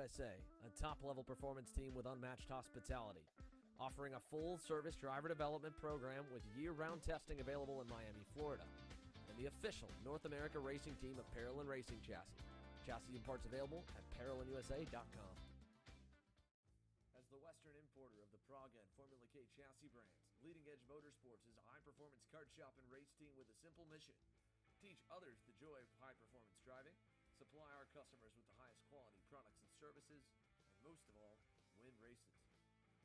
USA, a top-level performance team with unmatched hospitality, offering a full-service driver development program with year-round testing available in Miami, Florida, and the official North America racing team of Parolin Racing Chassis. Chassis and parts available at ParolinUSA.com. As the Western importer of the Praga and Formula K chassis brands, Leading Edge Motorsports is a high-performance kart shop and race team with a simple mission: teach others the joy of high-performance driving, supply our customers with the highest quality products and services, and most of all, win races.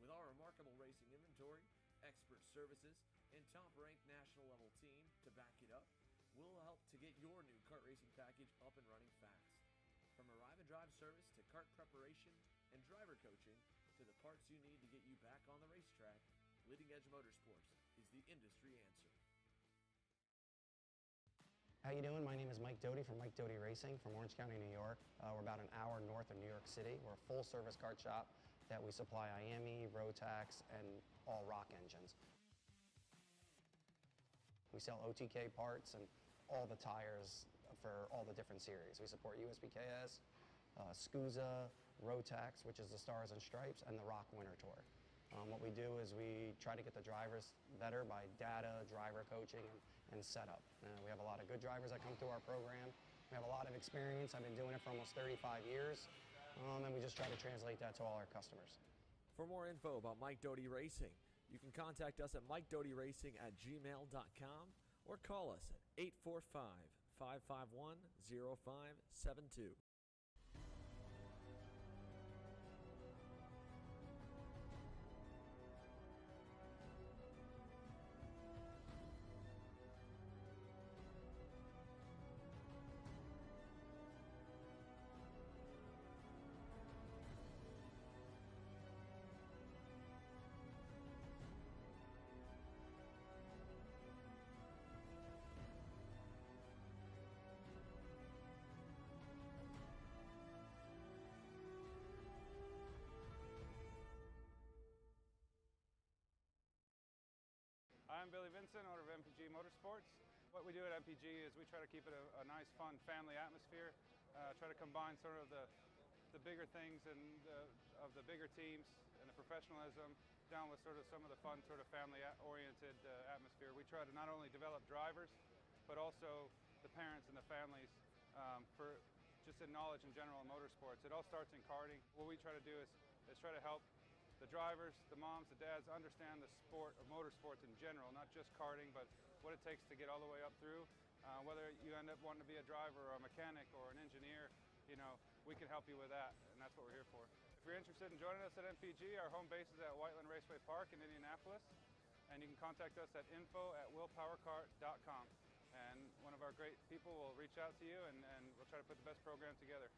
With our remarkable racing inventory, expert services, and top-ranked national-level team to back it up, we'll help to get your new kart racing package up and running fast. From arrive and drive service to kart preparation and driver coaching to the parts you need to get you back on the racetrack, Leading Edge Motorsports is the industry answer. How you doing? My name is Mike Doty from Mike Doty Racing from Orange County, New York. We're about an hour north of New York City. We're a full-service kart shop that we supply IAME, Rotax, and all rock engines. We sell OTK parts and all the tires for all the different series. We support USBKS, SCUSA, Rotax, which is the Stars and Stripes, and the Rock Winter Tour. What we do is we try to get the drivers better by data, driver coaching, and setup. We have a lot of good drivers that come through our program. We have a lot of experience. I've been doing it for almost 35 years, and we just try to translate that to all our customers. For more info about Mike Doty Racing, you can contact us at MikeDotyRacing@gmail.com or call us at 845-551-0572. I'm Billy Vincent, owner of MPG Motorsports. What we do at MPG is we try to keep it a nice, fun, family atmosphere. Try to combine sort of the bigger things and of the bigger teams and the professionalism down with sort of some of the fun, sort of family-oriented atmosphere. We try to not only develop drivers, but also the parents and the families for just in knowledge in general in motorsports. It all starts in karting. What we try to do is try to help the drivers, the moms, the dads understand the sport of motorsports in general, not just karting, but what it takes to get all the way up through. Whether you end up wanting to be a driver or a mechanic or an engineer, you know, we can help you with that, and that's what we're here for. If you're interested in joining us at MPG, our home base is at Whiteland Raceway Park in Indianapolis, and you can contact us at info@willpowerkart.com. And one of our great people will reach out to you, and we'll try to put the best program together.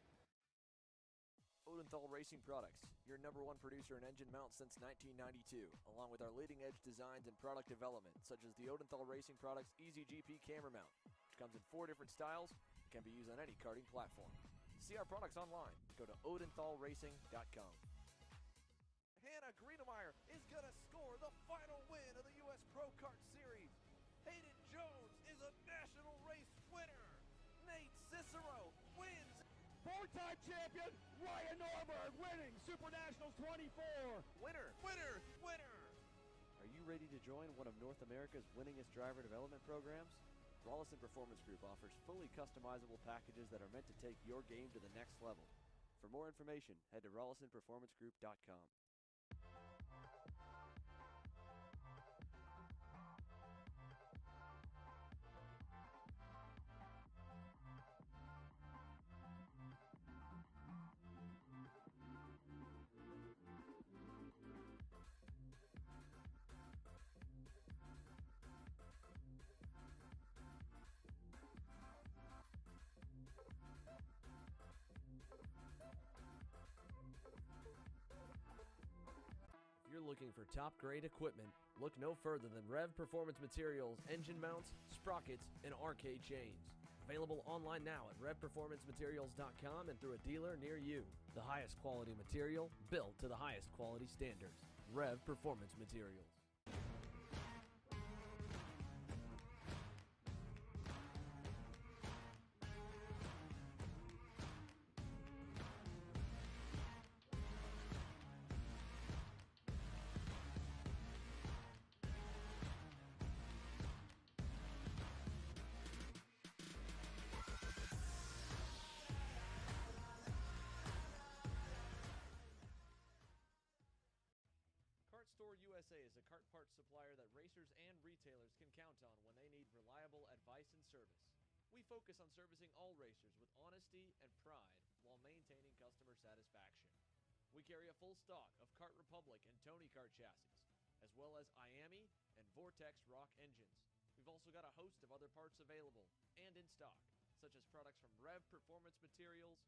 Odenthal Racing Products, your #1 producer in engine mounts since 1992, along with our leading-edge designs and product development, such as the Odenthal Racing Products EasyGP camera mount, which comes in 4 different styles and can be used on any karting platform. To see our products online, go to odenthalracing.com. Hannah Greenemeyer is going to score the final win of the U.S. Pro Kart Series. Hayden Jones is a national race winner. Nate Cicero wins. 4-time champion Ryan Norberg winning Super Nationals 24. Winner, winner, winner. Are you ready to join one of North America's winningest driver development programs? Rollison Performance Group offers fully customizable packages that are meant to take your game to the next level. For more information, head to RollisonPerformanceGroup.com. If you're looking for top-grade equipment, look no further than Rev Performance Materials engine mounts, sprockets, and arcade chains. Available online now at RevPerformanceMaterials.com and through a dealer near you. The highest quality material, built to the highest quality standards. Rev Performance Materials. USA is a kart parts supplier that racers and retailers can count on when they need reliable advice and service. We focus on servicing all racers with honesty and pride while maintaining customer satisfaction. We carry a full stock of Kart Republic and Tony Kart chassis, as well as Iami and Vortex Rock engines. We've also got a host of other parts available and in stock, such as products from Rev Performance Materials,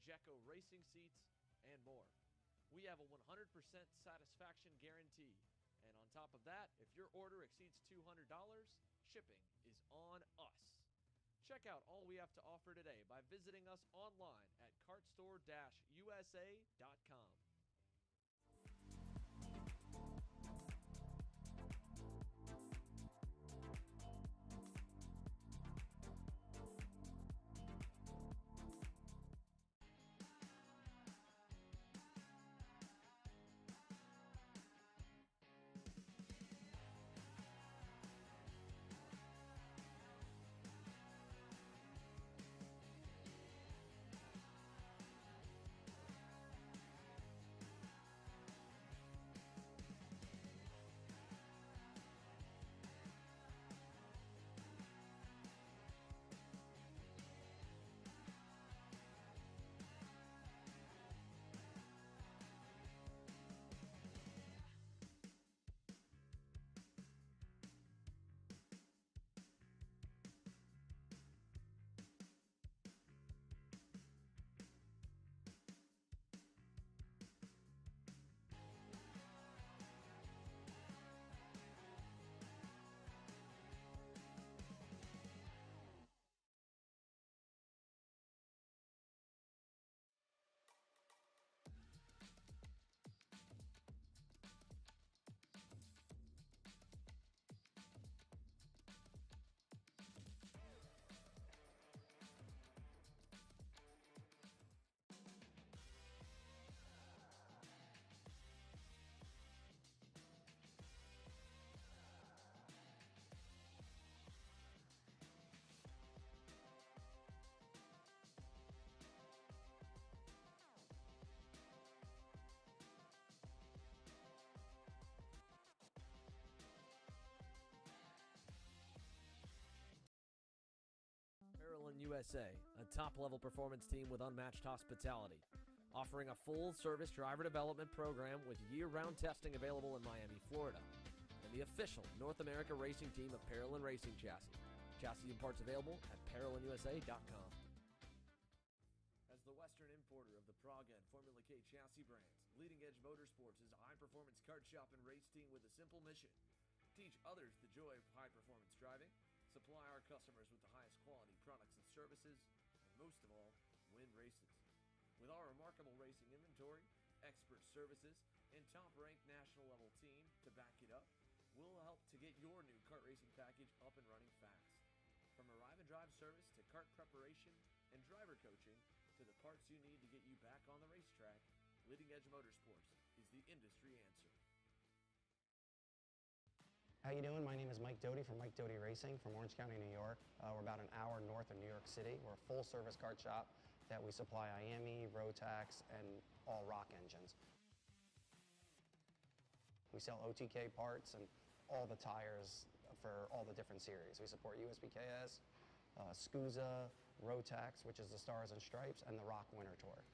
Jecco Racing Seats, and more. We have a 100% satisfaction guarantee. And on top of that, if your order exceeds $200, shipping is on us. Check out all we have to offer today by visiting us online at kartstore-usa.com. USA, a top-level performance team with unmatched hospitality, offering a full-service driver development program with year-round testing available in Miami, Florida, and the official North America racing team of Parolin Racing Chassis. Chassis and parts available at ParolinUSA.com. As the Western importer of the Praga and Formula K chassis brands, Leading Edge Motorsports is a high-performance kart shop and race team with a simple mission: teach others the joy of high-performance driving, supply our customers with the highest quality products and services, and most of all, win races. With our remarkable racing inventory, expert services, and top-ranked national-level team to back it up, we'll help to get your new kart racing package up and running fast. From arrive and drive service to kart preparation and driver coaching to the parts you need to get you back on the racetrack, Leading Edge Motorsports is the industry answer. How you doing? My name is Mike Doty from Mike Doty Racing from Orange County, New York. We're about an hour north of New York City. We're a full-service kart shop that we supply Iami, Rotax, and all rock engines. We sell OTK parts and all the tires for all the different series. We support USBKS, SCUSA, Rotax, which is the Stars and Stripes, and the Rock Winter Tour.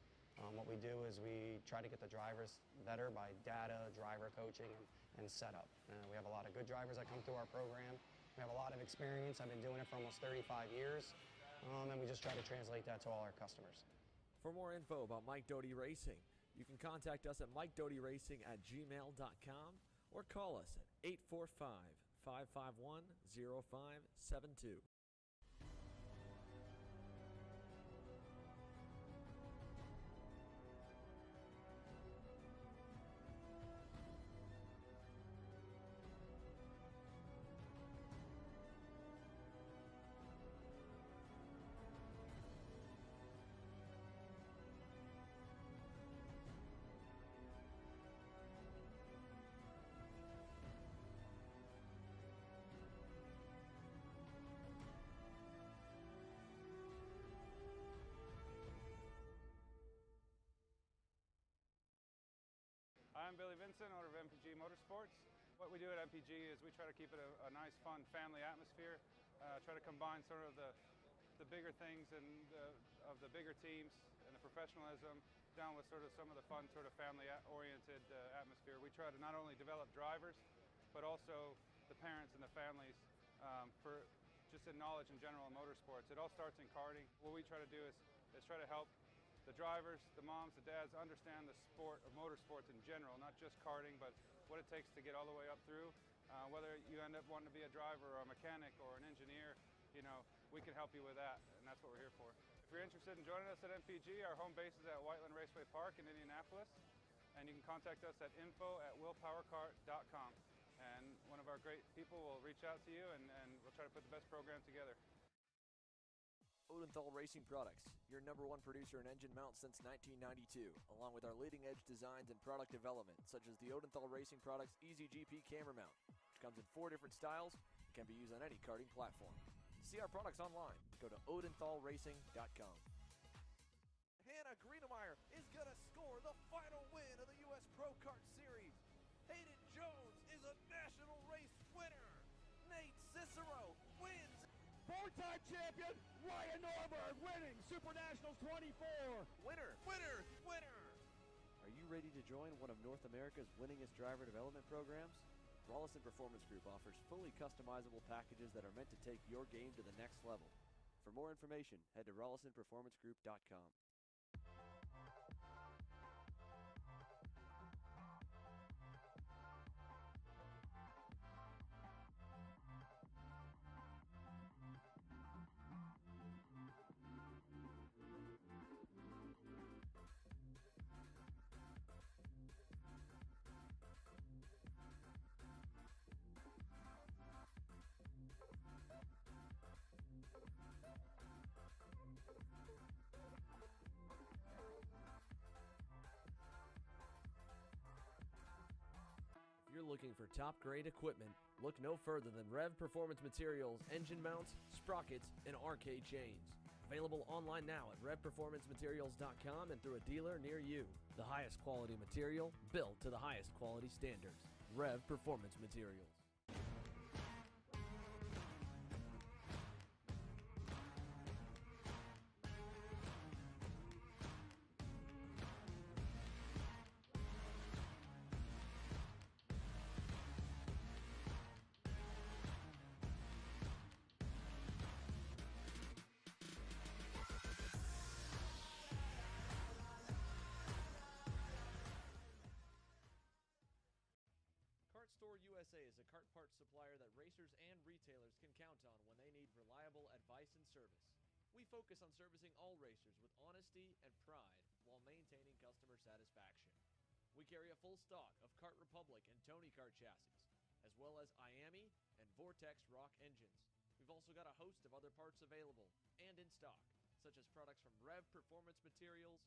What we do is we try to get the drivers better by data, driver coaching, and setup. We have a lot of good drivers that come through our program. We have a lot of experience. I've been doing it for almost 35 years, and we just try to translate that to all our customers. For more info about Mike Doty Racing, you can contact us at MikeDotyRacing@gmail.com or call us at 845-551-0572. I'm Billy Vincent, owner of MPG Motorsports. What we do at MPG is we try to keep it a nice, fun family atmosphere, try to combine sort of the bigger things and of the bigger teams and the professionalism down with sort of some of the fun sort of family-oriented atmosphere. We try to not only develop drivers, but also the parents and the families for just in knowledge in general in motorsports. It all starts in karting. What we try to do is try to help the drivers, the moms, the dads understand the sport of motorsports in general, not just karting, but what it takes to get all the way up through. Whether you end up wanting to be a driver or a mechanic or an engineer, you know, we can help you with that, and that's what we're here for. If you're interested in joining us at MPG, our home base is at Whiteland Raceway Park in Indianapolis, and you can contact us at info@willpowerkart.com. And one of our great people will reach out to you, and we'll try to put the best program together. Odenthal Racing Products, your #1 producer in engine mounts since 1992, along with our leading-edge designs and product development, such as the Odenthal Racing Products EasyGP camera mount, which comes in 4 different styles and can be used on any karting platform. To see our products online, go to odenthalracing.com. Hannah Greenemeyer is going to score the final win of the U.S. Pro Kart Series. Hayden Jones is a national race winner. Nate Cicero wins. 4-time champion Ryan Norberg winning Super Nationals 24. Winner, winner, winner. Are you ready to join one of North America's winningest driver development programs? Rollison Performance Group offers fully customizable packages that are meant to take your game to the next level. For more information, head to rollisonperformancegroup.com. If you're looking for top-grade equipment, look no further than Rev Performance Materials engine mounts, sprockets, and arcade chains. Available online now at revperformancematerials.com and through a dealer near you. The highest quality material built to the highest quality standards. Rev Performance Materials. Store USA is a kart parts supplier that racers and retailers can count on when they need reliable advice and service. We focus on servicing all racers with honesty and pride while maintaining customer satisfaction. We carry a full stock of Kart Republic and Tony Kart chassis, as well as IAMI and Vortex Rock engines. We've also got a host of other parts available and in stock, such as products from Rev Performance Materials,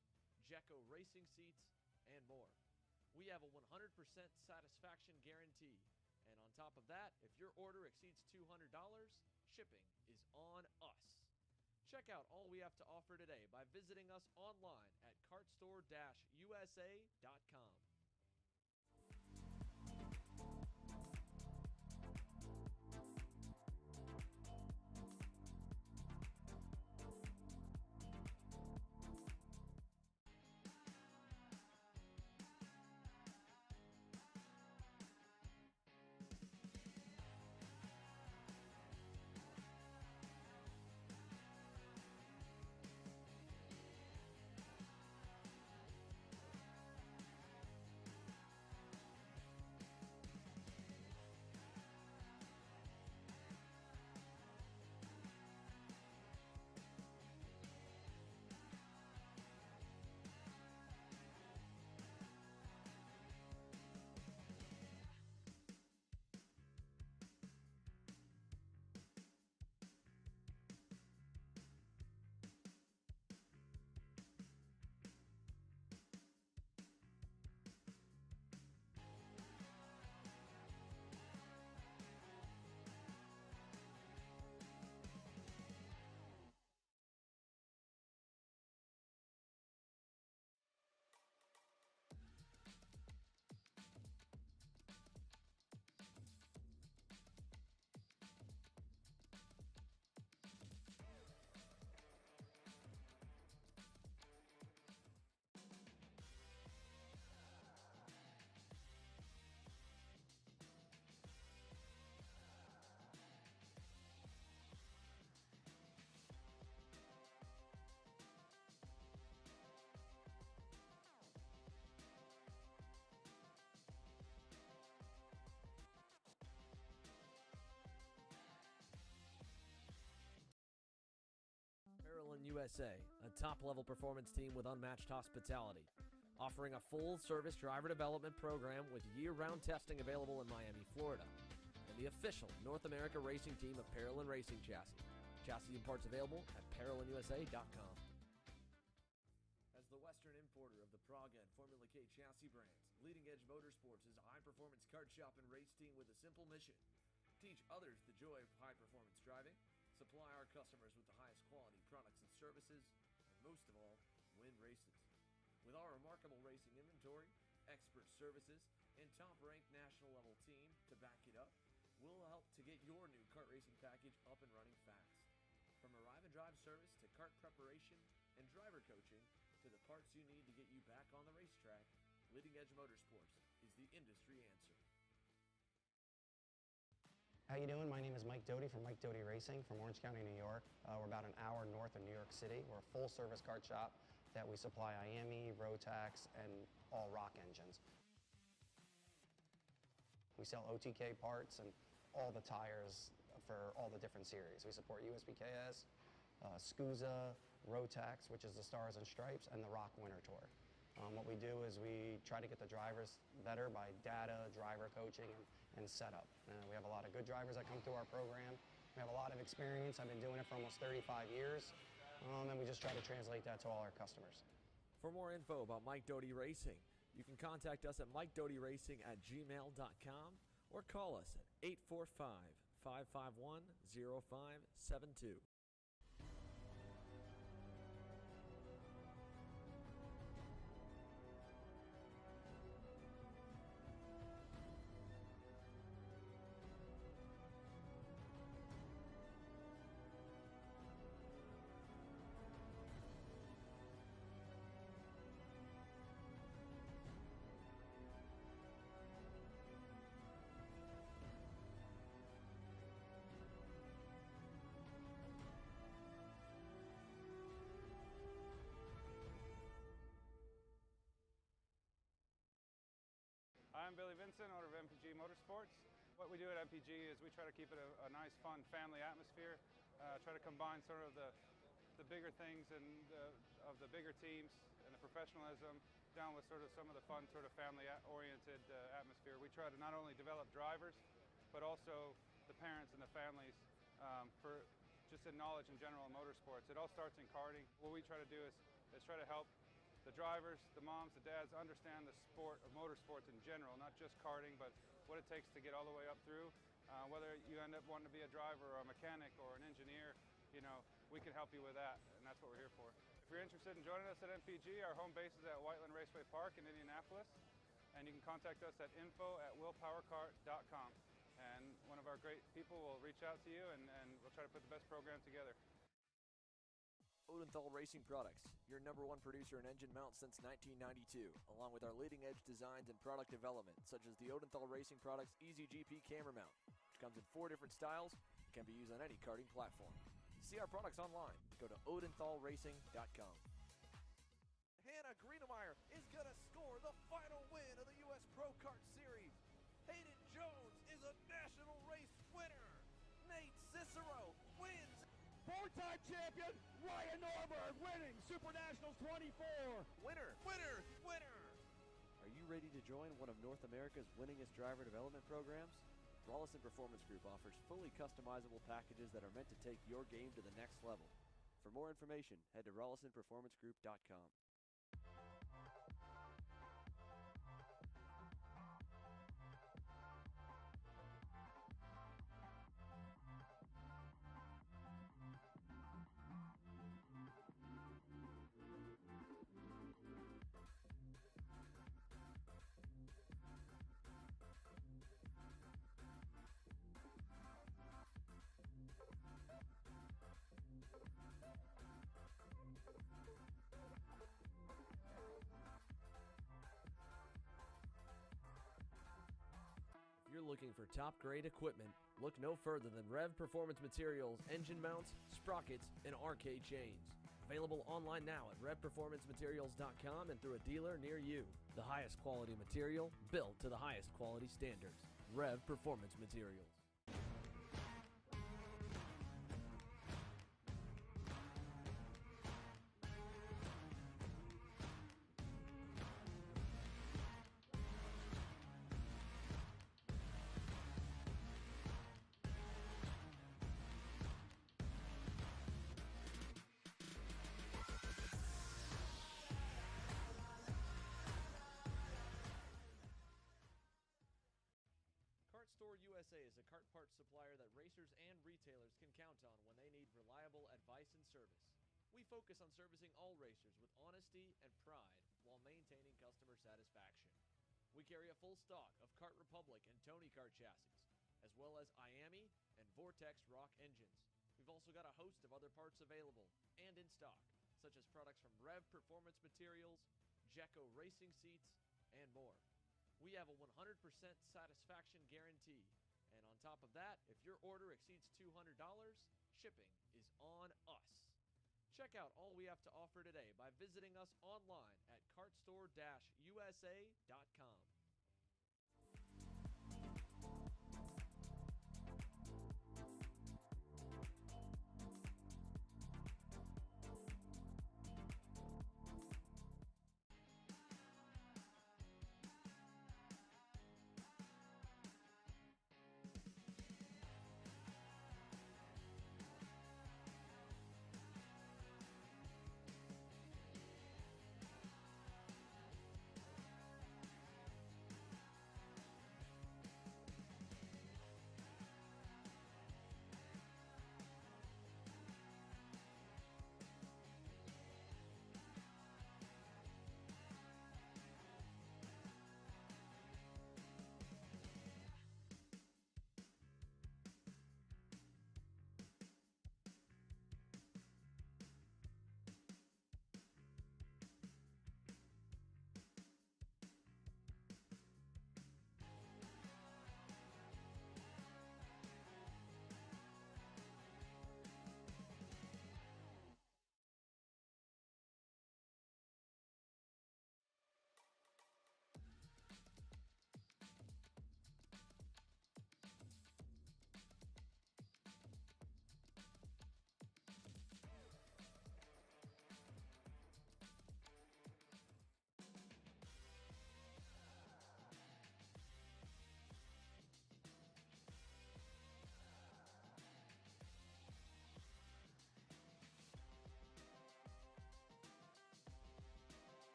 Jecco Racing Seats, and more. We have a 100% satisfaction guarantee. And on top of that, if your order exceeds $200, shipping is on us. Check out all we have to offer today by visiting us online at kartstore-usa.com. USA, a top-level performance team with unmatched hospitality, offering a full-service driver development program with year-round testing available in Miami, Florida, and the official North America racing team of Parolin Racing Chassis. Chassis and parts available at ParolinUSA.com. As the Western importer of the Praga and Formula K chassis brands, Leading Edge Motorsports is a high-performance kart shop and race team with a simple mission: teach others the joy of high-performance driving, supply our customers with the highest quality products and services, and most of all, win races. With our remarkable racing inventory, expert services, and top-ranked national-level team to back it up, we'll help to get your new kart racing package up and running fast. From arrive and drive service to kart preparation and driver coaching to the parts you need to get you back on the racetrack, Leading Edge Motorsports is the industry answer. How you doing? My name is Mike Doty from Mike Doty Racing from Orange County, New York. We're about an hour north of New York City. We're a full-service kart shop that we supply IAME, Rotax, and all rock engines. We sell OTK parts and all the tires for all the different series. We support USBKS, SCUSA, Rotax, which is the Stars and Stripes, and the Rock Winter Tour. What we do is we try to get the drivers better by data, driver coaching, and setup. We have a lot of good drivers that come through our program. We have a lot of experience. I've been doing it for almost 35 years, and we just try to translate that to all our customers. For more info about Mike Doty Racing, you can contact us at MikeDotyRacing@gmail.com or call us at 845-551-0572. I'm Billy Vincent, owner of MPG Motorsports. What we do at MPG is we try to keep it a nice, fun, family atmosphere. Try to combine sort of the bigger things and of the bigger teams and the professionalism down with sort of some of the fun, sort of family-oriented atmosphere. We try to not only develop drivers, but also the parents and the families for just in knowledge in general in motorsports. It all starts in karting. What we try to do is try to help the drivers, the moms, the dads understand the sport of motorsports in general, not just karting, but what it takes to get all the way up through. Whether you end up wanting to be a driver or a mechanic or an engineer, you know, we can help you with that, and that's what we're here for. If you're interested in joining us at MPG, our home base is at Whiteland Raceway Park in Indianapolis, and you can contact us at info@willpowerkart.com, and one of our great people will reach out to you, and we'll try to put the best program together. Odenthal Racing Products, your #1 producer in engine mounts since 1992, along with our leading-edge designs and product development, such as the Odenthal Racing Products EasyGP camera mount, which comes in 4 different styles and can be used on any karting platform. See our products online. Go to odenthalracing.com. Hannah Greenemeyer is going to score the final win of the U.S. Pro Kart Series. Hayden Jones is a national race winner. Nate Cicero wins. 4-time champion Ryan Norberg winning Super Nationals 24. Winner, winner, winner. Are you ready to join one of North America's winningest driver development programs? Rollison Performance Group offers fully customizable packages that are meant to take your game to the next level. For more information, head to RollisonPerformanceGroup.com. If you're looking for top-grade equipment, look no further than Rev Performance Materials engine mounts, sprockets, and arcade chains. Available online now at RevPerformanceMaterials.com and through a dealer near you. The highest quality material, built to the highest quality standards. Rev Performance Materials. USA is a kart parts supplier that racers and retailers can count on when they need reliable advice and service. We focus on servicing all racers with honesty and pride while maintaining customer satisfaction. We carry a full stock of Kart Republic and Tony Kart chassis, as well as Iami and Vortex Rock engines. We've also got a host of other parts available and in stock, such as products from Rev Performance Materials, Jecco Racing Seats, and more. We have a 100% satisfaction guarantee, and on top of that, if your order exceeds $200, shipping is on us. Check out all we have to offer today by visiting us online at kartstore-usa.com.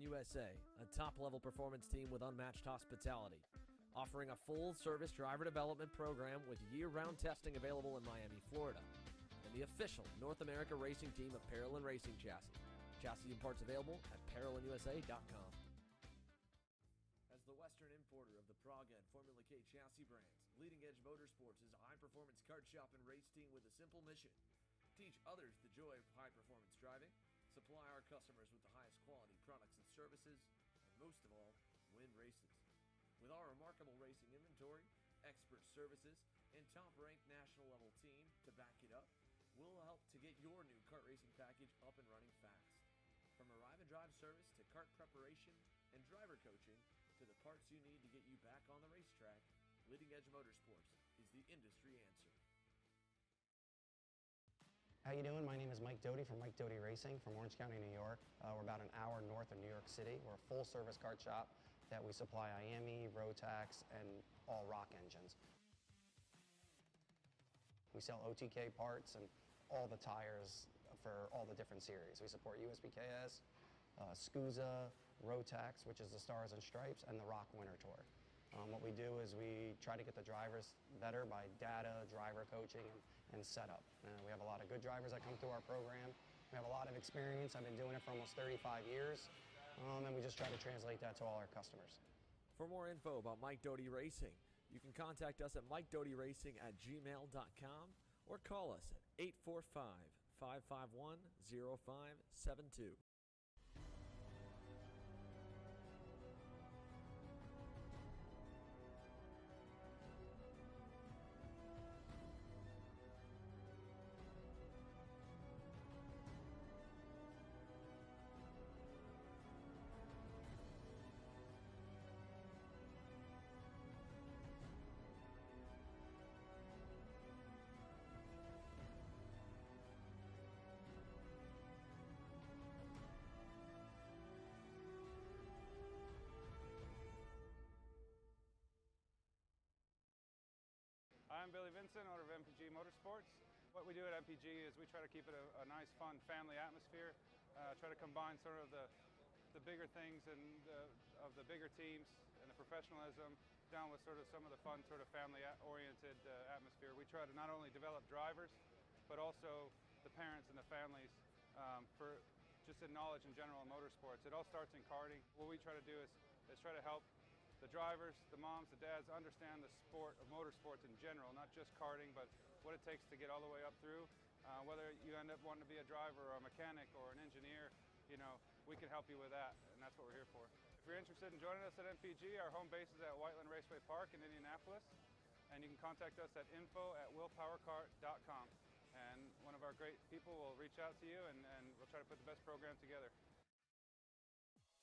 USA, a top-level performance team with unmatched hospitality, offering a full-service driver development program with year-round testing available in Miami, Florida, and the official North America racing team of Parolin Racing Chassis. Chassis and parts available at ParolinUSA.com. As the Western importer of the Praga and Formula K chassis brands, Leading Edge Motorsports is a high-performance kart shop and race team with a simple mission: teach others the joy of high-performance driving, supply our customers with the highest quality products and services, and most of all, win races. With our remarkable racing inventory, expert services, and top-ranked national-level team to back it up, we'll help to get your new kart racing package up and running fast. From arrive and drive service to kart preparation and driver coaching to the parts you need to get you back on the racetrack, Leading Edge Motorsports is the industry answer. How you doing? My name is Mike Doty from Mike Doty Racing from Orange County, New York. We're about an hour north of New York City. We're a full-service kart shop that we supply Iami, Rotax, and all rock engines. We sell OTK parts and all the tires for all the different series. We support USBKS, SCUSA, Rotax, which is the Stars and Stripes, and the Rock Winter Tour. What we do is we try to get the drivers better by data, driver coaching, and setup. We have a lot of good drivers that come through our program. We have a lot of experience. I've been doing it for almost 35 years, and we just try to translate that to all our customers. For more info about Mike Doty Racing, you can contact us at MikeDotyRacing@gmail.com or call us at 845-551-0572. I'm Billy Vincent, owner of MPG Motorsports. What we do at MPG is we try to keep it a nice, fun family atmosphere, try to combine sort of the bigger things and of the bigger teams and the professionalism down with sort of some of the fun sort of family-oriented atmosphere. We try to not only develop drivers, but also the parents and the families for just in knowledge in general in motorsports. It all starts in karting. What we try to do is try to help the drivers, the moms, the dads understand the sport of motorsports in general, not just karting, but what it takes to get all the way up through. Whether you end up wanting to be a driver or a mechanic or an engineer, you know, we can help you with that, and that's what we're here for. If you're interested in joining us at MPG, our home base is at Whiteland Raceway Park in Indianapolis, and you can contact us at info@willpowerkart.com. And one of our great people will reach out to you, and we'll try to put the best program together.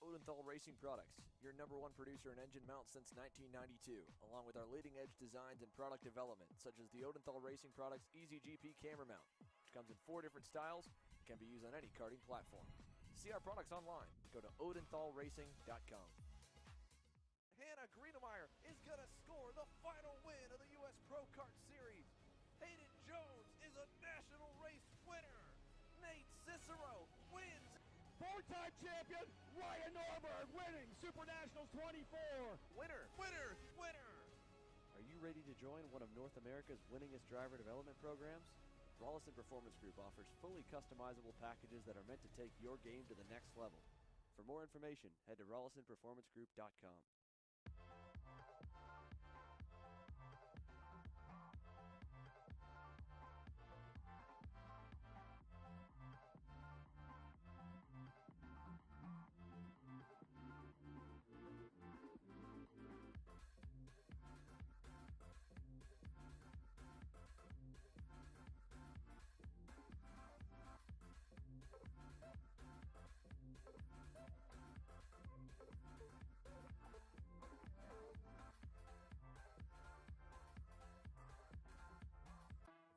Odenthal Racing Products, your #1 producer in engine mounts since 1992, along with our leading-edge designs and product development, such as the Odenthal Racing Products EasyGP camera mount, which comes in 4 different styles and can be used on any karting platform. To see our products online, go to odenthalracing.com. Hannah Greenemeyer is going to score the final win of the U.S. Pro Kart Series. Hayden Jones is a national race winner. Nate Cicero wins. 4-time champion Ryan Norberg winning Super Nationals 24. Winner, winner, winner. Are you ready to join one of North America's winningest driver development programs? Rollison Performance Group offers fully customizable packages that are meant to take your game to the next level. For more information, head to rollisonperformancegroup.com.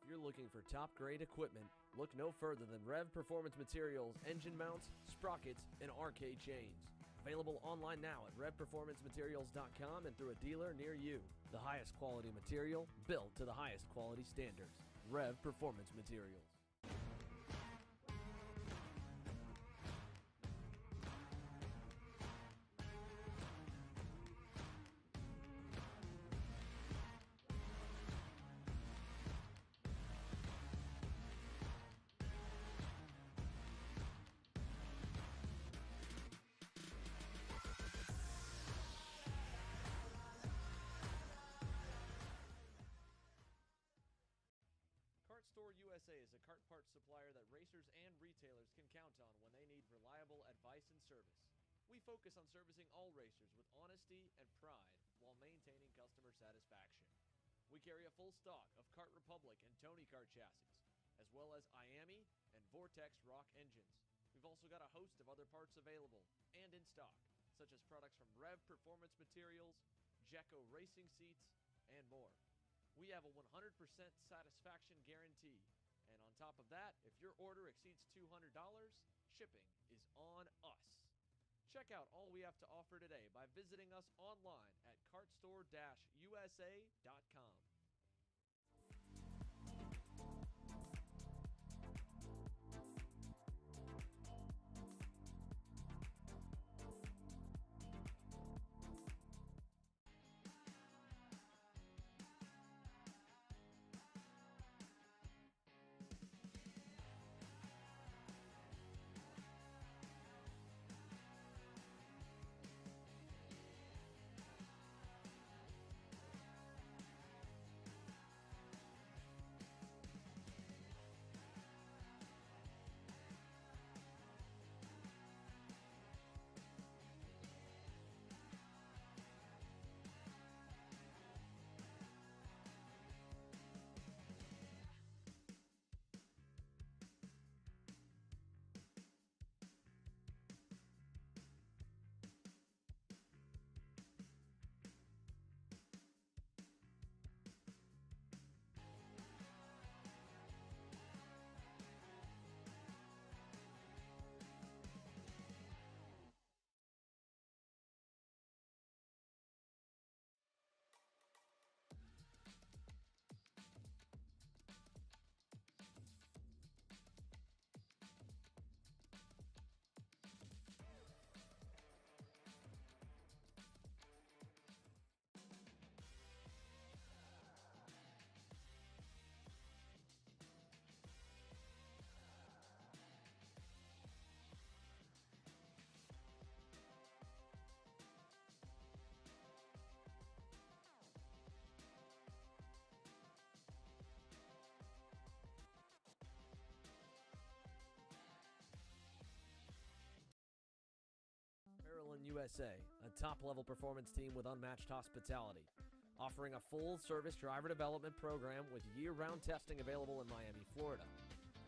If you're looking for top-grade equipment, look no further than Rev Performance Materials engine mounts, sprockets, and arcade chains. Available online now at revperformancematerials.com and through a dealer near you. The highest quality material built to the highest quality standards. Rev Performance Materials. Store USA is a kart parts supplier that racers and retailers can count on when they need reliable advice and service. We focus on servicing all racers with honesty and pride while maintaining customer satisfaction. We carry a full stock of Kart Republic and Tony Kart chassis, as well as IAMI and Vortex Rock engines. We've also got a host of other parts available and in stock, such as products from Rev Performance Materials, Jecco Racing Seats, and more. We have a 100% satisfaction guarantee. And on top of that, if your order exceeds $200, shipping is on us. Check out all we have to offer today by visiting us online at kartstore-usa.com. USA, a top-level performance team with unmatched hospitality, offering a full-service driver development program with year-round testing available in Miami, Florida,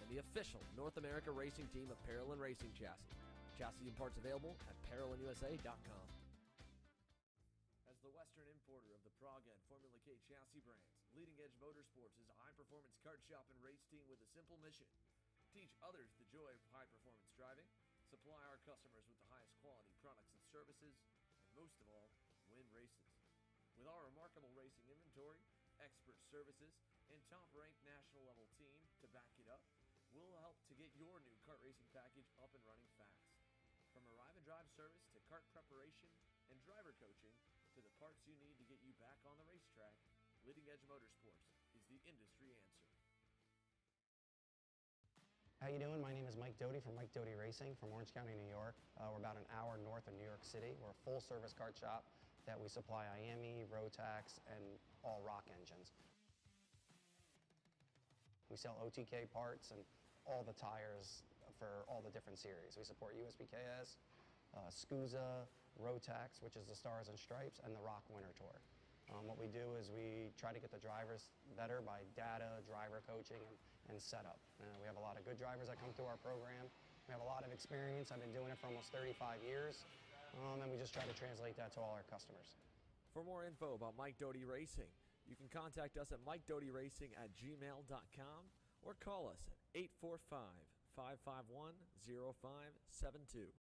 and the official North America racing team of Parolin Racing Chassis. Chassis and parts available at ParolinUSA.com. As the Western importer of the Praga and Formula K chassis brands, Leading Edge Motorsports is a high-performance kart shop and race team with a simple mission: teach others the joy of high-performance driving, supply our customers with the highest quality products and services, and most of all, win races. With our remarkable racing inventory, expert services, and top-ranked national-level team to back it up, we'll help to get your new kart racing package up and running fast. From arrive and drive service to kart preparation and driver coaching to the parts you need to get you back on the racetrack, Leading Edge Motorsports is the industry answer. How you doing? My name is Mike Doty from Mike Doty Racing from Orange County, New York. We're about an hour north of New York City. We're a full-service kart shop that we supply IAME, Rotax, and all rock engines. We sell OTK parts and all the tires for all the different series. We support USBKS, SCUSA, Rotax, which is the Stars and Stripes, and the Rock Winter Tour. What we do is we try to get the drivers better by data, driver coaching, and setup. We have a lot of good drivers that come through our program. We have a lot of experience. I've been doing it for almost 35 years, and we just try to translate that to all our customers. For more info about Mike Doty Racing, you can contact us at MikeDotyRacing@gmail.com or call us at 845-551-0572.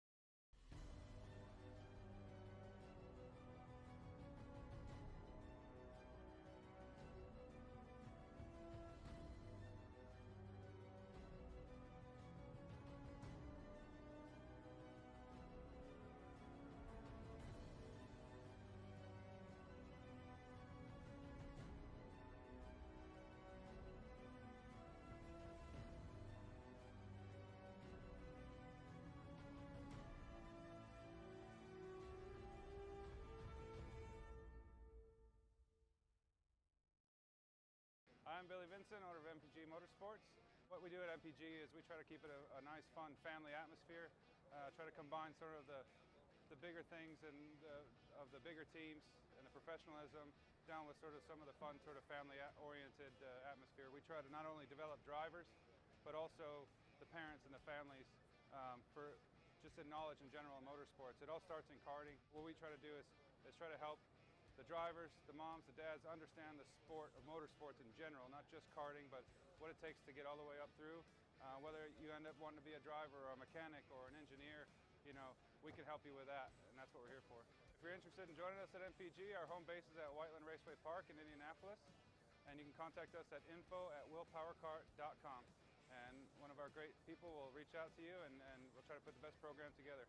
I'm Billy Vincent, owner of MPG Motorsports. What we do at MPG is we try to keep it a nice, fun, family atmosphere. Try to combine sort of the bigger things and of the bigger teams and the professionalism down with sort of some of the fun, sort of family-oriented atmosphere. We try to not only develop drivers, but also the parents and the families for just in knowledge in general in motorsports. It all starts in karting. What we try to do is try to help the drivers, the moms, the dads understand the sport of motorsports in general, not just karting, but what it takes to get all the way up through. Whether you end up wanting to be a driver or a mechanic or an engineer, you know, we can help you with that, and that's what we're here for. If you're interested in joining us at MPG, our home base is at Whiteland Raceway Park in Indianapolis, and you can contact us at info@willpowerkart.com, and one of our great people will reach out to you, and we'll try to put the best program together.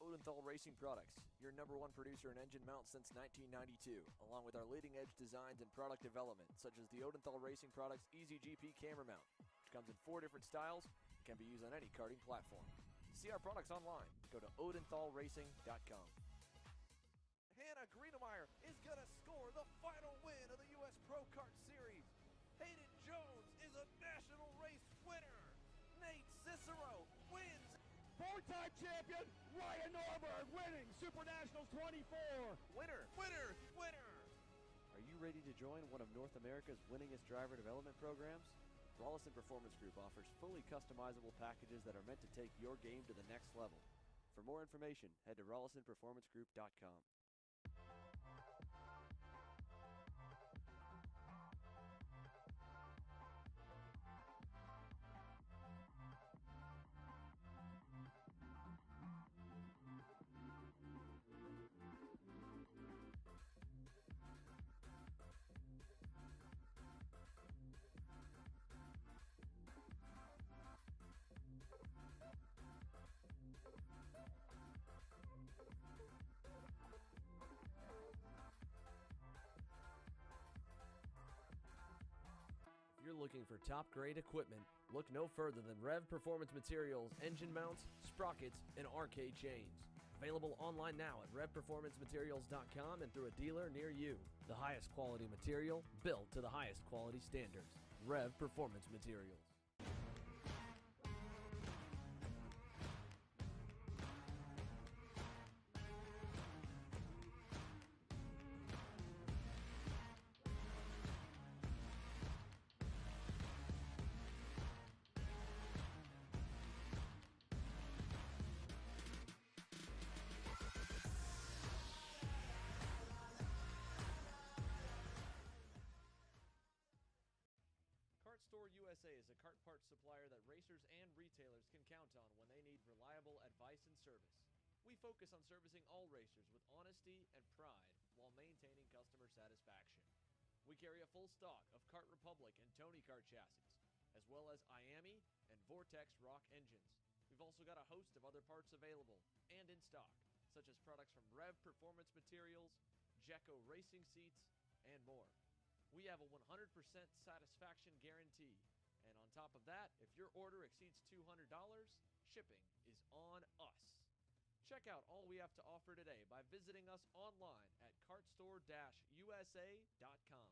Odenthal Racing Products, your #1 producer in engine mounts since 1992, along with our leading-edge designs and product development, such as the Odenthal Racing Products EasyGP camera mount, which comes in 4 different styles and can be used on any karting platform. To see our products online, go to odenthalracing.com. Hannah Greenemeyer is going to score the final win of the U.S. Pro Kart Series. Hayden Jones is a national race winner. Nate Cicero wins. 4-time champion Ryan Norberg winning Super Nationals 24. Winner, winner, winner. Are you ready to join one of North America's winningest driver development programs? Rollison Performance Group offers fully customizable packages that are meant to take your game to the next level. For more information, head to RollisonPerformanceGroup.com. If you're looking for top-grade equipment, look no further than Rev Performance Materials engine mounts, sprockets, and arcade chains. Available online now at RevPerformanceMaterials.com and through a dealer near you. The highest quality material built to the highest quality standards. Rev Performance Materials. USA is a kart parts supplier that racers and retailers can count on when they need reliable advice and service. We focus on servicing all racers with honesty and pride while maintaining customer satisfaction. We carry a full stock of Kart Republic and Tony Kart chassis, as well as IAMI and Vortex Rock engines. We've also got a host of other parts available and in stock, such as products from Rev Performance Materials, Jecco Racing Seats, and more. We have a 100% satisfaction guarantee, and on top of that, if your order exceeds $200, shipping is on us. Check out all we have to offer today by visiting us online at kartstore-usa.com.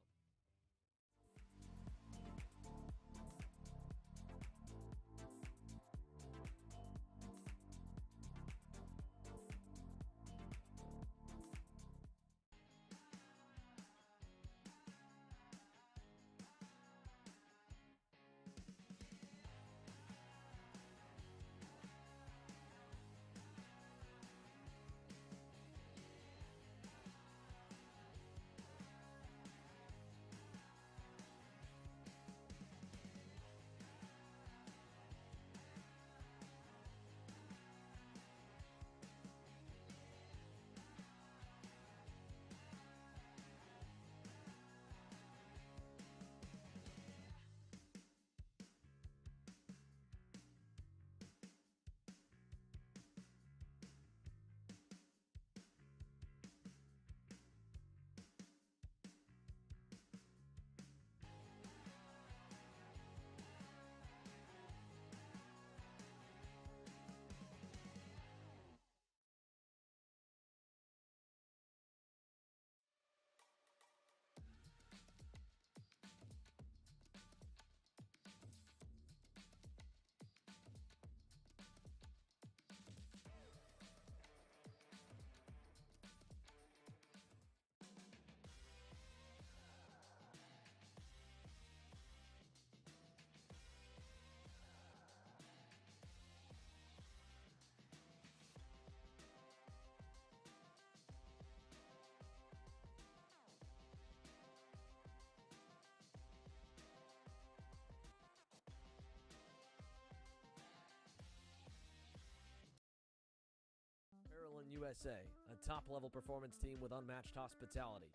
USA, a top-level performance team with unmatched hospitality,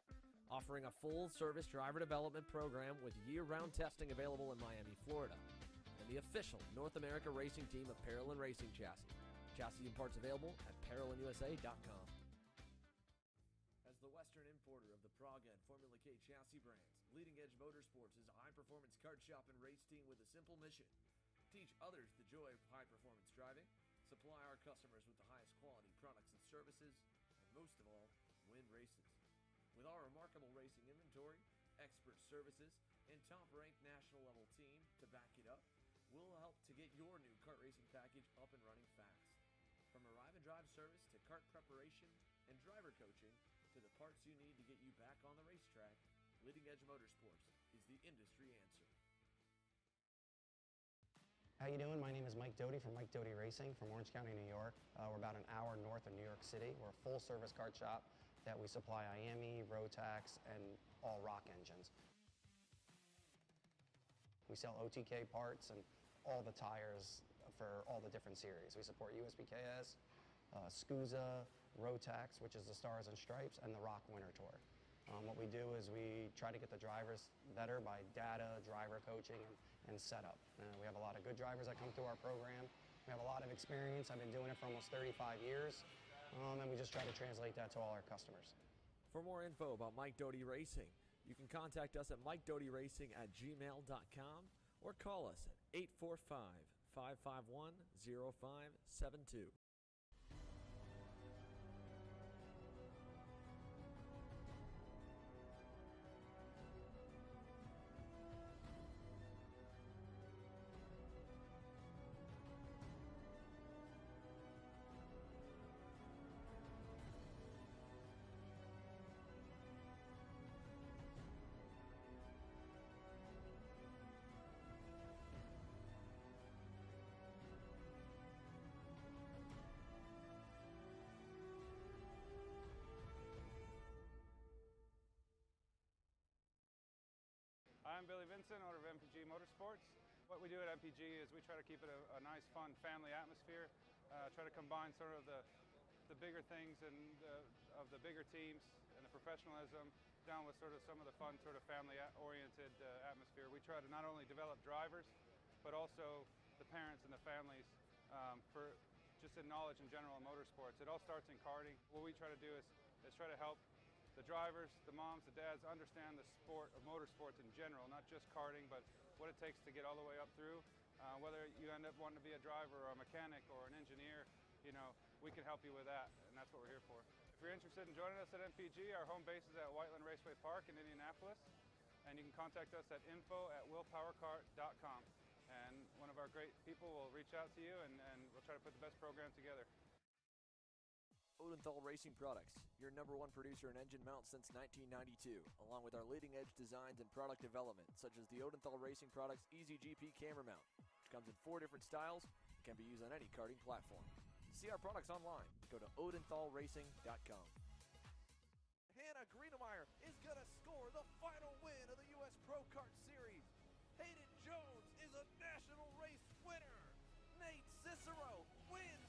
offering a full-service driver development program with year-round testing available in Miami, Florida, and the official North America racing team of Parolin Racing Chassis. Chassis and parts available at ParolinUSA.com. As the Western importer of the Praga and Formula K chassis brands, Leading Edge Motorsports is a high-performance kart shop and race team with a simple mission: teach others the joy of high-performance driving, supply our customers with the highest quality products and services, and most of all, win races. With our remarkable racing inventory, expert services, and top-ranked national-level team to back it up, we'll help to get your new kart racing package up and running fast. From arrive and drive service to kart preparation and driver coaching to the parts you need to get you back on the racetrack, Leading Edge Motorsports is the industry answer. How you doing? My name is Mike Doty from Mike Doty Racing from Orange County, New York. We're about an hour north of New York City. We're a full-service kart shop that we supply IAMI, Rotax, and all rock engines. We sell OTK parts and all the tires for all the different series. We support USBKS, SCUSA, Rotax, which is the Stars and Stripes, and the Rock Winter Tour. What we do is we try to get the drivers better by data, driver coaching, and setup. We have a lot of good drivers that come through our program. We have a lot of experience. I've been doing it for almost 35 years, and we just try to translate that to all our customers. For more info about Mike Doty Racing, you can contact us at MikeDotyRacing@gmail.com or call us at 845-551-0572. I'm Billy Vincent, owner of MPG Motorsports. What we do at MPG is we try to keep it a nice, fun family atmosphere, try to combine sort of the bigger things and of the bigger teams and the professionalism down with sort of some of the fun sort of family-oriented atmosphere. We try to not only develop drivers, but also the parents and the families for just in knowledge in general in motorsports. It all starts in karting. What we try to do is try to help the drivers, the moms, the dads understand the sport of motorsports in general, not just karting, but what it takes to get all the way up through. Whether you end up wanting to be a driver or a mechanic or an engineer, you know, we can help you with that, and that's what we're here for. If you're interested in joining us at MPG, our home base is at Whiteland Raceway Park in Indianapolis, and you can contact us at info@willpowerkart.com. And one of our great people will reach out to you, and we'll try to put the best program together. Odenthal Racing Products, your #1 producer in engine mounts since 1992, along with our leading-edge designs and product development, such as the Odenthal Racing Products EasyGP camera mount, which comes in 4 different styles and can be used on any karting platform. To see our products online, go to odenthalracing.com. Hannah Greenemeyer is going to score the final win of the U.S. Pro Kart Series. Hayden Jones is a national race winner. Nate Cicero wins.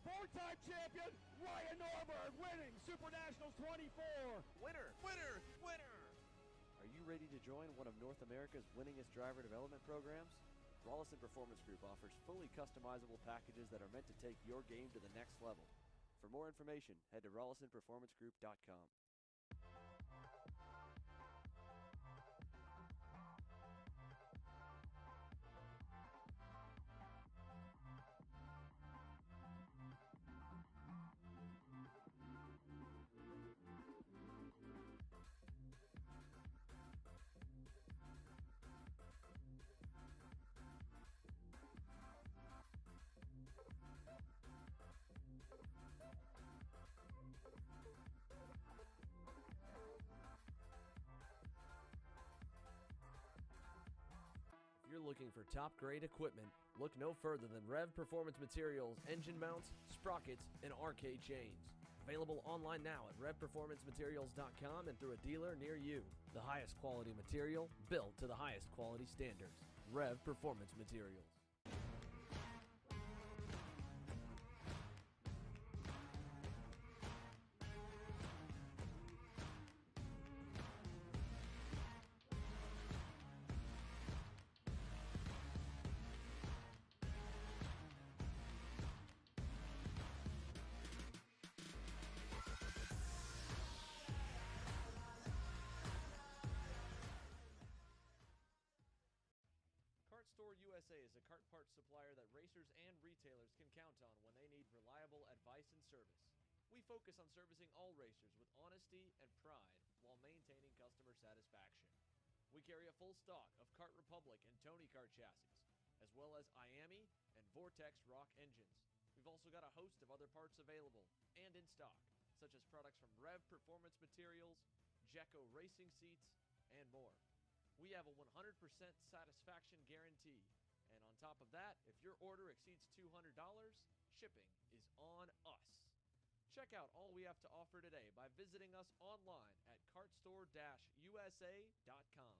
4-time champion Ryan Norberg winning Super Nationals 24. Winner, winner, winner. Are you ready to join one of North America's winningest driver development programs? Rollison Performance Group offers fully customizable packages that are meant to take your game to the next level. For more information, head to rollisonperformancegroup.com. If you're looking for top-grade equipment, look no further than Rev Performance Materials engine mounts, sprockets, and arcade chains. Available online now at revperformancematerials.com and through a dealer near you. The highest quality material built to the highest quality standards. Rev Performance Materials. Store USA is a kart parts supplier that racers and retailers can count on when they need reliable advice and service. We focus on servicing all racers with honesty and pride while maintaining customer satisfaction. We carry a full stock of Kart Republic and Tony Kart chassis, as well as IAMI and Vortex Rock engines. We've also got a host of other parts available and in stock, such as products from Rev Performance Materials, Jecco Racing Seats, and more. We have a 100% satisfaction guarantee. And on top of that, if your order exceeds $200, shipping is on us. Check out all we have to offer today by visiting us online at kartstore-usa.com.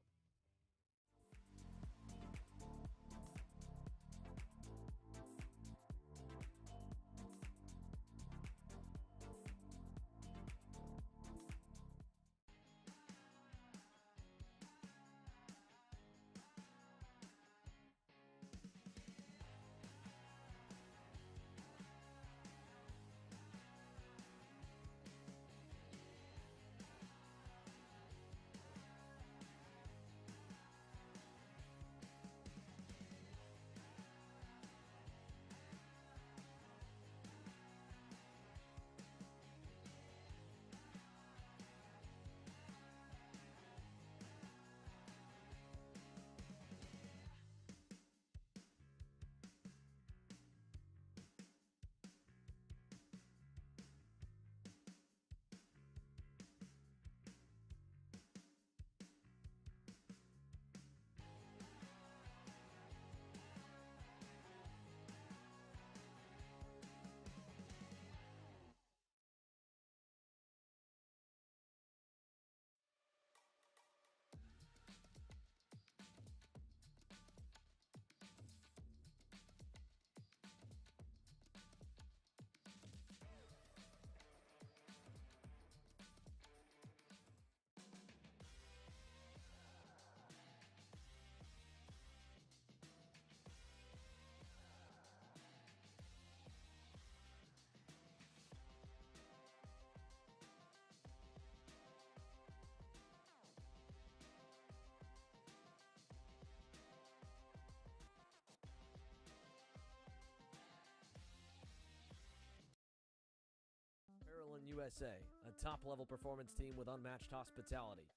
USA, a top-level performance team with unmatched hospitality,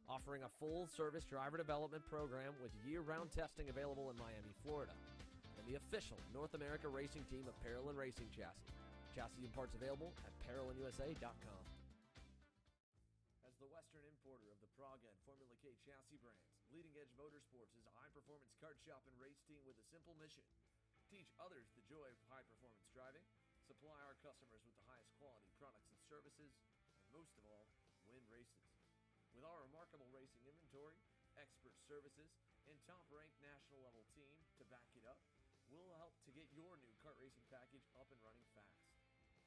offering a full-service driver development program with year-round testing available in Miami, Florida, and the official North America racing team of Parolin Racing Chassis. Chassis and parts available at ParolinUSA.com. As the Western importer of the Praga and Formula K chassis brands, Leading Edge Motorsports is a high-performance kart shop and race team with a simple mission: teach others the joy of high-performance driving, supply our customers with the highest quality products and services, and most of all, win races. With our remarkable racing inventory, expert services, and top-ranked national-level team to back it up, we'll help to get your new kart racing package up and running fast.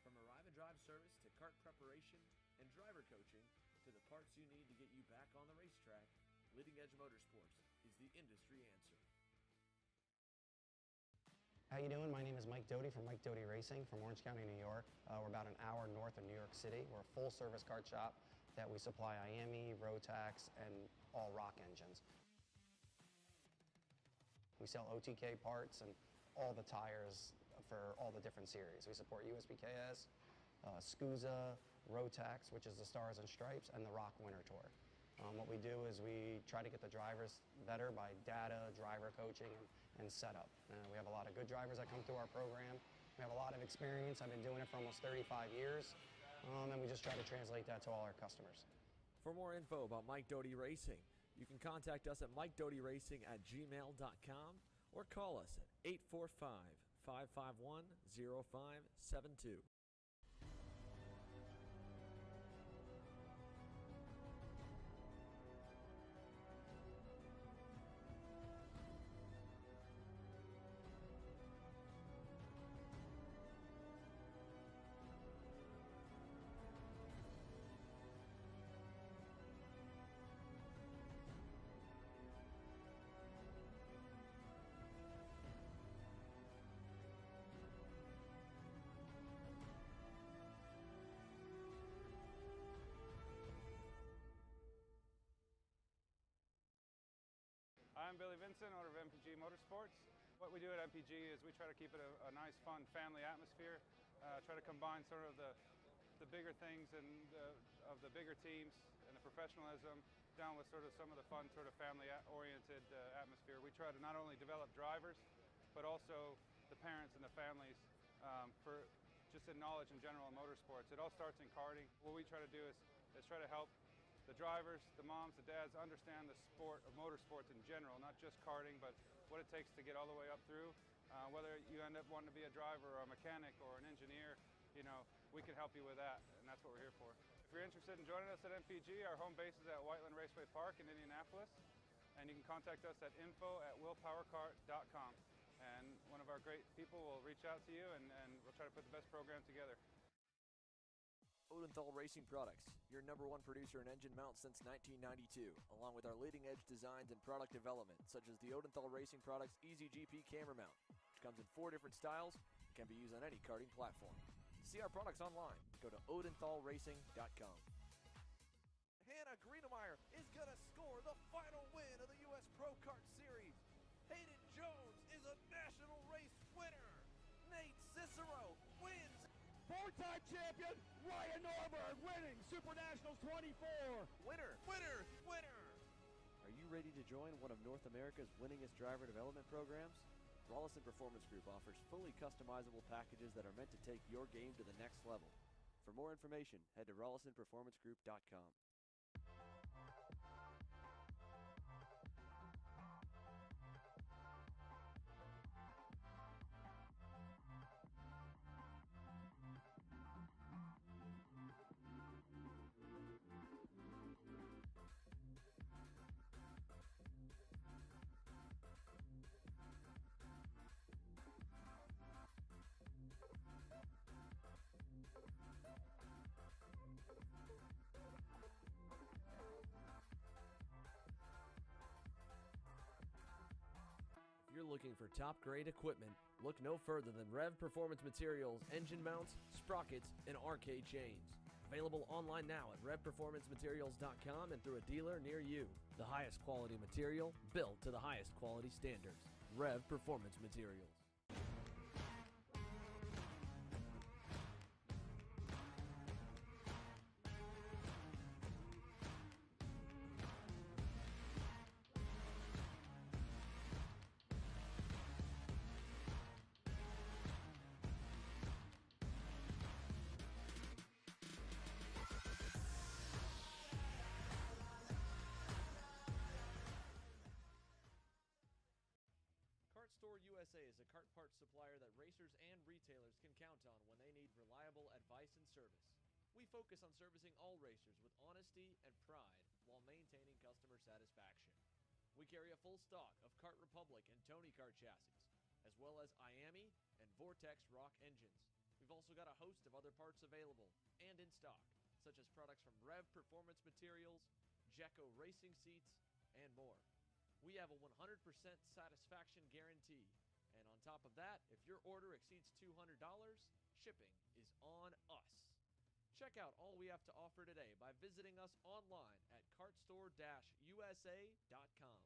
From arrive and drive service to kart preparation and driver coaching to the parts you need to get you back on the racetrack, Leading Edge Motorsports is the industry answer. How you doing? My name is Mike Doty from Mike Doty Racing from Orange County, New York. We're about an hour north of New York City. We're a full-service kart shop that we supply IAME, Rotax, and all rock engines. We sell OTK parts and all the tires for all the different series. We support USBKS, SCUSA, Rotax, which is the Stars and Stripes, and the Rock Winter Tour. What we do is we try to get the drivers better by data, driver coaching, and setup. We have a lot of good drivers that come through our program. We have a lot of experience. I've been doing it for almost 35 years, and we just try to translate that to all our customers. For more info about Mike Doty Racing, you can contact us at MikeDotyRacing@gmail.com or call us at 845-551-0572. I'm Billy Vincent, owner of MPG Motorsports. What we do at MPG is we try to keep it a nice, fun, family atmosphere. Try to combine sort of the bigger things and of the bigger teams and the professionalism down with sort of some of the fun, sort of family-oriented atmosphere. We try to not only develop drivers, but also the parents and the families for just in knowledge in general in motorsports. It all starts in karting. What we try to do is try to help the drivers, the moms, the dads understand the sport of motorsports in general, not just karting, but what it takes to get all the way up through. Whether you end up wanting to be a driver or a mechanic or an engineer, you know, we can help you with that, and that's what we're here for. If you're interested in joining us at MPG, our home base is at Whiteland Raceway Park in Indianapolis, and you can contact us at info@willpowerkart.com. And one of our great people will reach out to you, and we'll try to put the best program together. Odenthal Racing Products, your #1 producer in engine mounts since 1992, along with our leading-edge designs and product development, such as the Odenthal Racing Products EasyGP camera mount, which comes in 4 different styles and can be used on any karting platform. To see our products online, go to odenthalracing.com. Hannah Greenemeyer is going to score the final win of the U.S. Pro Kart Series. Hayden Jones is a national race winner. Nate Cicero wins. 4-time champion, Ryan Norberg winning Super Nationals 24. Winner, winner, winner. Are you ready to join one of North America's winningest driver development programs? Rollison Performance Group offers fully customizable packages that are meant to take your game to the next level. For more information, head to RollisonPerformanceGroup.com. If you're looking for top-grade equipment, look no further than Rev Performance Materials engine mounts, sprockets, and arcade chains. Available online now at RevPerformanceMaterials.com and through a dealer near you. The highest quality material, built to the highest quality standards. Rev Performance Materials. USA is a kart parts supplier that racers and retailers can count on when they need reliable advice and service. We focus on servicing all racers with honesty and pride while maintaining customer satisfaction. We carry a full stock of Kart Republic and Tony Kart chassis, as well as IAMI and Vortex Rock engines. We've also got a host of other parts available and in stock, such as products from Rev Performance Materials, Jecco Racing Seats, and more. We have a 100% satisfaction guarantee, and on top of that, if your order exceeds $200, shipping is on us. Check out all we have to offer today by visiting us online at kartstore-usa.com.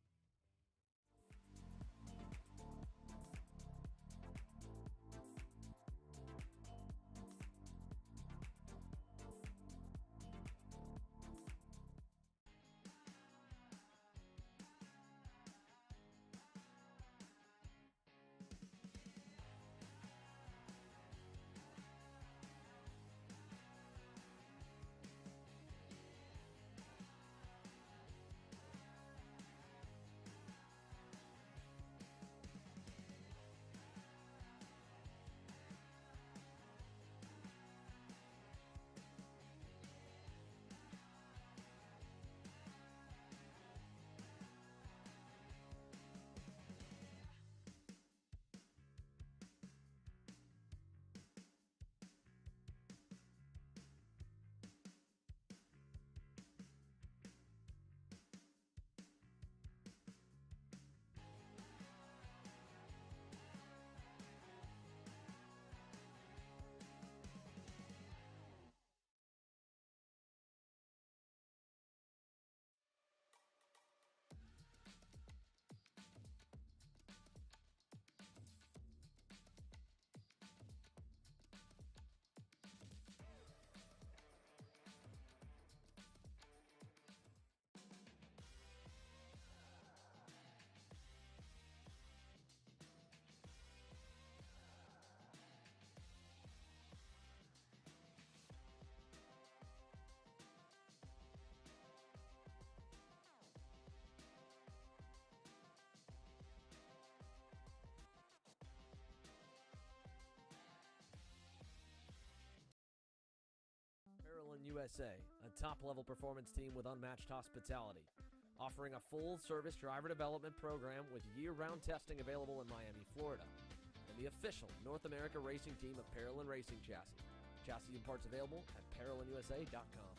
USA, a top-level performance team with unmatched hospitality, offering a full-service driver development program with year-round testing available in Miami, Florida, and the official North America racing team of Parallel Racing Chassis. Chassis and parts available at ParallelinUSA.com.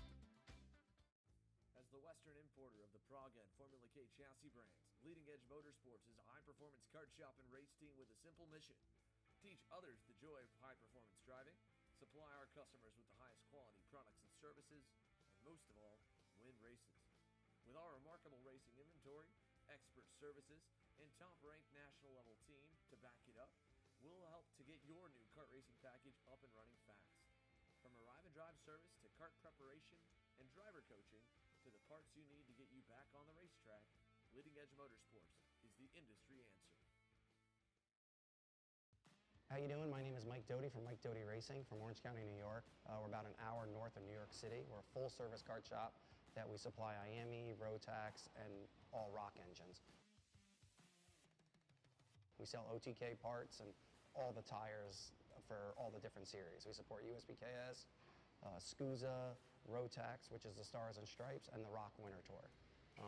As the Western importer of the Praga and Formula K chassis brands, Leading Edge Motorsports is a high-performance kart shop and race team with a simple mission: teach others the joy of high-performance driving, supply our customers with the highest quality products and services, and most of all, win races. With our remarkable racing inventory, expert services, and top-ranked national-level team to back it up, we'll help to get your new kart racing package up and running fast. From arrive and drive service to kart preparation and driver coaching to the parts you need to get you back on the racetrack, Leading Edge Motorsports is the industry answer. How you doing? My name is Mike Doty from Mike Doty Racing from Orange County, New York. We're about an hour north of New York City. We're a full-service kart shop that we supply IAMI, Rotax, and all rock engines. We sell OTK parts and all the tires for all the different series. We support USBKS, SCUSA, Rotax, which is the Stars and Stripes, and the Rock Winter Tour.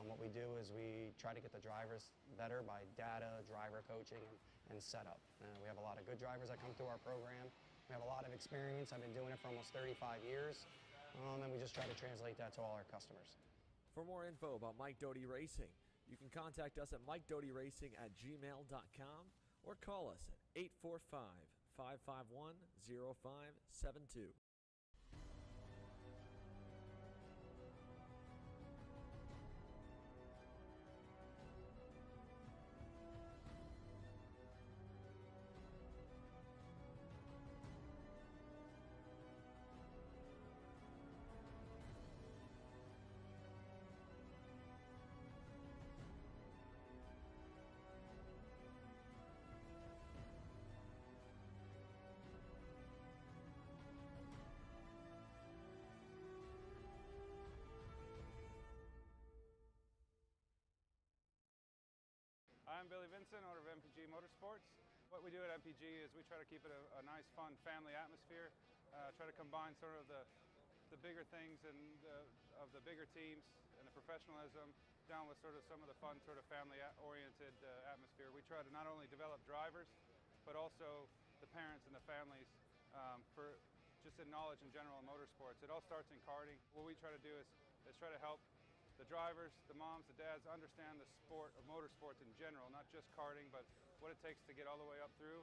What we do is we try to get the drivers better by data, driver coaching, and setup. We have a lot of good drivers that come through our program. We have a lot of experience. I've been doing it for almost 35 years, and we just try to translate that to all our customers. For more info about Mike Doty Racing, you can contact us at MikeDotyRacing@gmail.com or call us at 845-551-0572. I'm Billy Vincent, owner of MPG Motorsports. What we do at MPG is we try to keep it a nice, fun family atmosphere, try to combine sort of the bigger things and of the bigger teams and the professionalism down with sort of some of the fun sort of family-oriented atmosphere. We try to not only develop drivers, but also the parents and the families for just in knowledge in general in motorsports. It all starts in karting. What we try to do is try to help the drivers, the moms, the dads understand the sport of motorsports in general, not just karting, but what it takes to get all the way up through.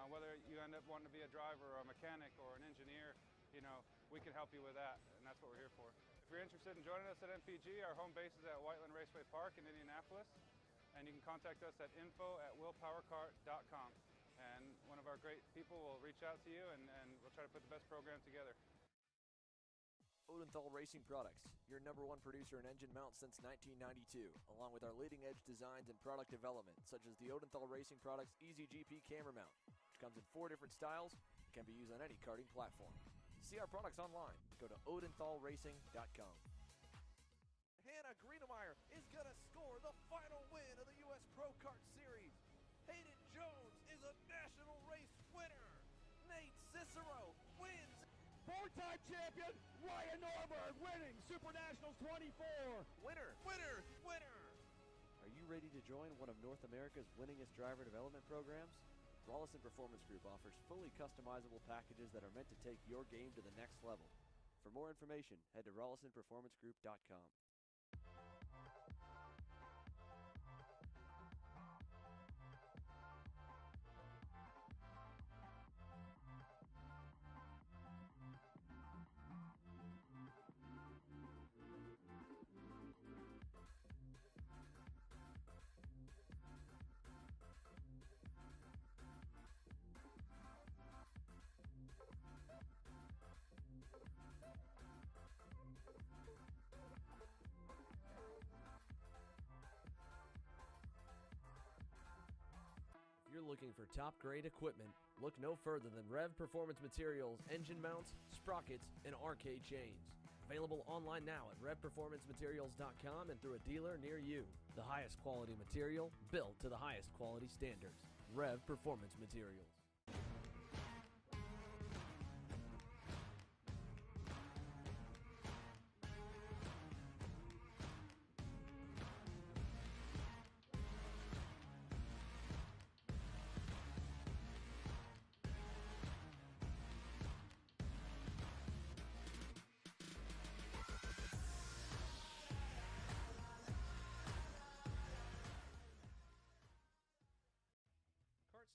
Whether you end up wanting to be a driver or a mechanic or an engineer, you know, we can help you with that, and that's what we're here for. If you're interested in joining us at MPG, our home base is at Whiteland Raceway Park in Indianapolis, and you can contact us at info@willpowerkart.com. And one of our great people will reach out to you, and we'll try to put the best program together. Odenthal Racing Products, your #1 producer in engine mounts since 1992, along with our leading-edge designs and product development, such as the Odenthal Racing Products EasyGP camera mount, which comes in 4 different styles and can be used on any karting platform. See our products online. Go to odenthalracing.com. Hannah Greenemeyer is going to score the final win of the U.S. Pro Kart Series. Hayden Jones is a national race winner. Nate Cicero wins. 4-time champion Ryan Norberg winning Super Nationals 24. Winner, winner, winner. Are you ready to join one of North America's winningest driver development programs? Rollison Performance Group offers fully customizable packages that are meant to take your game to the next level. For more information, head to rollisonperformancegroup.com. If you're looking for top-grade equipment, look no further than Rev Performance Materials engine mounts, sprockets, and arcade chains. Available online now at revperformancematerials.com and through a dealer near you. The highest quality material, built to the highest quality standards. Rev Performance Materials.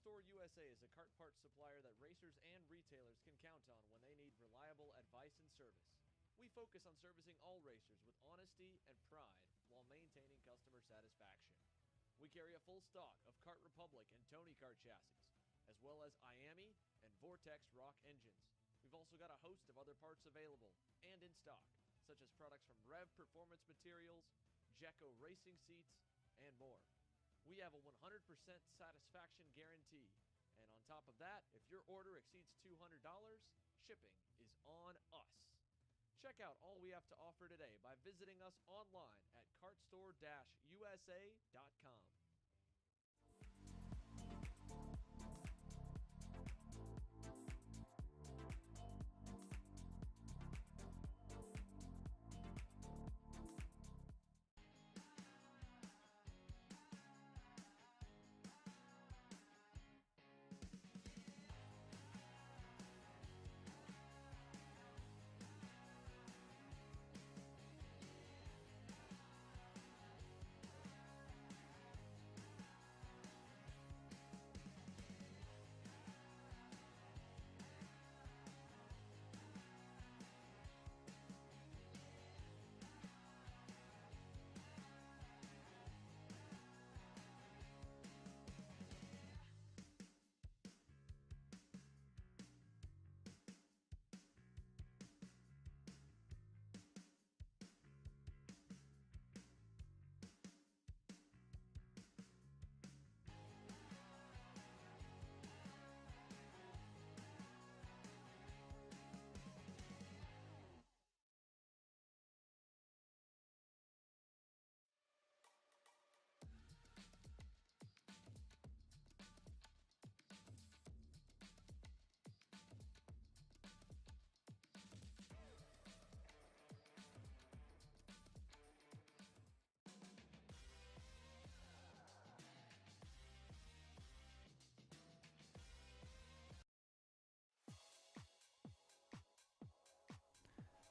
Store USA is a kart parts supplier that racers and retailers can count on when they need reliable advice and service. We focus on servicing all racers with honesty and pride while maintaining customer satisfaction. We carry a full stock of Kart Republic and Tony Kart chassis, as well as IAMI and Vortex Rock engines. We've also got a host of other parts available and in stock, such as products from Rev Performance Materials, Jecco Racing Seats, and more. We have a 100% satisfaction guarantee. And on top of that, if your order exceeds $200, shipping is on us. Check out all we have to offer today by visiting us online at kartstore-usa.com.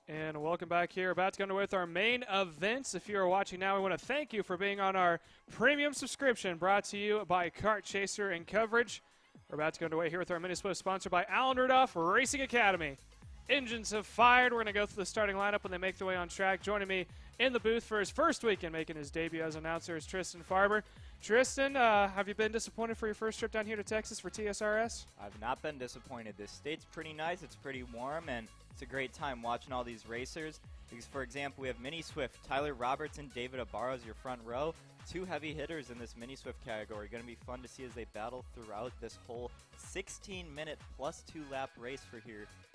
And welcome back here. About to go underway with our main events. If you are watching now, we want to thank you for being on our premium subscription brought to you by Kart Chaser and Coverage. We're about to go underway here with our mini split sponsored by Alan Rudolph Racing Academy. Engines have fired. We're going to go through the starting lineup when they make their way on track. Joining me in the booth for his first weekend making his debut as announcer is Tristan Farber. Tristan, have you been disappointed for your first trip down here to Texas for TSRS? I've not been disappointed. This state's pretty nice. It's pretty warm, and it's a great time watching all these racers. Because, for example, we have Mini Swift, Tyler Roberts and David Ibarra as your front row. Two heavy hitters in this Mini Swift category. Going to be fun to see as they battle throughout this whole 16-minute plus 2-lap race for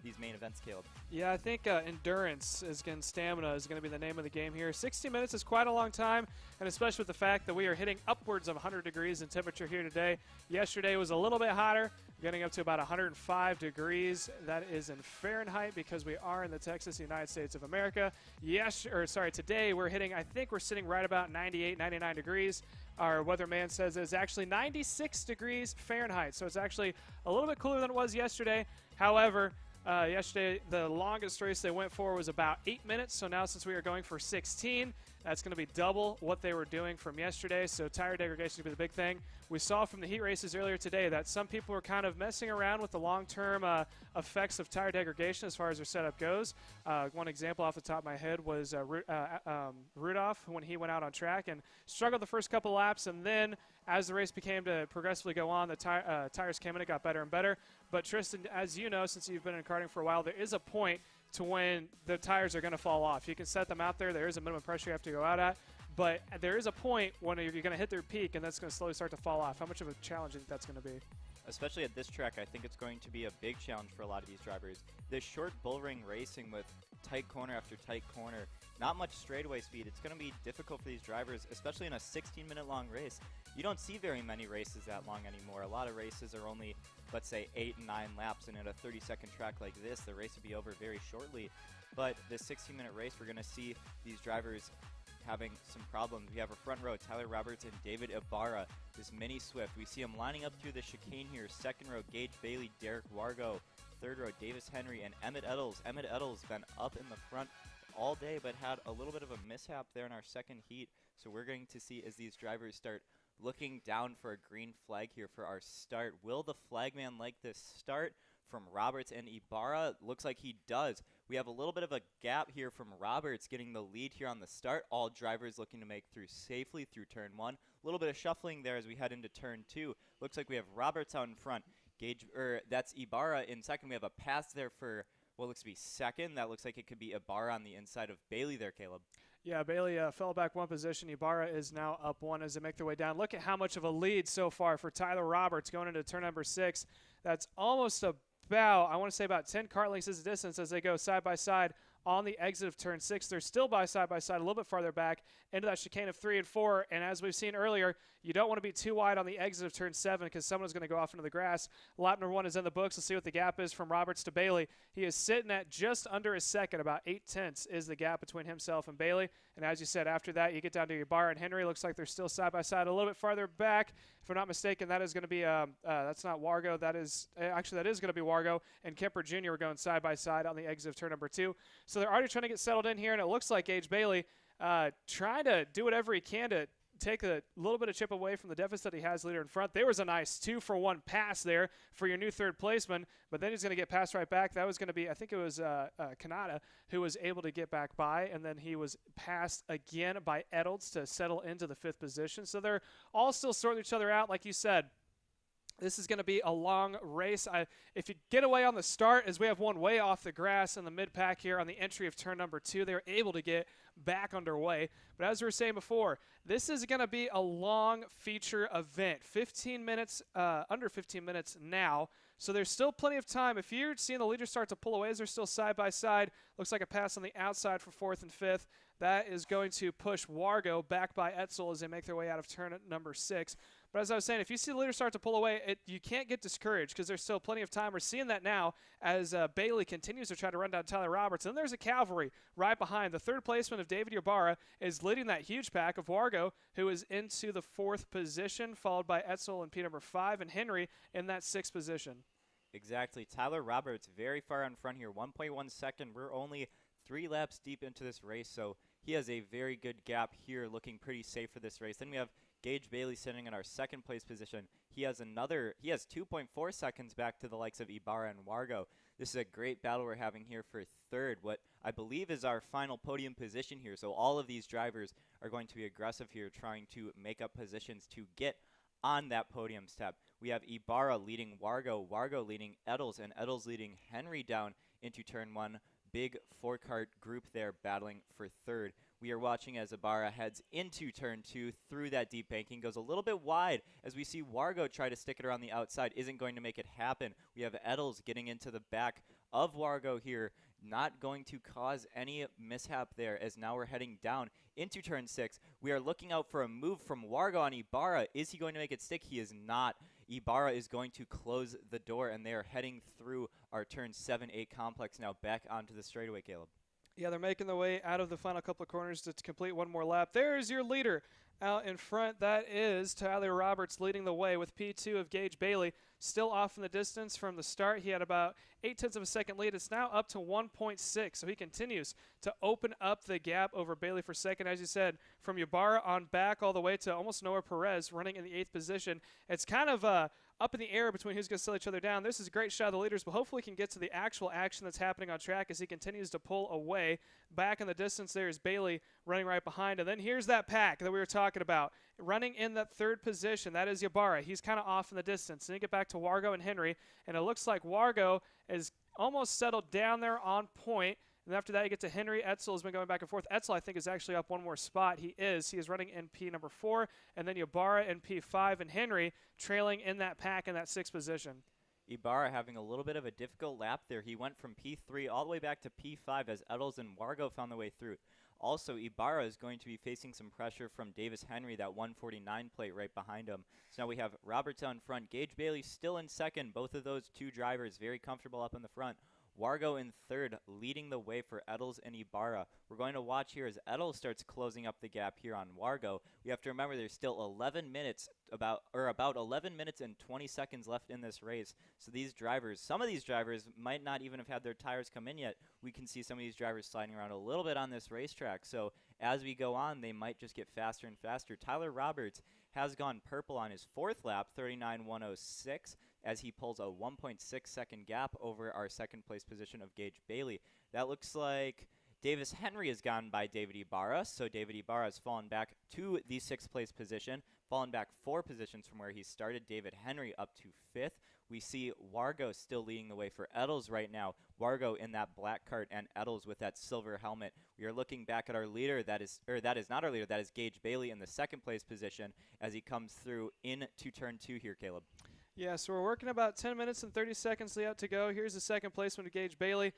these main events, Caleb. Yeah, I think endurance and stamina is going to be the name of the game here. 60 minutes is quite a long time, and especially with the fact that we are hitting upwards of 100 degrees in temperature here today. Yesterday was a little bit hotter, getting up to about 105 degrees. That is in Fahrenheit because we are in the Texas, United States of America. Today we're hitting, I think we're sitting right about 98, 99 degrees. Our weatherman says it's actually 96 degrees Fahrenheit, so it's actually a little bit cooler than it was yesterday. However, yesterday the longest race they went for was about 8 minutes, so now since we are going for 16, that's going to be double what they were doing from yesterday, so tire degradation is going to be the big thing. We saw from the heat races earlier today that some people were kind of messing around with the long-term effects of tire degradation as far as their setup goes. One example off the top of my head was Rudolph when he went out on track and struggled the first couple laps, and then as the race became to progressively go on, the tires came in, it got better and better. But Tristan, as you know, since you've been in karting for a while, there is a point to when the tires are going to fall off. You can set them out there. There is a minimum pressure you have to go out at. But there is a point when you're going to hit their peak, and that's going to slowly start to fall off. How much of a challenge do you think that's going to be? Especially at this track, I think it's going to be a big challenge for a lot of these drivers. This short bull ring racing with tight corner after tight corner, not much straightaway speed. It's going to be difficult for these drivers, especially in a 16-minute long race. You don't see very many races that long anymore. A lot of races are only, let's say, 8 and 9 laps, and at a 30-second track like this, the race will be over very shortly. But this 16-minute race, we're going to see these drivers having some problems. We have a front row, Tyler Roberts and David Ibarra, this Mini Swift. We see them lining up through the chicane here. Second row, Gage Bailey, Derek Wargo. Third row, Davis Henry and Emmett Eddles. Emmett Eddles been up in the front all day, but had a little bit of a mishap there in our second heat. So we're going to see as these drivers start looking down for a green flag here for our start. Will the flagman like this start from Roberts and Ibarra? Looks like he does. We have a little bit of a gap here from Roberts getting the lead here on the start. All drivers looking to make through safely through turn 1. A little bit of shuffling there as we head into turn 2. Looks like we have Roberts out in front. That's Ibarra in second. We have a pass there for what looks to be second. That looks like it could be Ibarra on the inside of Bailey there, Caleb. Yeah, Bailey fell back one position. Ibarra is now up one as they make their way down. Look at how much of a lead so far for Tyler Roberts going into turn number 6. That's almost about, I want to say about 10 kart lengths is the distance as they go side by side on the exit of turn 6. They're still side by side a little bit farther back into that chicane of 3 and 4. And as we've seen earlier, you don't want to be too wide on the exit of turn 7 because someone's going to go off into the grass. Lap number 1 is in the books. Let's see what the gap is from Roberts to Bailey. He is sitting at just under a second. About 8/10 is the gap between himself and Bailey. And as you said, after that, you get down to Ibarra and Henry. Looks like they're still side by side a little bit farther back. If I'm not mistaken, that is going to be that's not Wargo. That is going to be Wargo and Kemper Jr. are going side by side on the exit of turn number 2. So they're already trying to get settled in here, and it looks like Gage Bailey trying to do whatever he can to take a little bit of chip away from the deficit he has leader in front. There was a nice 2-for-1 pass there for your new third placeman, but then he's going to get passed right back. That was going to be, I think it was Kanata who was able to get back by, and then he was passed again by Eddles to settle into the 5th position. So they're all still sorting each other out, like you said. This is going to be a long race. If you get away on the start, as we have one way off the grass in the mid-pack here on the entry of turn number 2, they were able to get back underway. But as we were saying before, this is going to be a long feature event. 15 minutes, under 15 minutes now. So there's still plenty of time. If you're seeing the leaders start to pull away as they're still side by side, looks like a pass on the outside for 4th and 5th. That is going to push Wargo back by Etzel as they make their way out of turn number 6. But as I was saying, if you see the leader start to pull away, you can't get discouraged because there's still plenty of time. We're seeing that now as Bailey continues to try to run down Tyler Roberts. And there's a cavalry right behind. The third placement of David Ibarra is leading that huge pack of Wargo, who is into the 4th position, followed by Etzel in P number 5, and Henry in that 6th position. Exactly. Tyler Roberts very far in front here, 1.1 second. We're only 3 laps deep into this race, so he has a very good gap here, looking pretty safe for this race. Then we have Gage Bailey sitting in our second place position. He has 2.4 seconds back to the likes of Ibarra and Wargo. This is a great battle we're having here for third, what I believe is our final podium position here. So all of these drivers are going to be aggressive here, trying to make up positions to get on that podium step. We have Ibarra leading Wargo, Wargo leading Eddles, and Eddles leading Henry down into turn 1. Big 4-cart group there battling for third. We are watching as Ibarra heads into turn 2 through that deep banking, goes a little bit wide as we see Wargo try to stick it around the outside, isn't going to make it happen. We have Eddles getting into the back of Wargo here, not going to cause any mishap there, as now we're heading down into turn 6. We are looking out for a move from Wargo on Ibarra. Is he going to make it stick? He is not. Ibarra is going to close the door, and they are heading through our turn 7-8 complex now back onto the straightaway, Caleb. Yeah, they're making their way out of the final couple of corners to complete one more lap. There's your leader out in front. That is Tyler Roberts leading the way with P2 of Gage Bailey. Still off in the distance from the start. He had about 0.8 of a second lead. It's now up to 1.6, so he continues to open up the gap over Bailey for second. As you said, from Ibarra on back all the way to almost Noah Perez running in the 8th position. It's kind of up in the air between who's going to slow each other down. This is a great shot of the leaders, but hopefully we can get to the actual action that's happening on track as he continues to pull away. Back in the distance there is Bailey running right behind. And then here's that pack that we were talking about. Running in that 3rd position, that is Ibarra. He's kind of off in the distance. Then you get back to Wargo and Henry, and it looks like Wargo is almost settled down there on point. And after that, you get to Henry. Etzel has been going back and forth. Etzel, I think, is actually up one more spot. He is. He is running in P number 4, and then Ibarra in P5, and Henry trailing in that pack in that 6th position. Ibarra having a little bit of a difficult lap there. He went from P3 all the way back to P5 as Eddles and Wargo found their way through. Also, Ibarra is going to be facing some pressure from Davis Henry, that 149 plate right behind him. So now we have Roberts out in front. Gage Bailey still in second. Both of those two drivers very comfortable up in the front. Wargo in third, leading the way for Eddles and Ibarra. We're going to watch here as Eddles starts closing up the gap here on Wargo. We have to remember there's still 11 minutes, about 11 minutes and 20 seconds left in this race. So these drivers, some of these drivers might not even have had their tires come in yet. We can see some of these drivers sliding around a little bit on this racetrack. So as we go on, they might just get faster and faster. Tyler Roberts has gone purple on his 4th lap, 39.106. as he pulls a 1.6 second gap over our 2nd place position of Gage Bailey. That looks like Davis Henry has gone by David Ibarra, so David Ibarra has fallen back to the 6th place position, fallen back 4 positions from where he started. David Henry up to 5th. We see Wargo still leading the way for Eddles right now. Wargo in that black cart and Eddles with that silver helmet. We are looking back at our leader. That is not our leader. That is Gage Bailey in the 2nd place position as he comes through into turn 2 here, Caleb. Yeah, so we're working about 10 minutes and 30 seconds left to go. Here's the 2nd placement of Gage Bailey.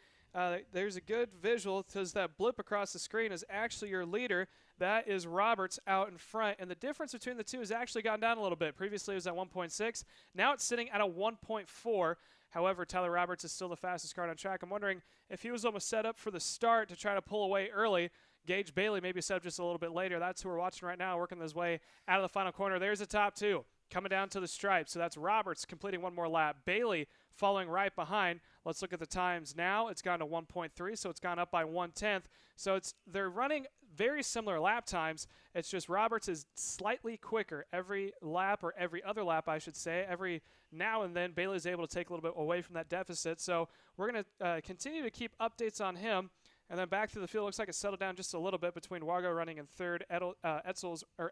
There's a good visual because that blip across the screen is actually your leader. That is Roberts out in front. And the difference between the two has actually gone down a little bit. Previously it was at 1.6. Now it's sitting at a 1.4. However, Tyler Roberts is still the fastest car on track. I'm wondering if he was almost set up for the start to try to pull away early. Gage Bailey maybe set up just a little bit later. That's who we're watching right now, working his way out of the final corner. There's the top 2. Coming down to the stripe. So that's Roberts completing one more lap. Bailey following right behind. Let's look at the times now. It's gone to 1.3, so it's gone up by 1/10. So they're running very similar lap times. It's just Roberts is slightly quicker every lap, or every other lap, I should say. Every now and then, Bailey's able to take a little bit away from that deficit. So we're going to continue to keep updates on him. And then back through the field, looks like it settled down just a little bit between Wargo running in 3rd,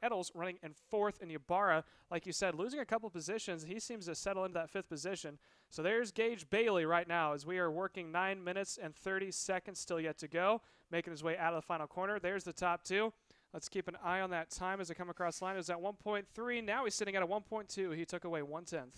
Eddles running in 4th, and Ibarra, like you said, losing a couple positions. He seems to settle into that 5th position. So there's Gage Bailey right now as we are working 9 minutes and 30 seconds still yet to go, making his way out of the final corner. There's the top 2. Let's keep an eye on that time as they come across the line. It was at 1.3. Now he's sitting at a 1.2. He took away 1/10.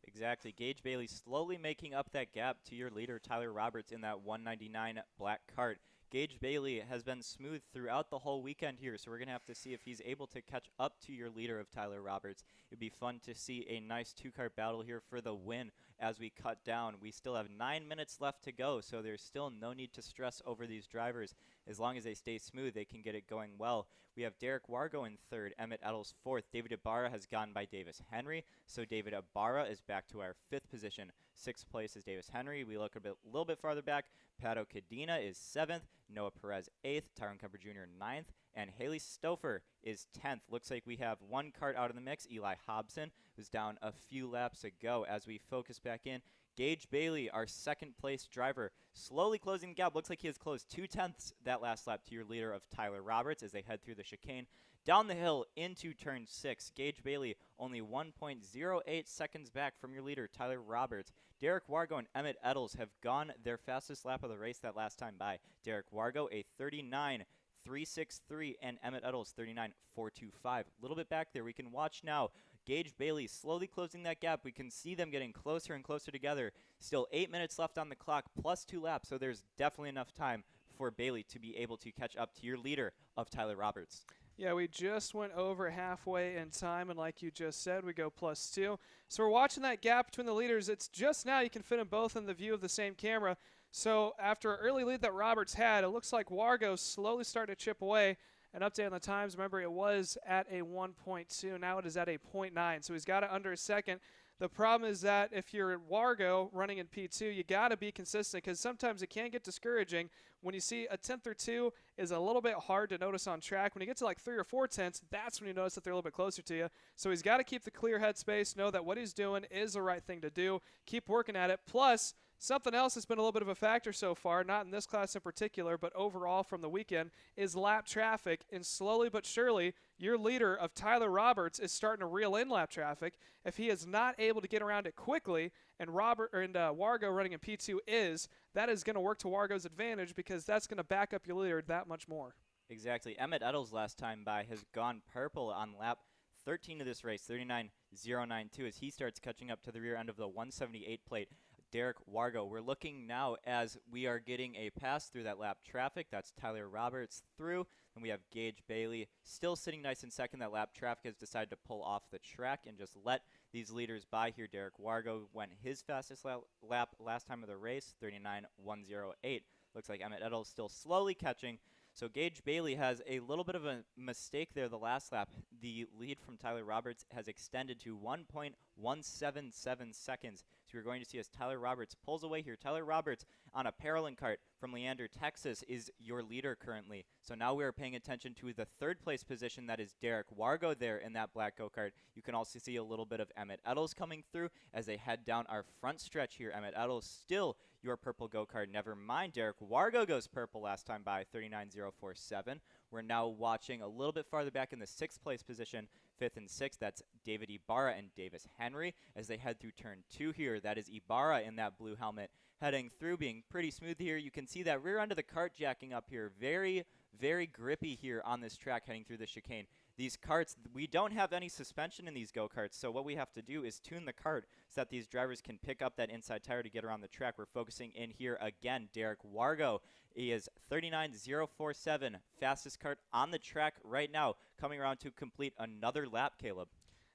Exactly. Gage Bailey slowly making up that gap to your leader, Tyler Roberts, in that 199 black cart. Gage Bailey has been smooth throughout the whole weekend here, so we're going to have to see if he's able to catch up to your leader of Tyler Roberts. It'd be fun to see a nice 2-cart battle here for the win as we cut down. We still have 9 minutes left to go, so there's still no need to stress over these drivers. As long as they stay smooth, they can get it going well. We have Derek Wargo in third, Emmett Eddles fourth. David Ibarra has gone by Davis Henry, so David Ibarra is back to our fifth position. Sixth place is Davis Henry. We look a little bit farther back. Pato Cadena is seventh, Noah Perez eighth, Tyron Kemper Jr. ninth, and Haley Stouffer is 10th. Looks like we have one kart out of the mix. Eli Hobson was down a few laps ago. As we focus back in, Gage Bailey, our second place driver, slowly closing the gap. Looks like he has closed 2/10 that last lap to your leader of Tyler Roberts as they head through the chicane. Down the hill into turn 6, Gage Bailey only 1.08 seconds back from your leader, Tyler Roberts. Derek Wargo and Emmett Eddles have gone their fastest lap of the race that last time by. Derek Wargo, a 39.363, and Emmett Eddles, 39.425. A little bit back there. We can watch now. Gage Bailey slowly closing that gap. We can see them getting closer and closer together. Still 8 minutes left on the clock, plus 2 laps, so there's definitely enough time for Bailey to be able to catch up to your leader of Tyler Roberts. Yeah, we just went over halfway in time, and like you just said, we go +2. So we're watching that gap between the leaders. It's just now you can fit them both in the view of the same camera. So after an early lead that Roberts had, it looks like Wargo slowly starting to chip away. An update on the times, remember it was at a 1.2. Now it is at a 0.9, so he's got it under a second. The problem is that if you're Wargo running in P2, you got to be consistent because sometimes it can get discouraging. When you see a 10th or 2 is a little bit hard to notice on track. When you get to like 3 or 4 tenths, that's when you notice that they're a little bit closer to you. So he's got to keep the clear headspace, know that what he's doing is the right thing to do, keep working at it. Plus, something else that's been a little bit of a factor so far, not in this class in particular, but overall from the weekend, is lap traffic. And slowly but surely, your leader of Tyler Roberts is starting to reel in lap traffic. If he is not able to get around it quickly, and Wargo running in P2 that is going to work to Wargo's advantage because that's going to back up your leader that much more. Exactly. Emmett Eddles last time by has gone purple on lap 13 of this race, 39.092, as he starts catching up to the rear end of the 178 plate. Derek Wargo. We're looking now as we are getting a pass through that lap traffic. That's Tyler Roberts through. And we have Gage Bailey still sitting nice in second. That lap traffic has decided to pull off the track and just let these leaders by here. Derek Wargo went his fastest lap last time of the race, 39.108. Looks like Emmett Eddles still slowly catching. So Gage Bailey has a little bit of a mistake there the last lap. The lead from Tyler Roberts has extended to 1.177 seconds. So you're going to see as Tyler Roberts pulls away here. Tyler Roberts on a Paralyn kart from Leander, Texas is your leader currently. So now we are paying attention to the third place position. That is Derek Wargo there in that black go-kart. You can also see a little bit of Emmett Eddles coming through as they head down our front stretch here. Emmett Eddles still your purple go-kart. Never mind, Derek Wargo goes purple last time by 39.047. We're now watching a little bit farther back in the 6th place position, 5th and 6th. That's David Ibarra and Davis Henry as they head through turn 2 here. That is Ibarra in that blue helmet heading through, being pretty smooth here. You can see that rear end of the kart jacking up here. Very, very grippy here on this track heading through the chicane. These karts, we don't have any suspension in these go-karts, so what we have to do is tune the kart so that these drivers can pick up that inside tire to get around the track. We're focusing in here again. Derek Wargo is 39.047, fastest kart on the track right now, coming around to complete another lap, Caleb.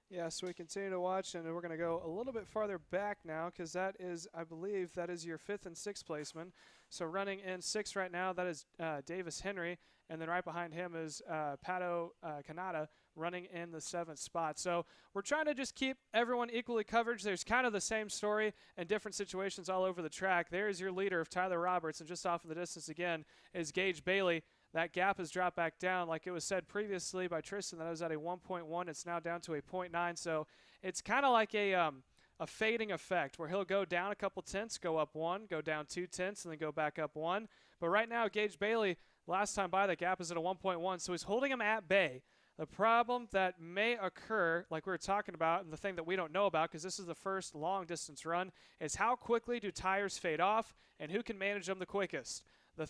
Yeah, so we continue to watch, and we're going to go a little bit farther back now because that is, I believe, that is your 5th and 6th placeman. So running in 6th right now, that is Davis Henry, and then right behind him is Pato Canada running in the 7th spot. So we're trying to just keep everyone equally covered. There's kind of the same story and different situations all over the track. There's your leader of Tyler Roberts, and just off in the distance again is Gage Bailey. That gap has dropped back down. Like it was said previously by Tristan, that it was at a 1.1. It's now down to a 0.9. So it's kind of like a fading effect where he'll go down a couple tenths, go up 1, go down 2 tenths, and then go back up 1. But right now, Gage Bailey, last time by, that gap is at a 1.1, so he's holding him at bay. The problem that may occur, like we were talking about, and the thing that we don't know about because this is the first long-distance run, is how quickly do tires fade off and who can manage them the quickest.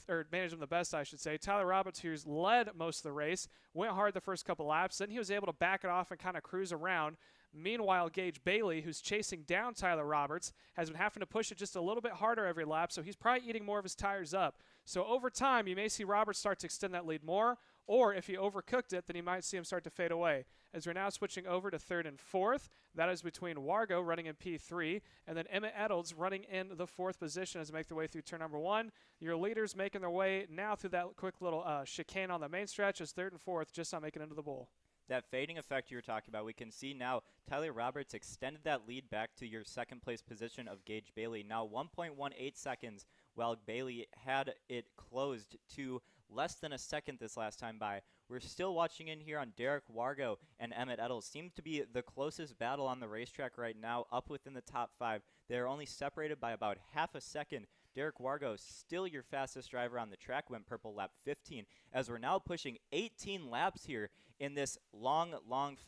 Or manage them the best, I should say. Tyler Roberts, who's led most of the race, went hard the first couple laps. Then he was able to back it off and kind of cruise around. Meanwhile, Gage Bailey, who's chasing down Tyler Roberts, has been having to push it just a little bit harder every lap, so he's probably eating more of his tires up. So over time, you may see Roberts start to extend that lead more, or if he overcooked it, then you might see him start to fade away. As we're now switching over to third and fourth, that is between Wargo running in P3 and then Emmett Eddles running in the fourth position as they make their way through turn number 1. Your leaders making their way now through that quick little chicane on the main stretch as third and fourth just not making it into the bowl. That fading effect you were talking about, we can see now Tyler Roberts extended that lead back to your second place position of Gage Bailey. Now 1.18 seconds, while Bailey had it closed to less than a second this last time by. We're still watching in here on Derek Wargo and Emmett Eddles. Seems to be the closest battle on the racetrack right now, up within the top 5. They're only separated by about half a second. Derek Wargo, still your fastest driver on the track, went purple lap 15, as we're now pushing 18 laps here in this long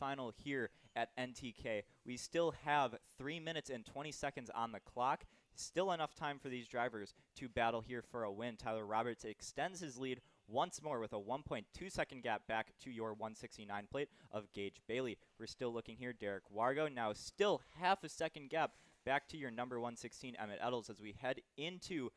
final here at NTK. We still have 3 minutes and 20 seconds on the clock. Still enough time for these drivers to battle here for a win. Tyler Roberts extends his lead once more with a 1.2 second gap back to your 169 plate of Gage Bailey. We're still looking here. Derek Wargo now still half a second gap back to your number 116 Emmett Eddles as we head into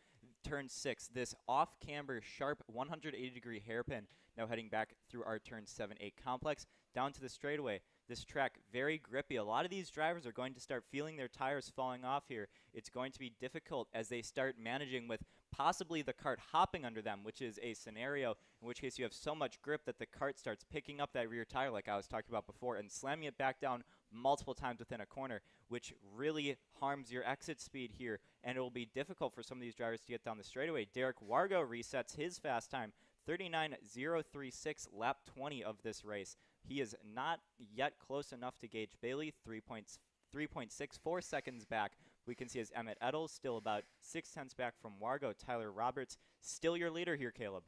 turn 6. This off-camber, sharp 180-degree hairpin now heading back through our turn 7-8 complex down to the straightaway. This track very grippy. A lot of these drivers are going to start feeling their tires falling off here. It's going to be difficult as they start managing with possibly the cart hopping under them, which is a scenario in which case you have so much grip that the cart starts picking up that rear tire like I was talking about before and slamming it back down multiple times within a corner, which really harms your exit speed here, and it will be difficult for some of these drivers to get down the straightaway. Derek Wargo resets his fast time, 39.036, lap 20 of this race. He is not yet close enough to Gage Bailey, 3.64 seconds back. We can see as Emmett Eddles still about 0.6 back from Wargo. Tyler Roberts, still your leader here, Caleb.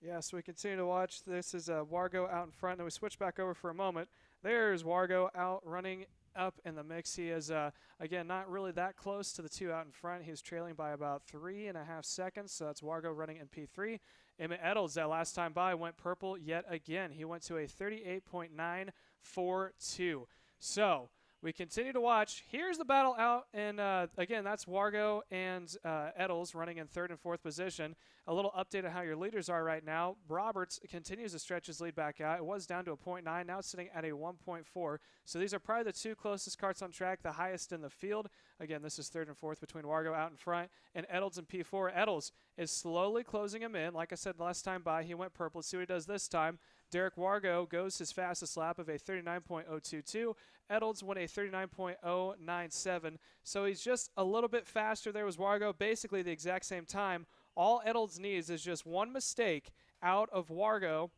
Yeah, so we continue to watch. This is Wargo out in front, and we switch back over for a moment. There's Wargo out running up in the mix. He is, again, not really that close to the two out in front. He's trailing by about 3.5 seconds, so that's Wargo running in P3. Emmett Eddles, that last time by, went purple yet again. He went to a 38.942. So we continue to watch. Here's the battle out, and again, that's Wargo and Eddles running in third and fourth position. A little update on how your leaders are right now. Roberts continues to stretch his lead back out. It was down to a 0.9, now it's sitting at a 1.4. So these are probably the two closest carts on track, the highest in the field. Again, this is third and fourth between Wargo out in front and Eddles in P4. Eddles is slowly closing him in. Like I said last time by, he went purple. Let's see what he does this time. Derek Wargo goes his fastest lap of a 39.022. Eddles went a 39.097. So he's just a little bit faster. There was Wargo, basically the exact same time. All Eddles needs is just one mistake out of Wargo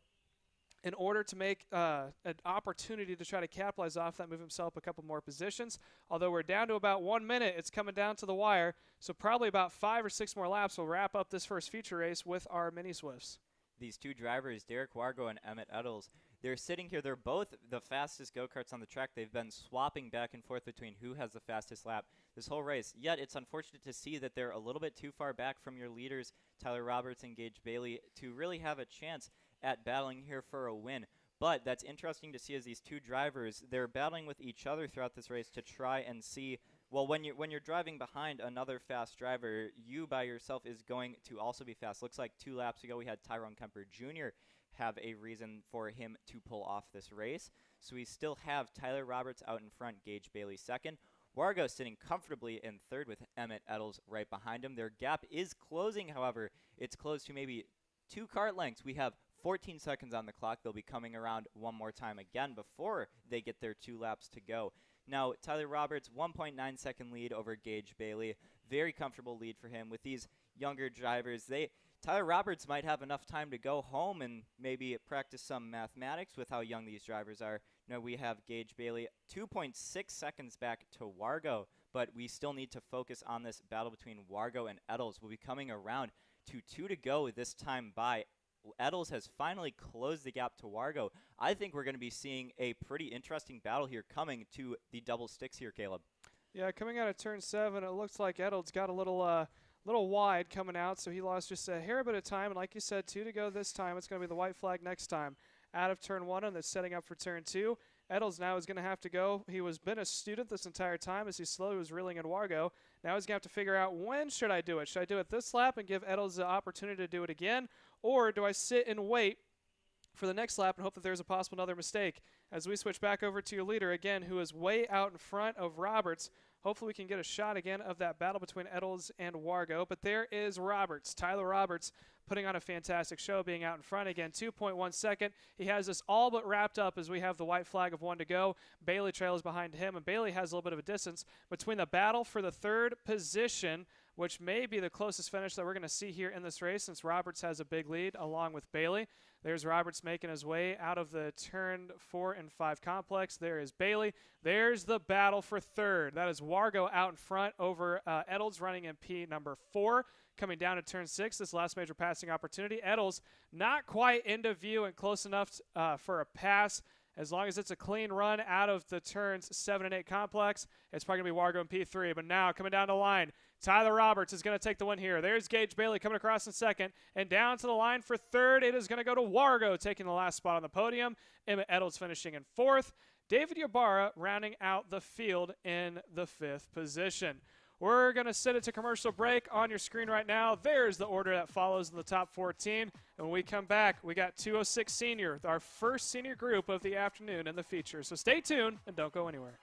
in order to make an opportunity to try to capitalize off that, move himself a couple more positions. Although we're down to about 1 minute, it's coming down to the wire. So probably about 5 or 6 more laps will wrap up this first feature race with our mini Swifts. These two drivers, Derek Wargo and Emmett Eddles, they're sitting here. They're both the fastest go-karts on the track. They've been swapping back and forth between who has the fastest lap this whole race. Yet it's unfortunate to see that they're a little bit too far back from your leaders, Tyler Roberts and Gage Bailey, to really have a chance at battling here for a win. But that's interesting to see as these two drivers, they're battling with each other throughout this race to try and see, well, when you're driving behind another fast driver, you by yourself is going to also be fast. Looks like 2 laps ago we had Tyrone Kemper Jr. have a reason for him to pull off this race. So we still have Tyler Roberts out in front, Gage Bailey second. Wargo sitting comfortably in third with Emmett Eddles right behind him. Their gap is closing, however. It's closed to maybe 2 kart lengths. We have 14 seconds on the clock. They'll be coming around one more time again before they get their 2 laps to go. Now, Tyler Roberts, 1.9 second lead over Gage Bailey. Very comfortable lead for him. With these younger drivers, Tyler Roberts might have enough time to go home and maybe practice some mathematics with how young these drivers are. Now we have Gage Bailey 2.6 seconds back to Wargo, but we still need to focus on this battle between Wargo and Eddles. We'll be coming around to 2 to go this time by. Eddles has finally closed the gap to Wargo. I think we're going to be seeing a pretty interesting battle here coming to the double sticks here, Caleb. Yeah, coming out of turn 7, it looks like Eddles got a little wide coming out, so he lost just a hair bit of time. And like you said, 2 to go this time. It's going to be the white flag next time. Out of turn 1, and that's setting up for turn 2. Eddles now is going to have to go. He was been a student this entire time as he slowly was reeling in Wargo. Now he's going to have to figure out, when should I do it? Should I do it this lap and give Eddles the opportunity to do it again? Or do I sit and wait for the next lap and hope that there's a possible another mistake. As we switch back over to your leader again, who is way out in front of Roberts. Hopefully we can get a shot again of that battle between Eddles and Wargo. But there is Roberts, Tyler Roberts, putting on a fantastic show, being out in front again, 2.1 second. He has this all but wrapped up as we have the white flag of 1 to go. Bailey trails behind him, and Bailey has a little bit of a distance between the battle for the 3rd position, which may be the closest finish that we're going to see here in this race since Roberts has a big lead along with Bailey. There's Roberts making his way out of the turn 4 and 5 complex. There is Bailey. There's the battle for 3rd. That is Wargo out in front over Eddles running in P number 4. Coming down to turn 6, this last major passing opportunity. Eddles not quite into view and close enough for a pass. As long as it's a clean run out of the turns 7 and 8 complex, it's probably going to be Wargo in P3. But now coming down the line, Tyler Roberts is going to take the win here. There's Gage Bailey coming across in 2nd. And down to the line for 3rd, it is going to go to Wargo taking the last spot on the podium. Emmett Eddles finishing in 4th. David Ybarra rounding out the field in the 5th position. We're going to send it to commercial break on your screen right now. There's the order that follows in the top 14. And when we come back, we got 206 Senior, our first senior group of the afternoon in the feature. So stay tuned and don't go anywhere.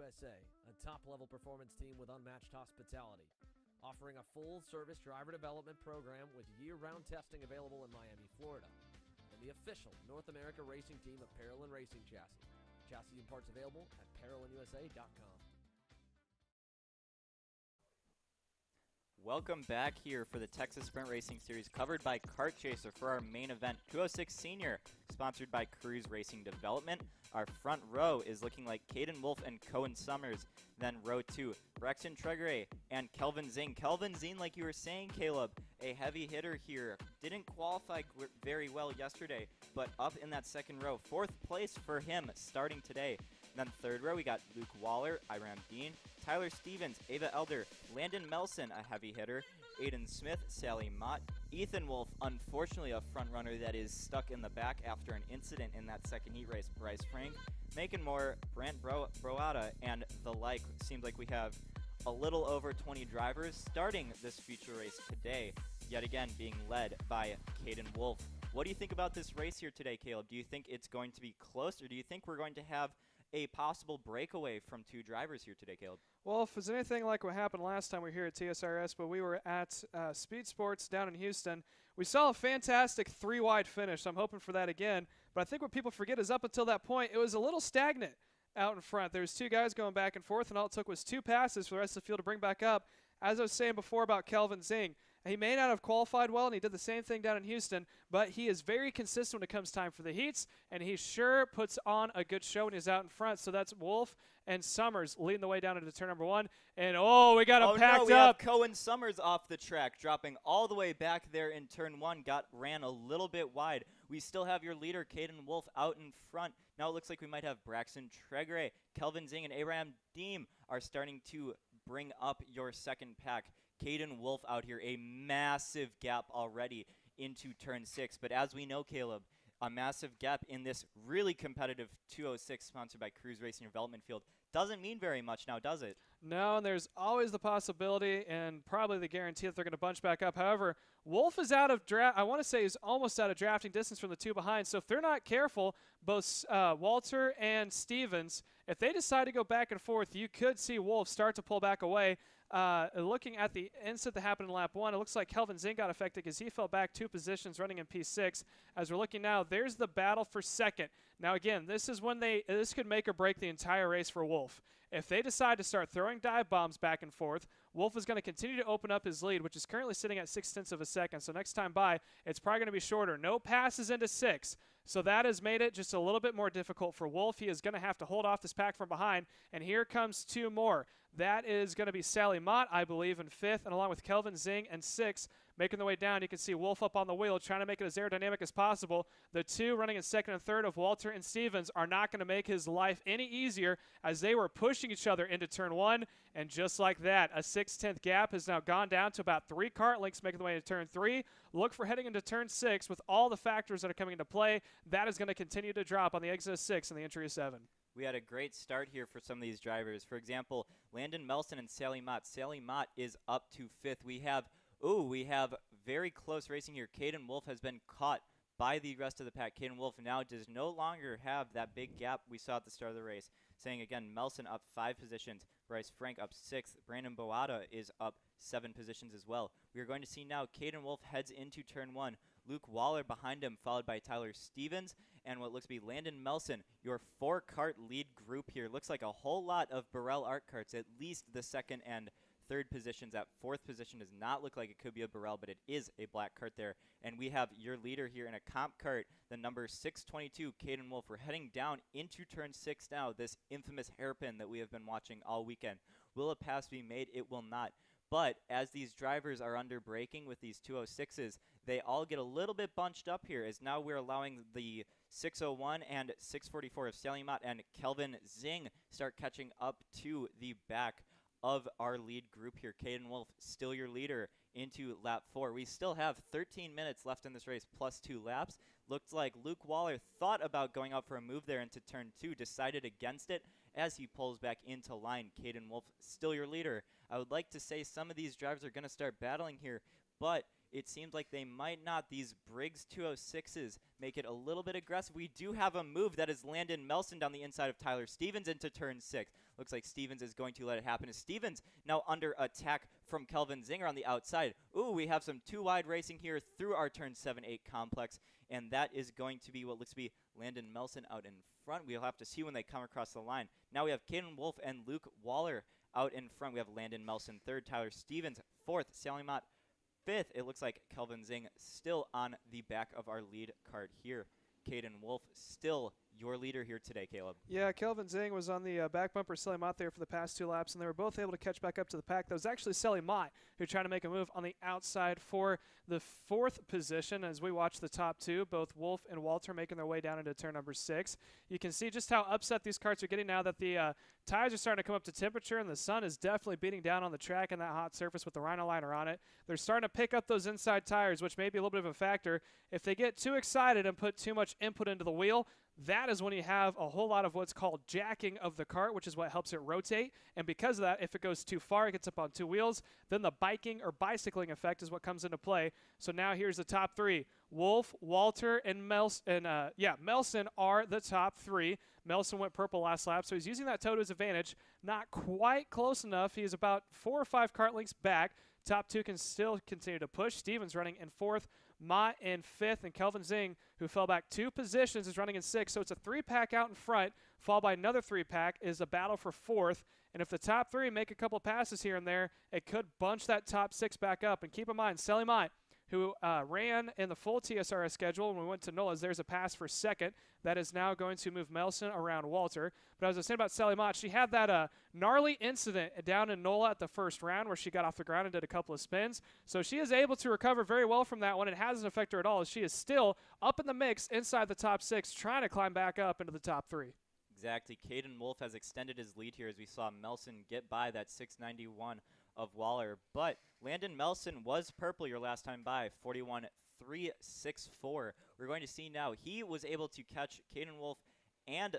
USA, a top-level performance team with unmatched hospitality, offering a full-service driver development program with year-round testing available in Miami, Florida, and the official North America racing team of Parolin Racing Chassis. Chassis and parts available at ParolinUSA.com. Welcome back here for the Texas Sprint Racing Series covered by Kart Chaser for our main event, 206 Senior, sponsored by Cruise Racing Development. Our front row is looking like Caden Wolf and Cohen Summers. Then row 2, Braxton Tregere and Kelvin Zing. Kelvin Zing, like you were saying, Caleb, a heavy hitter here. Didn't qualify very well yesterday, but up in that second row. 4th place for him starting today. Then third row, we got Luke Waller, Iram Dean, Tyler Stevens, Ava Elder, Landon Melson, a heavy hitter, Aiden Smith, Sally Mott, Ethan Wolf, unfortunately a front runner that is stuck in the back after an incident in that second heat race, Bryce Frank, Macon Moore, Brant Broata, and the like. Seems like we have a little over 20 drivers starting this feature race today, yet again being led by Caden Wolf. What do you think about this race here today, Caleb? Do you think it's going to be close, or do you think we're going to have a possible breakaway from 2 drivers here today, Caleb? Well, if it's anything like what happened last time we were here at TSRS, but we were at Speed Sports down in Houston, we saw a fantastic 3-wide finish. So I'm hoping for that again. But I think what people forget is up until that point, it was a little stagnant out in front. There was 2 guys going back and forth, and all it took was 2 passes for the rest of the field to bring back up. As I was saying before about Kelvin Zing, he may not have qualified well, and he did the same thing down in Houston, but he is very consistent when it comes time for the heats, and he sure puts on a good show when he's out in front. So that's Wolf and Summers leading the way down into turn number 1. And, we got him packed we up. have Cohen Summers off the track, dropping all the way back there in turn 1, ran a little bit wide. We still have your leader, Caden Wolf, out in front. Now it looks like we might have Braxton Tregray, Kelvin Zing, and Abraham Deem are starting to bring up your second pack. Caden Wolf out here, a massive gap already into turn 6. But as we know, Caleb, a massive gap in this really competitive 206 sponsored by Cruise Racing Development Field doesn't mean very much now, does it? No, and there's always the possibility and probably the guarantee that they're going to bunch back up. However, Wolf is out of draft. I want to say he's almost out of drafting distance from the 2 behind. So if they're not careful, both Walter and Stevens, if they decide to go back and forth, you could see Wolf start to pull back away. Looking at the incident that happened in lap 1, it looks like Kelvin Zing got affected because he fell back 2 positions running in P6. As we're looking now, there's the battle for second. Now again, this is when this could make or break the entire race for Wolf. If they decide to start throwing dive bombs back and forth, Wolf is going to continue to open up his lead, which is currently sitting at 0.6 of a second. So next time by, it's probably going to be shorter. No passes into 6. So that has made it just a little bit more difficult for Wolf. He is going to have to hold off this pack from behind. And here comes 2 more. That is going to be Sally Mott, I believe, in 5th, and along with Kelvin Zing in 6th. Making their way down, you can see Wolf up on the wheel, trying to make it as aerodynamic as possible. The 2 running in 2nd and 3rd of Walter and Stevens are not going to make his life any easier as they were pushing each other into turn 1. And just like that, a 6/10 gap has now gone down to about 3 kart lengths making their way to turn 3. Look for heading into turn 6 with all the factors that are coming into play. That is going to continue to drop on the exit of 6 and the entry of 7. We had a great start here for some of these drivers. For example, Landon Melson and Sally Mott. Sally Mott is up to 5th. We have very close racing here. Caden Wolf has been caught by the rest of the pack. Caden Wolf now does no longer have that big gap we saw at the start of the race. Saying again, Melson up 5 positions. Bryce Frank up 6th. Brandon Boada is up 7 positions as well. We are going to see now Caden Wolf heads into turn 1. Luke Waller behind him, followed by Tyler Stevens, and what looks to be Landon Melson, your 4-kart lead group here. Looks like a whole lot of Burrell Art Karts, at least the 2nd and 3rd positions. That 4th position does not look like it could be a Burrell, but it is a black kart there. And we have your leader here in a comp kart, the number 622, Caden Wolf. We're heading down into turn 6 now, this infamous hairpin that we have been watching all weekend. Will a pass be made? It will not. But as these drivers are under braking with these 206s, they all get a little bit bunched up here, as now we're allowing the 601 and 644 of Sally Mott and Kelvin Zing start catching up to the back of our lead group here. Caden Wolf still your leader into lap 4. We still have 13 minutes left in this race plus 2 laps. Looks like Luke Waller thought about going out for a move there into turn 2, decided against it as he pulls back into line. Caden Wolf still your leader. I would like to say some of these drivers are going to start battling here, but it seems like they might not. These Briggs 206s make it a little bit aggressive. We do have a move that is Landon Melson down the inside of Tyler Stevens into turn 6. Looks like Stevens is going to let it happen. Is Stevens now under attack from Kelvin Zinger on the outside? Ooh, we have some 2-wide racing here through our turn 7-8 complex, and that is going to be what looks to be Landon Melson out in front. We'll have to see when they come across the line. Now we have Caden Wolf and Luke Waller out in front. We have Landon Melson 3rd, Tyler Stevens 4th, Sally Mott 5th. It looks like Kelvin Zing still on the back of our lead cart here. Caden Wolf still your leader here today, Caleb. Yeah, Kelvin Zing was on the back bumper, Sally Mott there for the past 2 laps, and they were both able to catch back up to the pack. That was actually Sally Mott who tried to make a move on the outside for the 4th position. As we watch the top 2, both Wolf and Walter making their way down into turn number 6. You can see just how upset these karts are getting now that the tires are starting to come up to temperature, and the sun is definitely beating down on the track and that hot surface with the Rhino liner on it. They're starting to pick up those inside tires, which may be a little bit of a factor. If they get too excited and put too much input into the wheel, that is when you have a whole lot of what's called jacking of the cart, which is what helps it rotate. And because of that, if it goes too far, it gets up on two wheels, then the biking or bicycling effect is what comes into play. So now here's the top three. Wolf, Walter, and Melson are the top three. Melson went purple last lap, so he's using that toe to his advantage. Not quite close enough. He's about 4 or 5 cart lengths back. Top two can still continue to push. Stevens running in 4th, Mott in 5th, and Kelvin Zing, who fell back 2 positions, is running in 6th. So it's a 3-pack out in front, followed by another 3-pack, is a battle for 4th. And if the top 3 make a couple passes here and there, it could bunch that top 6 back up. And keep in mind, Sally Mott, who ran in the full TSRS schedule when we went to NOLA's, there's a pass for 2nd. That is now going to move Melson around Walter. But as I was saying about Sally Mott, she had that gnarly incident down in NOLA at the first round where she got off the ground and did a couple of spins. So she is able to recover very well from that one. It hasn't affected her at all. She is still up in the mix inside the top 6, trying to climb back up into the top 3. Exactly. Caden Wolf has extended his lead here as we saw Melson get by that 691 of Waller. But Landon Melson was purple your last time by, 41.364. We're going to see now he was able to catch Caden Wolf and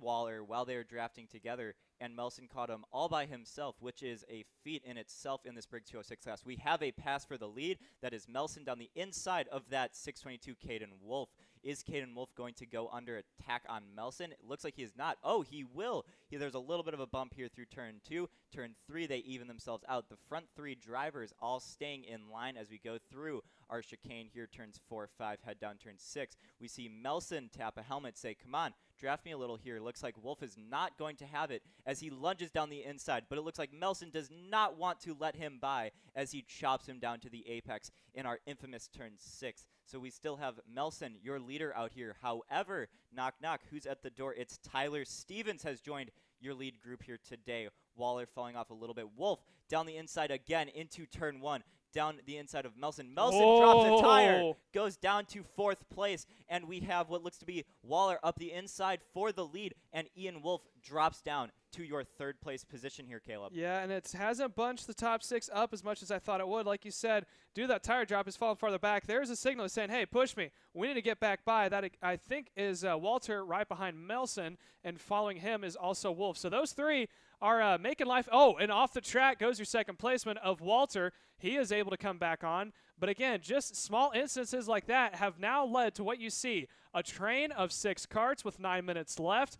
Waller while they were drafting together, and Melson caught him all by himself, which is a feat in itself in this Brig 206 class. We have a pass for the lead. That is Melson down the inside of that 622 Caden Wolf. Is Caden Wolf going to go under attack on Melson? It looks like he is not. Oh, he will. There's a little bit of a bump here through turn 2. Turn 3, they even themselves out. The front 3 drivers all staying in line as we go through our chicane here. Turns 4, 5, head down turn 6. We see Melson tap a helmet, say, come on, draft me a little here. Looks like Wolf is not going to have it as he lunges down the inside, but it looks like Melson does not want to let him by as he chops him down to the apex in our infamous turn 6. So we still have Melson, your leader out here. However, knock, knock, who's at the door? It's Tyler Stevens has joined your lead group here today. Waller falling off a little bit. Wolf down the inside again into turn 1. Down the inside of Melson. Melson drops a tire, goes down to 4th place, and we have what looks to be Waller up the inside for the lead, and Ian Wolf drops down to your 3rd place position here, Caleb. Yeah, and it hasn't bunched the top 6 up as much as I thought it would. Like you said, do that tire drop is falling farther back. There's a signal saying, hey, push me. We need to get back by. That, I think, is Walter right behind Melson, and following him is also Wolf. So those 3 are making life. Oh, and off the track goes your 2nd placement of Walter. He is able to come back on. But again, just small instances like that have now led to what you see, a train of 6 carts with 9 minutes left.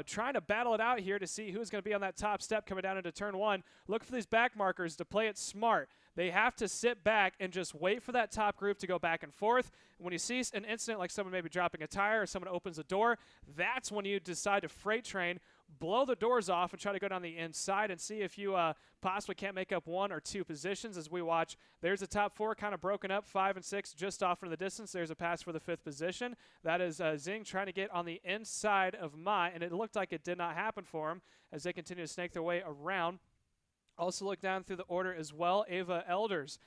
Trying to battle it out here to see who's going to be on that top step coming down into turn 1. Look for these back markers to play it smart. They have to sit back and just wait for that top group to go back and forth. When you see an incident like someone maybe dropping a tire or someone opens a door, that's when you decide to freight train, blow the doors off, and try to go down the inside and see if you possibly can't make up 1 or 2 positions as we watch. There's the top 4 kind of broken up, 5 and 6 just off into the distance. There's a pass for the 5th position. That is Zing trying to get on the inside of Mai, and it looked like it did not happen for him as they continue to snake their way around. Also look down through the order as well. Ava Elders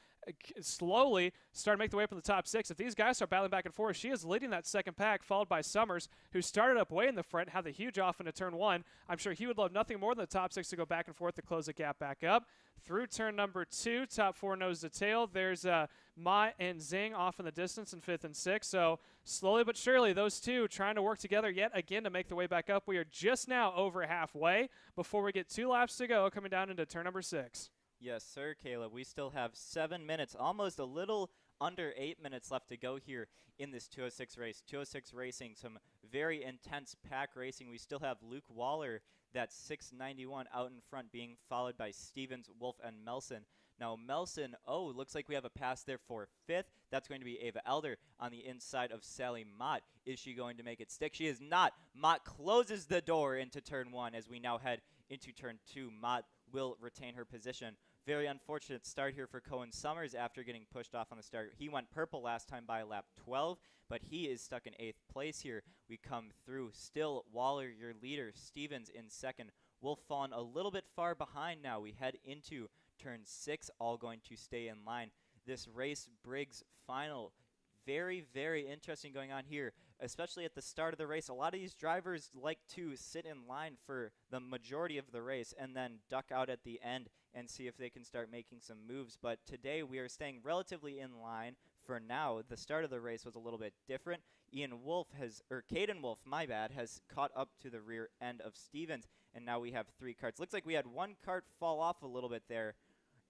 slowly starting to make the way up in the top 6. If these guys start battling back and forth, she is leading that 2nd pack, followed by Summers, who started up way in the front, had the huge off into turn 1. I'm sure he would love nothing more than the top 6 to go back and forth to close the gap back up. Through turn number 2, top 4 nose to tail. There's Ma and Zing off in the distance in 5th and 6th. So slowly but surely, those 2 trying to work together yet again to make the way back up. We are just now over halfway before we get 2 laps to go coming down into turn number 6. Yes, sir, Caleb. We still have 7 minutes, almost a little under 8 minutes left to go here in this 206 race. 206 racing, some very intense pack racing. We still have Luke Waller, that 691 out in front, being followed by Stevens, Wolf, and Melson. Now, Melson, looks like we have a pass there for 5th. That's going to be Ava Elder on the inside of Sally Mott. Is she going to make it stick? She is not. Mott closes the door into turn 1 as we now head into turn 2. Mott will retain her position. Very unfortunate start here for Cohen Summers after getting pushed off on the start. He went purple last time by lap 12, but he is stuck in 8th place here. We come through. Still Waller, your leader. Stevens in 2nd. Wolf fallen a little bit far behind now. We head into turn 6, all going to stay in line. This race Briggs final, very, very interesting going on here, especially at the start of the race. A lot of these drivers like to sit in line for the majority of the race and then duck out at the end and see if they can start making some moves. But today we are staying relatively in line for now. The start of the race was a little bit different. Caden Wolf, my bad, has caught up to the rear end of Stevens, and now we have 3 karts. Looks like we had 1 kart fall off a little bit there,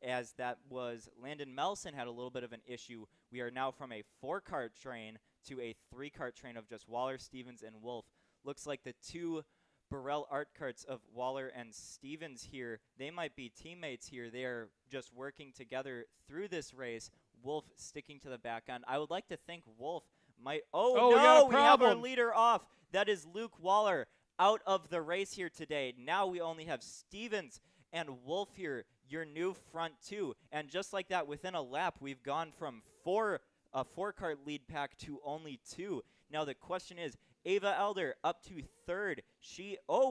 as that was Landon Melson had a little bit of an issue. We are now from a 4-kart train to a 3-kart train of just Waller, Stevens, and Wolf. Looks like the 2 Burrell Art karts of Waller and Stevens here, they might be teammates here. They are just working together through this race. Wolf sticking to the back end. I would like to think Wolf might. Oh no, we have our leader off. That is Luke Waller out of the race here today. Now we only have Stevens and Wolf here, your new front 2. And just like that, within a lap, we've gone from a 4-kart lead pack to only 2. Now the question is, Ava Elder up to 3rd.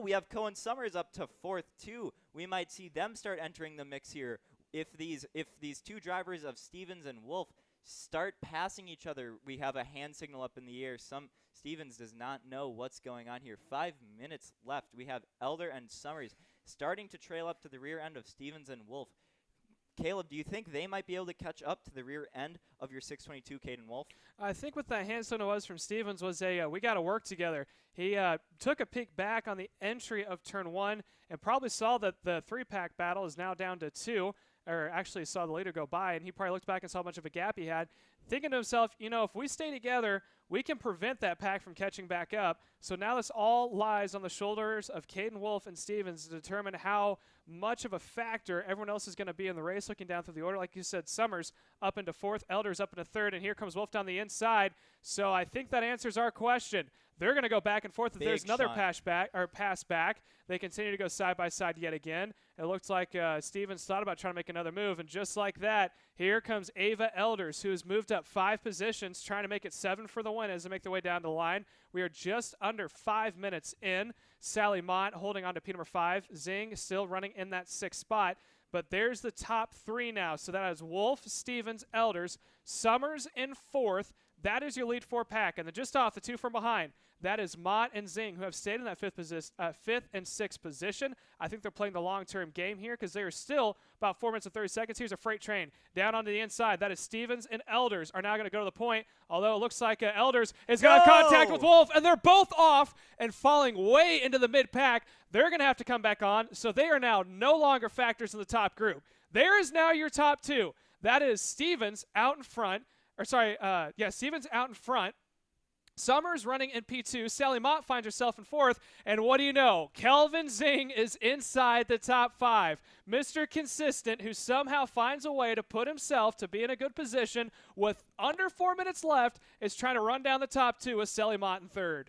We have Cohen Summers up to 4th too. We might see them start entering the mix here. If these 2 drivers of Stevens and Wolf start passing each other, we have a hand signal up in the air. Stevens does not know what's going on here. 5 minutes left. We have Elder and Summers starting to trail up to the rear end of Stevens and Wolf. Caleb, do you think they might be able to catch up to the rear end of your 622 Caden Wolf? I think what that hand signal was from Stevens was we got to work together. He took a peek back on the entry of turn 1 and probably saw that the 3-pack battle is now down to 2, or actually saw the leader go by, and he probably looked back and saw how much of a gap he had, thinking to himself, if we stay together, we can prevent that pack from catching back up. So now this all lies on the shoulders of Caden Wolf and Stevens to determine how much of a factor everyone else is going to be in the race. Looking down through the order, like you said, Summers up into 4th, Elders up into 3rd, and here comes Wolf down the inside. So I think that answers our question. They're going to go back and forth. If there's another pass back, they continue to go side by side yet again. It looks like Stevens thought about trying to make another move, and just like that, here comes Ava Elders, who has moved up 5 positions, trying to make it 7 for the win as they make their way down the line. We are just under 5 minutes in. Sally Mott holding on to P number 5. Zing still running in that 6th spot. But there's the top 3 now. So that is Wolf, Stevens, Elders, Summers in 4th. That is your lead 4-pack. And then just off, the 2 from behind, that is Mott and Zing, who have stayed in that 5th and 6th position. I think they're playing the long-term game here because they are still about 4 minutes and 30 seconds. Here's a freight train down onto the inside. That is Stevens and Elders are now going to go to the point, although it looks like Elders is going to contact with Wolf, and they're both off and falling way into the mid-pack. They're going to have to come back on, so they are now no longer factors in the top group. There is now your top 2. That is Stevens out in front. Stevens out in front. Summers running in P2. Sally Mott finds herself in 4th. And what do you know? Kelvin Zing is inside the top 5. Mr. Consistent, who somehow finds a way to put himself to be in a good position with under 4 minutes left, is trying to run down the top 2 with Sally Mott in 3rd.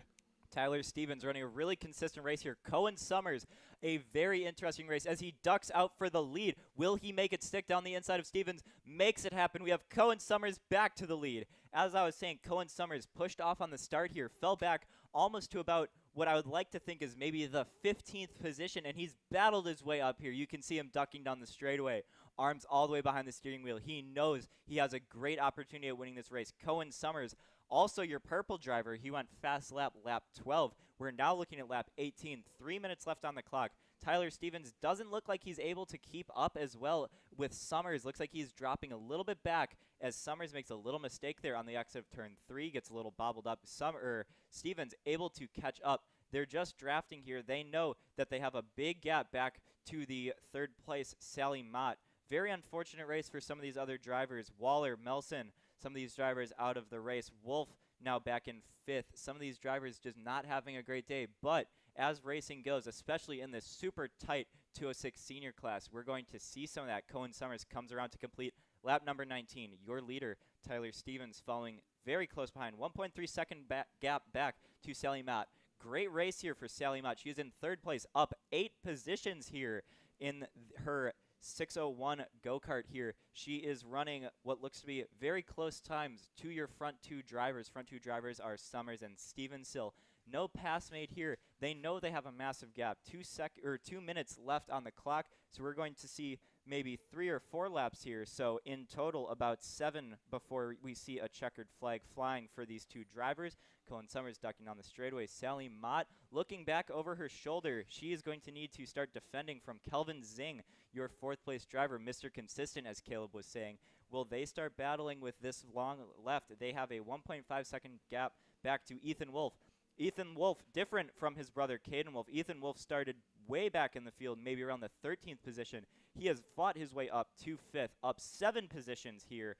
Tyler Stevens running a really consistent race here. Cohen Summers, a very interesting race as he ducks out for the lead. Will he make it stick down the inside of Stevens? Makes it happen. We have Cohen Summers back to the lead. As I was saying, Cohen Summers pushed off on the start here, fell back almost to about what I would like to think is maybe the 15th position, and he's battled his way up here. You can see him ducking down the straightaway, arms all the way behind the steering wheel. He knows he has a great opportunity at winning this race. Cohen Summers, also your purple driver, he went fast lap 12. We're now looking at lap 18, 3 minutes left on the clock. Tyler Stevens doesn't look like he's able to keep up as well with Summers. Looks like he's dropping a little bit back as Summers makes a little mistake there on the exit of turn 3, gets a little bobbled up. Stevens able to catch up. They're just drafting here. They know that they have a big gap back to the 3rd place Sally Mott. Very unfortunate race for some of these other drivers. Waller, Melson, some of these drivers out of the race. Wolf now back in 5th. Some of these drivers just not having a great day. But as racing goes, especially in this super tight 206 senior class, we're going to see some of that. Cohen Summers comes around to complete lap number 19. Your leader, Tyler Stevens, following very close behind. 1.3 second gap back to Sally Mott. Great race here for Sally Mott. She is in 3rd place, up 8 positions here in her 601 go-kart here. She is running what looks to be very close times to your front 2 drivers. Front 2 drivers are Summers and Stevensill. No pass made here. They know they have a massive gap. 2 minutes left on the clock, so we're going to see maybe 3 or 4 laps here. So in total, about 7 before we see a checkered flag flying for these two drivers. Cohen Summers ducking on the straightaway. Sally Mott looking back over her shoulder. She is going to need to start defending from Kelvin Zing, your 4th place driver, Mr. Consistent, as Caleb was saying. Will they start battling with this long left? They have a 1.5 second gap back to Ethan Wolf. Ethan Wolf, different from his brother Caden Wolf. Ethan Wolf started way back in the field, maybe around the 13th position. He has fought his way up to 5th, up 7 positions here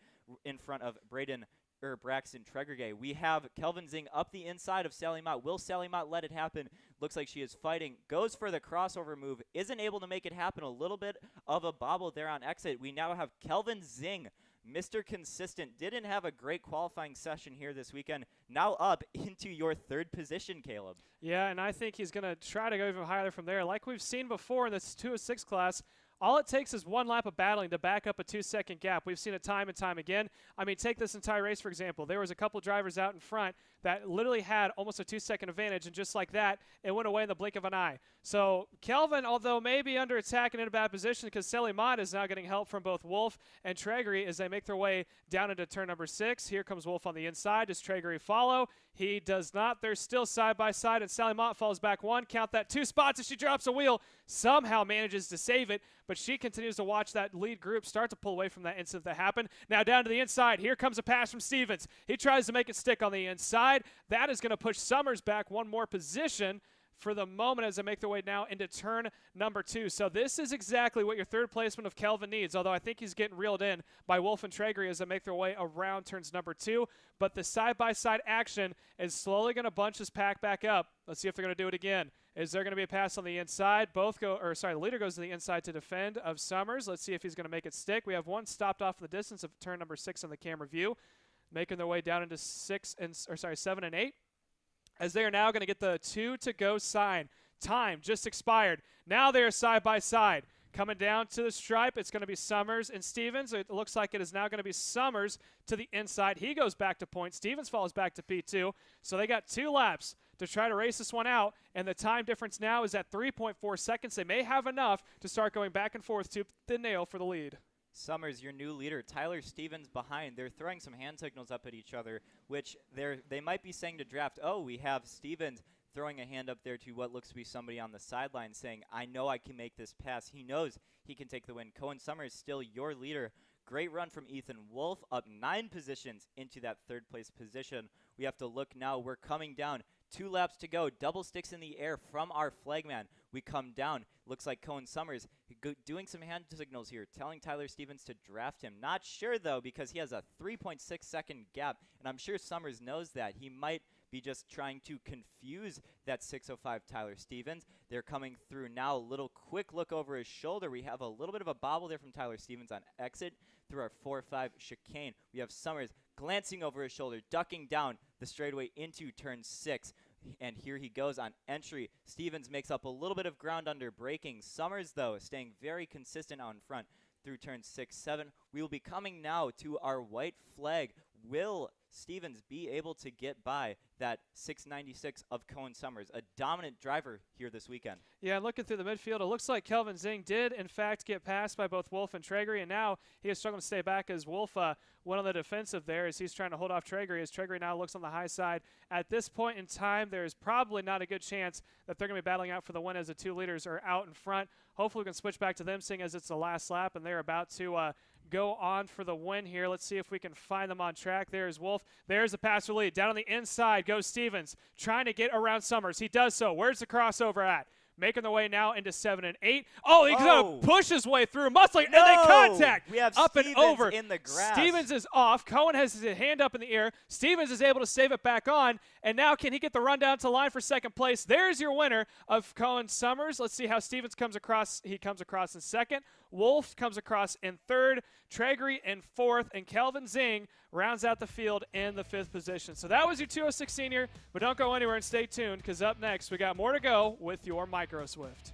in front of Braxton Tregorgay. We have Kelvin Zing up the inside of Sally Mott. Will Sally Mott let it happen? Looks like she is fighting. Goes for the crossover move. Isn't able to make it happen. A little bit of a bobble there on exit. We now have Kelvin Zing, Mr. Consistent. Didn't have a great qualifying session here this weekend. Now up into your 3rd position, Caleb. Yeah, and I think he's going to try to go even higher from there. Like we've seen before in this 206 class, all it takes is 1 lap of battling to back up a 2-second gap. We've seen it time and time again. I mean, take this entire race, for example. There was a couple drivers out in front that literally had almost a 2-second advantage, and just like that, it went away in the blink of an eye. So Kelvin, although maybe under attack and in a bad position, because Sally Mott is now getting help from both Wolf and Tregorgay as they make their way down into turn number 6. Here comes Wolf on the inside. Does Tregorgay follow? He does not. They're still side by side, and Sally Mott falls back 1. Count that 2 spots as she drops a wheel. Somehow manages to save it, but she continues to watch that lead group start to pull away from that incident that happened. Now down to the inside. Here comes a pass from Stevens. He tries to make it stick on the inside. That is going to push Summers back 1 more position for the moment as they make their way now into turn number 2. So this is exactly what your 3rd placement of Kelvin needs, although I think he's getting reeled in by Wolf and Tregorgay as they make their way around turns number 2. But the side-by-side action is slowly going to bunch this pack back up. Let's see if they're going to do it again. Is there going to be a pass on the inside? The leader goes to the inside to defend of Summers. Let's see if he's going to make it stick. We have 1 stopped off in the distance of turn number 6 on the camera view, making their way down into 7 and 8. As they are now going to get the 2 to go sign. Time just expired. Now they are side by side. Coming down to the stripe, it's going to be Summers and Stevens. It looks like it is now going to be Summers to the inside. He goes back to point. Stevens falls back to P2. So they got 2 laps to try to race this one out, and the time difference now is at 3.4 seconds. They may have enough to start going back and forth to the nail for the lead. Summers, your new leader. Tyler Stevens behind. They're throwing some hand signals up at each other, which they might be saying to draft, oh, we have Stevens throwing a hand up there to what looks to be somebody on the sideline saying, I know I can make this pass. He knows he can take the win. Cohen Summers still your leader. Great run from Ethan Wolf, up 9 positions into that 3rd place position. We have to look now. We're coming down. 2 laps to go. Double sticks in the air from our flagman. We come down. Looks like Cohen Summers doing some hand signals here, telling Tyler Stevens to draft him. Not sure, though, because he has a 3.6 second gap, and I'm sure Summers knows that. He might be just trying to confuse that 605 Tyler Stevens. They're coming through now. A little quick look over his shoulder. We have a little bit of a bobble there from Tyler Stevens on exit through our 4-5 chicane. We have Summers glancing over his shoulder, ducking down the straightaway into turn 6. And here he goes on entry. Stevens makes up a little bit of ground under braking. Summers, though, staying very consistent out in front through turn 6, 7. We will be coming now to our white flag. Will Stevens be able to get by that 696 of Cohen Summers, a dominant driver here this weekend? Yeah, looking through the midfield, it looks like Kelvin Zing did, in fact, get passed by both Wolf and Tregorgay, and now he is struggling to stay back as Wolf went on the defensive there as he's trying to hold off Tregorgay, as Tregorgay now looks on the high side. At this point in time, there is probably not a good chance that they're going to be battling out for the win as the 2 leaders are out in front. Hopefully we can switch back to them, seeing as it's the last lap, and they're about to go on for the win here. Let's see if we can find them on track. There's Wolf. There's the passer lead. Down on the inside goes Stevens, trying to get around Summers. He does so. Where's the crossover at? Making their way now into 7 and 8. Oh, he's going to push his way through. Muscling, and they contact. We have up Stevens and over. In the grass. Stevens is off. Cohen has his hand up in the air. Stevens is able to save it back on. And now can he get the run down to line for second place? There's your winner of Cohen Summers. Let's see how Stevens comes across. He comes across in second. Wolf comes across in third. Tregorgay in fourth. And Kelvin Zing rounds out the field in the 5th position. So that was your 206 senior. But don't go anywhere and stay tuned, because up next we got more to go with your Micro Swift.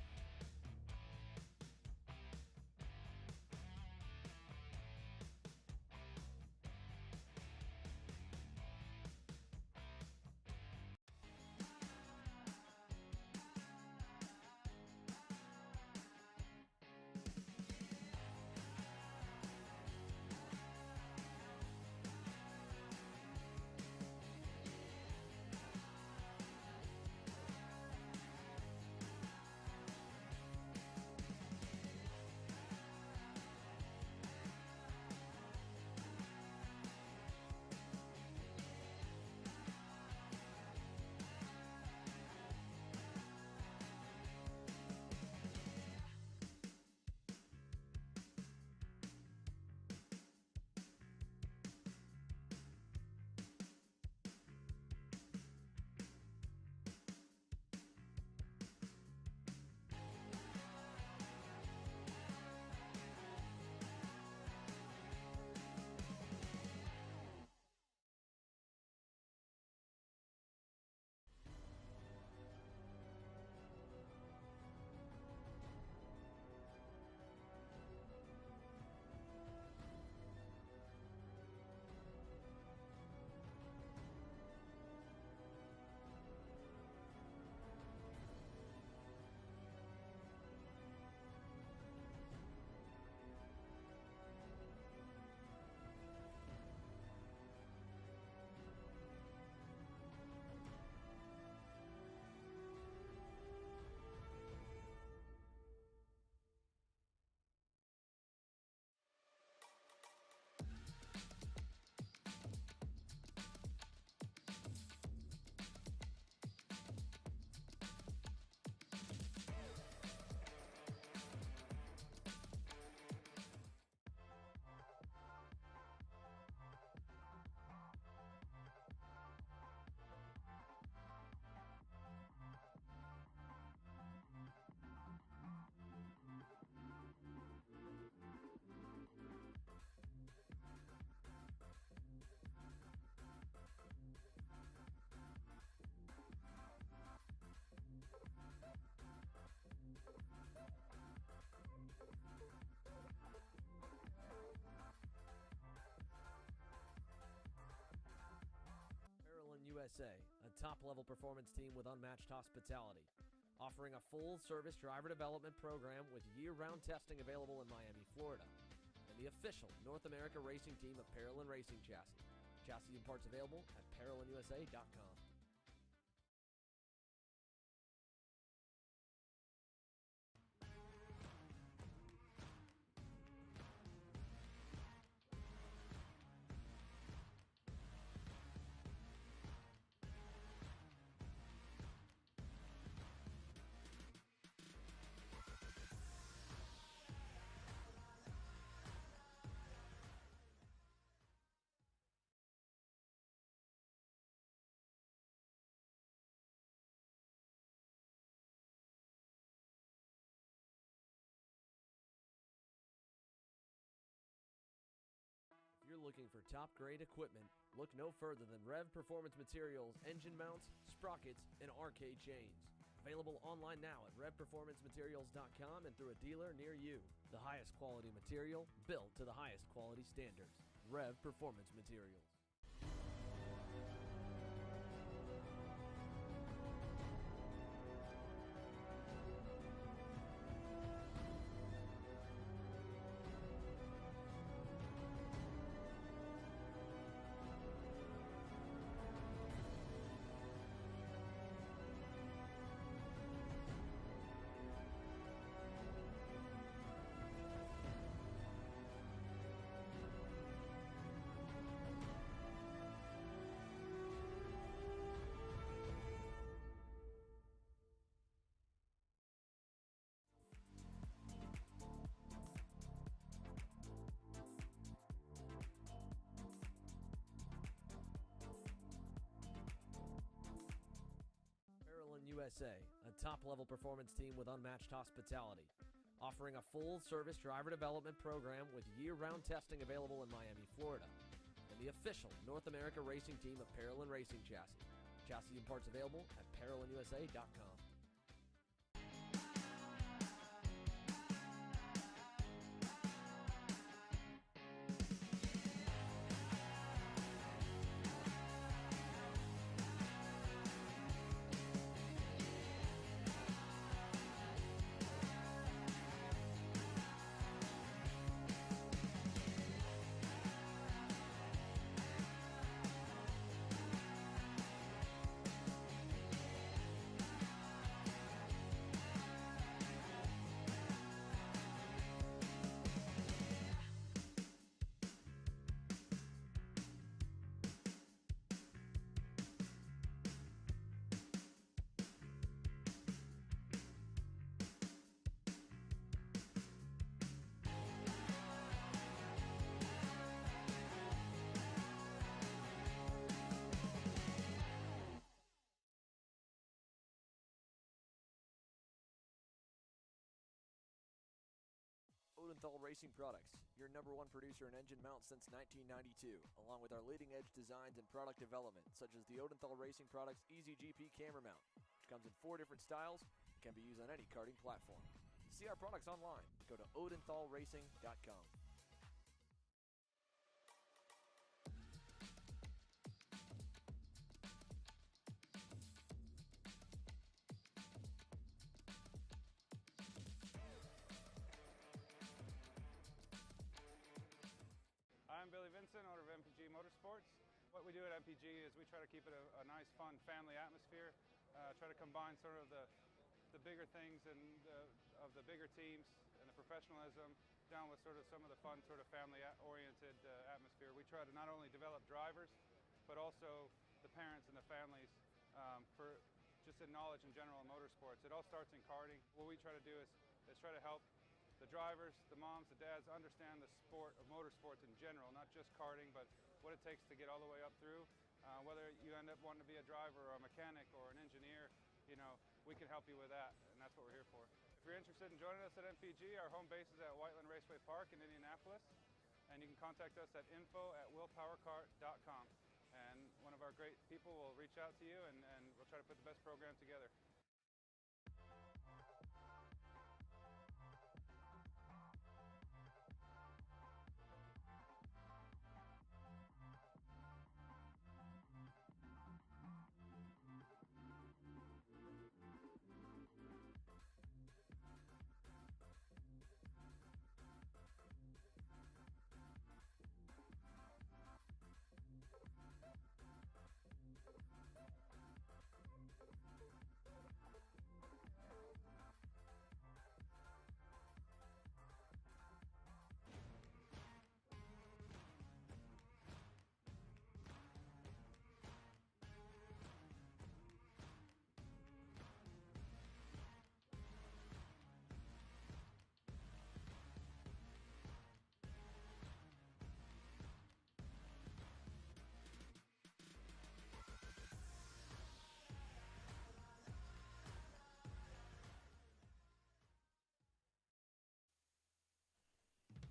USA, a top-level performance team with unmatched hospitality, offering a full-service driver development program with year-round testing available in Miami, Florida, and the official North America racing team of Parolin Racing Chassis. Chassis and parts available at ParolinUSA.com. If you're looking for top-grade equipment, look no further than Rev Performance Materials engine mounts, sprockets, and arcade chains. Available online now at RevPerformanceMaterials.com and through a dealer near you. The highest quality material, built to the highest quality standards. Rev Performance Materials. USA, a top-level performance team with unmatched hospitality, offering a full-service driver development program with year-round testing available in Miami, Florida, and the official North America racing team of Parolin Racing Chassis. Chassis and parts available at ParolinUSA.com. Odenthal Racing Products, your #1 producer in engine mounts since 1992, along with our leading-edge designs and product development, such as the Odenthal Racing Products EasyGP camera mount, which comes in 4 different styles and can be used on any karting platform. To see our products online, go to odenthalracing.com. I'm Billy Vincent, owner of MPG Motorsports. What we do at MPG is we try to keep it a nice, fun, family atmosphere. Try to combine sort of the bigger things and of the bigger teams and the professionalism down with sort of some of the fun, sort of family-oriented atmosphere. We try to not only develop drivers, but also the parents and the families for just in knowledge in general in motorsports. It all starts in karting. What we try to do is try to help the drivers, the moms, the dads understand the sport of motorsports in general, not just karting, but what it takes to get all the way up through. Whether you end up wanting to be a driver or a mechanic or an engineer, you know, we can help you with that, and that's what we're here for. If you're interested in joining us at MPG, our home base is at Whiteland Raceway Park in Indianapolis, and you can contact us at info@willpowerkart.com, and one of our great people will reach out to you, and we'll try to put the best program together.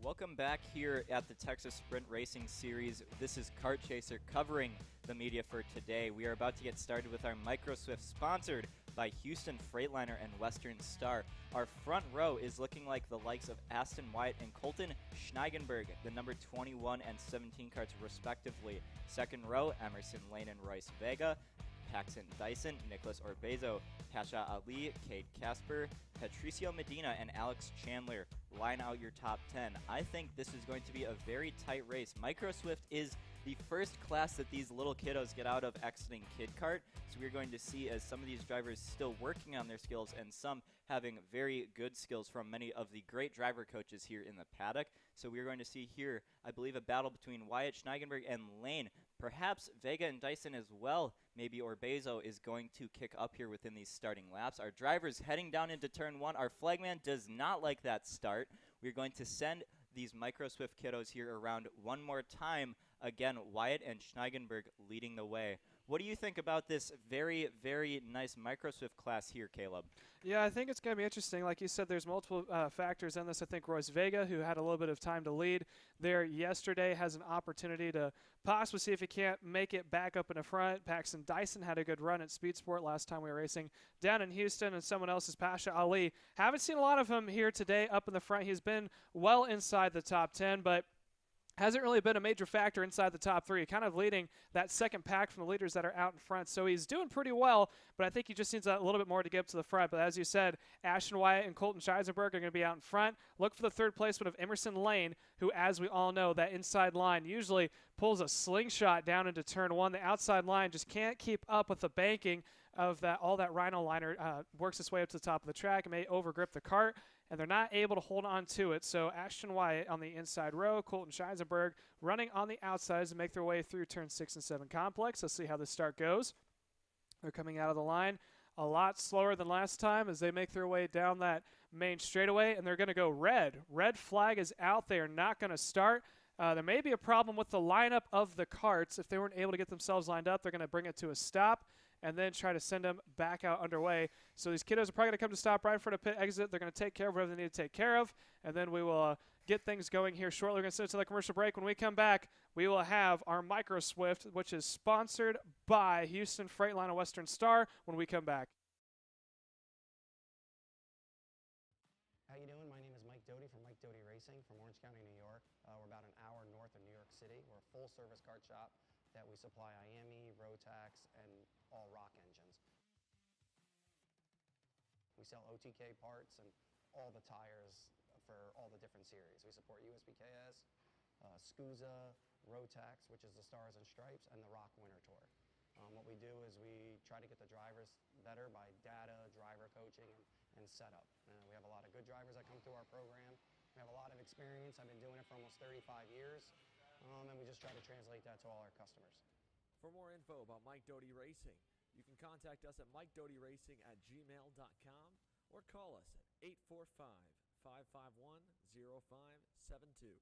Welcome back here at the Texas Sprint Racing Series. This is Kart Chaser covering the media for today. We are about to get started with our Microswift, sponsored by Houston Freightliner and Western Star. Our front row is looking like the likes of Aston Wyatt and Colton Schneigenberg, the number 21 and 17 karts respectively. Second row, Emerson Lane and Royce Vega. Paxton Dyson, Nicholas Orbezo, Pasha Ali, Cade Casper, Patricio Medina, and Alex Chandler line out your top 10. I think this is going to be a very tight race. Microswift is the first class that these little kiddos get out of exiting Kid Kart, so we're going to see as some of these drivers still working on their skills and some having very good skills from many of the great driver coaches here in the paddock. So we're going to see here, I believe, a battle between Wyatt, Schneigenberg, and Lane. Perhaps Vega and Dyson as well. Maybe Orbezo is going to kick up here within these starting laps. Our drivers heading down into turn 1. Our flagman does not like that start. We're going to send these Microswift kiddos here around one more time. Again, Wyatt and Schneigenberg leading the way. What do you think about this very, very nice Microswift class here, Caleb? Yeah, I think it's going to be interesting. Like you said, there's multiple factors in this. I think Royce Vega, who had a little bit of time to lead there yesterday, has an opportunity to possibly see if he can't make it back up in the front. Paxton Dyson had a good run at Speed Sport last time we were racing down in Houston, and someone else is Pasha Ali. Haven't seen a lot of him here today up in the front. He's been well inside the top 10, but hasn't really been a major factor inside the top 3, kind of leading that second pack from the leaders that are out in front. So he's doing pretty well, but I think he just needs a little bit more to get up to the front. But as you said, Ashton Wyatt and Colton Scheisenberg are going to be out in front. Look for the third placement of Emerson Lane, who, as we all know, that inside line usually pulls a slingshot down into turn 1. The outside line just can't keep up with the banking of that. All that Rhino liner works its way up to the top of the track and may overgrip the kart, and they're not able to hold on to it. So Ashton Wyatt on the inside row, Colton Scheisenberg running on the outsides to make their way through turn 6 and 7 complex. Let's see how the start goes. They're coming out of the line a lot slower than last time as they make their way down that main straightaway, and they're going to go red. Red flag is out. They are not going to start. There may be a problem with the lineup of the karts. If they weren't able to get themselves lined up, they're going to bring it to a stop and then try to send them back out underway. So these kiddos are probably going to come to stop right in front of pit exit. They're going to take care of whatever they need to take care of, and then we will get things going here shortly. We're going to send it to the commercial break. When we come back, we will have our Microswift, which is sponsored by Houston Freightliner and Western Star, when we come back. How you doing? My name is Mike Doty from Mike Doty Racing from Orange County, New York. We're about an hour north of New York City. We're a full-service kart shop that we supply IAME, Rotax, and all rock engines. We sell OTK parts and all the tires for all the different series. We support USBKS, SCUSA, Rotax, which is the Stars and Stripes, and the Rock Winter Tour. What we do is we try to get the drivers better by data, driver coaching, and setup. We have a lot of good drivers that come through our program. We have a lot of experience. I've been doing it for almost 35 years, and we just try to translate that to all our customers. For more info about Mike Doty Racing, you can contact us at MikeDotyRacing@gmail.com or call us at 845-551-0572.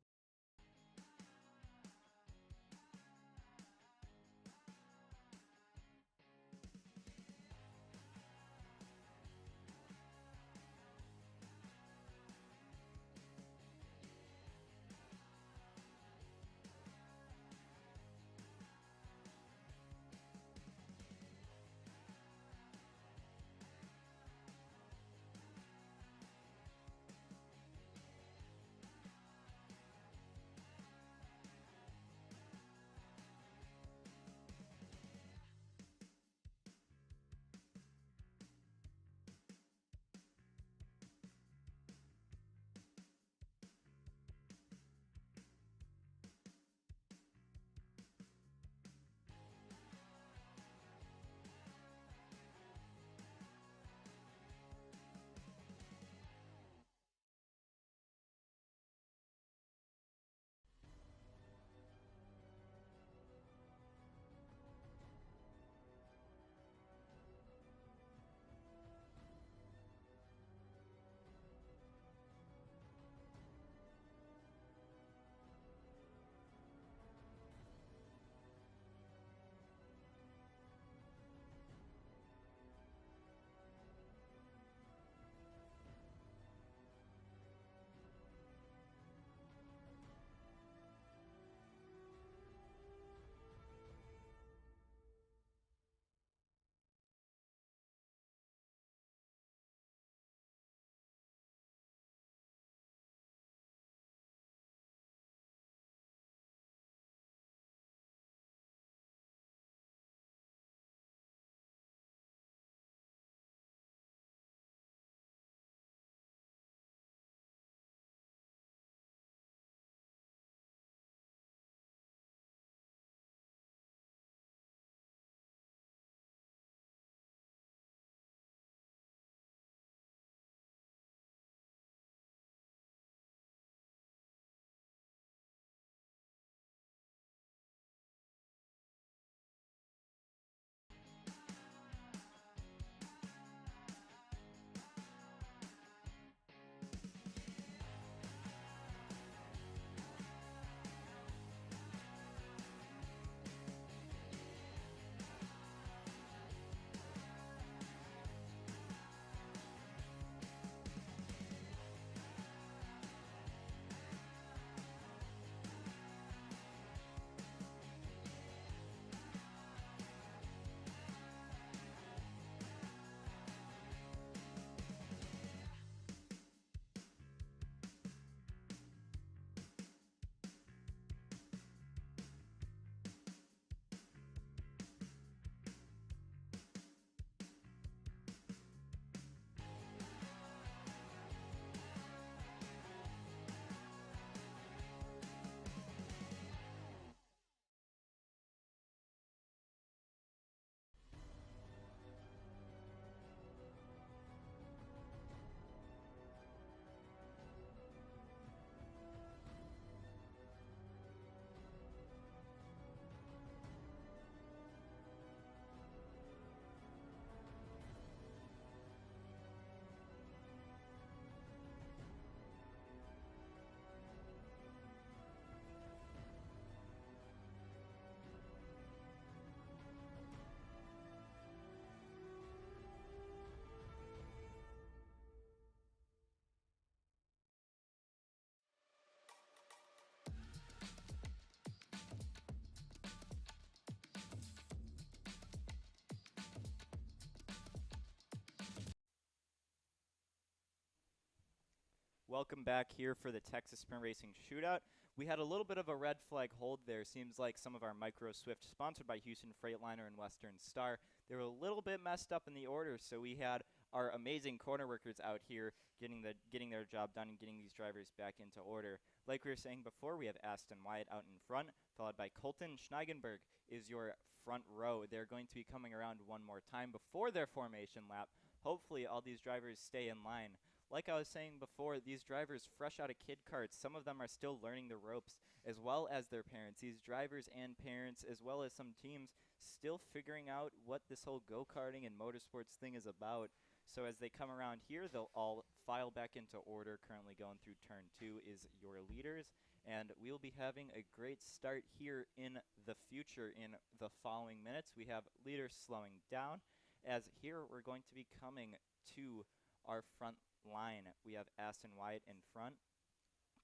Welcome back here for the Texas Sprint Racing Shootout. We had a little bit of a red flag hold there. Seems like some of our Micro Swift, sponsored by Houston Freightliner and Western Star, they were a little bit messed up in the order, so we had our amazing corner workers out here getting their job done and getting these drivers back into order. Like we were saying before, we have Aston Wyatt out in front, followed by Colton Schneigenberg is your front row. They're going to be coming around one more time before their formation lap. Hopefully all these drivers stay in line. Like I was saying before, these drivers fresh out of Kid Karts, some of them are still learning the ropes, as well as their parents. These drivers and parents, as well as some teams, still figuring out what this whole go-karting and motorsports thing is about. So as they come around here, they'll all file back into order. Currently going through turn 2 is your leaders, and we'll be having a great start here in the future in the following minutes. We have leaders slowing down, as here we're going to be coming to our front line. We have Aston Wyatt in front,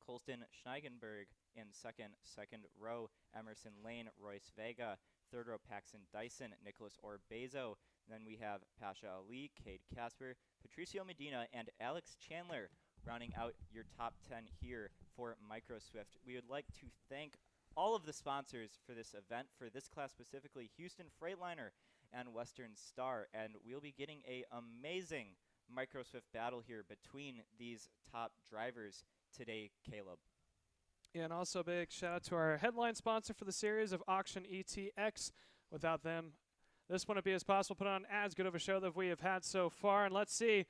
Colton Schneigenberg in second row, Emerson Lane, Royce Vega, third row Paxton Dyson, Nicholas Orbezo. Then we have Pasha Ali, Cade Casper, Patricio Medina, and Alex Chandler rounding out your top 10 here for Micro Swift. We would like to thank all of the sponsors for this event, for this class specifically, Houston Freightliner and Western Star, and we'll be getting a amazing Micro Swift battle here between these top drivers today, Caleb. Yeah, and also a big shout out to our headline sponsor for the series of Auction ETX. Without them, this wouldn't be as possible. Put on as good of a show that we have had so far. And let's see,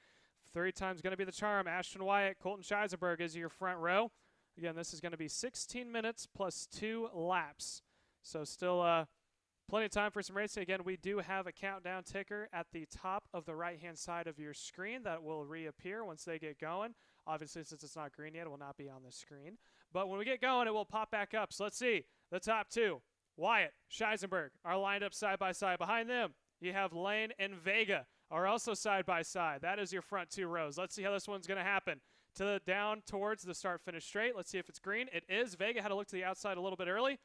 3 times going to be the charm. Aston Wyatt, Colton Scheisenberg is your front row. Again, this is going to be 16 minutes plus 2 laps. So still plenty of time for some racing. Again, we do have a countdown ticker at the top of the right-hand side of your screen that will reappear once they get going. Obviously, since it's not green yet, it will not be on the screen. But when we get going, it will pop back up. So let's see. The top 2, Wyatt, Scheisenberg, are lined up side by side. Behind them, you have Lane and Vega are also side by side. That is your front 2 rows. Let's see how this one's going to happen. Down towards the start-finish straight. Let's see if it's green. It is. Vega had to look to the outside a little bit early.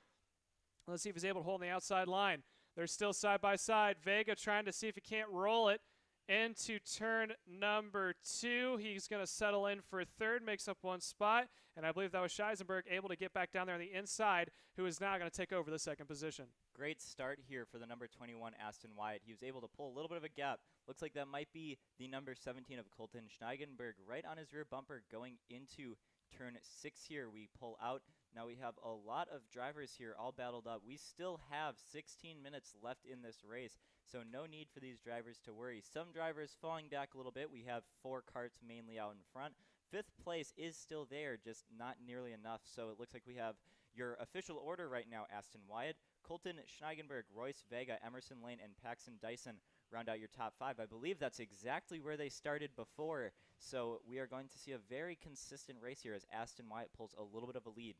Let's see if he's able to hold on the outside line. They're still side by side. Vega trying to see if he can't roll it into turn number 2. He's going to settle in for 3rd, makes up 1 spot. And I believe that was Scheisenberg able to get back down there on the inside, who is now going to take over the 2nd position. Great start here for the number 21 Aston Wyatt. He was able to pull a little bit of a gap. Looks like that might be the number 17 of Colton Schneigenberg right on his rear bumper going into turn 6 here. We pull out. Now we have a lot of drivers here all battled up. We still have 16 minutes left in this race, so no need for these drivers to worry. Some drivers falling back a little bit. We have 4 karts mainly out in front. 5th place is still there, just not nearly enough. So it looks like we have your official order right now. Aston Wyatt, Colton Schneigenberg, Royce Vega, Emerson Lane, and Paxton Dyson round out your top 5. I believe that's exactly where they started before. So we are going to see a very consistent race here as Aston Wyatt pulls a little bit of a lead.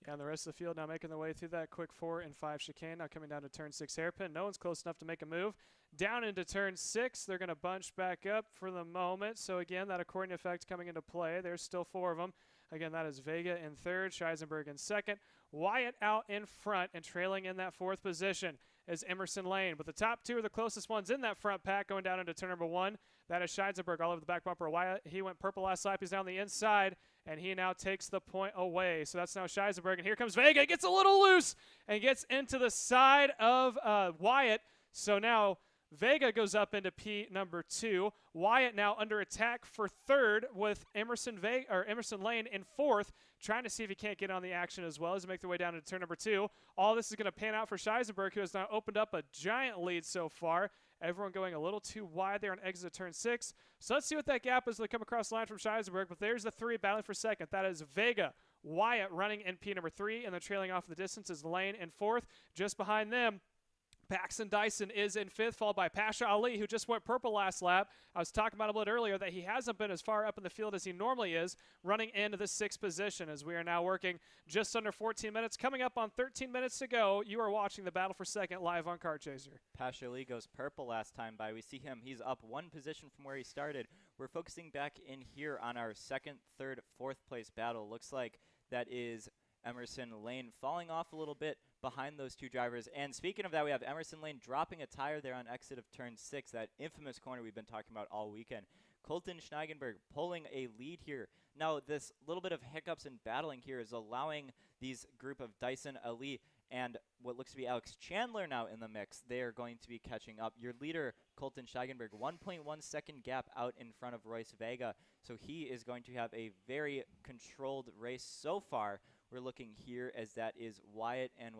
Yeah, and the rest of the field now making their way through that quick 4 and 5 chicane. Now coming down to turn 6 hairpin. No one's close enough to make a move. Down into turn 6. They're going to bunch back up for the moment. So again, that accordion effect coming into play. There's still 4 of them. Again, that is Vega in 3rd, Scheisenberg in 2nd. Wyatt out in front and trailing in that 4th position is Emerson Lane. But the top 2 are the closest ones in that front pack going down into turn number 1. That is Scheisenberg all over the back bumper. Wyatt, he went purple last lap. He's down the inside, and he now takes the point away. So that's now Scheisenberg. And here comes Vega. Gets a little loose and gets into the side of Wyatt. So now Vega goes up into P number 2. Wyatt now under attack for 3rd with Emerson Lane in 4th, trying to see if he can't get on the action as well as they make their way down into turn number 2. All this is going to pan out for Scheisenberg, who has now opened up a giant lead so far. Everyone going a little too wide there on exit of turn 6. So let's see what that gap is as they come across the line from Scheisenberg. But there's the 3 battling for 2nd. That is Vega, Wyatt running in P number 3, and then trailing off the distance is Lane in 4th. Just behind them, Paxton Dyson is in 5th, followed by Pasha Ali, who just went purple last lap. I was talking about a bit earlier that he hasn't been as far up in the field as he normally is, running into the 6th position as we are now working just under 14 minutes. Coming up on 13 minutes to go, you are watching the battle for 2nd live on Kart Chaser. Pasha Ali goes purple last time by. We see him. He's up 1 position from where he started. We're focusing back in here on our 2nd, 3rd, 4th place battle. Looks like that is Emerson Lane falling off a little bit behind those 2 drivers. And speaking of that, we have Emerson Lane dropping a tire there on exit of turn 6, that infamous corner we've been talking about all weekend. Colton Schneigenberg pulling a lead here. Now, this little bit of hiccups and battling here is allowing these group of Dyson, Ali, and what looks to be Alex Chandler now in the mix. They are going to be catching up. Your leader, Colton Scheigenberg, 1.1 second gap out in front of Royce Vega. So he is going to have a very controlled race so far. We're looking here as that is Wyatt and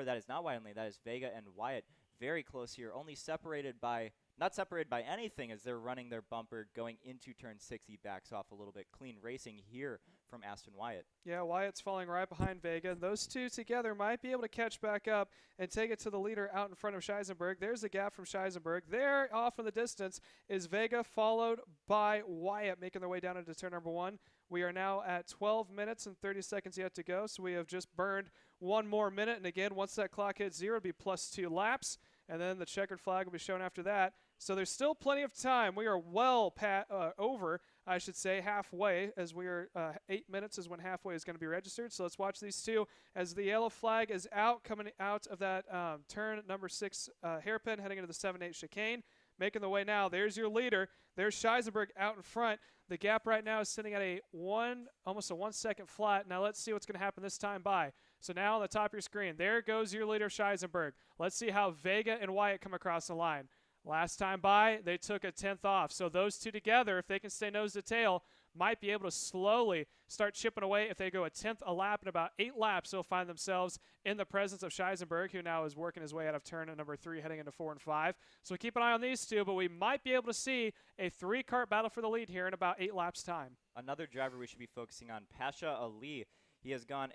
that is not Wyatt Lane, that is Vega and Wyatt. Very close here, only separated by, not separated by anything as they're running their bumper going into turn 6. He backs off a little bit. Clean racing here from Aston Wyatt. Yeah, Wyatt's falling right behind Vega. And those two together might be able to catch back up and take it to the leader out in front of Scheisenberg. There's the gap from Scheisenberg. There, off in the distance, is Vega, followed by Wyatt, making their way down into turn number 1. We are now at 12 minutes and 30 seconds yet to go, so we have just burned 1 more minute. And again, once that clock hits 0, it'll be +2 laps, and then the checkered flag will be shown after that. So there's still plenty of time. We are well over, I should say, halfway, as we are 8 minutes is when halfway is going to be registered. So let's watch these two as the yellow flag is out, coming out of that turn number 6 hairpin, heading into the 7-8 chicane. Making the way now. There's your leader. There's Scheisenberg out in front. The gap right now is sitting at almost a 1 second flat. Now let's see what's going to happen this time by. So now on the top of your screen, there goes your leader, Scheisenberg. Let's see how Vega and Wyatt come across the line. Last time by, they took a 10th off. So those two together, if they can stay nose to tail, might be able to slowly start chipping away. If they go a 10th a lap in about 8 laps, they'll find themselves in the presence of Scheisenberg, who now is working his way out of turn number 3, heading into 4 and 5. So keep an eye on these two, but we might be able to see a 3-kart battle for the lead here in about 8 laps time. Another driver we should be focusing on, Pasha Ali. He has gone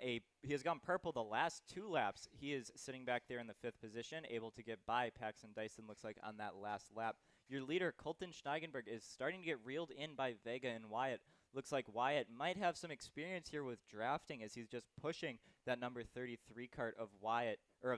purple the last 2 laps. He is sitting back there in the 5th position, able to get by Paxton Dyson, looks like, on that last lap. Your leader, Colton Scheigenberg, is starting to get reeled in by Vega and Wyatt. Looks like Wyatt might have some experience here with drafting as he's just pushing that number 33 kart of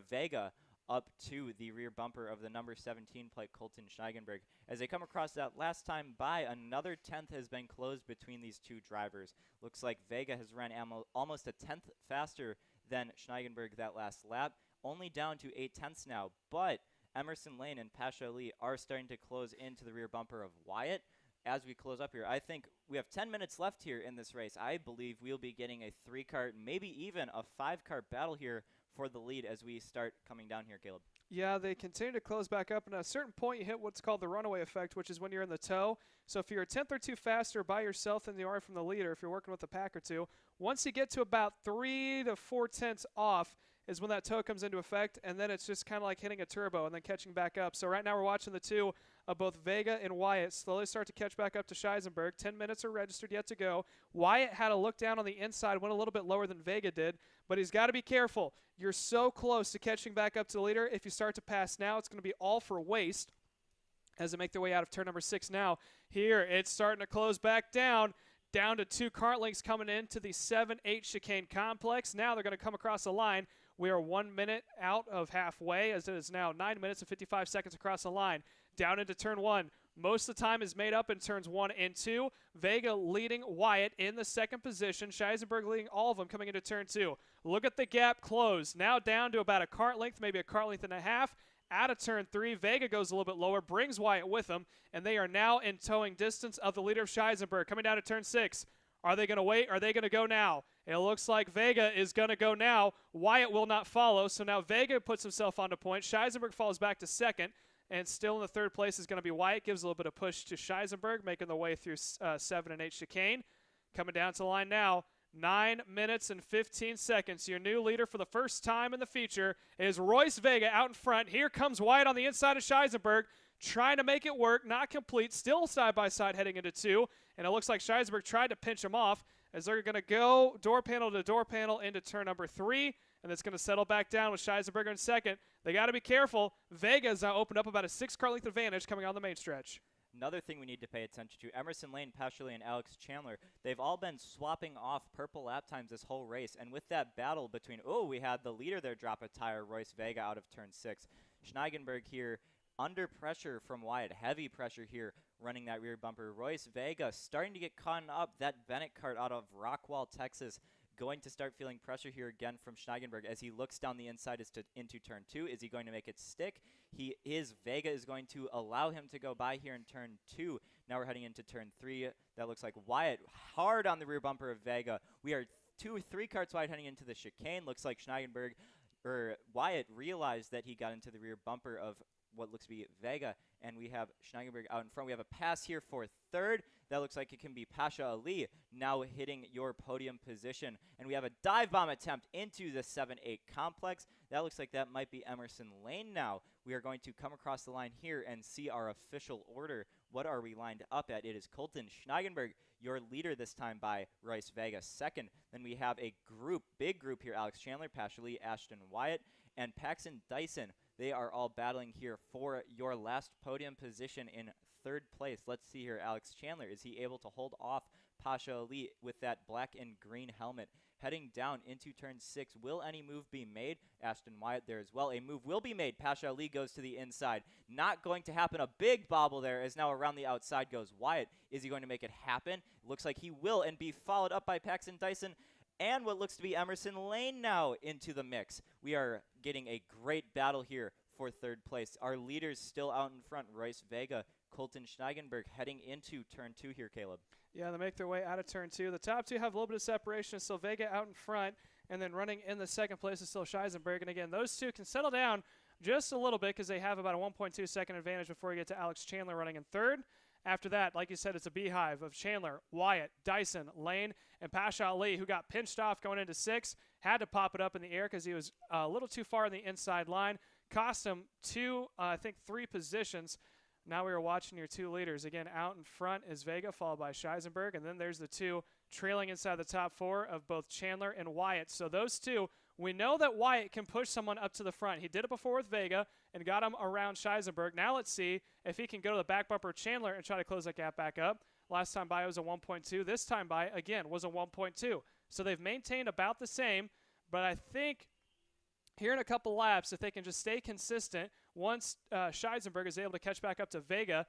Vega up to the rear bumper of the number 17 plate Colton Scheigenberg. As they come across that last time by, another 10th has been closed between these two drivers. Looks like Vega has run almost a 10th faster than Scheigenberg that last lap, only down to 8 tenths now. But Emerson Lane and Pasha Ali are starting to close into the rear bumper of Wyatt. As we close up here, I think we have 10 minutes left here in this race. I believe we'll be getting a 3-kart, maybe even a 5-kart battle here for the lead as we start coming down here, Caleb. Yeah, they continue to close back up, and at a certain point you hit what's called the runaway effect, which is when you're in the tow. So if you're a 10th or 2 faster by yourself than you are from the leader, if you're working with a pack or 2, once you get to about 3 to 4 tenths off is when that tow comes into effect, and then it's just kind of like hitting a turbo and then catching back up. So right now we're watching the two of both Vega and Wyatt slowly start to catch back up to Scheisenberg. 10 minutes are registered yet to go. Wyatt had a look down on the inside, went a little bit lower than Vega did, but he's got to be careful. You're so close to catching back up to the leader. If you start to pass now, it's going to be all for waste as they make their way out of turn number 6 now. Here, it's starting to close back down to 2 kart lengths coming into the 7-8 chicane complex. Now they're going to come across the line. We are 1 minute out of halfway, as it is now 9 minutes and 55 seconds across the line. Down into turn 1. Most of the time is made up in turns 1 and 2. Vega leading Wyatt in the 2nd position. Scheisenberg leading all of them coming into turn 2. Look at the gap close. Now down to about a kart length, maybe a kart length and a half. Out of turn 3, Vega goes a little bit lower, brings Wyatt with him, and they are now in towing distance of the leader of Scheisenberg. Coming down to turn 6. Are they going to wait? Are they going to go now? It looks like Vega is going to go now. Wyatt will not follow, so now Vega puts himself onto point. Scheisenberg falls back to 2nd, and still in the 3rd place is going to be Wyatt. Gives a little bit of push to Scheisenberg, making the way through 7 and 8 chicane. Coming down to the line now, 9 minutes and 15 seconds. Your new leader for the first time in the feature is Royce Vega out in front. Here comes Wyatt on the inside of Scheisenberg, trying to make it work, not complete, still side-by-side heading into 2, and it looks like Scheisenberg tried to pinch him off as they're going to go door panel to door panel into turn number 3, and it's going to settle back down with Scheisenberg in 2nd. They got to be careful. Vega's now opened up about a 6-kart length advantage coming on the main stretch. Another thing we need to pay attention to, Emerson Lane, Pashley, and Alex Chandler, they've all been swapping off purple lap times this whole race, and with that battle between, we had the leader there drop a tire, Royce Vega, out of turn 6. Scheigenberg here under pressure from Wyatt, heavy pressure here, running that rear bumper. Royce Vega starting to get caught up. That Bennett kart out of Rockwall, Texas, going to start feeling pressure here again from Schneigenberg as he looks down the inside into turn 2. Is he going to make it stick? Vega is going to allow him to go by here in turn 2. Now we're heading into turn 3. That looks like Wyatt hard on the rear bumper of Vega. We are 2 or 3 karts wide heading into the chicane. Looks like Wyatt realized that he got into the rear bumper of what looks to be Vega, and we have Schneigenberg out in front. We have a pass here for third. That looks like it can be Pasha Ali now hitting your podium position. And we have a dive bomb attempt into the 7-8 complex. That looks like that might be Emerson Lane now. We are going to come across the line here and see our official order. What are we lined up at? It is Colton Schneigenberg, your leader this time by Royce Vega, second. Then we have a big group here, Alex Chandler, Pasha Ali, Ashton Wyatt, and Paxton Dyson. They are all battling here for your last podium position in third place. Let's see here, Alex Chandler. Is he able to hold off Pasha Ali with that black and green helmet? Heading down into turn 6, will any move be made? Ashton Wyatt there as well. A move will be made. Pasha Ali goes to the inside. Not going to happen. A big bobble there as now around the outside goes Wyatt. Is he going to make it happen? Looks like he will, and be followed up by Paxton Dyson and what looks to be Emerson Lane now into the mix. We are getting a great battle here for third place. Our leaders still out in front, Royce Vega, Colton Schneigenberg heading into turn 2 here, Caleb. Yeah, they make their way out of turn 2. The top 2 have a little bit of separation. Still Vega out in front, and then running in the second place is still Scheisenberg. And again, those 2 can settle down just a little bit because they have about a 1.2 second advantage before you get to Alex Chandler running in third. After that, like you said, it's a beehive of Chandler, Wyatt, Dyson, Lane, and Pasha Ali, who got pinched off going into 6, had to pop it up in the air because he was a little too far on the inside line. Cost him 3 positions. Now we are watching your 2 leaders. Again, out in front is Vega, followed by Scheisenberg, and then there's the 2 trailing inside the top 4 of both Chandler and Wyatt. So those 2, we know that Wyatt can push someone up to the front. He did it before with Vega and got him around Scheisenberg. Now let's see if he can go to the back bumper of Chandler and try to close that gap back up. Last time by was a 1.2. This time by, again, was a 1.2. So they've maintained about the same, but I think here in a couple laps, if they can just stay consistent, once Scheisenberg is able to catch back up to Vega,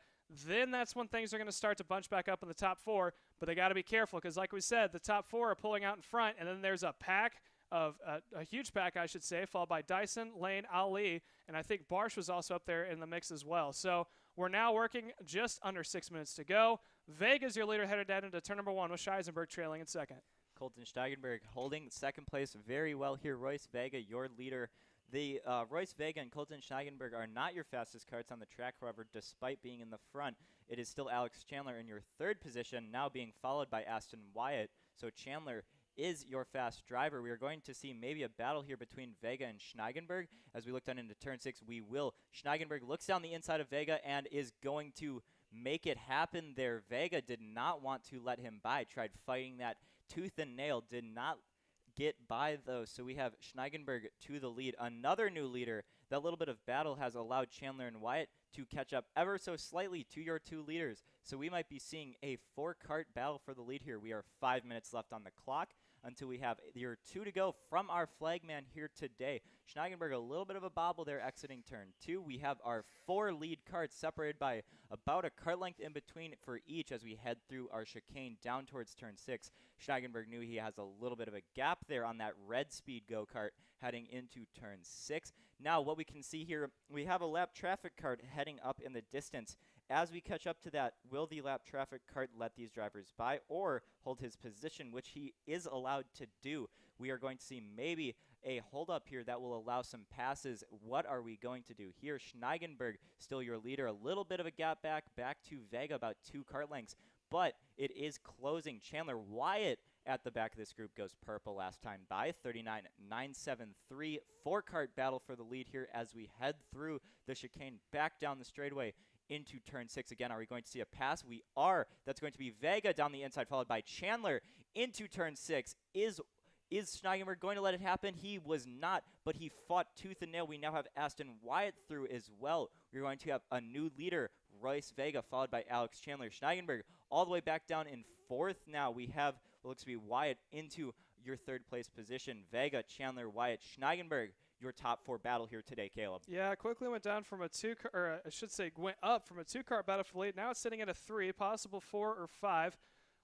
then that's when things are going to start to bunch back up in the top 4. But they got to be careful because, like we said, the top 4 are pulling out in front, and then there's a pack of a huge pack, I should say, followed by Dyson, Lane, Ali, and I think Barsh was also up there in the mix as well. So we're now working just under 6 minutes to go. Vega's your leader headed down into turn number 1 with Scheisenberg trailing in second. Colton Steigenberg holding second place very well here. Royce Vega, your leader. The Royce Vega and Colton Steigenberg are not your fastest karts on the track, however, despite being in the front. It is still Alex Chandler in your third position, now being followed by Aston Wyatt. So Chandler is your fast driver. We are going to see maybe a battle here between Vega and Schneigenberg. As we look down into turn 6, Schneigenberg looks down the inside of Vega and is going to make it happen there. Vega did not want to let him by, tried fighting that tooth and nail, did not get by those. So we have Schneigenberg to the lead, another new leader. That little bit of battle has allowed Chandler and Wyatt to catch up ever so slightly to your 2 leaders. So we might be seeing a 4-kart battle for the lead here. We are 5 minutes left on the clock until we have your 2 to go from our flagman here today. Schneigenberg, a little bit of a bobble there exiting turn 2. We have our 4 lead karts separated by about a kart length in between for each as we head through our chicane down towards turn 6. Schneigenberg knew he has a little bit of a gap there on that red speed go-kart heading into turn 6. Now what we can see here, we have a lap traffic cart heading up in the distance. As we catch up to that, will the lap traffic cart let these drivers by or hold his position, which he is allowed to do? We are going to see maybe a hold up here that will allow some passes. What are we going to do here? Schneigenberg, still your leader, a little bit of a gap back to Vega, about 2 kart lengths, but it is closing. Chandler Wyatt at the back of this group goes purple last time by 39.973. 4-kart battle for the lead here as we head through the chicane back down the straightaway into turn 6. Again, are we going to see a pass? We are. That's going to be Vega down the inside, followed by Chandler into turn 6. Is Schneigenberg going to let it happen? He was not, but he fought tooth and nail. We now have Aston Wyatt through as well. We're going to have a new leader, Royce Vega, followed by Alex Chandler. Schneigenberg all the way back down in 4th now. We have what looks to be Wyatt into your 3rd place position. Vega, Chandler, Wyatt, Schneigenberg, your top 4 battle here today, Caleb. Yeah, quickly went down from a 2-car, or I should say went up from a 2-car battle for the lead. Now it's sitting at a 3, possible 4 or 5.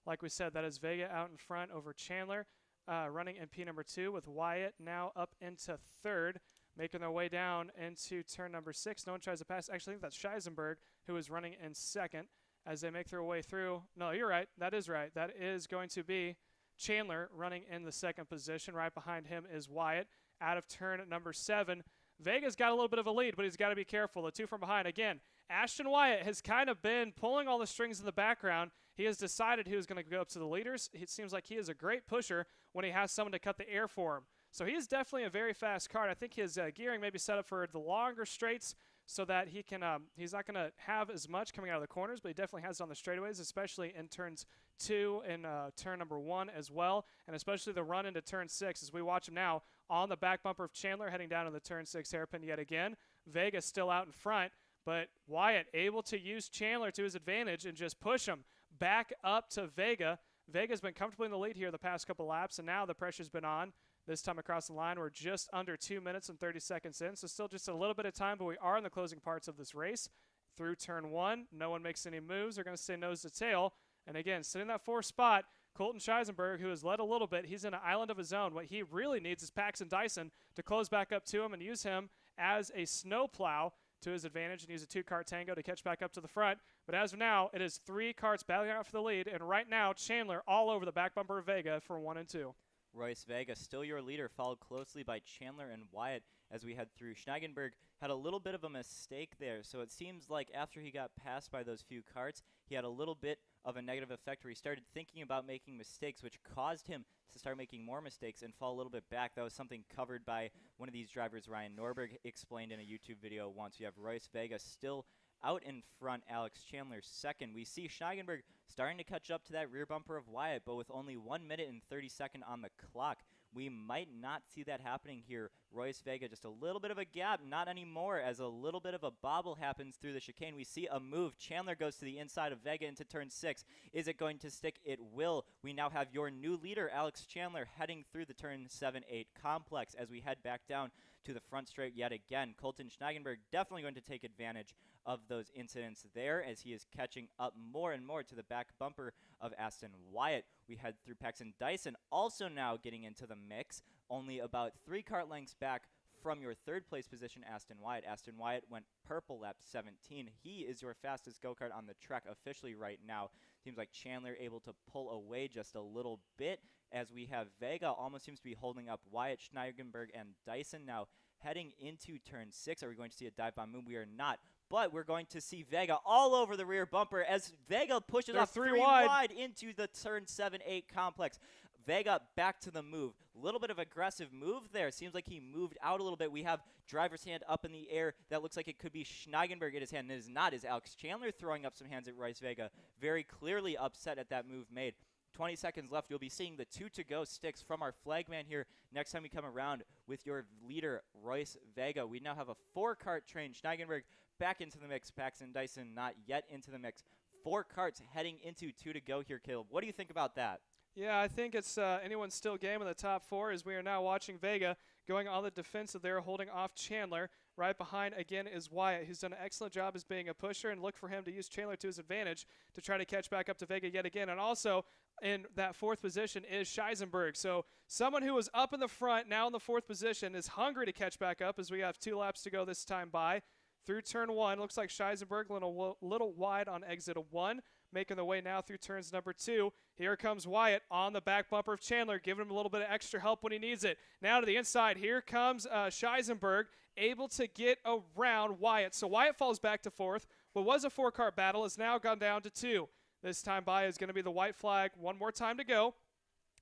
Like we said, that is Vega out in front over Chandler. running in P number 2 with Wyatt now up into 3rd, making their way down into turn number 6. No one tries to pass. Actually, I think that's Scheisenberg, who is running in 2nd as they make their way through. No, you're right. That is right. That is going to be Chandler running in the 2nd position. Right behind him is Wyatt out of turn number 7. Vega's got a little bit of a lead, but he's got to be careful. The 2 from behind. Again, Ashton Wyatt has kind of been pulling all the strings in the background. He has decided he was going to go up to the leaders. It seems like he is a great pusher when he has someone to cut the air for him. So he is definitely a very fast kart. I think his gearing may be set up for the longer straights so that he can, he's not going to have as much coming out of the corners, but he definitely has it on the straightaways, especially in turns 2 and turn number 1 as well, and especially the run into turn 6 as we watch him now on the back bumper of Chandler heading down to the turn 6 hairpin yet again. Vega still out in front, but Wyatt able to use Chandler to his advantage and just push him back up to Vega. Vega's been comfortably in the lead here the past couple laps, and now the pressure's been on. This time across the line, we're just under 2 minutes and 30 seconds in, so still just a little bit of time, but we are in the closing parts of this race. Through turn 1, no one makes any moves. They're going to stay nose to tail. And again, sitting in that 4th spot, Colton Scheisenberg, who has led a little bit, he's in an island of his own. What he really needs is Paxton Dyson to close back up to him and use him as a snowplow to his advantage and use a 2-kart tango to catch back up to the front. But as of now, it is 3 karts battling out for the lead, and right now, Chandler all over the back bumper of Vega for 1 and 2. Royce Vega, still your leader, followed closely by Chandler and Wyatt as we head through. Schneigenberg had a little bit of a mistake there, so it seems like after he got passed by those few karts, he had a little bit of a negative effect where he started thinking about making mistakes, which caused him to start making more mistakes and fall a little bit back. That was something covered by one of these drivers, Ryan Norberg, explained in a YouTube video once. We have Royce Vega still out in front, Alex Chandler 2nd. We see Schneigenberg starting to catch up to that rear bumper of Wyatt, but with only 1 minute and 30 seconds on the clock, we might not see that happening here. Royce Vega, just a little bit of a gap, not anymore, as a little bit of a bobble happens through the chicane. We see a move. Chandler goes to the inside of Vega into turn 6. Is it going to stick? It will. We now have your new leader, Alex Chandler, heading through the turn 7-8 complex as we head back down to the front straight yet again. Colton Schneigenberg definitely going to take advantage of those incidents there as he is catching up more and more to the back bumper of Aston Wyatt. We head through Paxton Dyson, also now getting into the mix, only about 3 kart lengths back from your 3rd place position, Aston Wyatt. Aston Wyatt went purple lap 17. He is your fastest go-kart on the track officially right now. Seems like Chandler able to pull away just a little bit as we have Vega almost seems to be holding up Wyatt, Schneigenberg, and Dyson now heading into turn 6. Are we going to see a dive bomb move? We are not. But we're going to see Vega all over the rear bumper as Vega pushes off 3 wide into the turn 7-8 complex. Vega back to the move. A little bit of aggressive move there. Seems like he moved out a little bit. We have driver's hand up in the air. That looks like it could be Schneigenberg at his hand. It is not. Is Alex Chandler throwing up some hands at Royce Vega. Very clearly upset at that move made. 20 seconds left. You'll be seeing the 2 to go sticks from our flagman here next time we come around with your leader, Royce Vega. We now have a 4-kart train. Schneigenberg back into the mix. Paxton Dyson not yet into the mix. 4 karts heading into 2 to go here, Caleb. What do you think about that? Yeah, I think it's anyone's still game in the top 4 as we are now watching Vega going on the defensive there, holding off Chandler. Right behind, again, is Wyatt, who's done an excellent job as being a pusher, and look for him to use Chandler to his advantage to try to catch back up to Vega yet again. And also in that 4th position is Scheisenberg. So someone who was up in the front, now in the 4th position, is hungry to catch back up as we have 2 laps to go this time by. Through turn 1, looks like Scheisenberg a little wide on exit 1, making the way now through turns number 2. Here comes Wyatt on the back bumper of Chandler, giving him a little bit of extra help when he needs it. Now to the inside, here comes Scheisenberg, able to get around Wyatt. So Wyatt falls back to 4th. What was a 4-kart battle has now gone down to 2. This time by is going to be the white flag. 1 more time to go,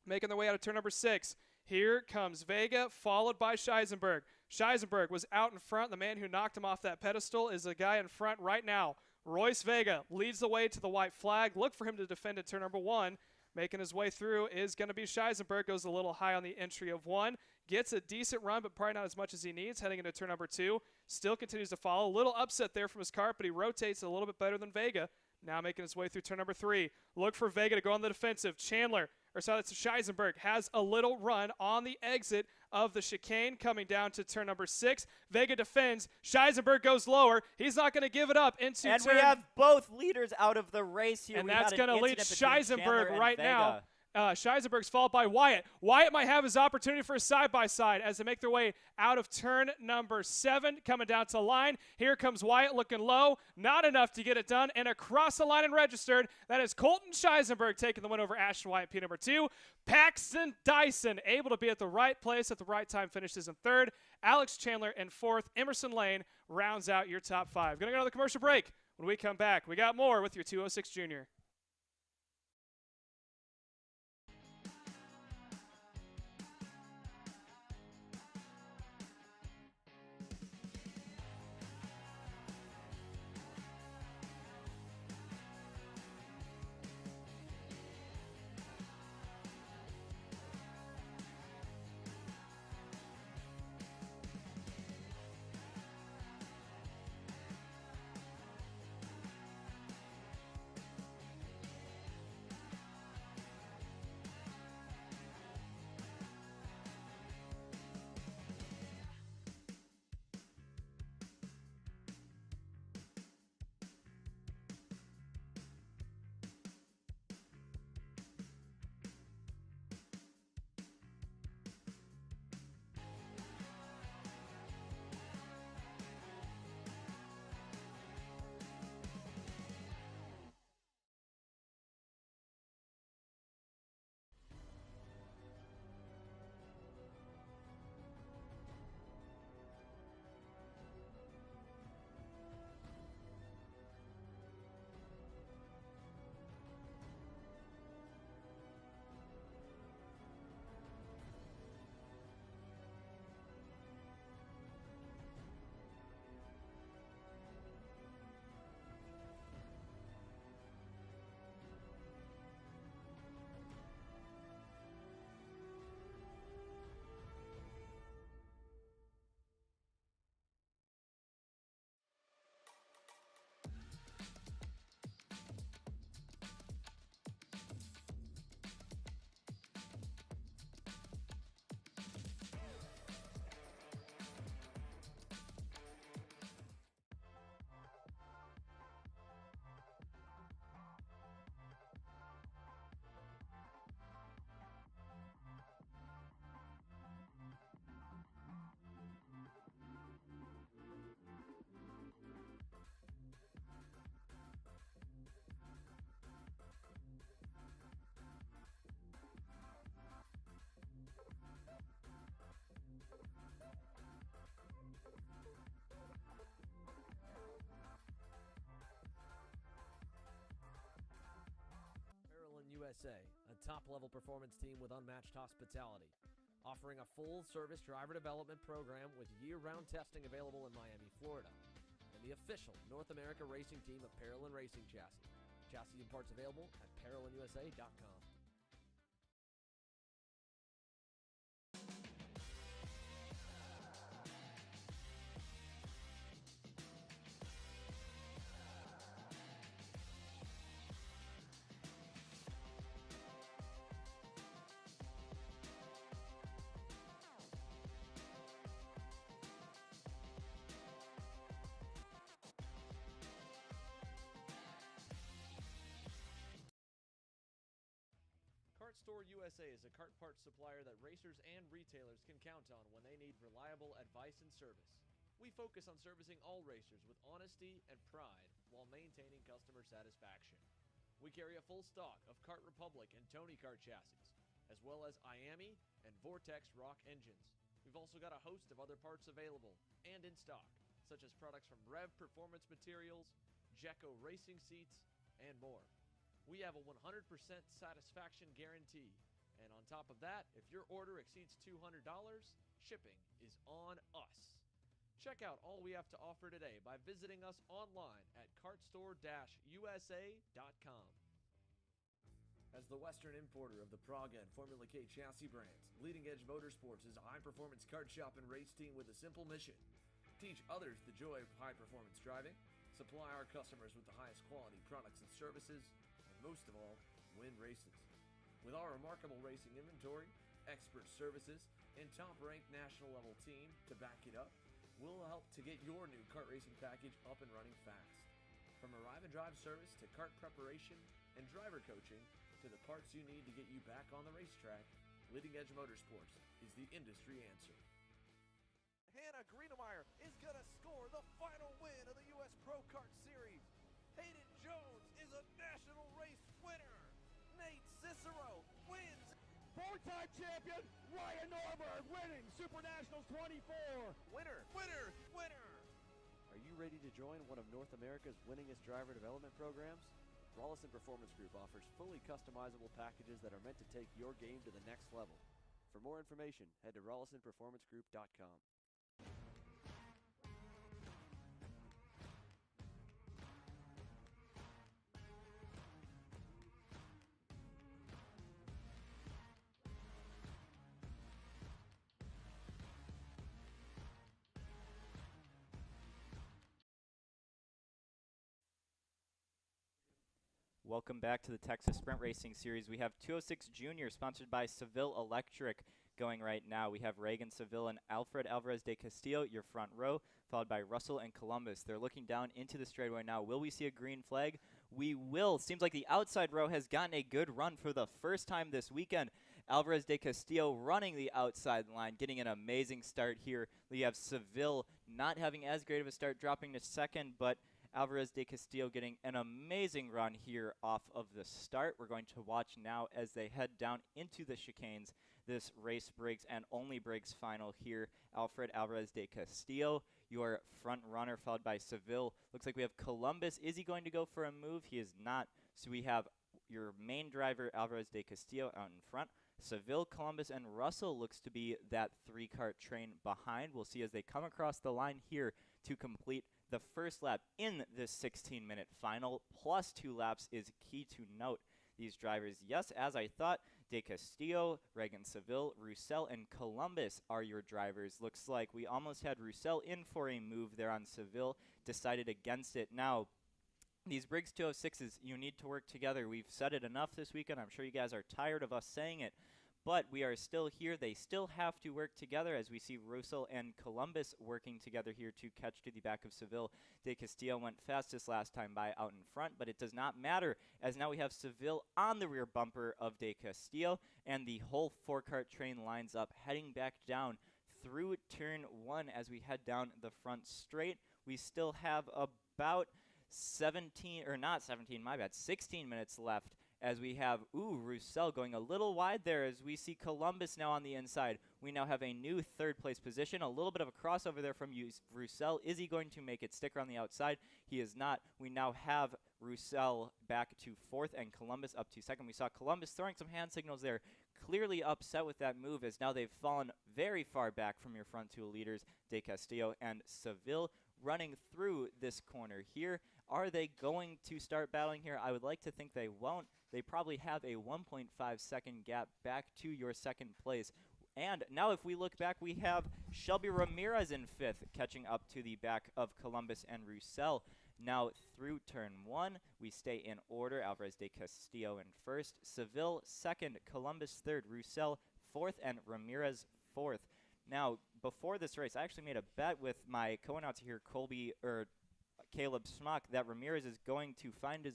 making their way out of turn number 6. Here comes Vega, followed by Scheisenberg. Scheisenberg was out in front. The man who knocked him off that pedestal is the guy in front right now. Royce Vega leads the way to the white flag. Look for him to defend at turn number 1. Making his way through is going to be Scheisenberg. Goes a little high on the entry of 1. Gets a decent run, but probably not as much as he needs. Heading into turn number 2. Still continues to follow. A little upset there from his kart, but he rotates a little bit better than Vega. Now making his way through turn number 3. Look for Vega to go on the defensive. That's Scheisenberg has a little run on the exit of the chicane coming down to turn number 6. Vega defends. Scheisenberg goes lower. He's not going to give it up into and turn. we have both leaders out of the race here. And that's going to lead Scheisenberg right now Scheisenberg's followed by Wyatt. Wyatt might have his opportunity for a side-by-side as they make their way out of turn number 7, coming down to the line. Here comes Wyatt looking low. Not enough to get it done, and across the line and registered. That is Colton Scheisenberg taking the win over Ashton Wyatt, P number 2. Paxton Dyson able to be at the right place at the right time, finishes in 3rd. Alex Chandler in 4th. Emerson Lane rounds out your top 5. Going to go to the commercial break. When we come back, we got more with your 206 Junior. USA, a top-level performance team with unmatched hospitality, offering a full-service driver development program with year-round testing available in Miami, Florida, and the official North America racing team of Parolin Racing Chassis. Chassis and parts available at ParolinUSA.com. Kart Store USA is a kart parts supplier that racers and retailers can count on when they need reliable advice and service. We focus on servicing all racers with honesty and pride while maintaining customer satisfaction. We carry a full stock of Kart Republic and Tony Kart chassis, as well as IAMI and Vortex Rock engines. We've also got a host of other parts available and in stock, such as products from Rev Performance Materials, Jecco Racing Seats, and more. We have a 100% satisfaction guarantee. And on top of that, if your order exceeds $200, shipping is on us. Check out all we have to offer today by visiting us online at kartstore-usa.com. As the Western importer of the Praga and Formula K chassis brands, Leading Edge Motorsports is a high-performance kart shop and race team with a simple mission: teach others the joy of high-performance driving, supply our customers with the highest quality products and services, and most of all, win races. With our remarkable racing inventory, expert services, and top-ranked national-level team to back it up, we'll help to get your new kart racing package up and running fast. From arrive and drive service to kart preparation and driver coaching, to the parts you need to get you back on the racetrack, Leading Edge Motorsports is the industry answer. Hannah Greenemeyer is going to score the final win of the U.S. Pro Kart Series. Hayden Jones is a national race winner. Nate Cicero wins. Four-time champion Ryan Norberg winning Super Nationals 24. Winner, winner, winner. Are you ready to join one of North America's winningest driver development programs? Rollison Performance Group offers fully customizable packages that are meant to take your game to the next level. For more information, head to rollisonperformancegroup.com. Welcome back to the Texas Sprint Racing Series. We have 206 Junior, sponsored by Seville Electric, going right now. We have Reagan Seville and Alfred Alvarez de Castillo, your front row, followed by Russell and Columbus. They're looking down into the straightaway now. Will we see a green flag? We will. Seems like the outside row has gotten a good run for the first time this weekend. Alvarez de Castillo running the outside line, getting an amazing start here. We have Seville not having as great of a start, dropping to second, but Alvarez de Castillo getting an amazing run here off of the start. We're going to watch now as they head down into the chicanes. This race breaks and only breaks final here. Alfred Alvarez de Castillo, your front runner, followed by Seville. Looks like we have Columbus. Is he going to go for a move? He is not. So we have your main driver, Alvarez de Castillo, out in front. Seville, Columbus, and Russell looks to be that three-cart train behind. We'll see as they come across the line here to complete the first lap in this 16-minute final, plus 2 laps is key to note. These drivers, yes, as I thought, De Castillo, Reagan Seville, Roussel, and Columbus are your drivers. Looks like we almost had Roussel in for a move there on Seville, decided against it. Now, these Briggs 206s, you need to work together. We've said it enough this weekend. I'm sure you guys are tired of us saying it. But we are still here. They still have to work together as we see Russell and Columbus working together here to catch to the back of Seville. De Castillo went fastest last time by out in front, but it does not matter as now we have Seville on the rear bumper of De Castillo, and the whole 4-cart train lines up, heading back down through turn 1 as we head down the front straight. We still have about 16 minutes left as we have, Roussel going a little wide there as we see Columbus now on the inside. We now have a new third-place position, a little bit of a crossover there from Roussel. Is he going to make it stick around the outside? He is not. We now have Roussel back to 4th and Columbus up to 2nd. We saw Columbus throwing some hand signals there, clearly upset with that move as now they've fallen very far back from your front 2 leaders, De Castillo and Seville, running through this corner here. Are they going to start battling here? I would like to think they won't. They probably have a 1.5-second gap back to your 2nd place. And now if we look back, we have Shelby Ramirez in 5th, catching up to the back of Columbus and Roussel. Now through turn 1, we stay in order. Alvarez de Castillo in 1st, Seville 2nd, Columbus 3rd, Roussel 4th, and Ramirez 4th. Now, before this race, I actually made a bet with my co-announcer here, Caleb Smock, that Ramirez is going to find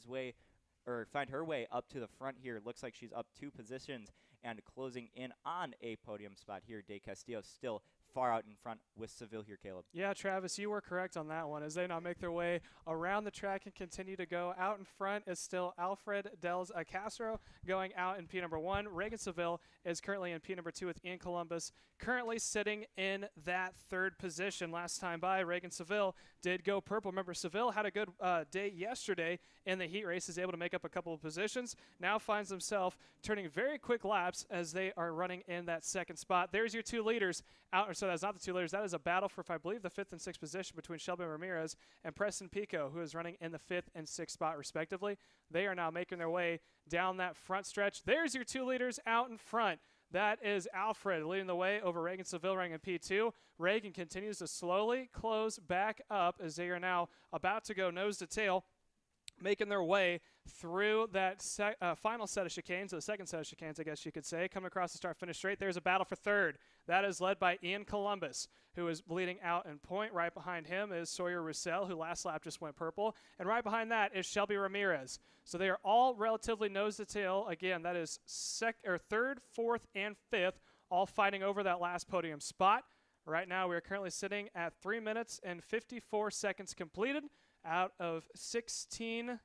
her way up to the front here. Looks like she's up 2 positions and closing in on a podium spot here. De Castillo still far out in front with Seville here, Caleb. Yeah, Travis, you were correct on that one. As they now make their way around the track and continue to go out in front is still Alfred Dels Castro going out in P number 1. Reagan Seville is currently in P number 2 with Ian Columbus, currently sitting in that 3rd position. Last time by, Reagan Seville did go purple. Remember, Seville had a good day yesterday in the heat race, is able to make up a couple of positions. Now finds himself turning very quick laps as they are running in that 2nd spot. There's your 2 leaders out. So that's not the 2 leaders. That is a battle for, I believe, the 5th and 6th position between Shelby Ramirez and Preston Pico, who is running in the 5th and 6th spot, respectively. They are now making their way down that front stretch. There's your 2 leaders out in front. That is Alfred leading the way over Reagan Seville running in P2. Reagan continues to slowly close back up as they are now about to go nose to tail making their way through that final set of chicanes, or the second set of chicanes, I guess you could say, coming across the start-finish straight. There's a battle for third. That is led by Ian Columbus, who is leading out in point. Right behind him is Sawyer Roussel, who last lap just went purple. And right behind that is Shelby Ramirez. So they are all relatively nose to tail. Again, that is third, fourth, and fifth, all fighting over that last podium spot. Right now, we are currently sitting at 3 minutes and 54 seconds completed out of 16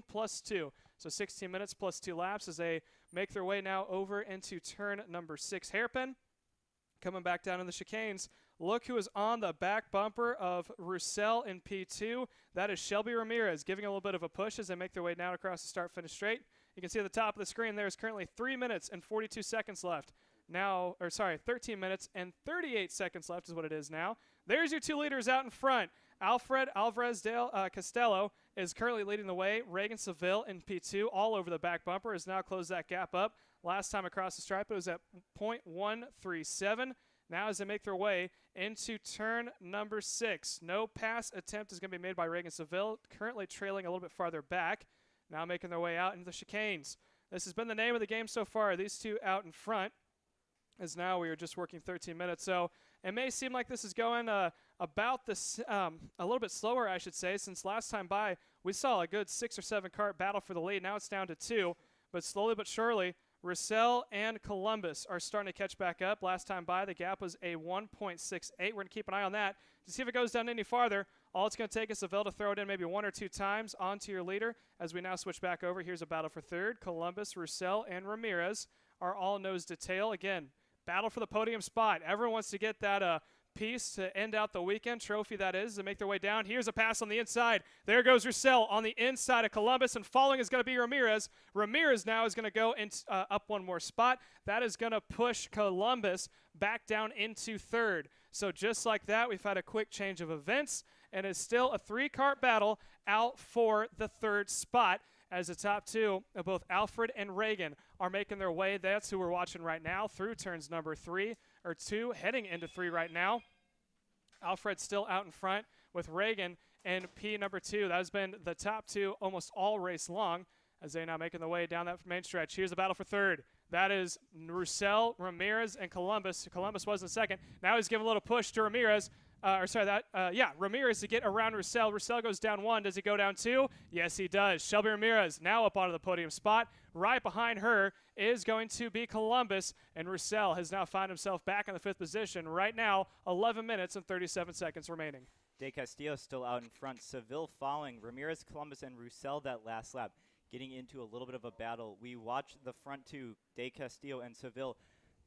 plus 2. So 16 minutes plus 2 laps as they make their way now over into turn number 6 hairpin. Coming back down in the chicanes, look who is on the back bumper of Roussel in P2. That is Shelby Ramirez, giving a little bit of a push as they make their way down across the start-finish straight. You can see at the top of the screen there is currently 3 minutes and 42 seconds left. 13 minutes and 38 seconds left is what it is now. There's your 2 leaders out in front. Alfred Alvarez Castello is currently leading the way. Reagan Seville in P2 all over the back bumper has now closed that gap up. Last time across the stripe it was at .137. Now as they make their way into turn number 6. No pass attempt is going to be made by Reagan Seville, currently trailing a little bit farther back. Now making their way out into the chicanes. This has been the name of the game so far. These 2 out in front, as now we are just working 13 minutes. So it may seem like this is going about this a little bit slower, I should say, since last time by we saw a good 6 or 7 kart battle for the lead. Now it's down to 2, but slowly but surely, Roussel and Columbus are starting to catch back up. Last time by, the gap was a 1.68. We're going to keep an eye on that to see if it goes down any farther. All it's going to take is Seville to throw it in maybe 1 or 2 times onto your leader. As we now switch back over, here's a battle for third. Columbus, Roussel, and Ramirez are all nose to tail. Again, battle for the podium spot. Everyone wants to get that piece to end out the weekend, trophy that is, to make their way down. Here's a pass on the inside. There goes Roussel on the inside of Columbus, and following is going to be Ramirez. Ramirez now is going to go up 1 more spot. That is going to push Columbus back down into third. So just like that, we've had a quick change of events, and it's still a 3-kart battle out for the third spot, as the top 2 of both Alfred and Reagan are making their way. That's who we're watching right now through turns number 2, heading into 3 right now. Alfred still out in front with Reagan and P number 2. That has been the top 2 almost all race long as they now making their way down that main stretch. Here's the battle for third. That is Roussel, Ramirez, and Columbus. Columbus was in second. Now he's giving a little push to Ramirez. Ramirez to get around Roussel. Roussel goes down 1. Does he go down 2? Yes, he does. Shelby Ramirez now up onto the podium spot. Right behind her is going to be Columbus, and Roussel has now found himself back in the 5th position. Right now, 11 minutes and 37 seconds remaining. De Castillo still out in front. Seville following. Ramirez, Columbus, and Roussel that last lap, getting into a little bit of a battle. We watch the front 2, De Castillo and Seville,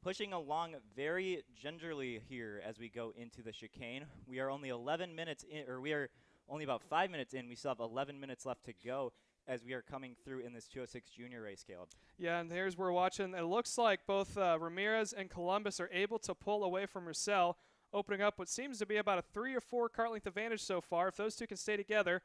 pushing along very gingerly here as we go into the chicane. We are only 11 minutes in, or we are only about 5 minutes in. We still have 11 minutes left to go as we are coming through in this 206 junior race, Caleb. Yeah, and here's where we're watching. It looks like both Ramirez and Columbus are able to pull away from Roussel, opening up what seems to be about a 3 or 4 kart length advantage so far. If those 2 can stay together,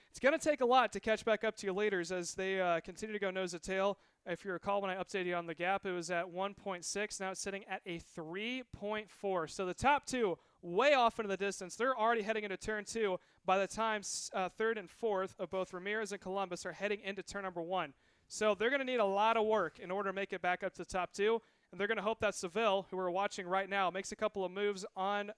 it's going to take a lot to catch back up to your leaders as they continue to go nose to tail. If you recall, when I updated you on the gap, it was at 1.6. Now it's sitting at a 3.4. So the top 2 way off into the distance. They're already heading into turn 2 by the time 3rd and 4th of both Ramirez and Columbus are heading into turn number 1. So they're going to need a lot of work in order to make it back up to the top 2. And they're going to hope that Seville, who we're watching right now, makes a couple of moves on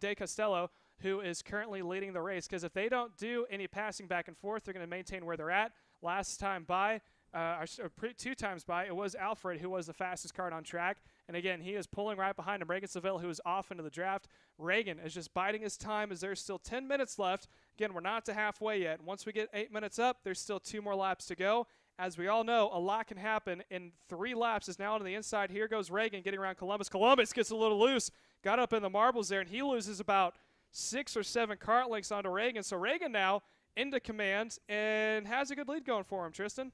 De Castello, who is currently leading the race. Because if they don't do any passing back and forth, they're going to maintain where they're at. Last time by, 2 times by, it was Alfred who was the fastest kart on track. And again, he is pulling right behind him. Reagan Seville, who is off into the draft. Reagan is just biding his time as there's still 10 minutes left. Again, we're not to halfway yet. Once we get 8 minutes up, there's still 2 more laps to go. As we all know, a lot can happen in 3 laps. Is now on the inside. Here goes Reagan getting around Columbus. Columbus gets a little loose. Got up in the marbles there, and he loses about 6 or 7 kart lengths onto Reagan. So Reagan now into command and has a good lead going for him, Tristan.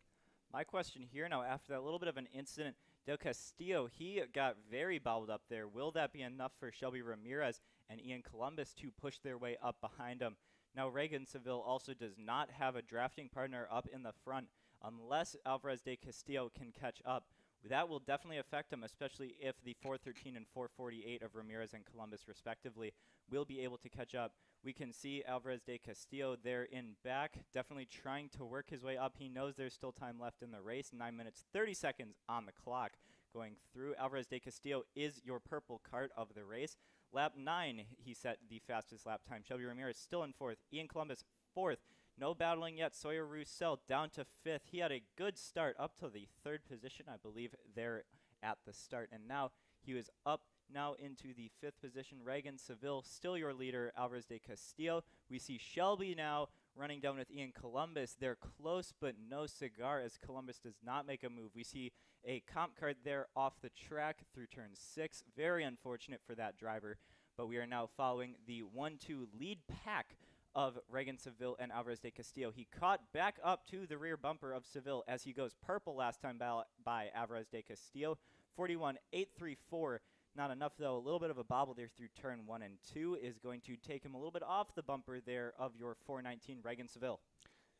My question here now, after that little bit of an incident, Del Castillo, he got very bobbled up there. Will that be enough for Shelby Ramirez and Ian Columbus to push their way up behind him? Now, Reagan Seville also does not have a drafting partner up in the front unless Alvarez de Castillo can catch up. That will definitely affect him, especially if the 413 and 448 of Ramirez and Columbus, respectively, will be able to catch up. We can see Alvarez de Castillo there in back, definitely trying to work his way up. He knows there's still time left in the race, 9 minutes, 30 seconds on the clock going through. Alvarez de Castillo is your purple cart of the race. Lap 9, he set the fastest lap time. Shelby Ramirez still in 4th. Ian Columbus 4th. No battling yet. Sawyer Roussel down to 5th. He had a good start up to the 3rd position, I believe, there at the start. And now he was up now into the 5th position. Reagan Seville, still your leader, Alvarez de Castillo. We see Shelby now running down with Ian Columbus. They're close, but no cigar as Columbus does not make a move. We see a comp card there off the track through turn 6. Very unfortunate for that driver, but we are now following the 1-2 lead pack of Reagan Seville and Alvarez de Castillo. He caught back up to the rear bumper of Seville as he goes purple last time by Alvarez de Castillo. 41.834. Not enough, though. A little bit of a bobble there through turn 1 and 2 is going to take him a little bit off the bumper there of your 419 Reagan Seville.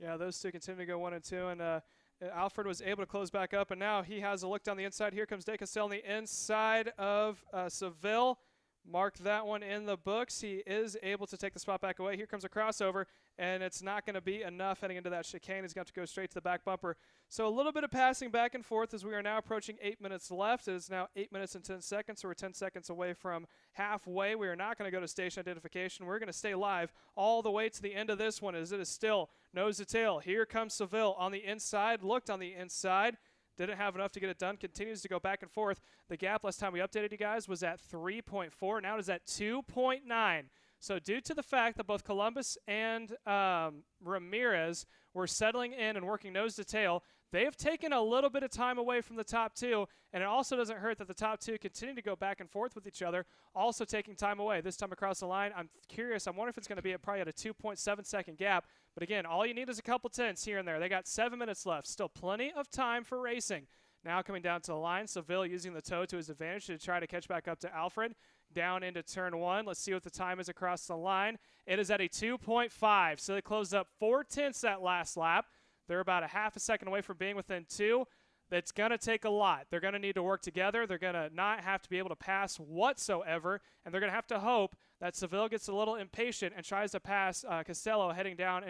Yeah, those two continue to go 1 and 2, and Alfred was able to close back up, and now he has a look down the inside. Here comes De Castillo on the inside of Seville. Mark that one in the books. He is able to take the spot back away. Here comes a crossover, and it's not going to be enough heading into that chicane. He's going to have to go straight to the back bumper. So a little bit of passing back and forth as we are now approaching 8 minutes left. It is now 8 minutes and 10 seconds, so we're 10 seconds away from halfway. We are not going to go to station identification. We're going to stay live all the way to the end of this one as it is still nose to tail. Here comes Seville on the inside, looked on the inside. Didn't have enough to get it done. Continues to go back and forth. The gap last time we updated you guys was at 3.4. Now it is at 2.9. So due to the fact that both Columbus and Ramirez were settling in and working nose to tail, they have taken a little bit of time away from the top two, and it also doesn't hurt that the top two continue to go back and forth with each other, also taking time away. This time across the line, I'm curious. I wonder if it's going to be probably at a 2.7-second gap. But again, all you need is a couple tenths here and there. They got 7 minutes left. Still plenty of time for racing. Now coming down to the line, Seville using the toe to his advantage to try to catch back up to Alfred. Down into turn 1. Let's see what the time is across the line. It is at a 2.5. So they closed up 4 tenths that last lap. They're about a half a second away from being within 2. That's going to take a lot. They're going to need to work together. They're going to not have to be able to pass whatsoever, and they're going to have to hope that Seville gets a little impatient and tries to pass Costello heading down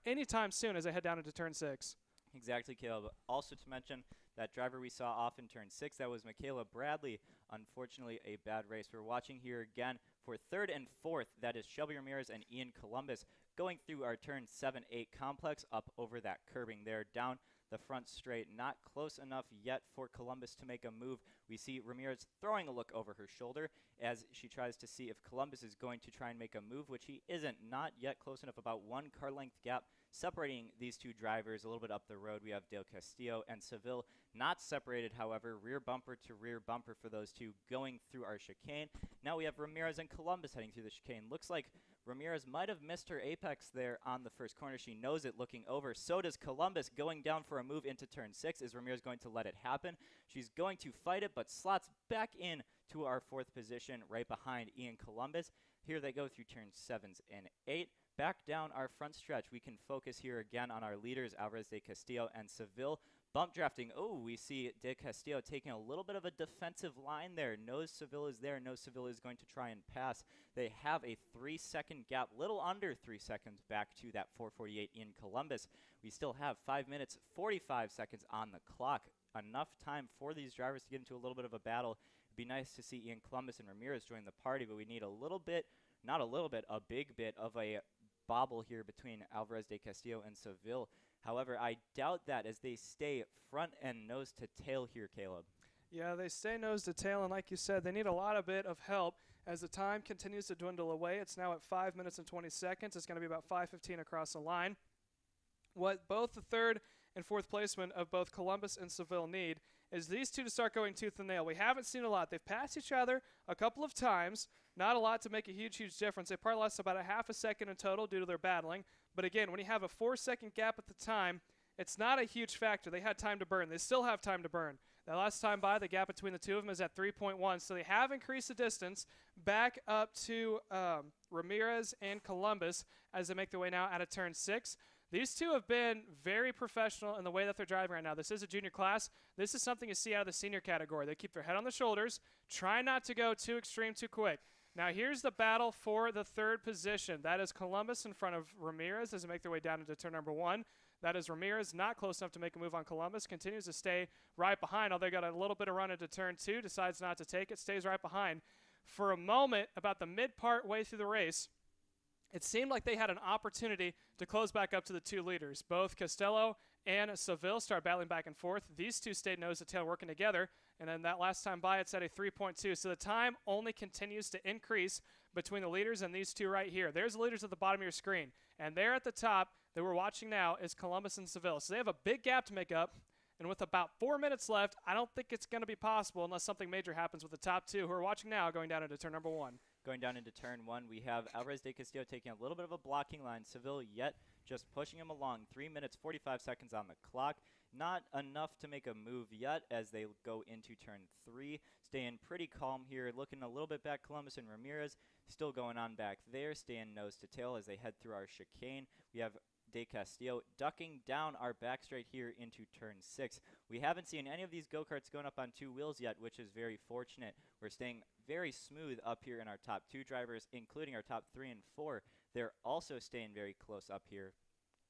anytime soon as they head down into turn 6. Exactly, Caleb. Also to mention, that driver we saw off in turn 6, that was Michaela Bradley. Unfortunately, a bad race. We're watching here again for 3rd and 4th. That is Shelby Ramirez and Ian Columbus going through our turn 7-8 complex up over that curbing there. Down the front straight, not close enough yet for Columbus to make a move. We see Ramirez throwing a look over her shoulder as she tries to see if Columbus is going to try and make a move, which he isn't. Not yet close enough, about 1 car length gap separating these two drivers. A little bit up the road, we have Del Castillo and Seville. Not separated, however, rear bumper to rear bumper for those two going through our chicane. Now we have Ramirez and Columbus heading through the chicane. Looks like Ramirez might have missed her apex there on the first corner. She knows it looking over. So does Columbus going down for a move into turn 6. Is Ramirez going to let it happen? She's going to fight it, but slots back in to our 4th position right behind Ian Columbus. Here they go through turns 7s and 8. Back down our front stretch, we can focus here again on our leaders, Alvarez de Castillo and Seville. Bump drafting. Oh, we see De Castillo taking a little bit of a defensive line there. Knows Seville is there. Knows Seville is going to try and pass. They have a 3-second gap, little under 3 seconds back to that 4:48 in Columbus. We still have 5 minutes, 45 seconds on the clock. Enough time for these drivers to get into a little bit of a battle. It'd be nice to see Ian Columbus and Ramirez join the party, but we need a little bit, not a little bit, a big bit of a bobble here between Alvarez de Castillo and Seville. However, I doubt that as they stay front and nose to tail here, Caleb. Yeah, they stay nose to tail, and like you said, they need a lot of bit of help as the time continues to dwindle away. It's now at 5 minutes and 20 seconds. It's going to be about 5:15 across the line. What both the 3rd and 4th placement of both Columbus and Seville need is these two to start going tooth and nail. We haven't seen a lot. They've passed each other a couple of times. Not a lot to make a huge difference. They probably lost about a half a second in total due to their battling. But again, when you have a 4-second gap at the time, it's not a huge factor. They had time to burn. They still have time to burn. The last time by, the gap between the two of them is at 3.1. So they have increased the distance back up to Ramirez and Columbus as they make their way now out of turn 6. These two have been very professional in the way that they're driving right now. This is a junior class. This is something you see out of the senior category. They keep their head on their shoulders, try not to go too extreme too quick. Now here's the battle for the third position. That is Columbus in front of Ramirez as they make their way down into turn number 1. That is Ramirez, not close enough to make a move on Columbus, continues to stay right behind. Although they got a little bit of run into turn 2, decides not to take it, stays right behind. For a moment, about the mid-part way through the race, it seemed like they had an opportunity to close back up to the 2 leaders. Both Costello and Seville start battling back and forth. These 2 stayed nose to tail working together, and then that last time by, it's at a 3.2. So the time only continues to increase between the leaders and these 2 right here. There's the leaders at the bottom of your screen, and there at the top that we're watching now is Columbus and Seville. So they have a big gap to make up, and with about 4 minutes left, I don't think it's going to be possible unless something major happens with the top 2 who are watching now going down into turn number 1. Going down into turn 1, we have Alvarez de Castillo taking a little bit of a blocking line. Seville yet just pushing him along. 3 minutes, 45 seconds on the clock. Not enough to make a move yet as they go into turn 3. Staying pretty calm here. Looking a little bit back, Columbus and Ramirez still going on back there. Staying nose to tail as they head through our chicane. We have De Castillo ducking down our back straight here into turn 6. We haven't seen any of these go-karts going up on 2 wheels yet, which is very fortunate. We're staying very smooth up here in our top 2 drivers, including our top 3 and 4. They're also staying very close up here.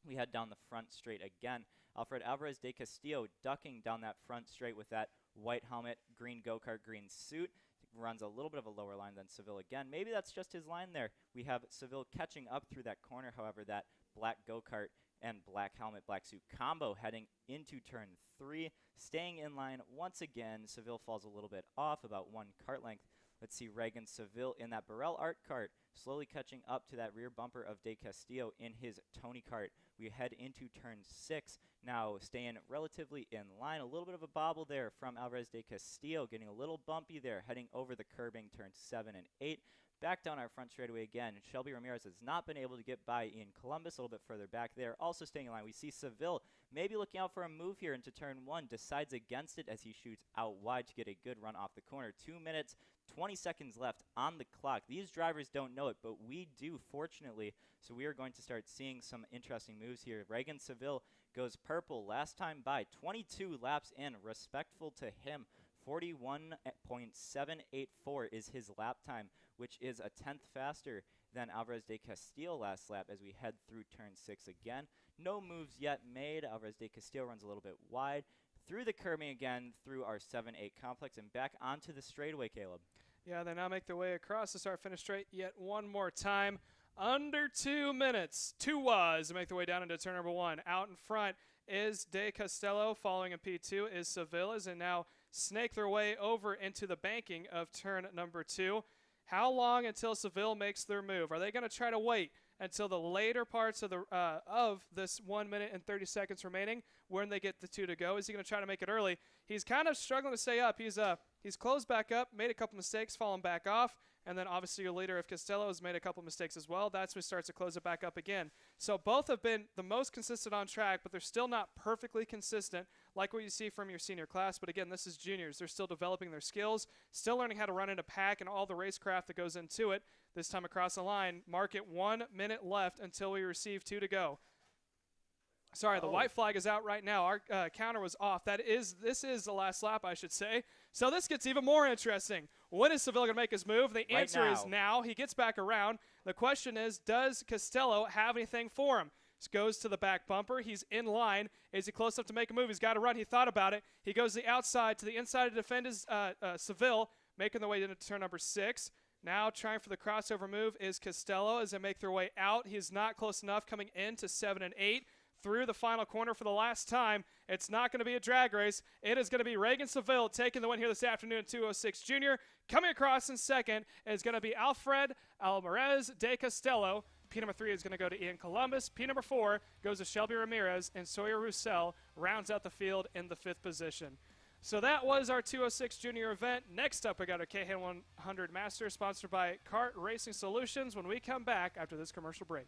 We head down the front straight again. Alfred Alvarez de Castillo ducking down that front straight with that white helmet, green go-kart, green suit. Runs a little bit of a lower line than Seville again. Maybe that's just his line there. We have Seville catching up through that corner. However, that black go-kart and black helmet, black suit combo heading into turn 3. Staying in line once again. Seville falls a little bit off, about 1 kart length. Let's see Reagan Seville in that Burrell Art kart, slowly catching up to that rear bumper of De Castillo in his Tony kart. We head into turn 6, now staying relatively in line. A little bit of a bobble there from Alvarez de Castillo, getting a little bumpy there, heading over the curbing turns 7 and 8. Back down our front straightaway again. Shelby Ramirez has not been able to get by in Columbus, a little bit further back there. Also staying in line, we see Seville maybe looking out for a move here into turn 1, decides against it as he shoots out wide to get a good run off the corner. 2 minutes, 20 seconds left on the clock. These drivers don't know it, but we do, fortunately. So we are going to start seeing some interesting moves here. Reagan Seville goes purple last time by, 22 laps in, respectful to him. 41.784 is his lap time, which is a 10th faster than Alvarez de Castillo last lap as we head through turn 6 again. No moves yet made. Alvarez de Castillo runs a little bit wide. Through the curbing again, through our 7-8 complex, and back onto the straightaway, Caleb. Yeah, they now make their way across the start-finish straight yet one more time. Under 2 minutes. 2 was to make their way down into turn number 1. Out in front is De Castello. Following in P2 is Sevillas, and now snake their way over into the banking of turn number 2. How long until Seville makes their move? Are they going to try to wait until the later parts of this 1 minute and 30 seconds remaining when they get the 2 to go? Is he going to try to make it early? He's kind of struggling to stay up. He's closed back up, made a couple mistakes, fallen back off, and then obviously your leader, if Costello, has made a couple mistakes as well. That's when he starts to close it back up again. So both have been the most consistent on track, but they're still not perfectly consistent like what you see from your senior class. But again, this is juniors. They're still developing their skills, still learning how to run in a pack and all the racecraft that goes into it. This time across the line, mark it 1 minute left until we receive 2 to go. Sorry, the white flag is out right now. Our counter was off. This is the last lap, I should say. So this gets even more interesting. When is Seville going to make his move? The answer is now. He gets back around. The question is, does Costello have anything for him? This goes to the back bumper. He's in line. Is he close enough to make a move? He's got to run. He thought about it. He goes to the outside to the inside to defend his Seville, making their way into turn number 6. Now trying for the crossover move is Costello as they make their way out. He's not close enough, coming into 7 and 8. Through the final corner for the last time. It's not going to be a drag race. It is going to be Reagan Seville taking the win here this afternoon, 206 Jr. Coming across in second is going to be Alfred Alvarez de Castello. P number 3 is going to go to Ian Columbus. P number 4 goes to Shelby Ramirez, and Sawyer Roussel rounds out the field in the 5th position. So that was our 206 Junior event. Next up, we got our KHAN 100 Masters, sponsored by Kart Racing Solutions, when we come back after this commercial break.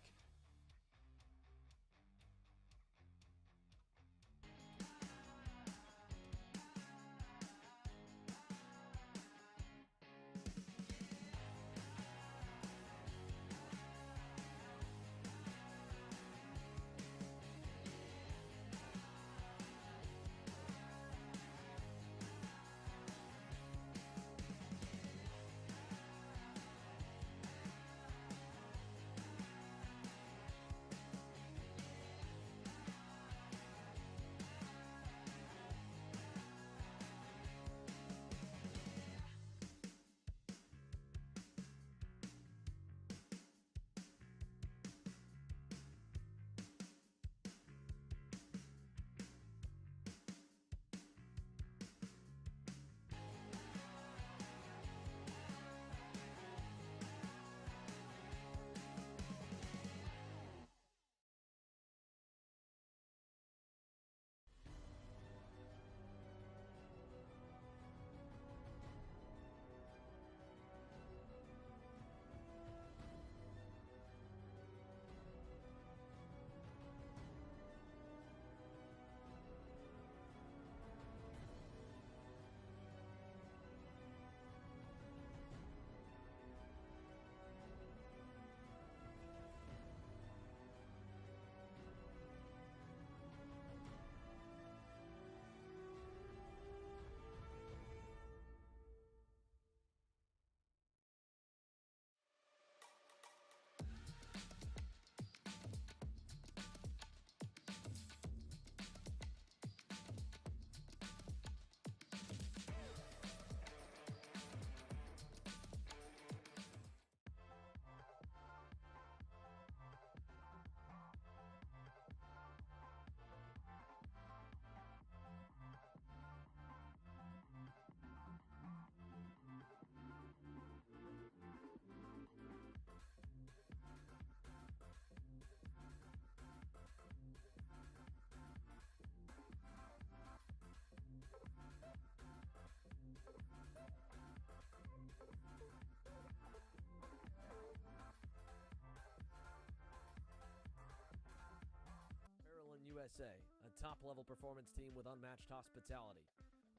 USA, a top-level performance team with unmatched hospitality,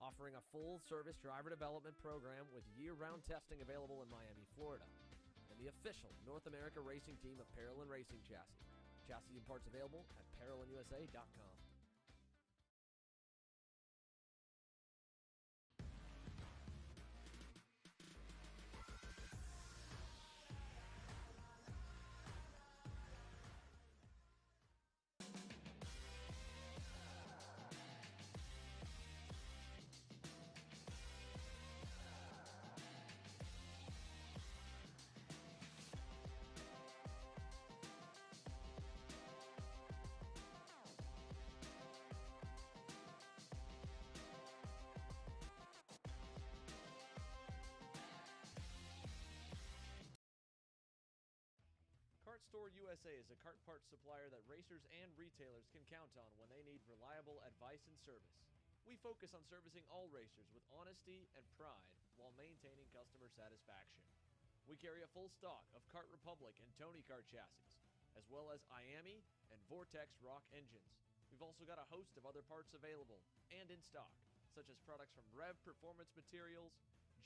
offering a full-service driver development program with year-round testing available in Miami, Florida, and the official North America racing team of Parolin Racing Chassis. Chassis and parts available at ParolinUSA.com. Kart Store USA is a kart parts supplier that racers and retailers can count on when they need reliable advice and service. We focus on servicing all racers with honesty and pride while maintaining customer satisfaction. We carry a full stock of Kart Republic and Tony Kart chassis, as well as Iami and Vortex Rock engines. We've also got a host of other parts available and in stock, such as products from Rev Performance Materials,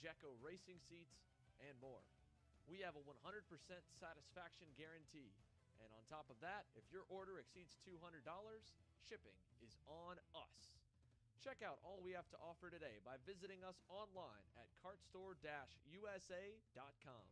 Jecco Racing Seats, and more. We have a 100% satisfaction guarantee. And on top of that, if your order exceeds $200, shipping is on us. Check out all we have to offer today by visiting us online at kartstore-usa.com.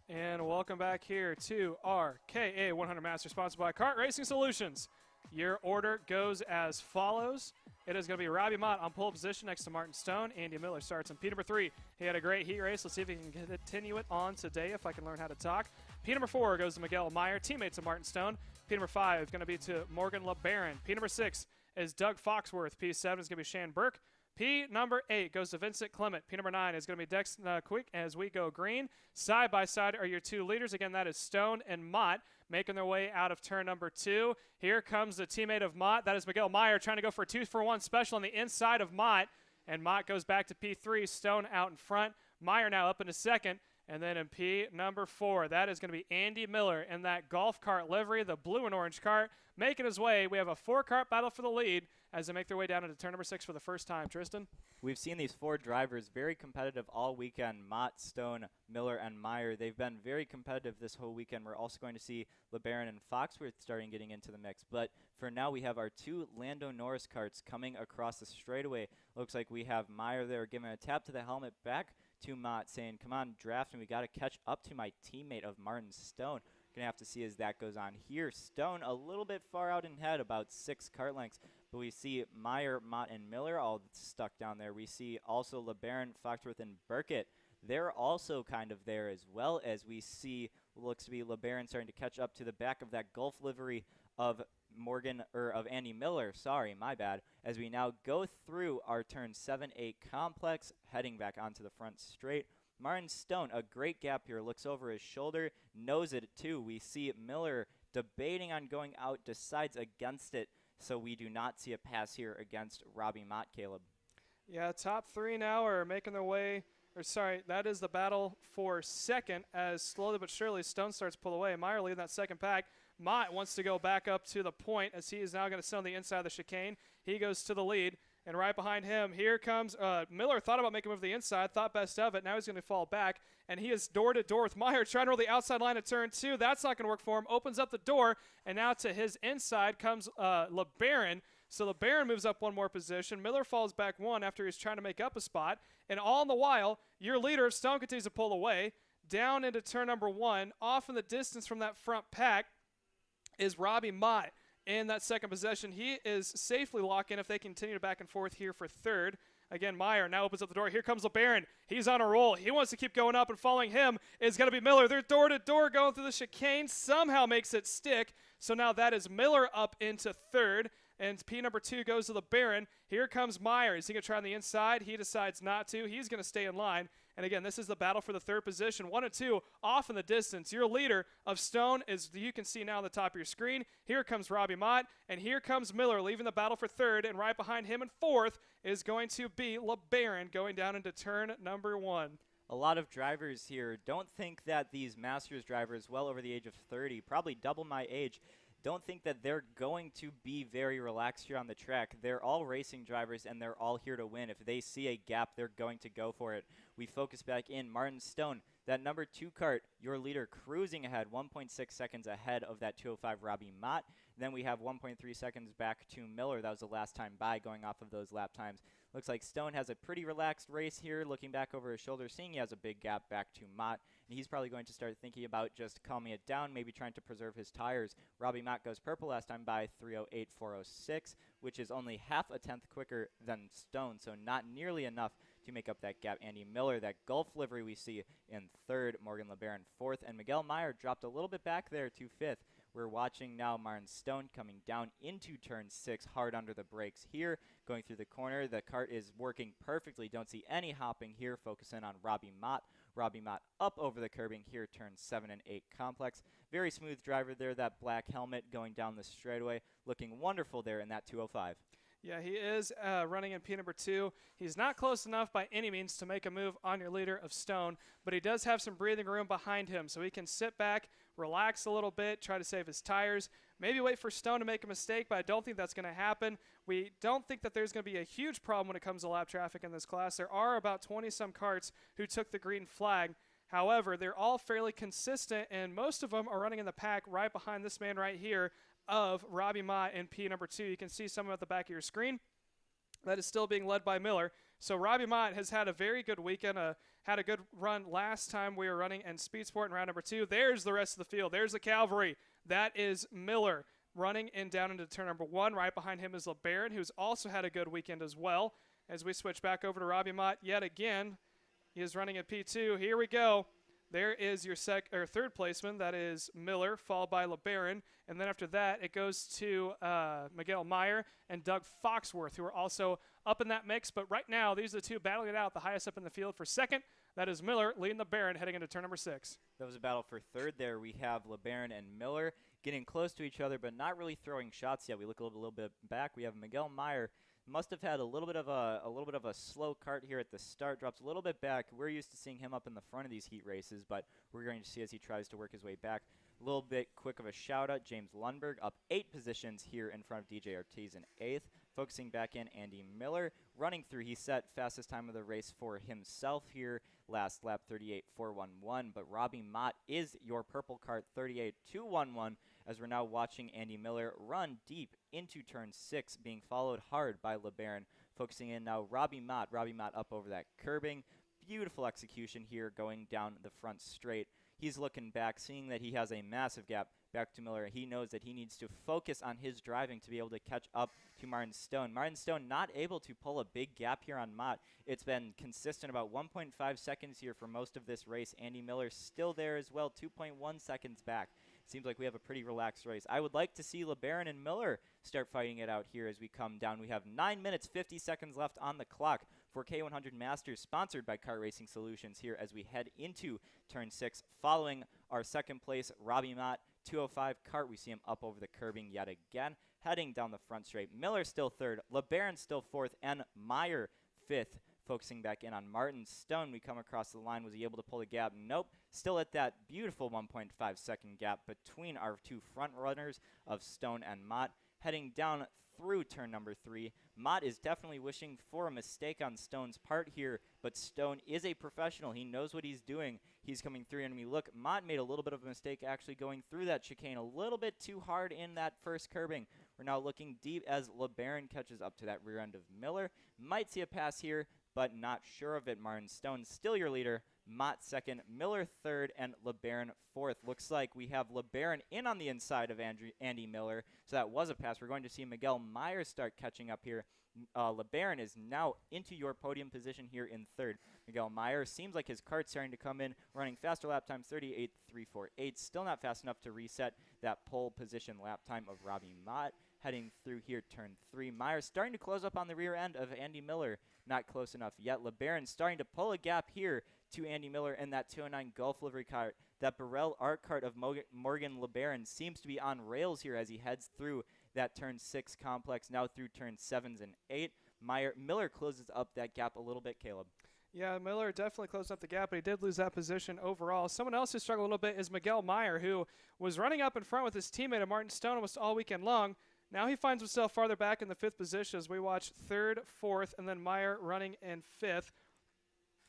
And welcome back here to our KA100 Master, sponsored by Kart Racing Solutions. Your order goes as follows. It is going to be Robbie Mott on pole position next to Martin Stone. Andy Miller starts in P number 3. He had a great heat race. Let's see if he can continue it on today, if I can learn how to talk. P number 4 goes to Miguel Meyer, teammates of Martin Stone. P number 5 is going to be to Morgan LeBaron. P number 6 is Doug Foxworth. P7 is going to be Shan Burke. P number 8 goes to Vincent Clement. P number 9 is going to be Dex Quick as we go green. Side by side are your two leaders. Again, that is Stone and Mott making their way out of turn number 2. Here comes the teammate of Mott. That is Miguel Meyer trying to go for a 2-for-1 special on the inside of Mott. And Mott goes back to P3. Stone out in front. Meyer now up into second. And then in P number 4, that is going to be Andy Miller in that golf cart livery, the blue and orange cart, making his way. We have a 4-cart battle for the lead as they make their way down into turn number 6 for the first time. Tristan? We've seen these 4 drivers very competitive all weekend. Mott, Stone, Miller, and Meyer. They've been very competitive this whole weekend. We're also going to see LeBaron and Foxworth starting getting into the mix. But for now, we have our 2 Lando Norris carts coming across the straightaway. Looks like we have Meyer there giving a tap to the helmet back to Mott, saying, come on, draft, and we got to catch up to my teammate of Martin Stone. Going to have to see as that goes on here. Stone a little bit far out in head, about 6 cart lengths. But we see Meyer, Mott, and Miller all stuck down there. We see also LeBaron, Foxworth, and Burkett. They're also kind of there, as well as we see what looks to be LeBaron starting to catch up to the back of that Gulf livery of Andy Miller. Sorry, my bad. As we now go through our turn 7-8 complex, heading back onto the front straight. Martin Stone, a great gap here, looks over his shoulder, knows it too. We see Miller debating on going out, decides against it. So we do not see a pass here against Robbie Mott, Caleb. Yeah, top 3 now are making their way, that is the battle for second as slowly but surely Stone starts to pull away. Meyer leading that second pack. Mott wants to go back up to the point as he is now going to sit on the inside of the chicane. He goes to the lead. And right behind him, here comes Miller. Thought about making a move to the inside, thought best of it. Now he's going to fall back, and he is door to door with Meyer, trying to roll the outside line of turn 2. That's not going to work for him. Opens up the door, and now to his inside comes LeBaron. So LeBaron moves up 1 more position. Miller falls back 1 after he's trying to make up a spot. And all in the while, your leader, Stone, continues to pull away. Down into turn number 1, off in the distance from that front pack is Robbie Mott. In that second possession, he is safely locked in if they continue back and forth here for third. Again, Meyer now opens up the door. Here comes LeBaron. He's on a roll. He wants to keep going up, and following him is going to be Miller. They're door to door going through the chicane. Somehow makes it stick. So now that is Miller up into third. And P number 2 goes to LeBaron. Here comes Meyer. Is he going to try on the inside? He decides not to. He's going to stay in line. And again, this is the battle for the third position. 1 and 2 off in the distance. Your leader of Stone is, you can see now on the top of your screen. Here comes Robbie Mott, and here comes Miller leaving the battle for third. And right behind him in fourth is going to be LeBaron going down into turn number 1. A lot of drivers here don't think that these Masters drivers, well over the age of 30, probably double my age, don't think that they're going to be very relaxed here on the track. They're all racing drivers, and they're all here to win. If they see a gap, they're going to go for it. We focus back in. Martin Stone, that number 2 kart, your leader, cruising ahead, 1.6 seconds ahead of that 205 Robbie Mott. Then we have 1.3 seconds back to Miller. That was the last time by, going off of those lap times. Looks like Stone has a pretty relaxed race here, looking back over his shoulder, seeing he has a big gap back to Mott. And he's probably going to start thinking about just calming it down, maybe trying to preserve his tires. Robbie Mott goes purple last time by 3:08.406, which is only half a tenth quicker than Stone, so not nearly enough to make up that gap. Andy Miller, that Gulf livery we see in 3rd, Morgan LeBaron 4th, and Miguel Meyer dropped a little bit back there to 5th. We're watching now Martin Stone coming down into turn 6, hard under the brakes here, going through the corner. The kart is working perfectly. Don't see any hopping here, focusing on Robbie Mott. Robbie Mott up over the curbing here, turn 7 and 8 complex. Very smooth driver there, that black helmet going down the straightaway, looking wonderful there in that 205. Yeah, he is running in P number 2. He's not close enough by any means to make a move on your leader of Stone, but he does have some breathing room behind him, so he can sit back, relax a little bit, try to save his tires, maybe wait for Stone to make a mistake, but I don't think that's going to happen. We don't think that there's going to be a huge problem when it comes to lap traffic in this class. There are about 20-some karts who took the green flag. However, they're all fairly consistent, and most of them are running in the pack right behind this man right here of Robbie Mott in P number 2. You can see some at the back of your screen. That is still being led by Miller. So Robbie Mott has had a very good weekend, had a good run last time we were running in Speed Sport in round number 2. There's the rest of the field. There's the cavalry. That is Miller running in down into turn number 1. Right behind him is LeBaron, who's also had a good weekend as well. As we switch back over to Robbie Mott yet again, he is running at P2. Here we go. There is your third placement. That is Miller, followed by LeBaron. And then after that, it goes to Miguel Meyer and Doug Foxworth, who are also up in that mix. But right now, these are the two battling it out, the highest up in the field for second. That is Miller leading LeBaron heading into turn number 6. That was a battle for third there. We have LeBaron and Miller getting close to each other, but not really throwing shots yet. We look a little bit back. We have Miguel Meyer. Must have had a little bit of a slow kart here at the start. Drops a little bit back. We're used to seeing him up in the front of these heat races, but we're going to see as he tries to work his way back. A little bit quick of a shout out. James Lundberg up 8 positions here in front of DJ Ortiz in 8th. Focusing back in, Andy Miller running through. He set fastest time of the race for himself here. Last lap 38.411, but Robbie Mott is your purple kart 38.211 as we're now watching Andy Miller run deep into turn 6, being followed hard by LeBaron. Focusing in now, Robbie Mott up over that curbing. Beautiful execution here going down the front straight. He's looking back, seeing that he has a massive gap back to Miller. He knows that he needs to focus on his driving to be able to catch up to Martin Stone. Martin Stone not able to pull a big gap here on Mott. It's been consistent about 1.5 seconds here for most of this race. Andy Miller still there as well, 2.1 seconds back. Seems like we have a pretty relaxed race. I would like to see LeBaron and Miller start fighting it out here as we come down. We have 9 minutes, 50 seconds left on the clock for K100 Masters, sponsored by Kart Racing Solutions here as we head into turn 6. Following our second place, Robbie Mott, 205 kart. We see him up over the curbing yet again, heading down the front straight. Miller still 3rd, LeBaron still 4th, and Meyer 5th. Focusing back in on Martin Stone, we come across the line. Was he able to pull the gap? Nope. Still at that beautiful 1.5 second gap between our two front runners of Stone and Mott. Heading down through turn number 3. Mott is definitely wishing for a mistake on Stone's part here, but Stone is a professional. He knows what he's doing. He's coming through, and we look, Mott made a little bit of a mistake actually going through that chicane a little bit too hard in that first curbing. We're now looking deep as LeBaron catches up to that rear end of Miller. Might see a pass here, but not sure of it. Martin Stone still your leader. Mott 2nd, Miller 3rd, and LeBaron 4th. Looks like we have LeBaron in on the inside of Andy Miller, so that was a pass. We're going to see Miguel Myers start catching up here. LeBaron is now into your podium position here in 3rd. Miguel Myers seems like his kart's starting to come in, running faster lap time, 38.348. Still not fast enough to reset that pole position lap time of Robbie Mott. Heading through here, turn 3. Myers starting to close up on the rear end of Andy Miller. Not close enough yet. LeBaron starting to pull a gap here to Andy Miller in that 209 Gulf livery kart. That Burrell art kart of Morgan LeBaron seems to be on rails here as he heads through that turn 6 complex, now through turn 7s and 8. Miller closes up that gap a little bit, Caleb. Yeah, Miller definitely closed up the gap, but he did lose that position overall. Someone else who struggled a little bit is Miguel Meyer, who was running up in front with his teammate of Martin Stone almost all weekend long. Now he finds himself farther back in the 5th position as we watch 3rd, 4th, and then Meyer running in 5th.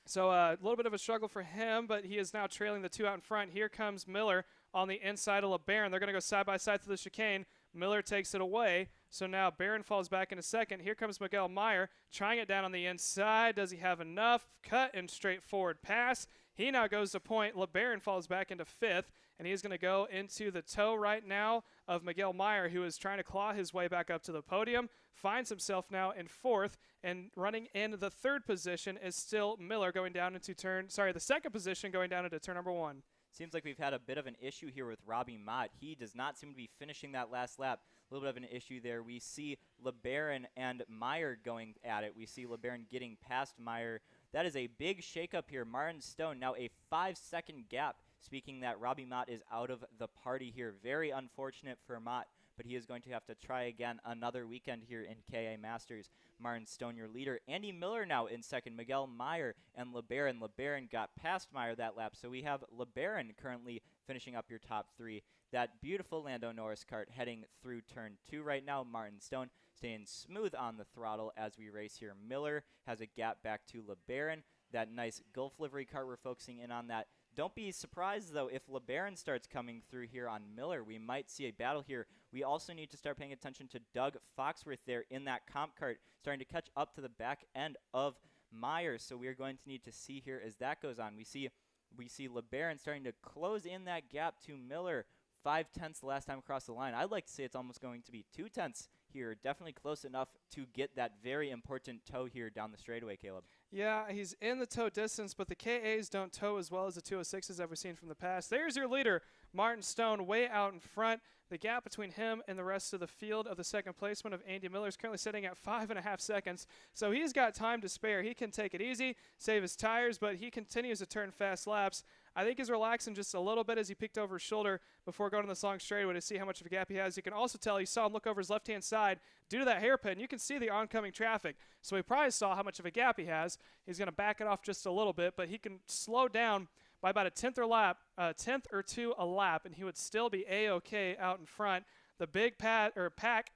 So a little bit of a struggle for him, but he is now trailing the 2 out in front. Here comes Miller on the inside of LeBaron. They're going to go side by side through the chicane. Miller takes it away. So now Barron falls back into 2nd. Here comes Miguel Meyer trying it down on the inside. Does he have enough? Cut and straightforward pass. He now goes to point. LeBaron falls back into 5th, and he's going to go into the toe right now of Miguel Meyer, who is trying to claw his way back up to the podium. Finds himself now in 4th, and running in the 3rd position is still Miller going down into the 2nd position going down into turn number 1. Seems like we've had a bit of an issue here with Robbie Mott. He does not seem to be finishing that last lap. A little bit of an issue there. We see LeBaron and Meyer going at it. We see LeBaron getting past Meyer. That is a big shakeup here. Martin Stone now a 5-second gap, speaking that Robbie Mott is out of the party here. Very unfortunate for Mott, but he is going to have to try again another weekend here in KA Masters. Martin Stone, your leader. Andy Miller now in 2nd. Miguel Meyer and LeBaron. LeBaron got past Meyer that lap, so we have LeBaron currently finishing up your top 3. That beautiful Lando Norris kart heading through turn 2 right now. Martin Stone staying smooth on the throttle as we race here. Miller has a gap back to LeBaron. That nice Gulf livery kart, we're focusing in on that. Don't be surprised, though, if LeBaron starts coming through here on Miller. We might see a battle here. We also need to start paying attention to Doug Foxworth there in that comp kart, starting to catch up to the back end of Myers. So we are going to need to see here as that goes on. We see LeBaron starting to close in that gap to Miller. 5/10 the last time across the line. I'd like to say it's almost going to be 2/10 here. Definitely close enough to get that very important toe here down the straightaway, Caleb. Yeah, he's in the toe distance, but the KAs don't toe as well as the 206s that we've seen from the past. There's your leader, Martin Stone, way out in front. The gap between him and the rest of the field of the 2nd placement of Andy Miller is currently sitting at 5.5 seconds. So he's got time to spare. He can take it easy, save his tires, but he continues to turn fast laps. I think he's relaxing just a little bit as he peeked over his shoulder before going to this long straightaway to see how much of a gap he has. You can also tell you saw him look over his left-hand side due to that hairpin. You can see the oncoming traffic. So he probably saw how much of a gap he has. He's going to back it off just a little bit, but he can slow down by about a tenth or two a lap, and he would still be A-OK out in front. The big pack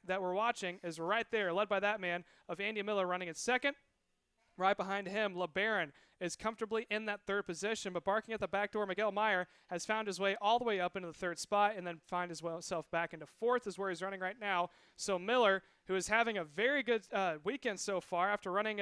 that we're watching is right there, led by that man of Andy Miller running in 2nd. Right behind him, LeBaron is comfortably in that 3rd position, but barking at the back door, Miguel Meyer has found his way all the way up into the 3rd spot and then find himself back into 4th is where he's running right now. So Miller, who is having a very good weekend so far after running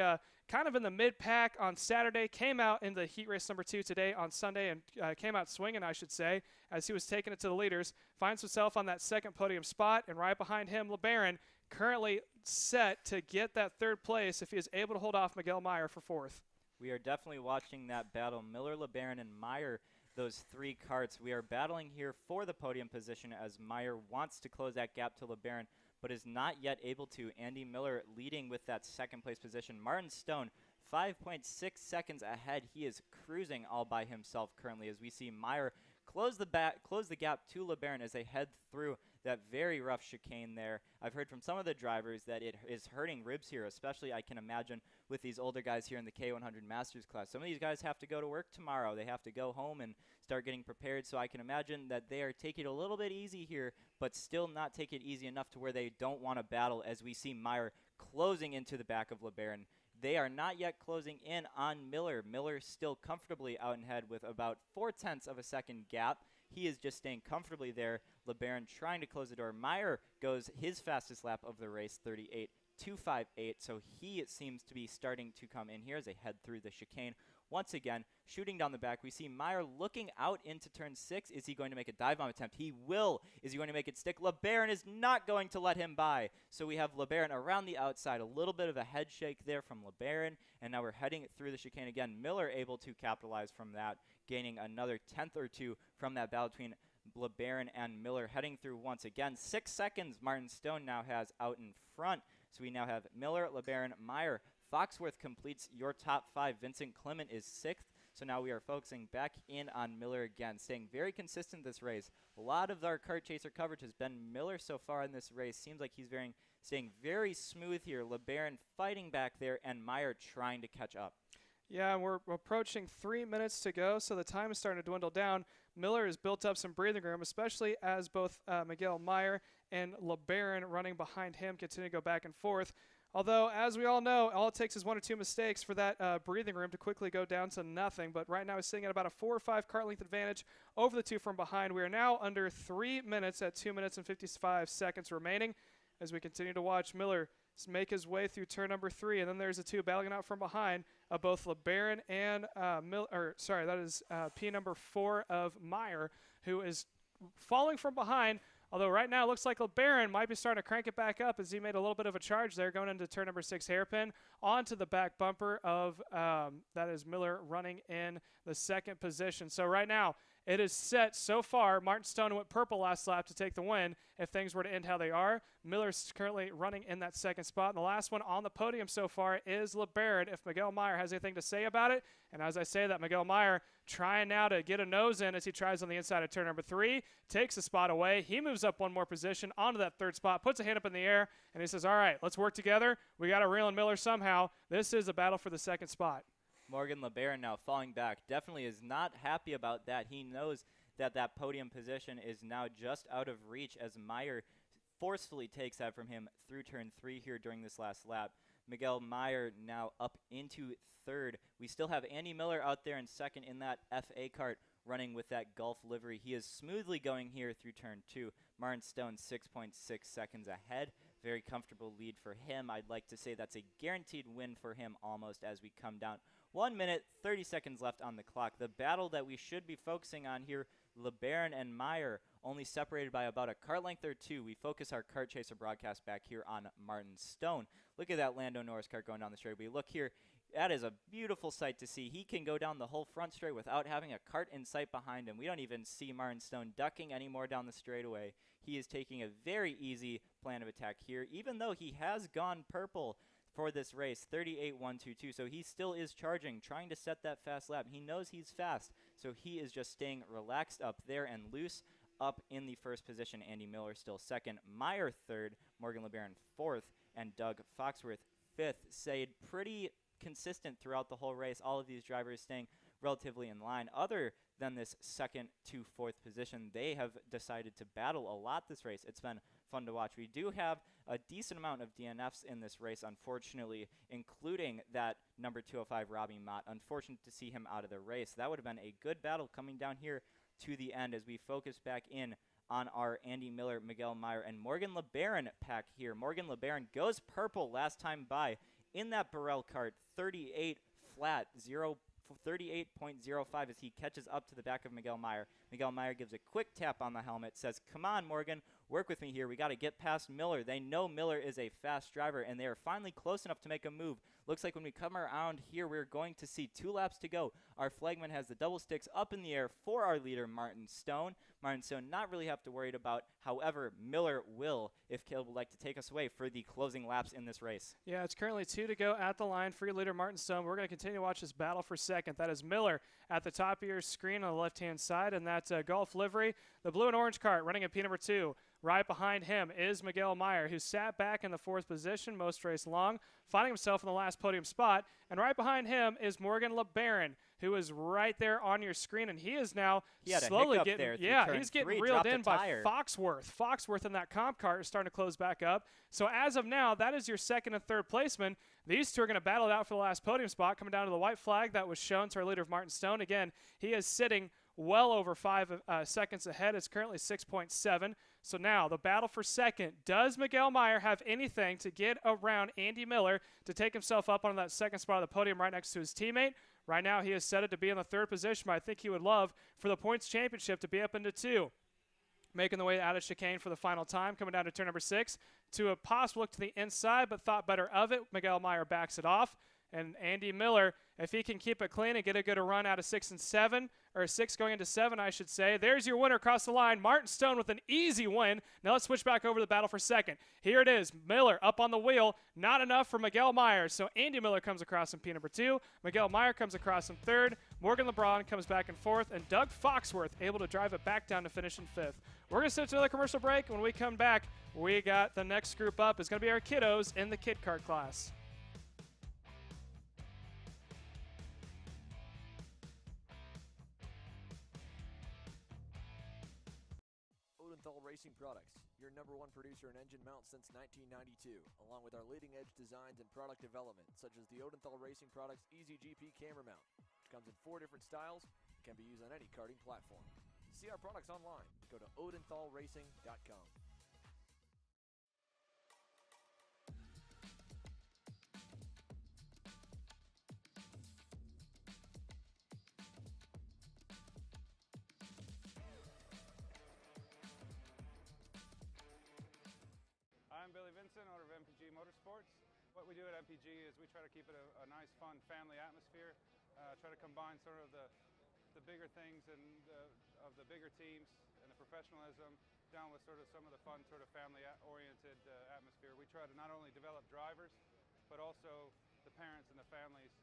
kind of in the mid-pack on Saturday, came out in the heat race number 2 today on Sunday and came out swinging, I should say, as he was taking it to the leaders, finds himself on that 2nd podium spot, and right behind him, LeBaron, currently set to get that 3rd place if he is able to hold off Miguel Meyer for 4th. We are definitely watching that battle. Miller, LeBaron, and Meyer, those 3 karts. We are battling here for the podium position as Meyer wants to close that gap to LeBaron, but is not yet able to. Andy Miller leading with that 2nd place position. Martin Stone, 5.6 seconds ahead. He is cruising all by himself currently as we see Meyer close the gap to LeBaron as they head through that very rough chicane there. I've heard from some of the drivers that it is hurting ribs here, especially I can imagine with these older guys here in the K100 Masters class. Some of these guys have to go to work tomorrow. They have to go home and start getting prepared, so I can imagine that they are taking it a little bit easy here, but still not take it easy enough to where they don't want to battle as we see Meyer closing into the back of LeBaron. They are not yet closing in on Miller. Miller still comfortably out ahead with about 0.4 of a second gap. He is just staying comfortably there. LeBaron trying to close the door. Meyer goes his fastest lap of the race, 38.258. So he seems to be starting to come in here as they head through the chicane. Once again, shooting down the back, we see Meyer looking out into turn 6. Is he going to make a dive bomb attempt? He will. Is he going to make it stick? LeBaron is not going to let him by. So we have LeBaron around the outside. A little bit of a head shake there from LeBaron. And now we're heading through the chicane again. Miller able to capitalize from that, gaining another 10th or 2 from that battle between LeBaron and Miller. Heading through once again. 6 seconds Martin Stone now has out in front. So we now have Miller, LeBaron, Meyer. Foxworth completes your top 5. Vincent Clement is 6th. So now we are focusing back in on Miller again, staying very consistent this race. A lot of our kart chaser coverage has been Miller so far in this race. Seems like he's staying very smooth here. LeBaron fighting back there and Meyer trying to catch up. Yeah, we're approaching 3 minutes to go, so the time is starting to dwindle down. Miller has built up some breathing room, especially as both Miguel Meyer and LeBaron running behind him continue to go back and forth. Although, as we all know, all it takes is 1 or 2 mistakes for that breathing room to quickly go down to nothing. But right now he's sitting at about a 4 or 5 kart length advantage over the 2 from behind. We are now under 3 minutes at 2 minutes and 55 seconds remaining as we continue to watch Miller make his way through turn number 3. And then there's the 2 battling out from behind of both LeBaron and that is P number 4 of Meyer, who is falling from behind. Although right now it looks like LeBaron might be starting to crank it back up as he made a little bit of a charge there going into turn number 6 hairpin onto the back bumper of that is Miller running in the 2nd position. So right now it is set so far. Martin Stone went purple last lap to take the win if things were to end how they are. Miller's currently running in that 2nd spot. And the last one on the podium so far is LeBaron. If Miguel Meyer has anything to say about it, and as I say that, Miguel Meyer trying now to get a nose in as he tries on the inside of turn number 3, takes a spot away. He moves up 1 more position onto that 3rd spot, puts a hand up in the air, and he says, all right, let's work together. We got to reel in Miller somehow. This is a battle for the 2nd spot. Morgan LeBaron now falling back. Definitely is not happy about that. He knows that that podium position is now just out of reach as Meyer forcefully takes that from him through turn 3 here during this last lap. Miguel Meyer now up into 3rd. We still have Andy Miller out there in 2nd in that FA kart running with that Gulf livery. He is smoothly going here through turn 2. Martin Stone 6.6 seconds ahead. Very comfortable lead for him. I'd like to say that's a guaranteed win for him almost as we come down. 1 minute, 30 seconds left on the clock. The battle that we should be focusing on here, LeBaron and Meyer, only separated by about a kart length or 2. We focus our Kart Chaser broadcast back here on Martin Stone. Look at that Lando Norris kart going down the straightaway. Look here. That is a beautiful sight to see. He can go down the whole front straight without having a kart in sight behind him. We don't even see Martin Stone ducking anymore down the straightaway. He is taking a very easy plan of attack here, even though he has gone purple for this race, 38.122. So he still is charging, trying to set that fast lap. He knows he's fast, so he is just staying relaxed up there and loose up in the 1st position. Andy Miller still 2nd, Meyer 3rd, Morgan LeBaron 4th, and Doug Foxworth 5th. Stayed pretty consistent throughout the whole race. All of these drivers staying relatively in line. Other than this 2nd to 4th position, they have decided to battle a lot this race. It's been fun to watch. We do have a decent amount of DNFs in this race, unfortunately, including that number 205 Robbie Mott. Unfortunate to see him out of the race. That would have been a good battle coming down here to the end as we focus back in on our Andy Miller, Miguel Meyer, and Morgan LeBaron pack here. Morgan LeBaron goes purple last time by in that Burrell kart, 38 flat, 38.05 as he catches up to the back of Miguel Meyer. Miguel Meyer gives a quick tap on the helmet, says, come on, Morgan, work with me here. We got to get past Miller. They know Miller is a fast driver, and they are finally close enough to make a move. Looks like when we come around here, we're going to see 2 laps to go. Our flagman has the double sticks up in the air for our leader, Martin Stone. Martin Stone not really have to worry about. However, Miller will, if Caleb would like to take us away for the closing laps in this race. Yeah, it's currently 2 to go at the line for your leader, Martin Stone. We're going to continue to watch this battle for 2nd. That is Miller at the top of your screen on the left-hand side, and that's Gulf livery. The blue and orange kart running at P number 2. Right behind him is Miguel Meyer, who sat back in the 4th position most race long, finding himself in the last podium spot. And right behind him is Morgan LeBaron, who is right there on your screen, and he is now slowly getting he's getting reeled in by Foxworth. Foxworth in that comp car is starting to close back up. So as of now, that is your 2nd and 3rd placement. These 2 are going to battle it out for the last podium spot, coming down to the white flag that was shown to our leader of Martin Stone. Again, he is sitting well over 5 seconds ahead. It's currently 6.7. So now the battle for 2nd. Does Miguel Meyer have anything to get around Andy Miller to take himself up on that 2nd spot of the podium right next to his teammate? Right now he is set it to be in the 3rd position, but I think he would love for the points championship to be up into 2. Making the way out of chicane for the final time, coming down to turn number 6. To a possible look to the inside, but thought better of it. Miguel Meyer backs it off. And Andy Miller, if he can keep it clean and get a good run out of 6 and 7, or 6 going into 7, I should say. There's your winner across the line, Martin Stone with an easy win. Now let's switch back over to the battle for 2nd. Here it is, Miller up on the wheel. Not enough for Miguel Meyer. So Andy Miller comes across in P number 2. Miguel Meyer comes across in 3rd. Morgan LeBron comes back in 4th. And Doug Foxworth able to drive it back down to finish in 5th. We're going to sit to another commercial break. When we come back, we got the next group up. It's going to be our kiddos in the Kid Kart class. Odenthal Racing Products, your #1 producer in engine mounts since 1992, along with our leading-edge designs and product development, such as the Odenthal Racing Products EasyGP camera mount, which comes in 4 different styles and can be used on any karting platform. To see our products online, go to odenthalracing.com. I'm Billy Vincent, owner of MPG Motorsports. What we do at MPG is we try to keep it a nice, fun, family atmosphere. Try to combine sort of the bigger things and of the bigger teams and the professionalism down with sort of some of the fun, sort of family-oriented atmosphere. We try to not only develop drivers, but also the parents and the families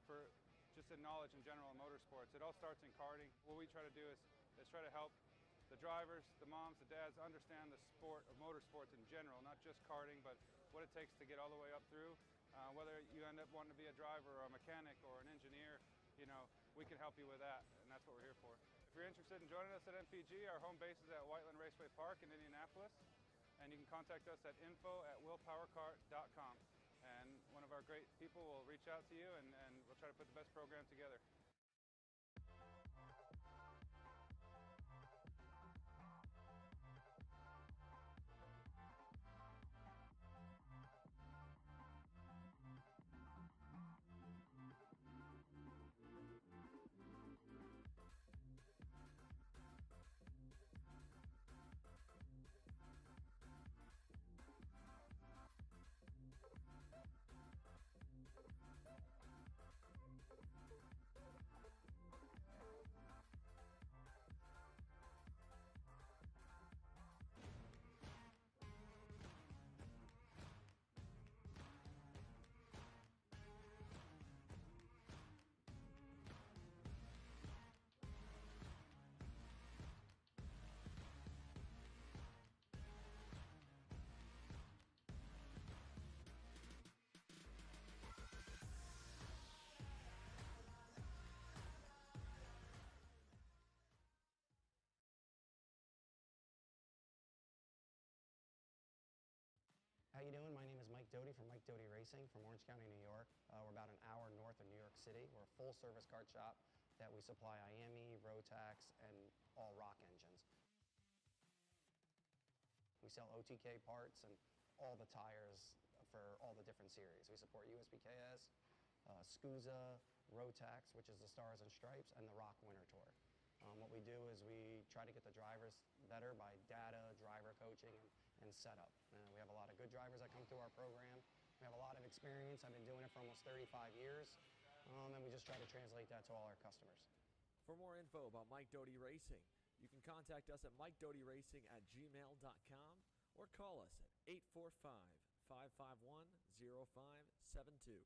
for just in knowledge in general in motorsports. It all starts in karting. What we try to do is try to help the drivers, the moms, the dads understand the sport of motorsports in general, not just karting, but what it takes to get all the way up through. Whether you end up wanting to be a driver or a mechanic or an engineer, you know, we can help you with that, and that's what we're here for. If you're interested in joining us at MPG, our home base is at Whiteland Raceway Park in Indianapolis, and you can contact us at info@willpowerkart.com, and one of our great people will reach out to you, and we'll try to put the best program together. How you doing? My name is Mike Doty from Mike Doty Racing from Orange County, New York. We're about an hour north of New York City. We're a full-service kart shop that we supply IAME, Rotax, and all rock engines. We sell OTK parts and all the tires for all the different series. We support USBKS, SCUSA, Rotax, which is the Stars and Stripes, and the Rock Winter Tour. What we do is we try to get the drivers better by data, driver coaching, and setup. We have a lot of good drivers that come through our program. We have a lot of experience. I've been doing it for almost 35 years, and we just try to translate that to all our customers. For more info about Mike Doty Racing, you can contact us at MikeDotyRacing@gmail.com or call us at 845-551-0572.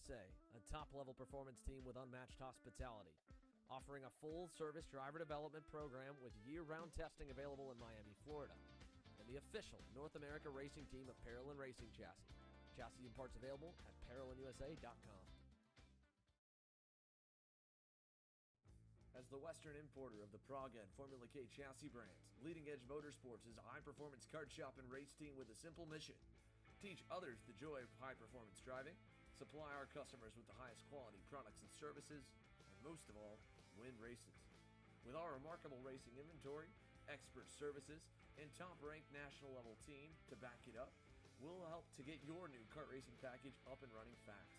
USA, a top-level performance team with unmatched hospitality, offering a full-service driver development program with year-round testing available in Miami, Florida, and the official North America racing team of Parolin Racing Chassis. Chassis and parts available at ParolinUSA.com. As the Western importer of the Praga and Formula K chassis brands, Leading Edge Motorsports is a high-performance kart shop and race team with a simple mission: teach others the joy of high-performance driving, supply our customers with the highest quality products and services, and most of all, win races. With our remarkable racing inventory, expert services, and top-ranked national-level team to back it up, we'll help to get your new kart racing package up and running fast.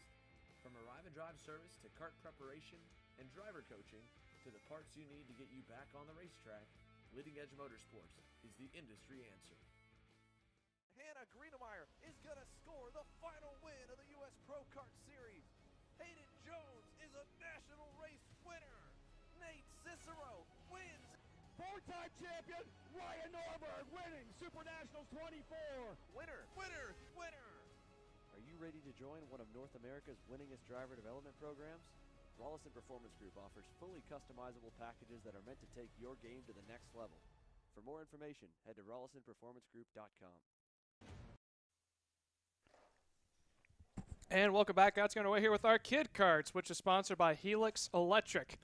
From arrive and drive service to kart preparation and driver coaching to the parts you need to get you back on the racetrack, Leading Edge Motorsports is the industry answer. Hannah Greenemeyer is going to score the final win of the U.S. Pro Kart Series. Hayden Jones is a national race winner. Nate Cicero wins. Four-time champion Ryan Norberg winning Super Nationals 24. Winner, winner, winner. Are you ready to join one of North America's winningest driver development programs? Rollison Performance Group offers fully customizable packages that are meant to take your game to the next level. For more information, head to RollisonPerformanceGroup.com. And welcome back. That's going away here with our Kid Karts, which is sponsored by Helix Electric.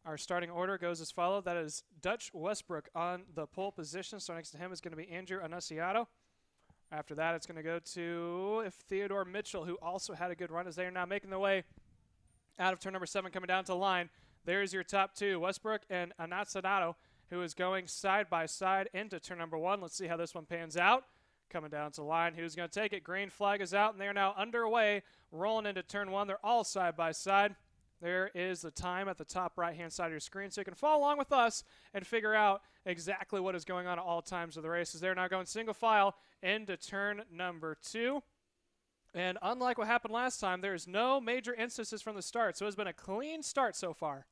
Our starting order goes as follows. That is Dutch Westbrook on the pole position. So next to him is going to be Andrew Annunziato. After that, it's going to go to Theodore Mitchell, who also had a good run, as they are now making their way out of turn number 7, coming down to the line. There's your top two, Westbrook and Annunziato, who is going side by side into turn number 1. Let's see how this one pans out. Coming down to the line, who's going to take it? Green flag is out, and they are now underway, rolling into turn 1. They're all side by side. There is the time at the top right-hand side of your screen, so you can follow along with us and figure out exactly what is going on at all times of the races. They're now going single file into turn number 2. And unlike what happened last time, there's no major instances from the start, so it's been a clean start so far.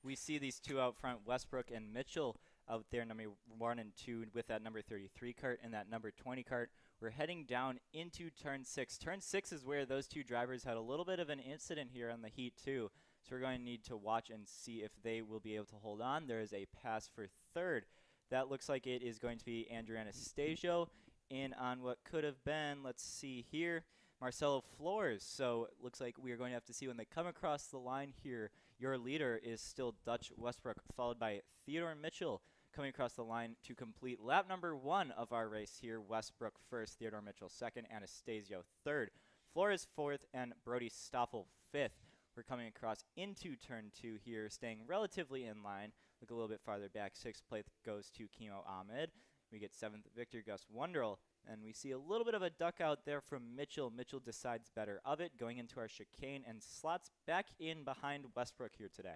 We see these two out front, Westbrook and Mitchell, out there, number 1 and 2, with that number 33 kart and that number 20 kart. We're heading down into turn 6. Turn 6 is where those two drivers had a little bit of an incident here on the heat too, so we're going to need to watch and see if they will be able to hold on. There is a pass for third. That looks like it is going to be Andrew Anastasio in on what could have been, let's see here, Marcelo Flores. So it looks like we are going to have to see when they come across the line here. Your leader is still Dutch Westbrook, followed by Theodore Mitchell coming across the line to complete lap number 1 of our race here. Westbrook first, Theodore Mitchell second, Anastasio third, Flores fourth, and Brody Stoffel fifth. We're coming across into turn 2 here, staying relatively in line. Look a little bit farther back. 6th place goes to Kimo Ahmed. We get 7th, Victor Gus Wunderl. And we see a little bit of a duck out there from Mitchell. Mitchell decides better of it, going into our chicane and slots back in behind Westbrook here today.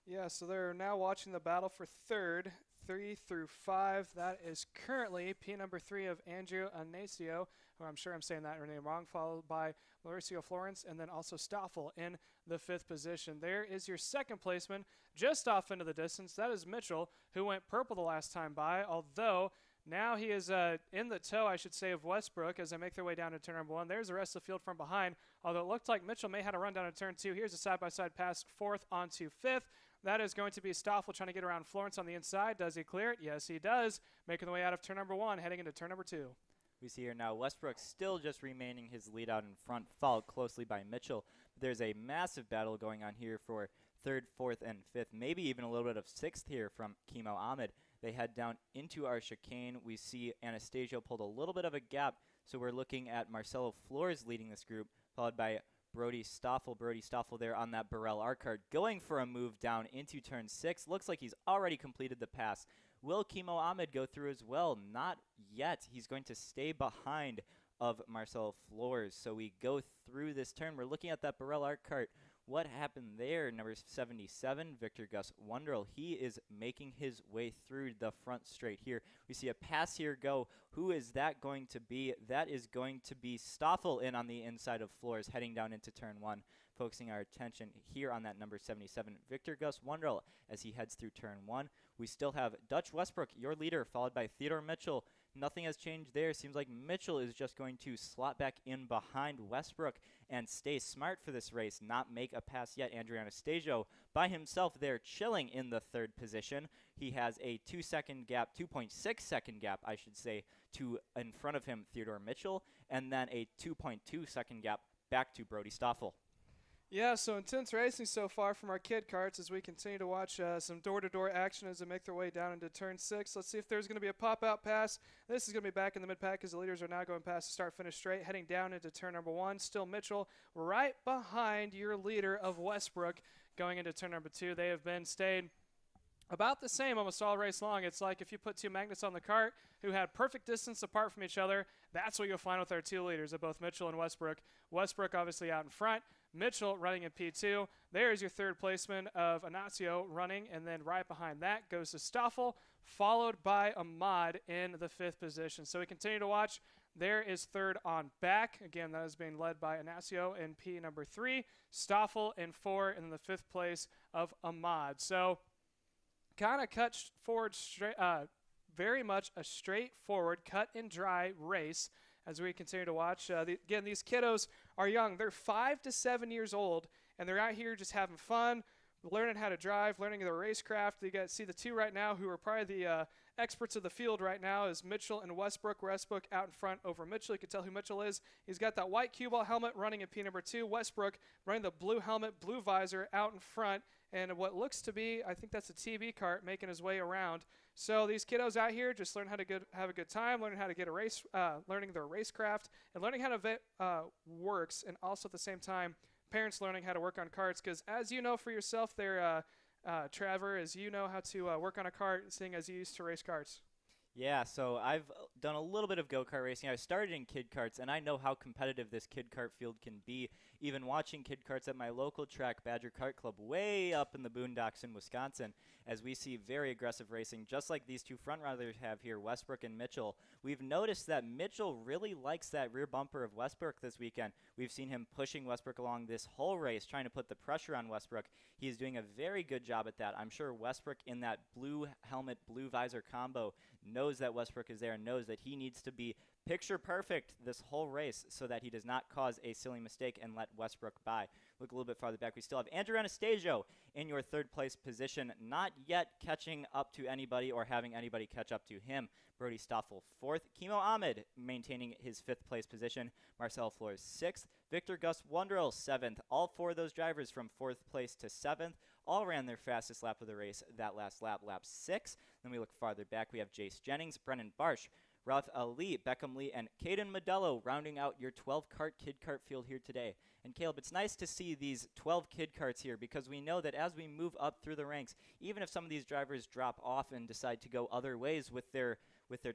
Yeah, so they're now watching the battle for third, 3 through 5. That is currently P number 3 of Andrew Anastasio, who I'm sure I'm saying that name wrong, followed by Mauricio Florence, and then also Stoffel in the 5th position. There is your second placement, just off into the distance. That is Mitchell, who went purple the last time by, although now he is in the toe, I should say, of Westbrook as they make their way down to turn number 1. There's the rest of the field from behind, although it looked like Mitchell may have a run down to turn 2. Here's a side-by-side pass, 4th onto 5th. That is going to be Stoffel trying to get around Florence on the inside. Does he clear it? Yes, he does. Making the way out of turn number 1, heading into turn number 2. We see here now Westbrook still just remaining his lead out in front, followed closely by Mitchell. There's a massive battle going on here for 3rd, 4th, and 5th, maybe even a little bit of 6th here from Kimo Ahmed. They head down into our chicane. We see Anastasio pulled a little bit of a gap, so we're looking at Marcelo Flores leading this group, followed by Brody Stoffel. Brody Stoffel there on that Burrell R kart, going for a move down into turn 6. Looks like he's already completed the pass. Will Kimo Ahmed go through as well? Not yet. He's going to stay behind of Marcelo Flores. So we go through this turn. We're looking at that Burrell R kart. What happened there? Number 77, Victor Gus Wunderl. He is making his way through the front straight here. We see a pass here go. Who is that going to be? That is going to be Stoffel in on the inside of Flores, heading down into turn 1. Focusing our attention here on that number 77, Victor Gus Wunderl, as he heads through turn 1. We still have Dutch Westbrook, your leader, followed by Theodore Mitchell, nothing has changed there. Seems like Mitchell is just going to slot back in behind Westbrook and stay smart for this race, not make a pass yet. Andrew Anastasio by himself there, chilling in the 3rd position. He has a 2-second gap, 2.6 second gap, I should say, to in front of him, Theodore Mitchell, and then a 2.2 second gap back to Brody Stoffel. Yeah, so intense racing so far from our Kid Karts as we continue to watch some door-to-door action as they make their way down into turn 6. Let's see if there's going to be a pop-out pass. This is going to be back in the mid-pack as the leaders are now going past the start-finish straight, heading down into turn number 1. Still Mitchell right behind your leader of Westbrook going into turn number 2. They have been stayed about the same almost all race long. It's like if you put 2 magnets on the cart who had perfect distance apart from each other, that's what you'll find with our 2 leaders of both Mitchell and Westbrook. Westbrook obviously out in front. Mitchell running in P2. There's your 3rd placement of Ignacio running, and then right behind that goes to Stoffel, followed by Ahmad in the 5th position. So we continue to watch. There is 3rd on back. Again, that is being led by Ignacio in P number 3, Stoffel in 4, and then the 5th place of Ahmad. So kind of cut forward straight, very much a straightforward cut and dry race as we continue to watch. Again, these kiddos are young. They're 5 to 7 years old, and they're out here just having fun, learning how to drive, learning their racecraft. You got to see the 2 right now who are probably the experts of the field right now is Mitchell and Westbrook. Westbrook out in front over Mitchell. You can tell who Mitchell is. He's got that white cue ball helmet running in P number 2. Westbrook running the blue helmet, blue visor out in front. And what looks to be, I think that's a TB kart making his way around. So these kiddos out here just learn how to have a good time, learning how to get a race, learning their racecraft, and learning how to works. And also at the same time, parents learning how to work on karts. Because as you know for yourself there, Trevor, as you know how to work on a kart, seeing as you used to race karts. Yeah, so I've done a little bit of go-kart racing. I started in Kid Karts, and I know how competitive this Kid Kart field can be. Even watching Kid Karts at my local track, Badger Kart Club, way up in the boondocks in Wisconsin, as we see very aggressive racing, just like these 2 front runners have here, Westbrook and Mitchell. We've noticed that Mitchell really likes that rear bumper of Westbrook this weekend. We've seen him pushing Westbrook along this whole race, trying to put the pressure on Westbrook. He's doing a very good job at that. I'm sure Westbrook in that blue helmet, blue visor combo knows that Westbrook is there and knows that he needs to be picture perfect this whole race so that he does not cause a silly mistake and let Westbrook by. Look a little bit farther back. We still have Andrew Anastasio in your 3rd place position, not yet catching up to anybody or having anybody catch up to him. Brody Stoffel 4th. Kimo Ahmed maintaining his 5th place position. Marcel Flores 6th. Victor Gus Wondrell 7th. All 4 of those drivers from 4th place to 7th all ran their fastest lap of the race that last lap, lap 6. Then we look farther back. We have Jace Jennings, Brennan Barsh, Ralph Ali, Beckham Lee, and Caden Modello rounding out your 12-kart Kid Kart field here today. And Caleb, it's nice to see these 12 Kid Karts here because we know that as we move up through the ranks, even if some of these drivers drop off and decide to go other ways with their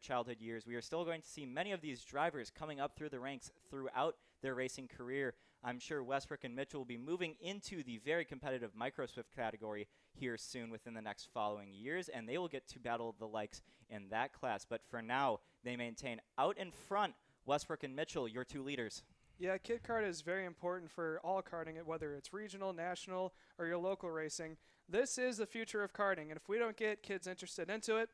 childhood years, we are still going to see many of these drivers coming up through the ranks throughout their racing career. I'm sure Westbrook and Mitchell will be moving into the very competitive Micro Swift category here soon within the next following years, and they will get to battle the likes in that class. But for now, they maintain out in front Westbrook and Mitchell, your 2 leaders. Yeah, Kid Kart is very important for all karting, whether it's regional, national, or your local racing. This is the future of karting, and if we don't get kids interested into it,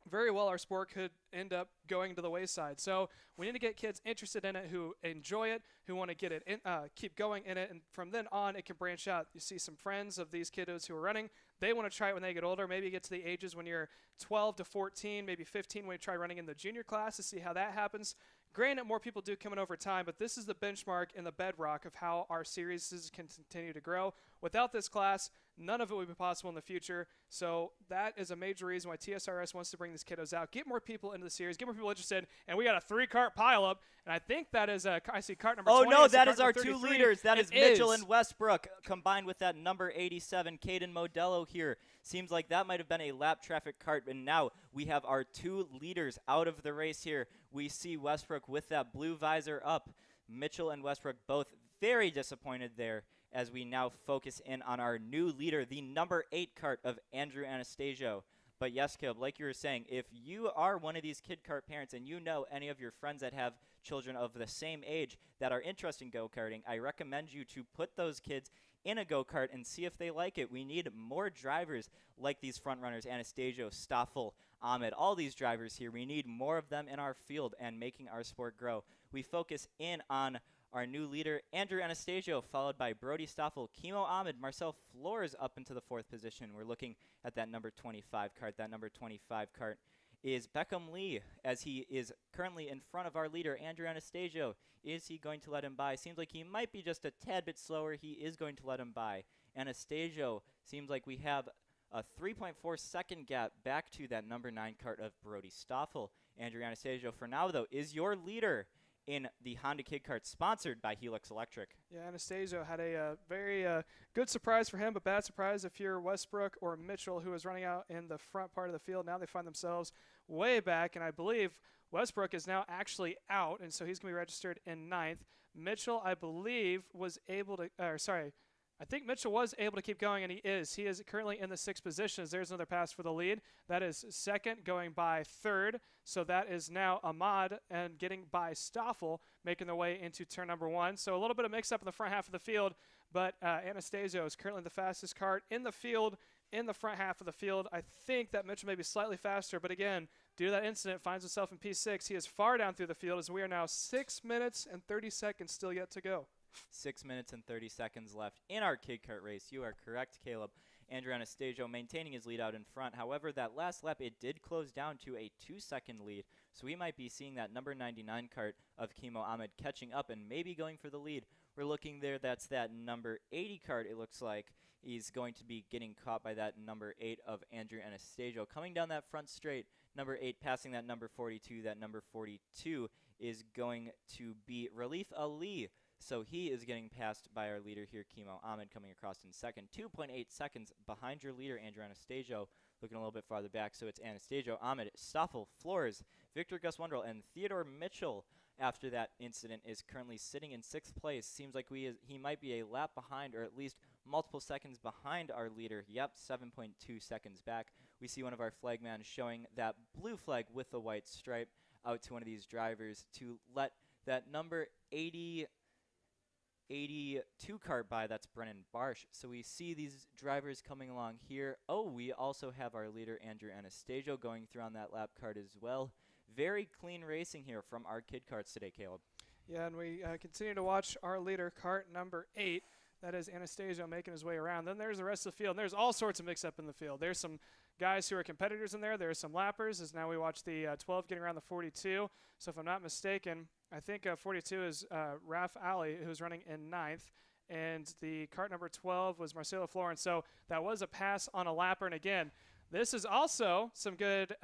very well our sport could end up going to the wayside. So we need to get kids interested in it who enjoy it, who want to get it in, keep going in it, and from then on it can branch out. You see some friends of these kiddos who are running. They want to try it when they get older. Maybe get to the ages when you're 12 to 14, maybe 15 when you try running in the junior class to see how that happens. Granted, more people do come in over time, but this is the benchmark and the bedrock of how our series can continue to grow. Without this class, none of it would be possible in the future. So that is a major reason why TSRS wants to bring these kiddos out, get more people into the series, get more people interested. And we got a 3-kart pileup, and I think that is I see kart number 20. Oh no, that is our 2 leaders. That is Mitchell and Westbrook combined with that number 87 Caden Modello here. Seems like that might have been a lap traffic kart, and now we have our 2 leaders out of the race here. We see Westbrook with that blue visor up. Mitchell and Westbrook both very disappointed there as we now focus in on our new leader, the number 8 kart of Andrew Anastasio. But yes, Caleb, like you were saying, if you are one of these Kid Kart parents and you know any of your friends that have children of the same age that are interested in go-karting, I recommend you to put those kids in a go-kart and see if they like it. We need more drivers like these front runners, Anastasio, Stoffel, Ahmed, all these drivers here. We need more of them in our field and making our sport grow. We focus in on our new leader, Andrew Anastasio, followed by Brody Stoffel, Kimo Ahmed, Marcel Flores up into the 4th position. We're looking at that number 25 cart. That number 25 cart is Beckham Lee, as he is currently in front of our leader, Andrew Anastasio. Is he going to let him by? Seems like he might be just a tad bit slower. He is going to let him by. Anastasio, seems like we have a 3.4 second gap back to that number 9 cart of Brody Stoffel. Andrew Anastasio, for now, though, is your leader in the Honda Kid Karts, sponsored by Helix Electric. Yeah, Anastasio had a very good surprise for him, but bad surprise if you're Westbrook or Mitchell, who was running out in the front part of the field. Now they find themselves way back, and I believe Westbrook is now actually out, and so he's going to be registered in 9th. Mitchell, I believe, was able to I think Mitchell was able to keep going, and he is. He is currently in the 6th position. There's another pass for the lead. That is 2nd, going by 3rd. So that is now Ahmad and getting by Stoffel, making their way into turn number 1. So a little bit of mix-up in the front half of the field, but Anastasio is currently the fastest kart in the field, in the front half of the field. I think that Mitchell may be slightly faster, but again, due to that incident, finds himself in P6. He is far down through the field, as we are now 6 minutes and 30 seconds still yet to go. 6 minutes and 30 seconds left in our Kid Kart race. You are correct, Caleb. Andrew Anastasio maintaining his lead out in front. However, that last lap, it did close down to a 2-second lead. So we might be seeing that number 99 kart of Kimo Ahmed catching up and maybe going for the lead. We're looking there. That's that number 80 kart, it looks like. He's going to be getting caught by that number 8 of Andrew Anastasio. Coming down that front straight, number 8 passing that number 42. That number 42 is going to be Relief Ali. So he is getting passed by our leader here, Kimo Ahmed, coming across in 2nd. 2.8 seconds behind your leader, Andrew Anastasio, looking a little bit farther back. So it's Anastasio, Ahmed, Stoffel, Flores, Victor Gus Wendrell, and Theodore Mitchell, after that incident, is currently sitting in 6th place. Seems like he might be a lap behind, or at least multiple seconds behind our leader. Yep, 7.2 seconds back. We see one of our flagmen showing that blue flag with the white stripe out to one of these drivers to let that number 82 kart by. That's Brennan Barsh. So we see these drivers coming along here. Oh, we also have our leader, Andrew Anastasio, going through on that lap kart as well. Very clean racing here from our Kid Karts today, Caleb. Yeah, and we continue to watch our leader, kart number 8. That is Anastasio making his way around. Then there's the rest of the field. And there's all sorts of mix-up in the field. There's some guys who are competitors in there. There's some lappers, as now we watch the 12 getting around the 42. So if I'm not mistaken, I think 42 is Raf Ali, who's running in 9th. And the kart number 12 was Marcelo Florence. So that was a pass on a lapper. And again, this is also some good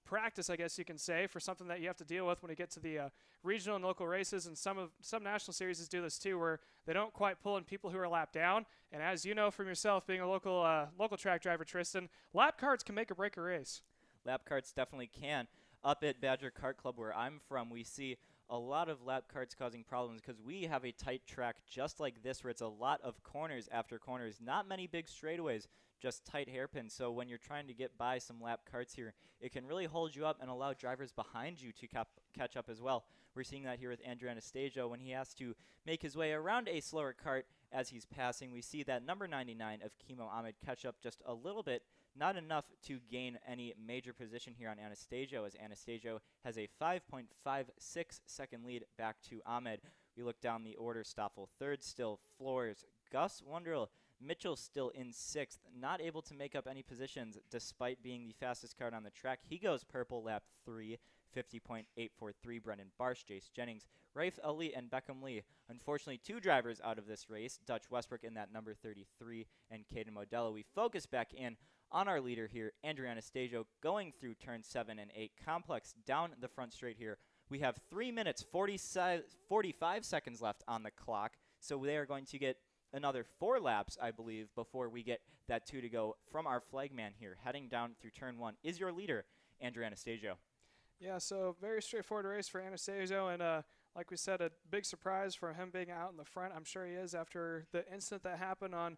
practice, I guess you can say, for something that you have to deal with when you get to the regional and local races. And some national series do this too, where they don't quite pull in people who are lap down. And as you know from yourself, being a local track driver, Tristan, lap karts can make or break a race. Lap karts definitely can. Up at Badger Kart Club, where I'm from, we see a lot of lap karts causing problems because we have a tight track just like this, where it's a lot of corners after corners, not many big straightaways, just tight hairpins. So when you're trying to get by some lap karts here, it can really hold you up and allow drivers behind you to catch up as well. We're seeing that here with Andrew Anastasio when he has to make his way around a slower kart as he's passing. We see that number 99 of Kimo Ahmed catch up just a little bit, not enough to gain any major position here on Anastasio, as Anastasio has a 5.56 second lead back to Ahmed. We look down the order. Stoffel 3rd, still Flores, Gus Wendrell, Mitchell still in 6th, not able to make up any positions despite being the fastest kart on the track. He goes purple lap 3, 50.843. Brendan Barsh, Jace Jennings, Rafe Ali, and Beckham Lee. Unfortunately, 2 drivers out of this race, Dutch Westbrook in that number 33 and Caden Modelo. We focus back in on our leader here, Andrew Anastasio, going through turn 7 and 8 complex down the front straight here. We have 3 minutes, 45 seconds left on the clock, so they are going to get another 4 laps, I believe, before we get that 2 to go from our flagman here, heading down through turn 1. Is your leader, Andrew Anastasio? Yeah, so very straightforward race for Anastasio, and like we said, a big surprise for him being out in the front. I'm sure he is after the incident that happened on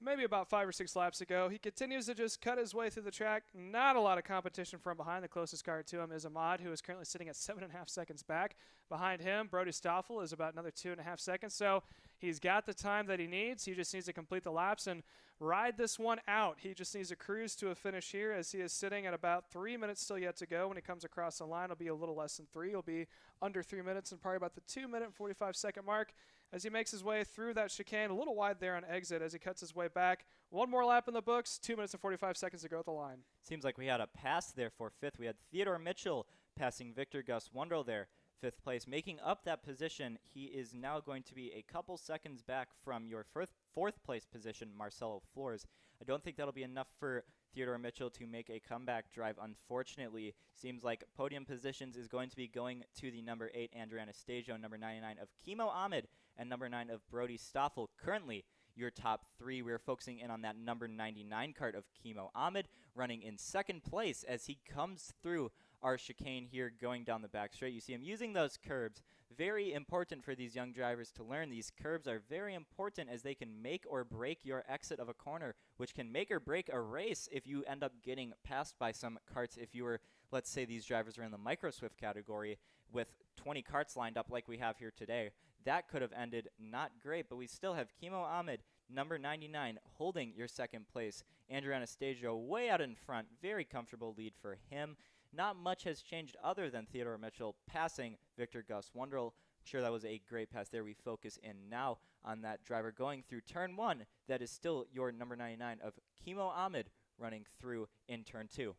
maybe about 5 or 6 laps ago. He continues to just cut his way through the track. Not a lot of competition from behind. The closest car to him is Ahmad, who is currently sitting at 7.5 seconds back. Behind him, Brody Stoffel is about another 2.5 seconds. So he's got the time that he needs. He just needs to complete the laps and ride this one out. He just needs to cruise to a finish here, as he is sitting at about 3 minutes still yet to go. When he comes across the line, it'll be a little less than 3. It'll be under 3 minutes and probably about the 2-minute and 45-second mark as he makes his way through that chicane. A little wide there on exit as he cuts his way back. One more lap in the books, 2 minutes and 45 seconds to go at the line. Seems like we had a pass there for 5th. We had Theodore Mitchell passing Victor Gus Wondrell there, 5th place. Making up that position, he is now going to be a couple seconds back from your 4th place position, Marcelo Flores. I don't think that'll be enough for Theodore Mitchell to make a comeback drive, unfortunately. Seems like podium positions is going to be going to the number 8, Andrew Anastasio, number 99 of Kimo Ahmed, and number 9 of Brody Stoffel. Currently, your top 3. We're focusing in on that number 99 kart of Kimo Ahmed, running in 2nd place as he comes through our chicane here going down the back straight. You see him using those curbs. Very important for these young drivers to learn. These curbs are very important as they can make or break your exit of a corner, which can make or break a race if you end up getting passed by some karts. If you were, let's say these drivers are in the micro swift category with 20 karts lined up like we have here today, that could have ended not great, but we still have Kimo Ahmed, number 99, holding your 2nd place. Andrew Anastasio way out in front. Very comfortable lead for him. Not much has changed other than Theodore Mitchell passing Victor Gus Wondrell. I'm sure that was a great pass there. We focus in now on that driver going through turn 1. That is still your number 99 of Kimo Ahmed running through in turn 2.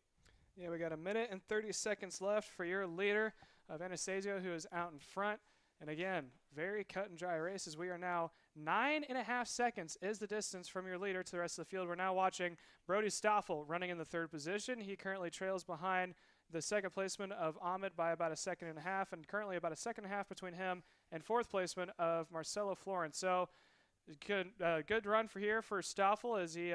Yeah, we got 1 minute and 30 seconds left for your leader of Anastasio, who is out in front. And again, very cut and dry race as we are now 9.5 seconds is the distance from your leader to the rest of the field. We're now watching Brody Stoffel running in the 3rd position. He currently trails behind the 2nd placement of Ahmed by about 1.5 seconds, and currently about 1.5 seconds between him and 4th placement of Marcelo Florence. So good run for Stoffel as he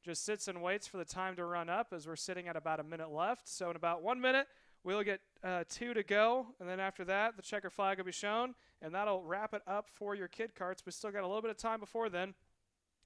just sits and waits for the time to run up, as we're sitting at about 1 minute left. So in about 1 minute, we'll get 2 to go, and then after that, the checker flag will be shown, and that'll wrap it up for your Kid Karts. We still got a little bit of time before then.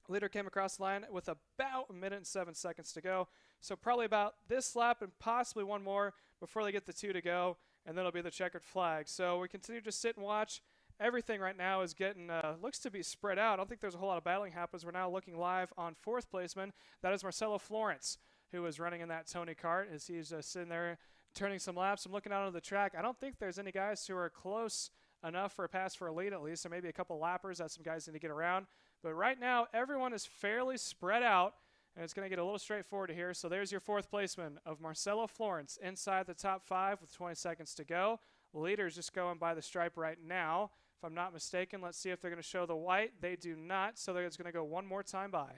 Leader came across the line with about 1 minute and 7 seconds to go. So probably about this lap and possibly one more before they get the 2 to go, and then it'll be the checkered flag. So we continue to sit and watch. Everything right now is getting, looks to be spread out. I don't think there's a whole lot of battling happens. We're now looking live on 4th placement. That is Marcelo Florence, who is running in that Tony kart as he's sitting there turning some laps. I'm looking out on the track. I don't think there's any guys who are close enough for a pass for a lead at least, or maybe a couple lappers that some guys need to get around. But right now, everyone is fairly spread out, and it's going to get a little straightforward here. So there's your 4th placement of Marcelo Florence inside the top 5 with 20 seconds to go. Leader's just going by the stripe right now, if I'm not mistaken. Let's see if they're going to show the white. They do not, so they're just going to go one more time by.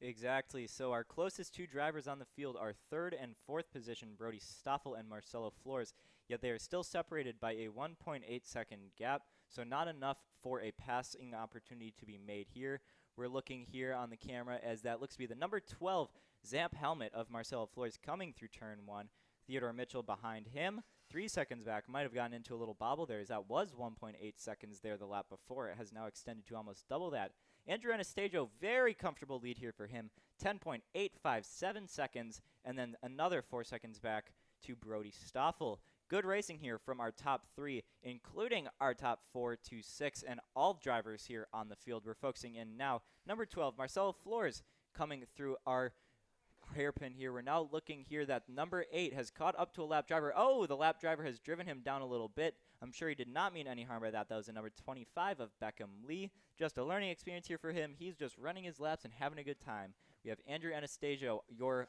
Exactly. So our closest 2 drivers on the field are 3rd and 4th position, Brody Stoffel and Marcelo Flores, yet they are still separated by a 1.8 second gap, so not enough for a passing opportunity to be made here. We're looking here on the camera as that looks to be the number 12 Zamp helmet of Marcelo Flores coming through turn 1. Theodore Mitchell behind him, 3 seconds back. Might have gotten into a little bobble there, as that was 1.8 seconds there the lap before. It has now extended to almost double that. Andrew Anastasio, very comfortable lead here for him, 10.857 seconds, and then another 4 seconds back to Brody Stoffel. Good racing here from our top 3, including our top 4 to 6, and all drivers here on the field. We're focusing in now. Number 12, Marcelo Flores, coming through our hairpin here. We're now looking here that number 8 has caught up to a lap driver. Oh, the lap driver has driven him down a little bit. I'm sure he did not mean any harm by that. That was the number 25 of Beckham Lee. Just a learning experience here for him. He's just running his laps and having a good time. We have Andrew Anastasio, your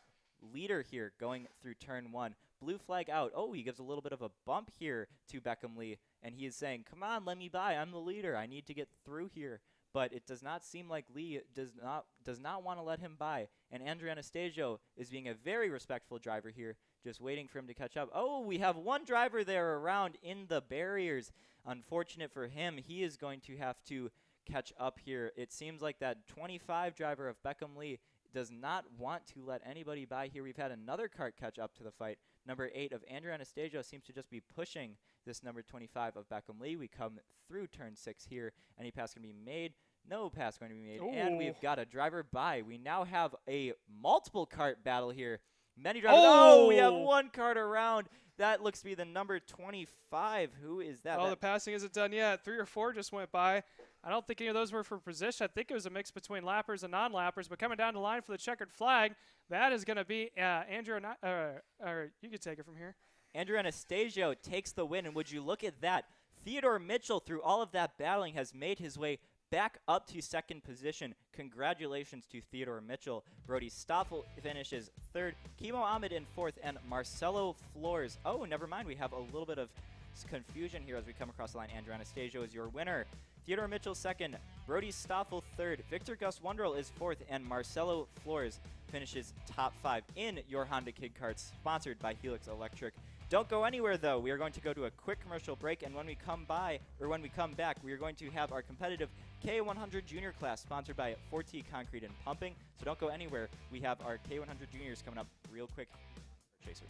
leader here, going through turn 1. Blue flag out. Oh, he gives a little bit of a bump here to Beckham Lee, and he is saying, come on, let me by. I'm the leader. I need to get through here. But it does not seem like Lee does not want to let him by. And Andrew Anastasio is being a very respectful driver here, just waiting for him to catch up. Oh, we have one driver there around in the barriers. Unfortunate for him, he is going to have to catch up here. It seems like that 25 driver of Beckham Lee does not want to let anybody by here. We've had another kart catch up to the fight. Number 8 of Andrew Anastasio seems to just be pushing this number 25 of Beckham Lee. We come through turn 6 here. Any pass can be made. No pass going to be made. Ooh. And we've got a driver by. We now have a multiple kart battle here. Many drivers. Oh! Oh, we have one kart around. That looks to be the number 25. Who is that? Oh, the passing isn't done yet. 3 or 4 just went by. I don't think any of those were for position. I think it was a mix between lappers and non-lappers. But coming down the line for the checkered flag, that is going to be Andrew. Or you can take it from here. Andrew Anastasio takes the win. And would you look at that? Theodore Mitchell, through all of that battling, has made his way back up to second position. Congratulations to Theodore Mitchell. Brody Stoffel finishes third. Kimo Ahmed in fourth. And Marcelo Flores. Oh, never mind. We have a little bit of confusion here as we come across the line. Andrew Anastasio is your winner. Theodore Mitchell second. Brody Stoffel third. Victor Gus Wonderl is fourth. And Marcelo Flores finishes top 5 in your Honda Kid Karts, sponsored by Helix Electric. Don't go anywhere, though. We are going to go to a quick commercial break, and when we come back, we are going to have our competitive K100 Junior class, sponsored by 4T Concrete and Pumping. So don't go anywhere. We have our K100 Juniors coming up real quick. Chaser.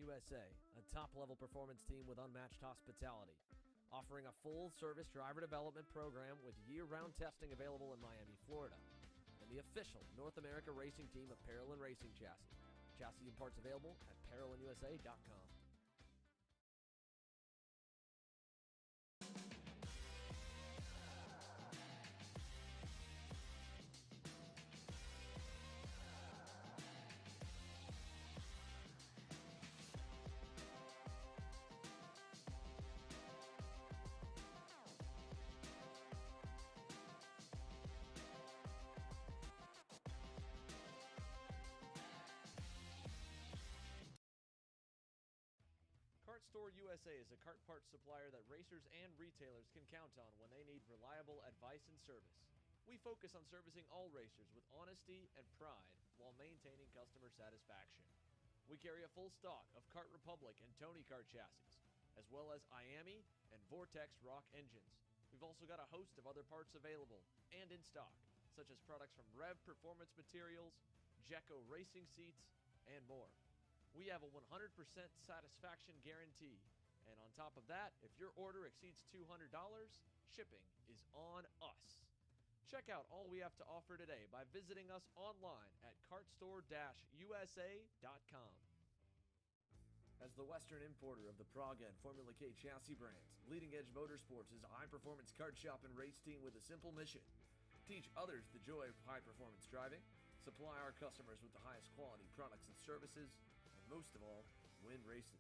USA, a top-level performance team with unmatched hospitality, offering a full-service driver development program with year-round testing available in Miami, Florida, and the official North America racing team of Parolin Racing Chassis. Chassis and parts available at ParolinUSA.com. Kart Store USA is a kart parts supplier that racers and retailers can count on when they need reliable advice and service. We focus on servicing all racers with honesty and pride while maintaining customer satisfaction. We carry a full stock of Kart Republic and Tony Kart chassis, as well as IAMI and Vortex Rock engines. We've also got a host of other parts available and in stock, such as products from Rev Performance Materials, Jecco Racing Seats, and more. We have a 100% satisfaction guarantee, And on top of that, if your order exceeds $200, shipping is on us. Check out all we have to offer today by visiting us online at kartstore-usa.com. As the Western importer of the Praga and Formula K chassis brands, Leading Edge Motorsports is a high-performance kart shop and race team with a simple mission: teach others the joy of high-performance driving, supply our customers with the highest quality products and services, and most of all, win races.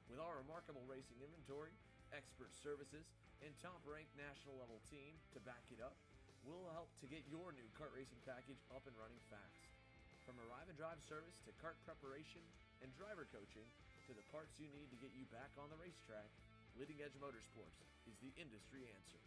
With our remarkable racing inventory, expert services, and top-ranked national-level team to back it up, we'll help to get your new kart racing package up and running fast. From arrive and drive service to kart preparation and driver coaching to the parts you need to get you back on the racetrack, Leading Edge Motorsports is the industry answer.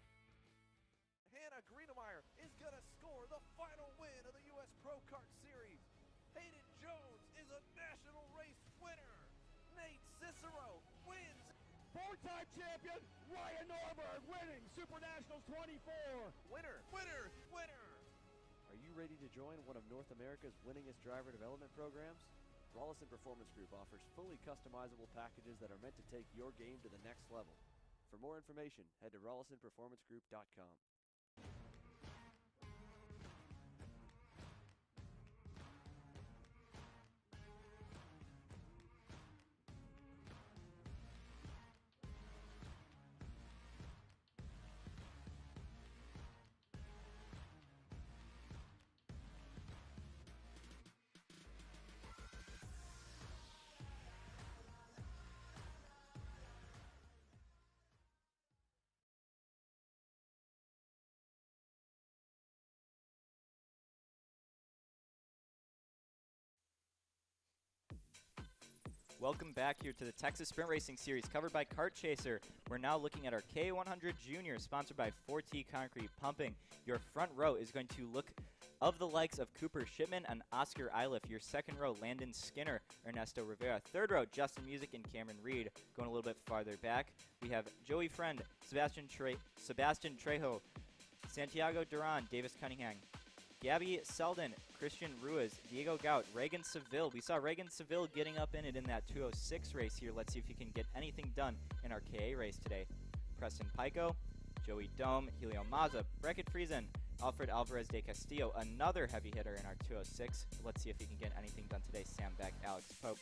Hannah Greenemeyer is going to score the final win of the U.S. Pro Kart Series. Hayden Jones is a national race winner. Nate Cicero wins. Four-time champion Ryan Norberg winning Super Nationals 24. Winner, winner, winner. Are you ready to join one of North America's winningest driver development programs? Rollison Performance Group offers fully customizable packages that are meant to take your game to the next level. For more information, head to rollisonperformancegroup.com. Welcome back here to the Texas Sprint Racing Series covered by Kart Chaser. We're now looking at our K100 Junior sponsored by 4T Concrete Pumping. Your front row is going to look of the likes of Cooper Shipman and Oscar Iliff. Your second row, Landon Skinner, Ernesto Rivera. Third row, Justin Music and Cameron Reed. Going a little bit farther back, we have Joey Friend, Sebastian Trejo, Santiago Duran, Davis Cunningham, Gabby Selden, Christian Ruiz, Diego Gout, Reagan Seville. We saw Reagan Seville getting up in it in that 206 race here. Let's see if he can get anything done in our KA race today. Preston Pico, Joey Dome, Helio Maza, Brackett Friesen, Alfred Alvarez de Castillo, another heavy hitter in our 206. Let's see if he can get anything done today. Sam Beck, Alex Pope,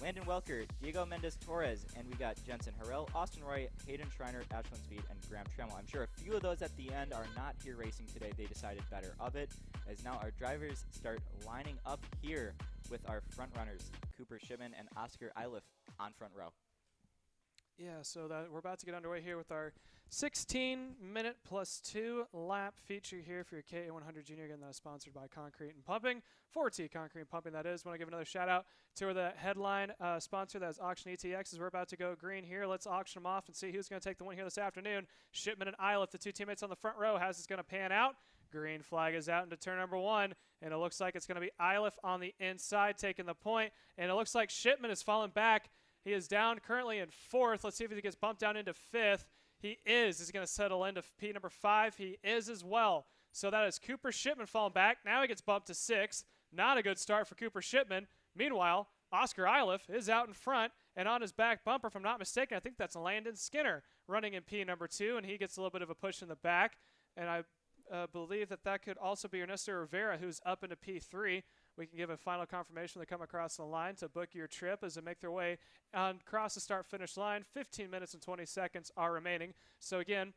Landon Welker, Diego Mendez Torres, and we got Jensen Harrell, Austin Roy, Hayden Schreiner, Ashlyn Speed, and Graham Tremel. I'm sure a few of those at the end are not here racing today. They decided better of it, as now our drivers start lining up here with our front runners, Cooper Shipman and Oscar Iliff on front row. Yeah, so that we're about to get underway here with our 16-minute plus 2 lap feature here for your K100 Junior. Again, that's sponsored by Concrete and Pumping, 4T Concrete and Pumping, that is. Want to give another shout out to the headline sponsor, that's Auction ETX, as we're about to go green here. Let's auction them off and see who's going to take the win here this afternoon. Shipman and Iliff, the two teammates on the front row. How's this going to pan out? Green flag is out into turn number 1, and it looks like it's going to be Iliff on the inside taking the point, and it looks like Shipman has fallen back. He is down currently in 4th. Let's see if he gets bumped down into 5th. He is. He's going to settle into P number 5. He is as well. So that is Cooper Shipman falling back. Now he gets bumped to 6th. Not a good start for Cooper Shipman. Meanwhile, Oscar Iliff is out in front, and on his back bumper, if I'm not mistaken, I think that's Landon Skinner running in P number 2, and he gets a little bit of a push in the back. And I believe that could also be Ernesto Rivera, who's up into P3. We can give a final confirmation when they come across the line to book your trip as they make their way across the start-finish line. 15 minutes and 20 seconds are remaining. So again,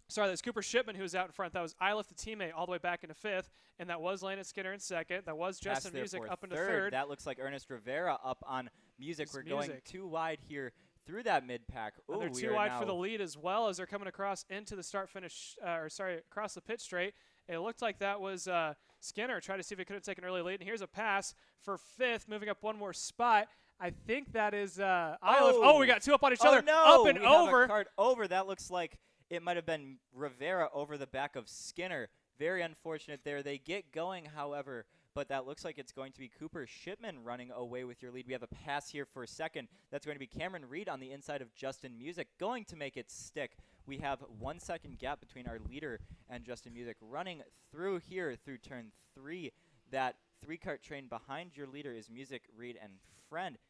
sorry, that's Cooper Shipman who was out in front. That was Iliff, the teammate, all the way back into 5th. And that was Landon Skinner in 2nd. That was Justin Music up into 3rd. That looks like Ernest Rivera up on Music. We're going too wide here through that mid-pack. And they're too wide for the lead as well as they're coming across into the start-finish, across the pit straight. It looked like that was Skinner trying to see if he could have taken an early lead. And here's a pass for 5th, moving up one more spot. I think that is Iliff. Oh, we got two up on each other. No, up and we over. Have a cart over. That looks like it might have been Rivera over the back of Skinner. Very unfortunate there. They get going, however, but that looks like it's going to be Cooper Shipman running away with your lead. We have a pass here for 2nd. That's going to be Cameron Reed on the inside of Justin Music, going to make it stick. We have 1 second gap between our leader and Justin Music running through here through turn 3. That 3-cart train behind your leader is Music, Reed, and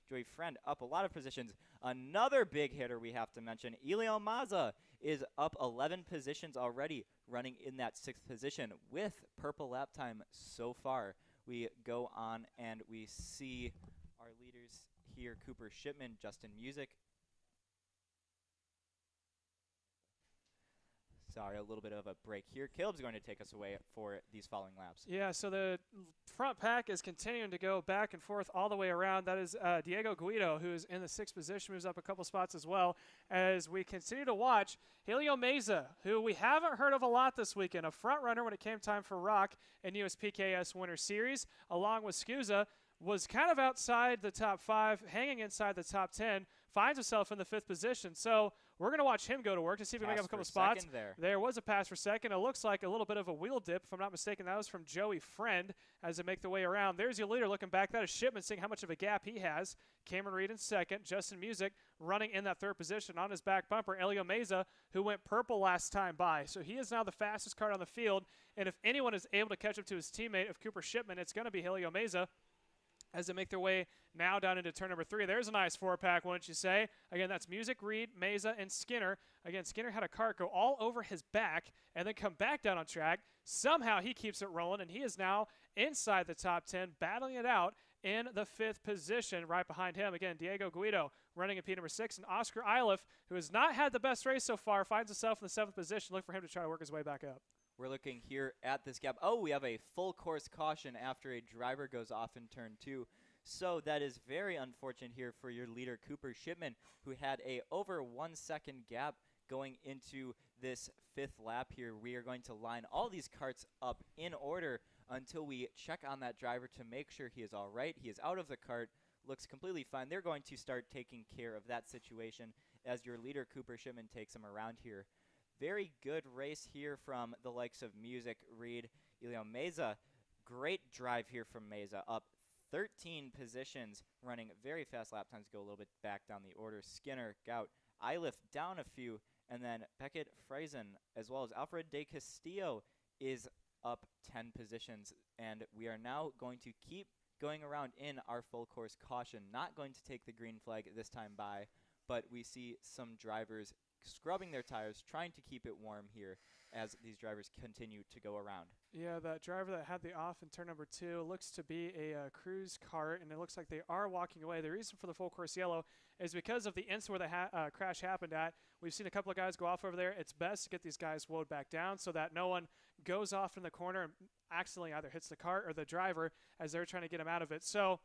Joey Friend up a lot of positions. Another big hitter we have to mention, Elio Maza, is up 11 positions already, running in that 6th position with purple lap time so far. We go on and we see our leaders here, Cooper Shipman, Justin Music. Sorry, a little bit of a break here. Caleb's going to take us away for these following laps. Yeah, so the front pack is continuing to go back and forth all the way around. That is Diego Guido, who is in the 6th position, moves up a couple spots as well. As we continue to watch, Helio Meza, who we haven't heard of a lot this weekend, a front runner when it came time for Rock in USPKS Winter Series, along with Scusa, was kind of outside the top 5, hanging inside the top 10, finds himself in the 5th position. So we're going to watch him go to work to see if we make up a couple spots. There was a pass for second. It looks like a little bit of a wheel dip, if I'm not mistaken. That was from Joey Friend as they make their way around. There's your leader looking back. That is Shipman, seeing how much of a gap he has. Cameron Reed in 2nd. Justin Music running in that 3rd position. On his back bumper, Elio Meza, who went purple last time by. So he is now the fastest kart on the field. And if anyone is able to catch up to his teammate of Cooper Shipman, it's going to be Helio Meza, as they make their way now down into turn number 3. There's a nice 4-pack, wouldn't you say? Again, that's Music, Reed, Meza, and Skinner. Again, Skinner had a cart go all over his back and then come back down on track. Somehow he keeps it rolling, and he is now inside the top 10, battling it out in the 5th position. Right behind him, again, Diego Guido running in P number 6, and Oscar Iliff, who has not had the best race so far, finds himself in the 7th position. Look for him to try to work his way back up. We're looking here at this gap. Oh, we have a full course caution after a driver goes off in turn 2. So that is very unfortunate here for your leader, Cooper Shipman, who had a over 1 second gap going into this 5th lap here. We are going to line all these carts up in order until we check on that driver to make sure he is all right. He is out of the cart, looks completely fine. They're going to start taking care of that situation as your leader, Cooper Shipman, takes him around here. Very good race here from the likes of Music, Reed, Elio Meza. Great drive here from Meza, up 13 positions, running very fast lap times, go a little bit back down the order. Skinner, Gout, Iliff down a few, and then Beckett Friesen, as well as Alfred De Castillo, is up 10 positions. And we are now going to keep going around in our full course caution, not going to take the green flag this time by, but we see some drivers scrubbing their tires, trying to keep it warm here as these drivers continue to go around. Yeah, that driver that had the off in turn number 2 looks to be a cruise cart, and it looks like they are walking away. The reason for the full course yellow is because of the instant where the crash happened at. We've seen a couple of guys go off over there. It's best to get these guys woed back down so that no one goes off in the corner and accidentally either hits the cart or the driver as they're trying to get him out of it. So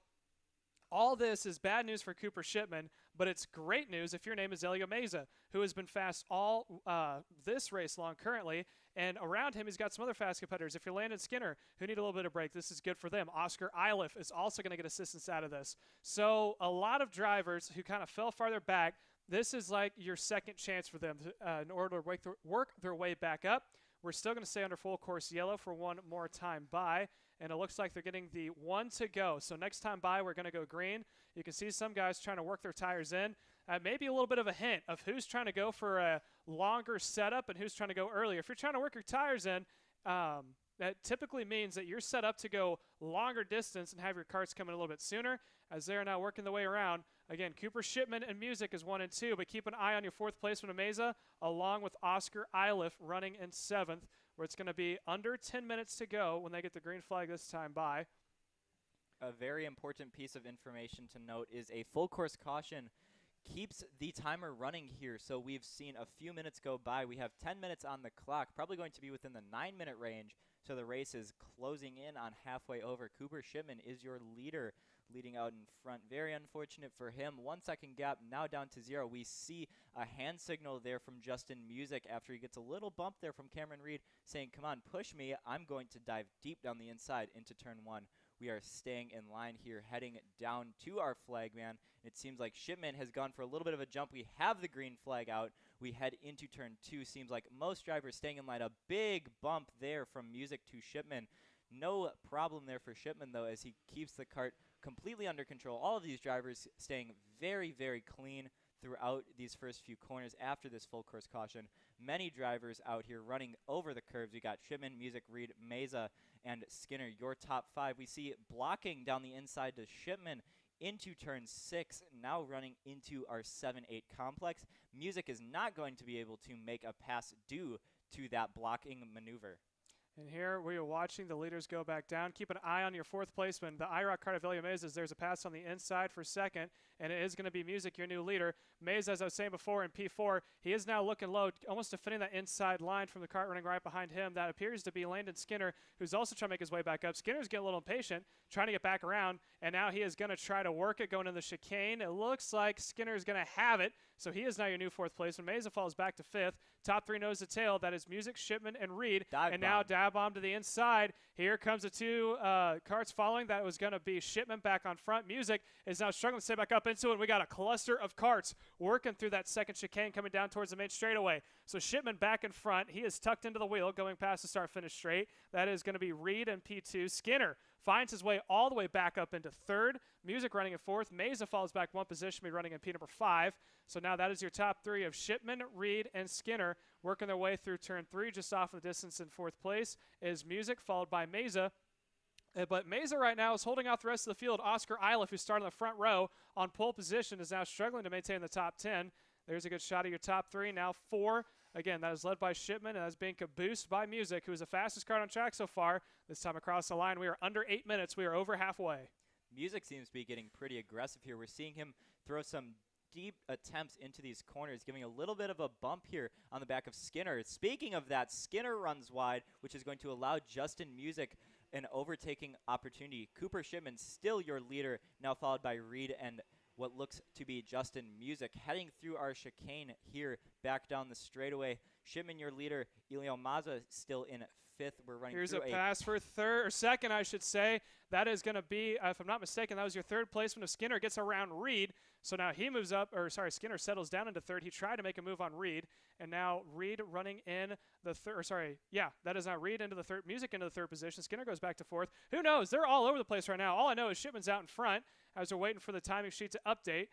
all this is bad news for Cooper Shipman, but it's great news if your name is Elio Meza, who has been fast all this race long currently. And around him, he's got some other fast competitors. If you're Landon Skinner, who need a little bit of break, this is good for them. Oscar Iliff is also going to get assistance out of this. So a lot of drivers who kind of fell farther back, this is like your second chance for them to, in order to work their way back up. We're still going to stay under full course yellow for one more time by, and it looks like they're getting the 1 to go. So next time by, we're going to go green. You can see some guys trying to work their tires in. Maybe a little bit of a hint of who's trying to go for a longer setup and who's trying to go earlier. If you're trying to work your tires in, that typically means that you're set up to go longer distance and have your carts come in a little bit sooner, as they're now working the way around. Again, Cooper Shipman and Music is 1 and 2, but keep an eye on your 4th placement of Meza, along with Oscar Iliff running in 7th, where it's going to be under 10 minutes to go when they get the green flag this time by. A very important piece of information to note is a full course caution keeps the timer running here. So we've seen a few minutes go by. We have 10 minutes on the clock, probably going to be within the 9-minute range. So the race is closing in on halfway over. Cooper Shipman is your leader, leading out in front. Very unfortunate for him. 1 second gap, now down to 0. We see a hand signal there from Justin Music after he gets a little bump there from Cameron Reed saying, come on, push me. I'm going to dive deep down the inside into turn 1. We are staying in line here, heading down to our flag man. It seems like Shipman has gone for a little bit of a jump. We have the green flag out. We head into turn 2. Seems like most drivers staying in line. A big bump there from Music to Shipman. No problem there for Shipman, though, as he keeps the cart completely under control. All of these drivers staying very, very clean throughout these first few corners after this full course caution. Many drivers out here running over the curves. We got Shipman, Music, Reed, Meza, and Skinner, your top 5. We see blocking down the inside to Shipman into turn 6, now running into our 7-8 complex. Music is not going to be able to make a pass due to that blocking maneuver. And here we are watching the leaders go back down. Keep an eye on your 4th placement. The IROC card of Elio Meza, there's a pass on the inside for 2nd, and it is going to be Music, your new leader. Meza, as I was saying before, in P4, he is now looking low, almost defending that inside line from the cart running right behind him. That appears to be Landon Skinner, who's also trying to make his way back up. Skinner's getting a little impatient, trying to get back around, and now he is going to try to work it going into the chicane. It looks like Skinner's going to have it, so he is now your new 4th placement. Meza falls back to 5th. Top 3 nose to tail. That is Music, Shipman, and Reed. Dive and bomb. now dive bomb to the inside. Here comes the 2 carts following. That was going to be Shipman back on front. Music is now struggling to stay back up into it. And we got a cluster of carts working through that 2nd chicane coming down towards the main straightaway. So Shipman back in front. He is tucked into the wheel going past the start-finish straight. That is going to be Reed and P2. Skinner finds his way all the way back up into 3rd. Music running in 4th. Meza falls back 1 position, be running in P number 5. So now that is your top 3 of Shipman, Reed, and Skinner working their way through turn 3. Just off of the distance in 4th place is Music, followed by Meza. But Meza right now is holding out the rest of the field. Oscar Iliff, who's starting in the front row on pole position, is now struggling to maintain the top 10. There's a good shot of your top 3. Now 4. Again, that is led by Shipman, and that's being caboosed by Music, who is the fastest car on track so far. This time across the line, we are under 8 minutes. We are over halfway. Music seems to be getting pretty aggressive here. We're seeing him throw some deep attempts into these corners, giving a little bit of a bump here on the back of Skinner. Speaking of that, Skinner runs wide, which is going to allow Justin Music an overtaking opportunity. Cooper Shipman still your leader, now followed by Reed and what looks to be Justin Music. Heading through our chicane here, back down the straightaway. Shipman your leader, Elio Maza still in 5th. We're running Here's through a pass for 2nd, I should say. That is going to be, if I'm not mistaken, that was your 3rd placement of Skinner. Gets around Reed. So now he moves up, Skinner settles down into 3rd. He tried to make a move on Reed. And now Reed running in the 3rd, that is now Reed into the 3rd, Music into the 3rd position. Skinner goes back to 4th. Who knows? They're all over the place right now. All I know is Shipman's out in front as we're waiting for the timing sheet to update.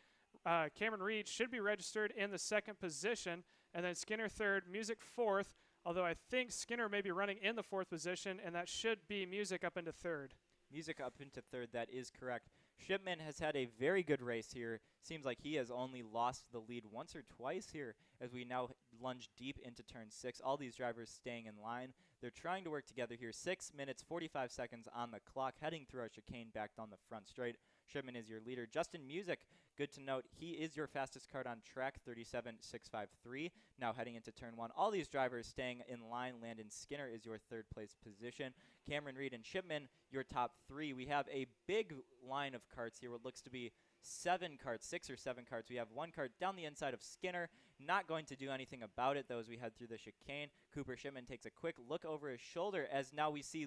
Cameron Reed should be registered in the 2nd position. And then Skinner 3rd, Music 4th. Although I think Skinner may be running in the 4th position, and that should be Music up into 3rd. Music up into 3rd, that is correct. Shipman has had a very good race here. Seems like he has only lost the lead once or twice here as we now lunge deep into turn 6. All these drivers staying in line. They're trying to work together here. 6 minutes, 45 seconds on the clock, heading through our chicane back down the front straight. Shipman is your leader. Justin Music, good to note, he is your fastest card on track, 37.653. Now heading into turn 1. All these drivers staying in line. Landon Skinner is your 3rd place position. Cameron Reed and Shipman, your top 3. We have a big line of carts here. What looks to be 7 carts, 6 or 7 carts. We have 1 cart down the inside of Skinner. Not going to do anything about it, though, as we head through the chicane. Cooper Shipman takes a quick look over his shoulder as now we see...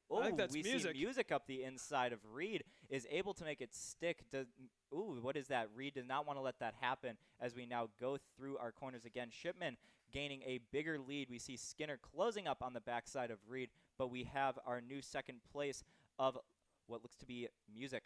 I think that's we Music. see Music up the inside of Reed, is able to make it stick. What is that? Reed does not want to let that happen as we now go through our corners again. Shipman gaining a bigger lead. We see Skinner closing up on the backside of Reed, but we have our new 2nd place of what looks to be Music.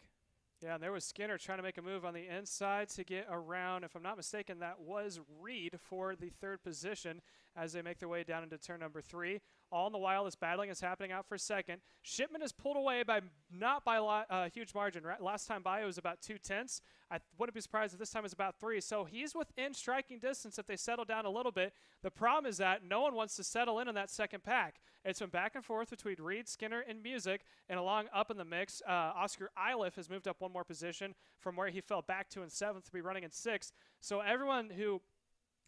Yeah, and there was Skinner trying to make a move on the inside to get around. If I'm not mistaken, that was Reed for the 3rd position as they make their way down into turn number 3. All in the while, this battling is happening out for 2nd. Shipman is pulled away by not by a huge margin. Right? Last time by, it was about 2/10. I wouldn't be surprised if this time it's about 3. So he's within striking distance if they settle down a little bit. The problem is that no one wants to settle in on that 2nd pack. It's been back and forth between Reed, Skinner, and Music. And along up in the mix, Oscar Iliff has moved up 1 more position from where he fell back to in 7th to be running in 6th. So everyone who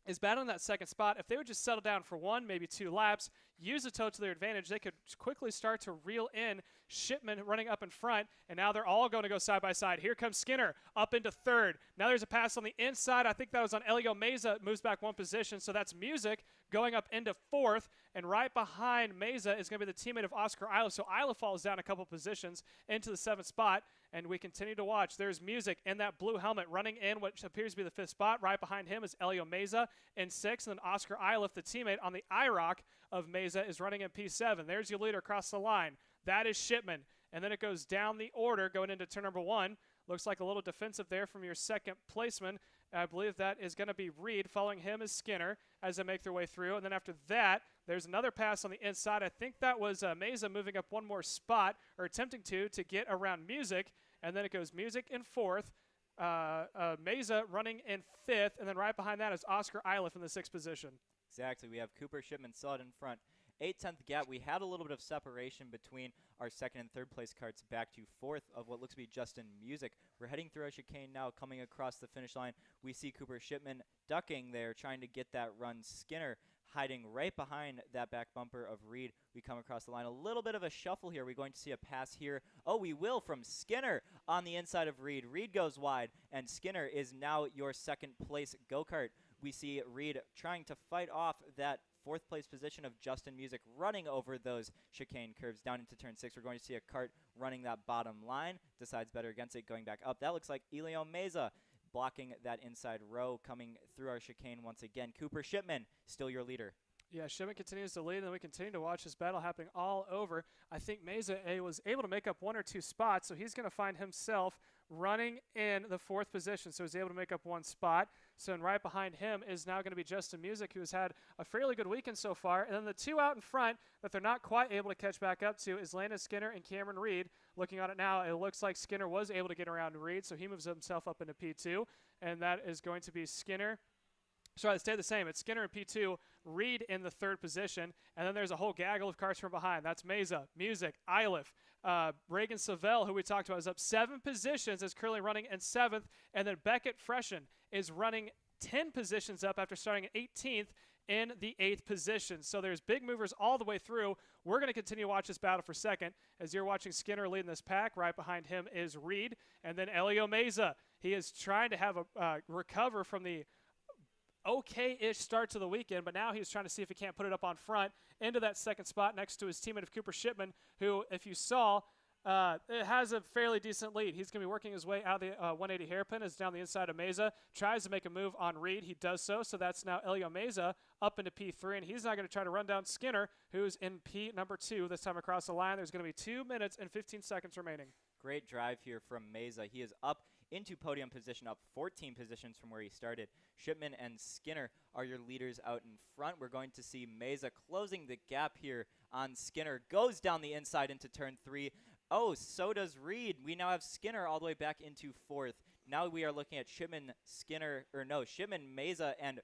is battling that 2nd spot, if they would just settle down for 1, maybe 2 laps, use the tow to their advantage, they could quickly start to reel in Shipman running up in front, and now they're all going to go side by side. Here comes Skinner up into 3rd. Now there's a pass on the inside. I think that was on Elio Meza, moves back 1 position, so that's Music going up into 4th, and right behind Meza is going to be the teammate of Oscar Iliff, so Iliff falls down a couple positions into the 7th spot, and we continue to watch. There's Music in that blue helmet running in what appears to be the 5th spot. Right behind him is Elio Meza in 6th, and then Oscar Iliff, the teammate on the IROC of Meza, is running in P7. There's your leader across the line. That is Shipman. And then it goes down the order going into turn number 1. Looks like a little defensive there from your 2nd placeman I believe that is going to be Reed. Following him is Skinner as they make their way through. And then after that, there's another pass on the inside. I think that was Meza moving up one more spot, or attempting to get around Music. And then it goes Music in fourth, Meza running in fifth, and then right behind that is Oscar Iliff in the sixth position. Exactly. We have Cooper Shipman still out in front. 8/10 gap. We had a little bit of separation between our second and third place carts back to fourth of what looks to be Justin Music. We're heading through our chicane now, coming across the finish line. We see Cooper Shipman ducking there, trying to get that run. Skinner hiding right behind that back bumper of Reed. We come across the line. A little bit of a shuffle here. We're going to see a pass here. Oh, we will, from Skinner on the inside of Reed. Reed goes wide, and Skinner is now your second place go-kart. We see Reed trying to fight off that fourth place position of Justin Music, running over those chicane curves down into turn 6. We're going to see a kart running that bottom line, decides better against it, going back up. That looks like Elio Meza blocking that inside row, coming through our chicane once again. Cooper Shipman, still your leader. Yeah, Shipman continues to lead, and we continue to watch this battle happening all over. I think Meza was able to make up one or two spots, so he's going to find himself running in the fourth position. So he's able to make up one spot. So and right behind him is now going to be Justin Music, who has had a fairly good weekend so far. And then the two out in front that they're not quite able to catch back up to is Landon Skinner and Cameron Reed. Looking at it now, it looks like Skinner was able to get around Reed, so he moves himself up into P2. And that is going to be Skinner. Sorry, it stayed the same. It's Skinner in P2, Reed in the third position, and then there's a whole gaggle of cars from behind. That's Meza, Music, Iliff, Reagan Savell, who we talked about, is up 7 positions, is currently running in 7th, and then Beckett Freshen is running 10 positions up after starting at 18th in the 8th position. So there's big movers all the way through. We're going to continue to watch this battle for second as you're watching Skinner leading this pack. Right behind him is Reed, and then Elio Meza. He is trying to have a recover from the okay-ish start to the weekend, but now he's trying to see if he can't put it up on front into that second spot next to his teammate of Cooper Shipman, who, if you saw, it has a fairly decent lead. He's going to be working his way out of the 180 hairpin, is down the inside of Meza, tries to make a move on Reed. He does so that's now Elio Meza up into P3, and he's now going to try to run down Skinner, who's in P number 2 this time across the line. There's going to be 2 minutes and 15 seconds remaining. Great drive here from Meza. He is up into podium position, up 14 positions from where he started. Shipman and Skinner are your leaders out in front. We're going to see Meza closing the gap here on Skinner. Goes down the inside into turn 3. Oh, so does Reed. We now have Skinner all the way back into 4th. Now we are looking at Shipman, Meza, and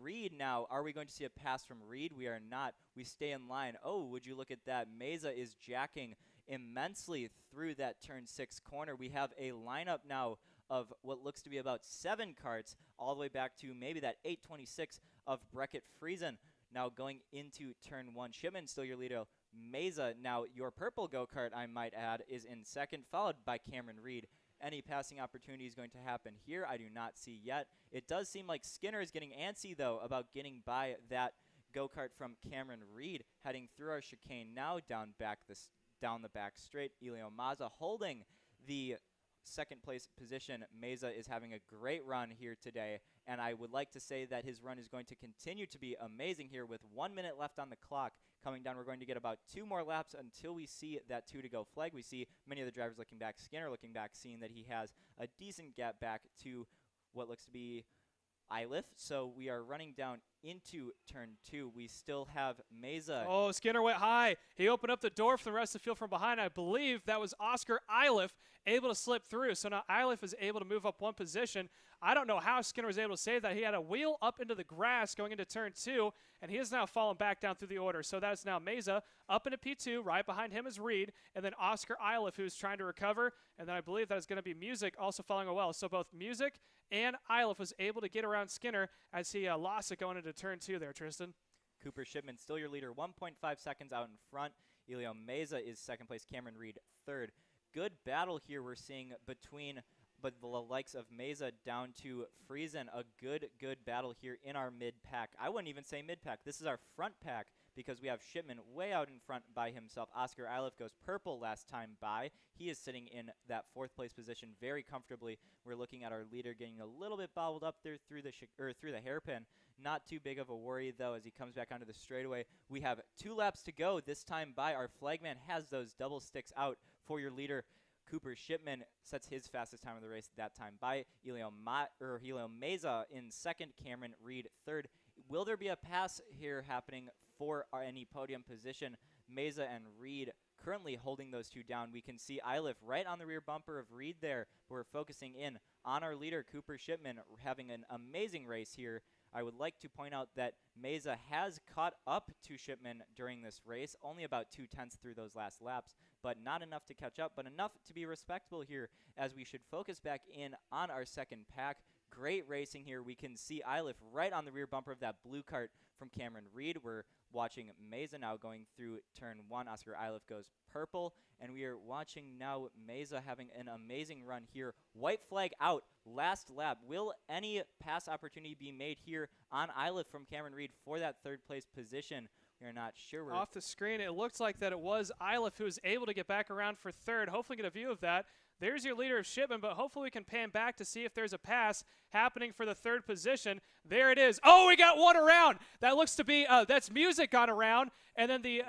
Reed now. Are we going to see a pass from Reed? We are not. We stay in line. Oh, would you look at that. Meza is jacking immensely through that turn 6 corner. We have a lineup now of what looks to be about 7 carts all the way back to maybe that 826 of Beckett Friesen. Now going into turn 1. Shipman still your leader. Meza, now your purple go-kart, I might add, is in second, followed by Cameron Reed. Any passing opportunity is going to happen here? I do not see yet. It does seem like Skinner is getting antsy, though, about getting by that go-kart from Cameron Reed, heading through our chicane now down the back straight. Elio Meza holding the second place position. Meza is having a great run here today, and I would like to say that his run is going to continue to be amazing here with 1 minute left on the clock. Coming down, we're going to get about 2 more laps until we see that 2 to go flag. We see many of the drivers looking back. Skinner looking back, seeing that he has a decent gap back to what looks to be Iliff. So we are running down into turn 2. We still have Meza. Oh, Skinner went high. He opened up the door for the rest of the field from behind. I believe that was Oscar Iliff able to slip through. So now Iliff is able to move up 1 position. I don't know how Skinner was able to save that. He had a wheel up into the grass going into turn 2, and he has now fallen back down through the order. So that is now Meza up into P2. Right behind him is Reed, and then Oscar Iliff, who's trying to recover. And then I believe that is going to be Music also following well. So both Music and Iliff was able to get around Skinner as he lost it going into turn 2 there, Tristan. Cooper Shipman still your leader, 1.5 seconds out in front. Elio Meza is second place, Cameron Reed third. Good battle here we're seeing between the likes of Meza down to Friesen. A good battle here in our mid-pack. I wouldn't even say mid-pack. This is our front pack because we have Shipman way out in front by himself. Oscar Iliff goes purple last time by. He is sitting in that 4th place position very comfortably. We're looking at our leader getting a little bit bobbled up there through the hairpin. Not too big of a worry, though, as he comes back onto the straightaway. We have 2 laps to go this time by. Our flagman has those double sticks out for your leader. Cooper Shipman sets his fastest time of the race at that time by Helio Meza in second, Cameron Reed third. Will there be a pass here happening for any podium position? Meza and Reed currently holding those two down. We can see Iliff right on the rear bumper of Reed there. We're focusing in on our leader, Cooper Shipman, having an amazing race here. I would like to point out that Meza has caught up to Shipman during this race, only about 2/10 through those last laps, but not enough to catch up, but enough to be respectable here as we should focus back in on our second pack. Great racing here. We can see Iliff right on the rear bumper of that blue cart from Cameron Reed. We're watching Meza now going through turn 1. Oscar Iliff goes purple, and we are watching now Meza having an amazing run here. White flag out, last lap. Will any pass opportunity be made here on Iliff from Cameron Reed for that third place position? We're not sure. Off the screen, it looks like that it was Iliff who was able to get back around for third. Hopefully get a view of that. There's your leader of Shipman, but hopefully we can pan back to see if there's a pass happening for the third position. There it is. Oh, we got one around. That looks to be, that's Music gone around, and then the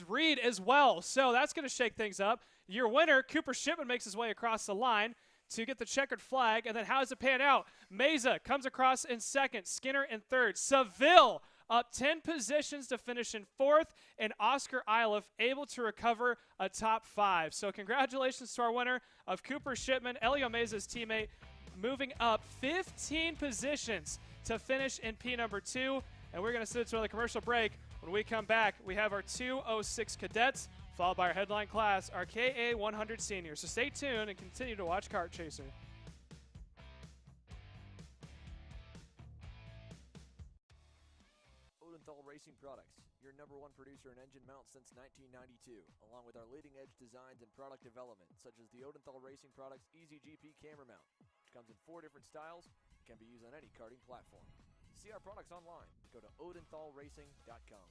Reed as well. So that's going to shake things up. Your winner, Cooper Shipman, makes his way across the line to get the checkered flag. And then how does it pan out? Meza comes across in second, Skinner in third. Seville up 10 positions to finish in fourth, and Oscar Iliff able to recover a top 5. So congratulations to our winner of Cooper Shipman, Helio Meza's teammate, moving up 15 positions to finish in P number 2. And we're going to sit to another commercial break. When we come back, we have our 206 cadets, followed by our headline class, our KA 100 seniors. So stay tuned and continue to watch Kart Chaser. Racing Products, your #1 producer in engine mounts since 1992, along with our leading-edge designs and product development, such as the Odenthal Racing Products Easy GP camera mount, which comes in 4 different styles and can be used on any karting platform. See our products online. Go to odenthalracing.com.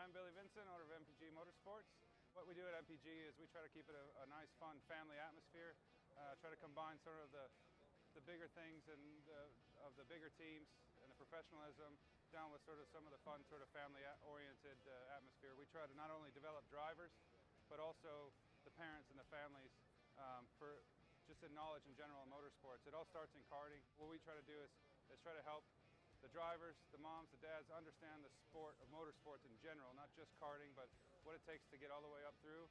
I'm Billy Vincent, owner of MPG Motorsports. What we do at MPG is we try to keep it a nice, fun, family atmosphere. Try to combine sort of the bigger things and of the bigger teams and the professionalism down with sort of some of the fun, sort of family-oriented atmosphere. We try to not only develop drivers, but also the parents and the families for just in knowledge in general in motorsports. It all starts in karting. What we try to do is try to help the drivers, the moms, the dads understand the sport of motorsports in general, not just karting, but what it takes to get all the way up through.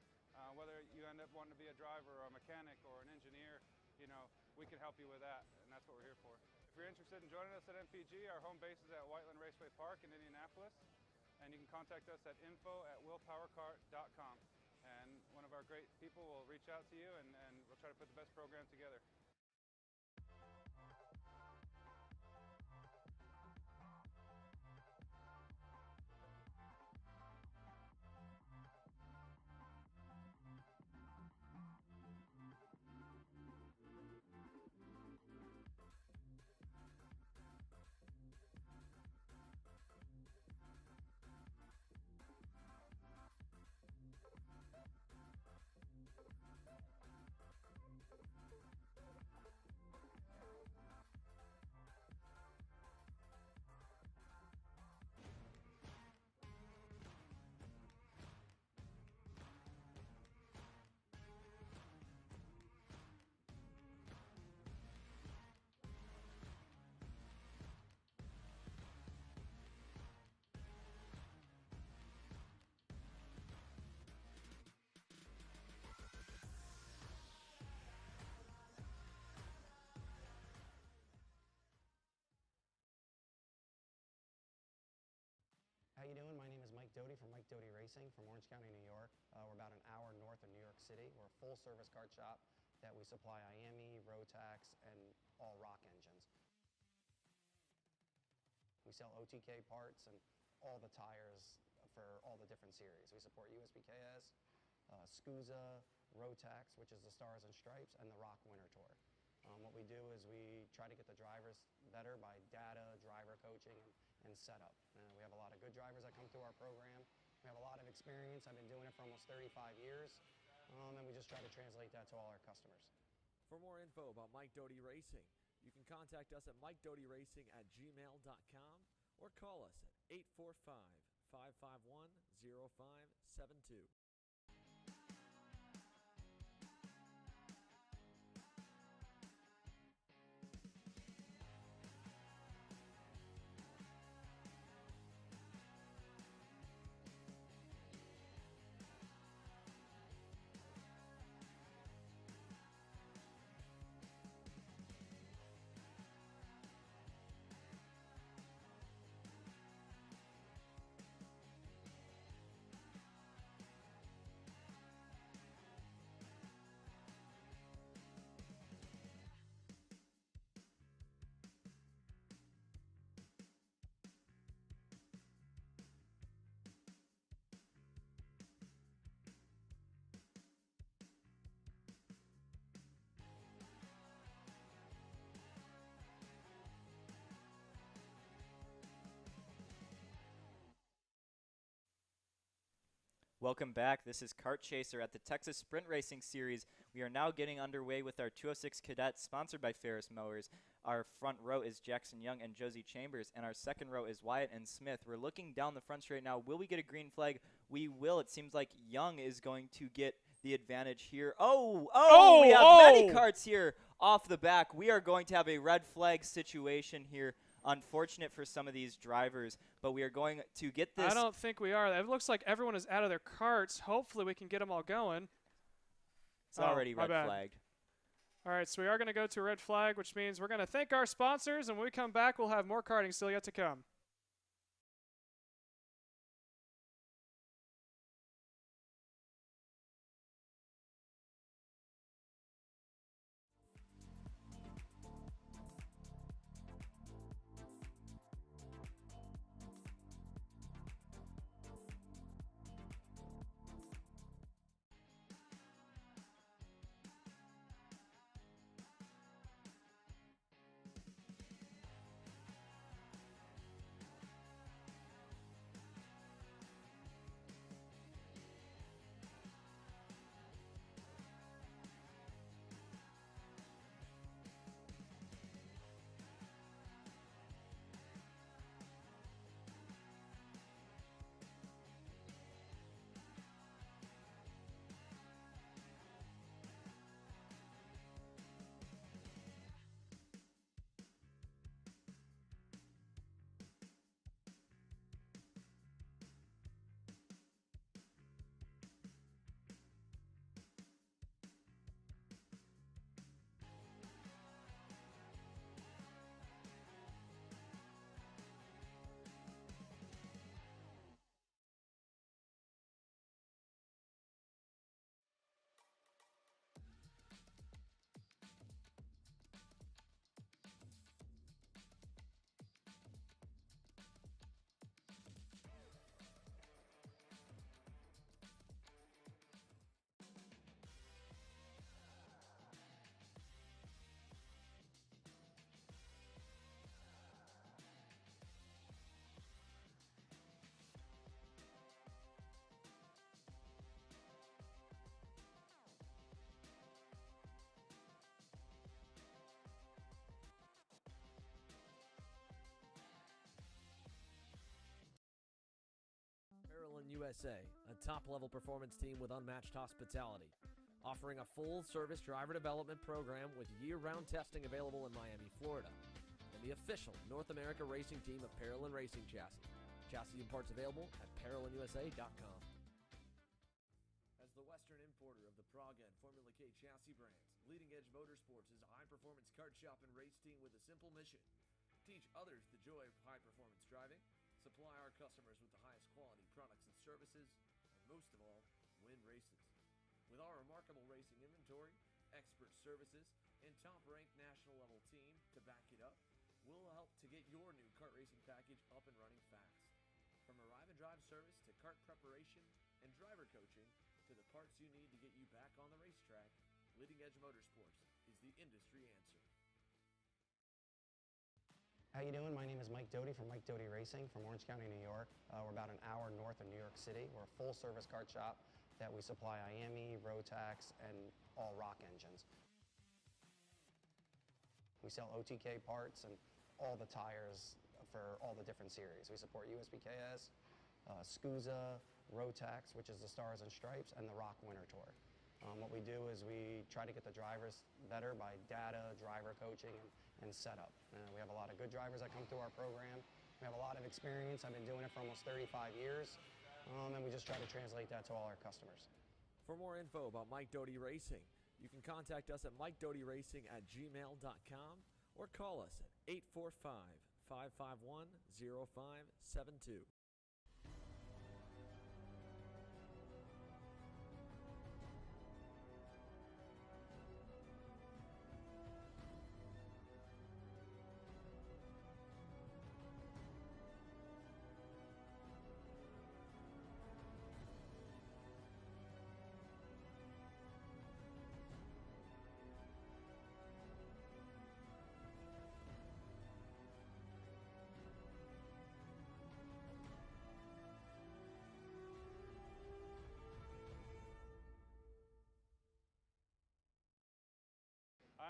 Whether you end up wanting to be a driver or a mechanic or an engineer, you know, we can help you with that, and that's what we're here for. If you're interested in joining us at MPG, our home base is at Whiteland Raceway Park in Indianapolis, and you can contact us at info@willpowerkart.com. And one of our great people will reach out to you, and we'll try to put the best program together. How you doing? My name is Mike Doty from Mike Doty Racing from Orange County, New York. We're about an hour north of New York City. We're a full-service kart shop that we supply IAME, Rotax, and all rock engines. We sell OTK parts and all the tires for all the different series. We support USBKS, SCUSA, Rotax, which is the Stars and Stripes, and the Rock Winter Tour. What we do is we try to get the drivers better by data, driver coaching, and setup. We have a lot of good drivers that come through our program. We have a lot of experience. I've been doing it for almost 35 years. and we just try to translate that to all our customers. For more info about Mike Doty Racing, you can contact us at mikedoty.racing@gmail.com or call us at 845-551-0572. Welcome back. This is Kart Chaser at the Texas Sprint Racing Series. We are now getting underway with our 206 Cadet, sponsored by Ferris Mowers. Our front row is Jackson Young and Josie Chambers, and our second row is Wyatt and Smith. We're looking down the front straight now. Will we get a green flag? We will. It seems like Young is going to get the advantage here. We have many carts here off the back. We are going to have a red flag situation here. Unfortunate for some of these drivers, but we are going to get this. I don't think we are. It looks like everyone is out of their carts. Hopefully we can get them all going. It's already red flagged. All right, so we are going to go to a red flag, which means we're going to thank our sponsors, and when we come back, we'll have more karting still yet to come. USA, a top-level performance team with unmatched hospitality, offering a full-service driver development program with year-round testing available in Miami, Florida, and the official North America racing team of Parolin Racing Chassis. Chassis and parts available at ParolinUSA.com. As the Western importer of the Praga and Formula K chassis brands, Leading Edge Motorsports is a high-performance kart shop and race team with a simple mission: teach others the joy of high-performance driving, supply our customers with the highest quality products and services, and most of all, win races. With our remarkable racing inventory, expert services, and top-ranked national-level team to back it up, we'll help to get your new kart racing package up and running fast. From arrive and drive service to kart preparation and driver coaching to the parts you need to get you back on the racetrack, Leading Edge Motorsports is the industry answer. How you doing? My name is Mike Doty from Mike Doty Racing from Orange County, New York. We're about an hour north of New York City. We're a full-service kart shop that we supply IAME, Rotax, and all rock engines. We sell OTK parts and all the tires for all the different series. We support USBKS, SCUSA, Rotax, which is the Stars and Stripes, and the Rock Winter Tour. What we do is we try to get the drivers better by data, driver coaching, and setup. We have a lot of good drivers that come through our program. We have a lot of experience. I've been doing it for almost 35 years, and we just try to translate that to all our customers. For more info about Mike Doty Racing, you can contact us at mikedoty.racing@gmail.com or call us at 845-551-0572.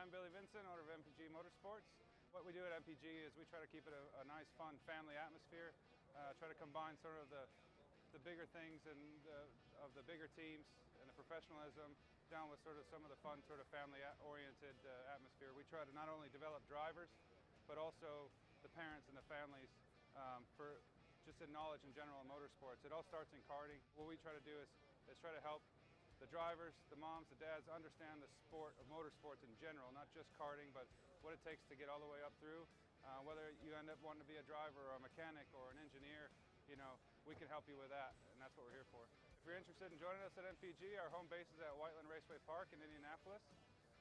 I'm Billy Vincent, owner of MPG Motorsports. What we do at MPG is we try to keep it a nice, fun, family atmosphere. Try to combine sort of the bigger things and of the bigger teams and the professionalism down with sort of some of the fun, sort of family-oriented atmosphere. We try to not only develop drivers, but also the parents and the families for just in knowledge in general in motorsports. It all starts in karting. What we try to do is try to help the drivers, the moms, the dads understand the sport of motorsports in general, not just karting, but what it takes to get all the way up through. Whether you end up wanting to be a driver or a mechanic or an engineer, you know, we can help you with that, and that's what we're here for. If you're interested in joining us at MPG, our home base is at Whiteland Raceway Park in Indianapolis,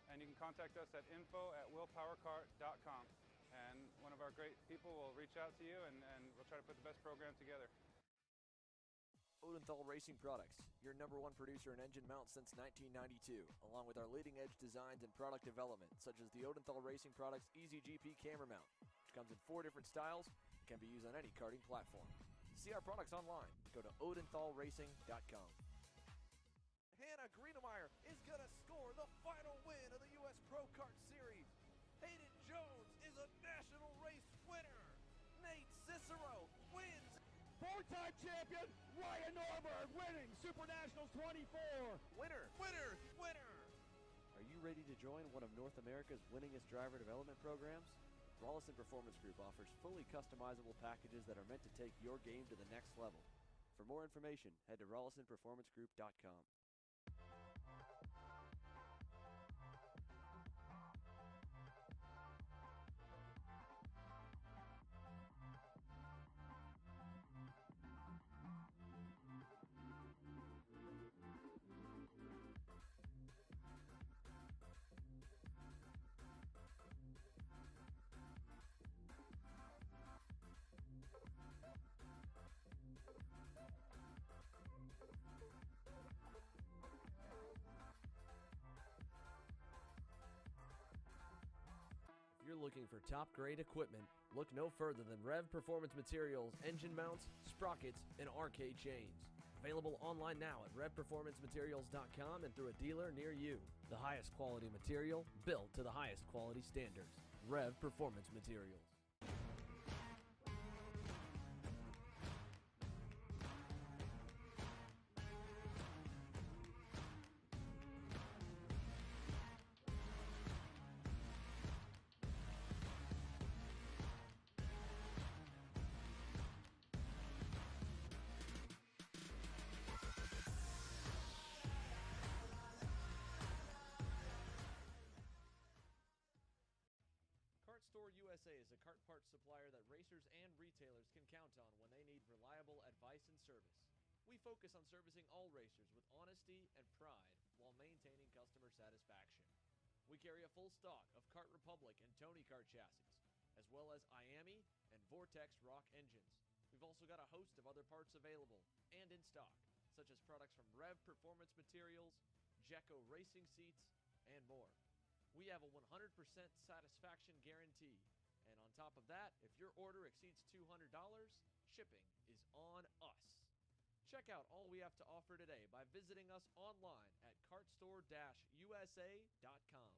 and you can contact us at info@willpowerkart.com, and one of our great people will reach out to you, and we'll try to put the best program together. Odenthal Racing Products, your #1 producer in engine mounts since 1992, along with our leading-edge designs and product development, such as the Odenthal Racing Products EasyGP camera mount, which comes in 4 different styles and can be used on any karting platform. To see our products online, go to odenthalracing.com. Hannah Greenemeyer is going to score the final win of the U.S. Pro Kart Series. Hayden Jones is a national race winner. Nate Cicero wins. 4-time champion Ryan Norberg winning Super Nationals 24. Winner, winner, winner. Are you ready to join one of North America's winningest driver development programs? Rollison Performance Group offers fully customizable packages that are meant to take your game to the next level. For more information, head to rollisonperformancegroup.com. If you're looking for top-grade equipment, look no further than Rev Performance Materials engine mounts, sprockets, and arcade chains. Available online now at revperformancematerials.com and through a dealer near you. The highest quality material, built to the highest quality standards. Rev Performance Materials. Store USA is a kart parts supplier that racers and retailers can count on when they need reliable advice and service. We focus on servicing all racers with honesty and pride while maintaining customer satisfaction. We carry a full stock of Kart Republic and Tony Kart chassis, as well as IAME and Vortex Rock engines. We've also got a host of other parts available and in stock, such as products from Rev Performance Materials, Jecco Racing Seats, and more. We have a 100% satisfaction guarantee. And on top of that, if your order exceeds $200, shipping is on us. Check out all we have to offer today by visiting us online at kartstore-usa.com.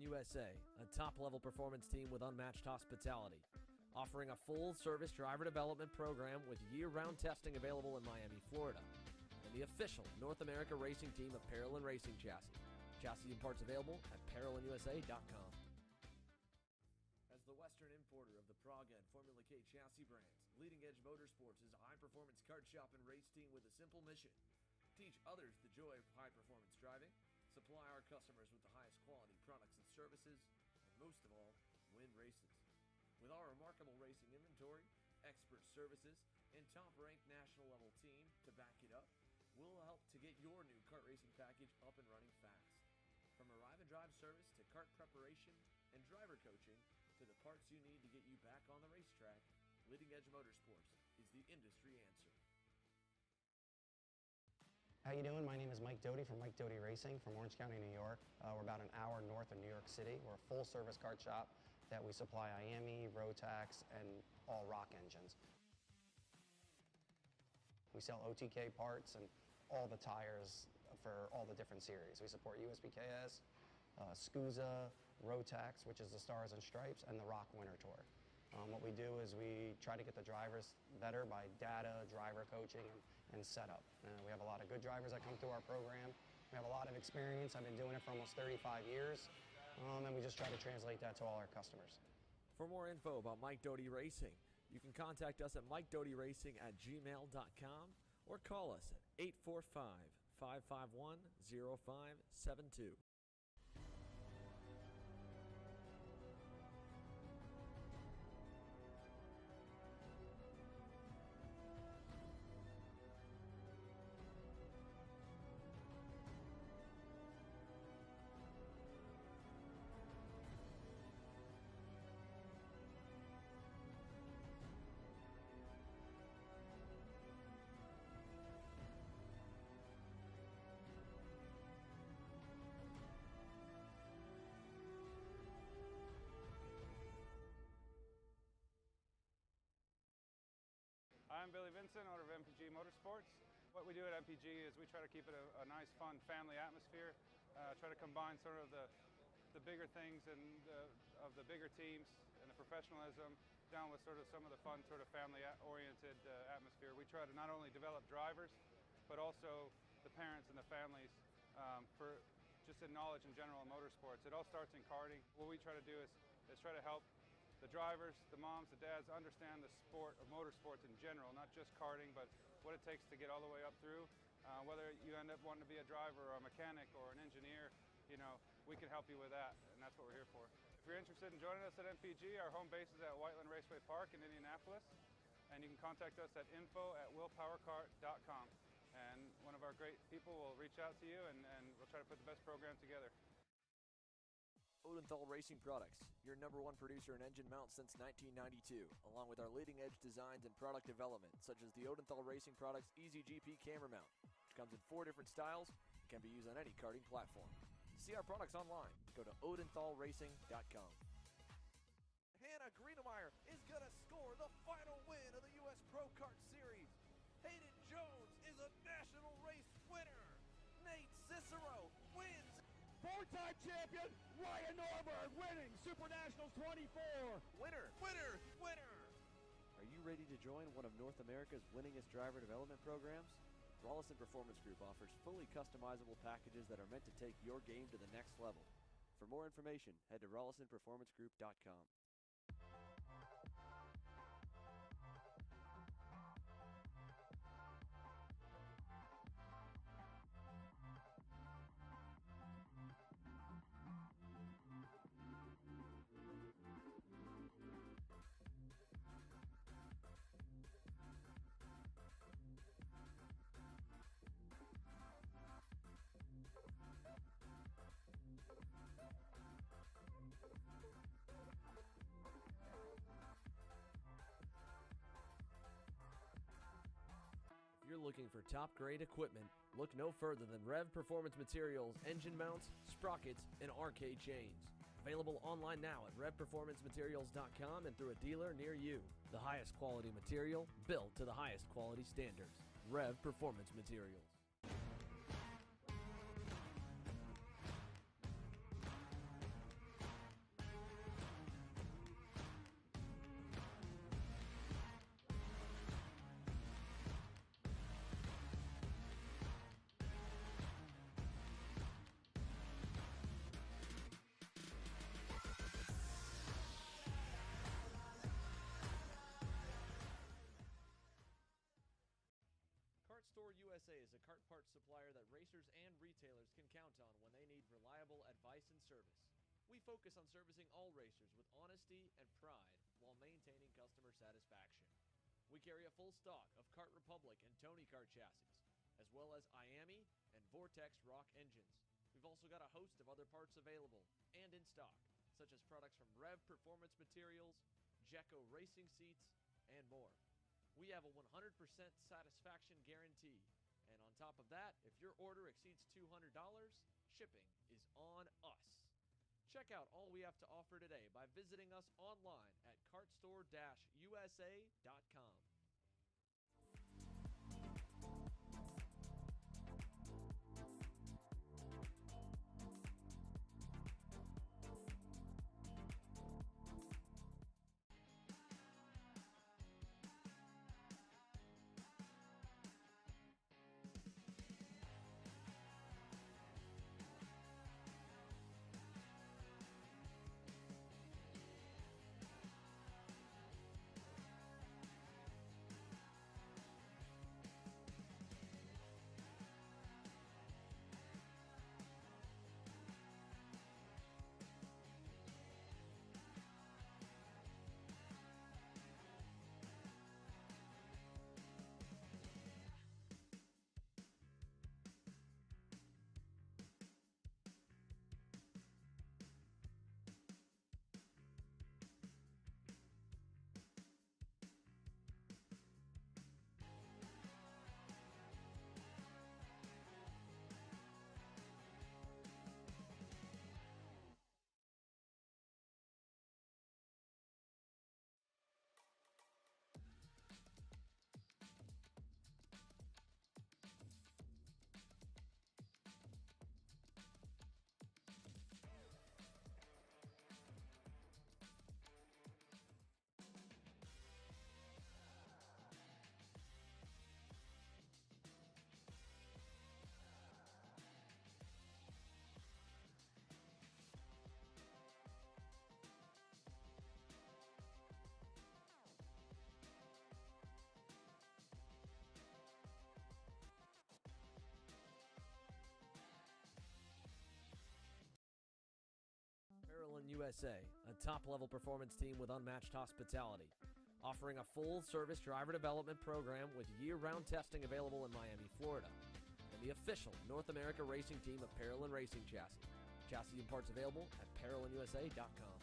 USA, a top-level performance team with unmatched hospitality, offering a full-service driver development program with year-round testing available in Miami, Florida, and the official North America racing team of Parolin Racing Chassis. Chassis and parts available at ParolinUSA.com. As the Western importer of the Praga and Formula K chassis brands, Leading Edge Motorsports is a high-performance kart shop and race team with a simple mission: teach others the joy of high-performance driving, supply our customers with the highest quality products and services, and most of all, win races. With our remarkable racing inventory, expert services, and top-ranked national-level team to back it up, we'll help to get your new kart racing package up and running fast. From arrive and drive service to kart preparation and driver coaching to the parts you need to get you back on the racetrack, Leading Edge Motorsports is the industry answer. How you doing? My name is Mike Doty from Mike Doty Racing from Orange County, New York. We're about an hour north of New York City. We're a full-service kart shop that we supply IAME, Rotax, and all rock engines. We sell OTK parts and all the tires for all the different series. We support USBKS, SCUSA, Rotax, which is the Stars and Stripes, and the Rock Winter Tour. What we do is we try to get the drivers better by data, driver coaching, and setup. We have a lot of good drivers that come through our program. We have a lot of experience. I've been doing it for almost 35 years, and we just try to translate that to all our customers. For more info about Mike Doty Racing, you can contact us at MikeDotyRacing@gmail.com or call us at 845-551-0572. I'm Billy Vincent, owner of MPG Motorsports. What we do at MPG is we try to keep it a nice, fun family atmosphere, try to combine sort of the bigger things and of the bigger teams and the professionalism down with sort of some of the fun sort of family-oriented atmosphere. We try to not only develop drivers, but also the parents and the families for just in knowledge in general in motorsports. It all starts in karting. What we try to do is try to help the drivers, the moms, the dads understand the sport of motorsports in general, not just karting, but what it takes to get all the way up through. Whether you end up wanting to be a driver or a mechanic or an engineer, we can help you with that, and that's what we're here for. If you're interested in joining us at MPG, our home base is at Whiteland Raceway Park in Indianapolis, and you can contact us at info@willpowercart.com. And one of our great people will reach out to you, and we'll try to put the best program together. Odenthal Racing Products, your #1 producer in engine mounts since 1992, along with our leading-edge designs and product development, such as the Odenthal Racing Products EasyGP camera mount, which comes in 4 different styles and can be used on any karting platform. To see our products online, go to odenthalracing.com. Hannah Greenemeyer is going to score the final win of the U.S. Pro Kart Series. Hayden Jones is a national race winner. Nate Cicero wins. 4-time champion Ryan Norberg winning Super Nationals 24. Winner, winner, winner. Are you ready to join one of North America's winningest driver development programs? Rollison Performance Group offers fully customizable packages that are meant to take your game to the next level. For more information, head to rollisonperformancegroup.com. If you're looking for top-grade equipment, look no further than Rev Performance Materials engine mounts, sprockets, and arcade chains. Available online now at revperformancematerials.com and through a dealer near you. The highest quality material built to the highest quality standards. Rev Performance Materials. Kart Store USA is a kart parts supplier that racers and retailers can count on when they need reliable advice and service. We focus on servicing all racers with honesty and pride while maintaining customer satisfaction. We carry a full stock of Kart Republic and Tony Kart chassis, as well as IAMI and Vortex Rock engines. We've also got a host of other parts available and in stock, such as products from Rev Performance Materials, Jecco Racing Seats, and more. We have a 100% satisfaction guarantee, and on top of that, if your order exceeds $200, shipping is on us. Check out all we have to offer today by visiting us online at kartstore-usa.com. USA, a top-level performance team with unmatched hospitality, offering a full-service driver development program with year-round testing available in Miami, Florida, and the official North America racing team of Parolin Racing Chassis. Chassis and parts available at ParolinUSA.com.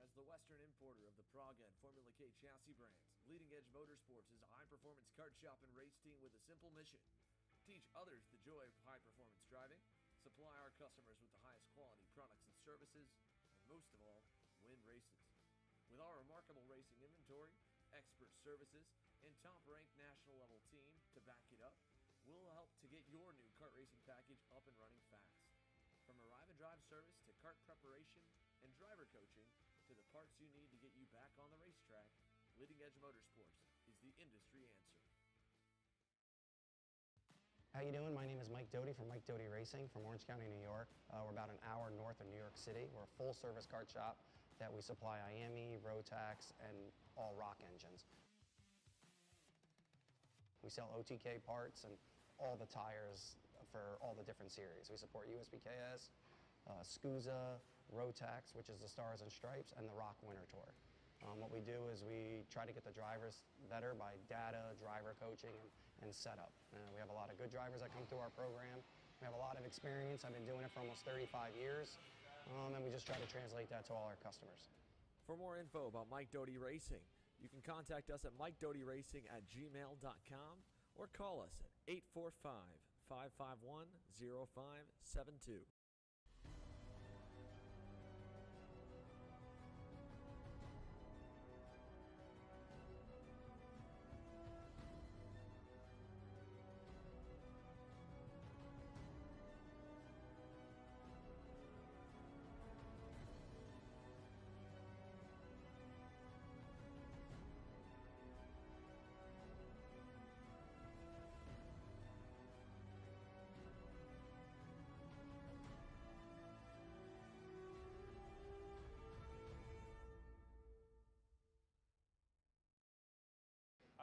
As the Western importer of the Praga and Formula K chassis brands, Leading Edge Motorsports is a high-performance kart shop and race team with a simple mission: teach others the joy of high-performance driving, supply our customers with the highest quality products and services, and most of all, win races. With our remarkable racing inventory, expert services, and top-ranked national-level team to back it up, we'll help to get your new kart racing package up and running fast. From arrive and drive service to kart preparation and driver coaching to the parts you need to get you back on the racetrack, Leading Edge Motorsports is the industry answer. How you doing? My name is Mike Doty from Mike Doty Racing from Orange County, New York. We're about an hour north of New York City. We're a full-service kart shop that we supply IAME, Rotax, and all rock engines. We sell OTK parts and all the tires for all the different series. We support USBKS, SCUSA, Rotax, which is the Stars and Stripes, and the Rock Winter Tour. What we do is we try to get the drivers better by data, driver coaching, and setup. We have a lot of good drivers that come through our program. We have a lot of experience. I've been doing it for almost 35 years, and we just try to translate that to all our customers. For more info about Mike Doty Racing, you can contact us at MikeDotyRacing@gmail.com or call us at 845-551-0572.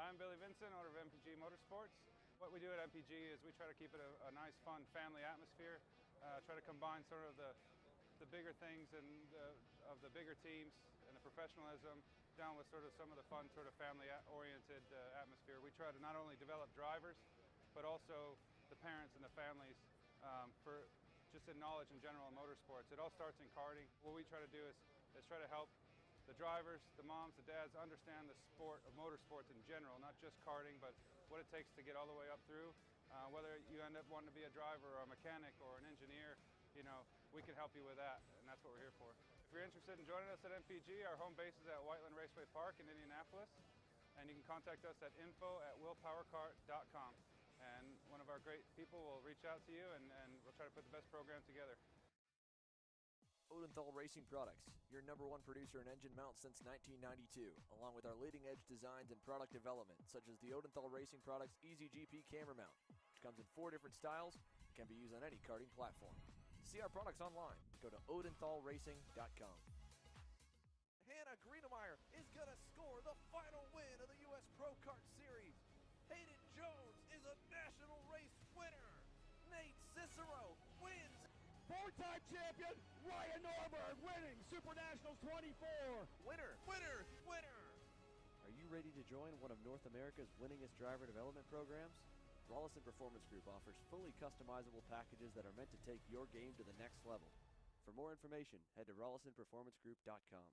I'm Billy Vincent, owner of MPG Motorsports. What we do at MPG is we try to keep it a nice, fun family atmosphere, try to combine sort of the bigger things and of the bigger teams and the professionalism down with sort of some of the fun sort of family-oriented atmosphere. We try to not only develop drivers, but also the parents and the families for just in knowledge in general in motorsports. It all starts in karting. What we try to do is try to help the drivers, the moms, the dads understand the sport of motorsports in general, not just karting, but what it takes to get all the way up through. Whether you end up wanting to be a driver or a mechanic or an engineer, you know, we can help you with that, and that's what we're here for. If you're interested in joining us at MPG, our home base is at Whiteland Raceway Park in Indianapolis, and you can contact us at info@willpowerkart.com, and one of our great people will reach out to you, and we'll try to put the best program together. Odenthal Racing Products, your #1 producer in engine mounts since 1992, along with our leading-edge designs and product development, such as the Odenthal Racing Products EasyGP camera mount, which comes in 4 different styles and can be used on any karting platform. To see our products online, go to odenthalracing.com. Hannah Greenemeyer is going to score the final win of the U.S. Pro Kart Series. Hayden Jones is a national race winner. Nate Cicero wins. Four-time champion Ryan Norberg winning Super Nationals 24. Winner, winner, winner. Are you ready to join one of North America's winningest driver development programs? Rollison Performance Group offers fully customizable packages that are meant to take your game to the next level. For more information, head to RollisonPerformanceGroup.com.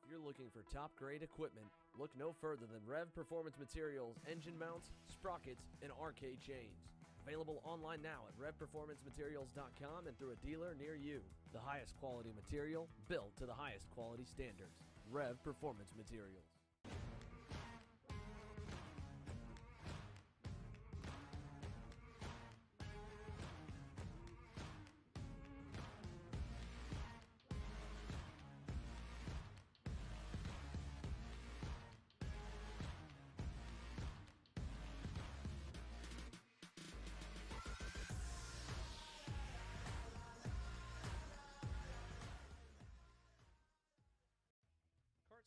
If you're looking for top-grade equipment, look no further than Rev Performance Materials engine mounts, sprockets, and arcade chains. Available online now at RevPerformanceMaterials.com and through a dealer near you. The highest quality material built to the highest quality standards. Rev Performance Materials.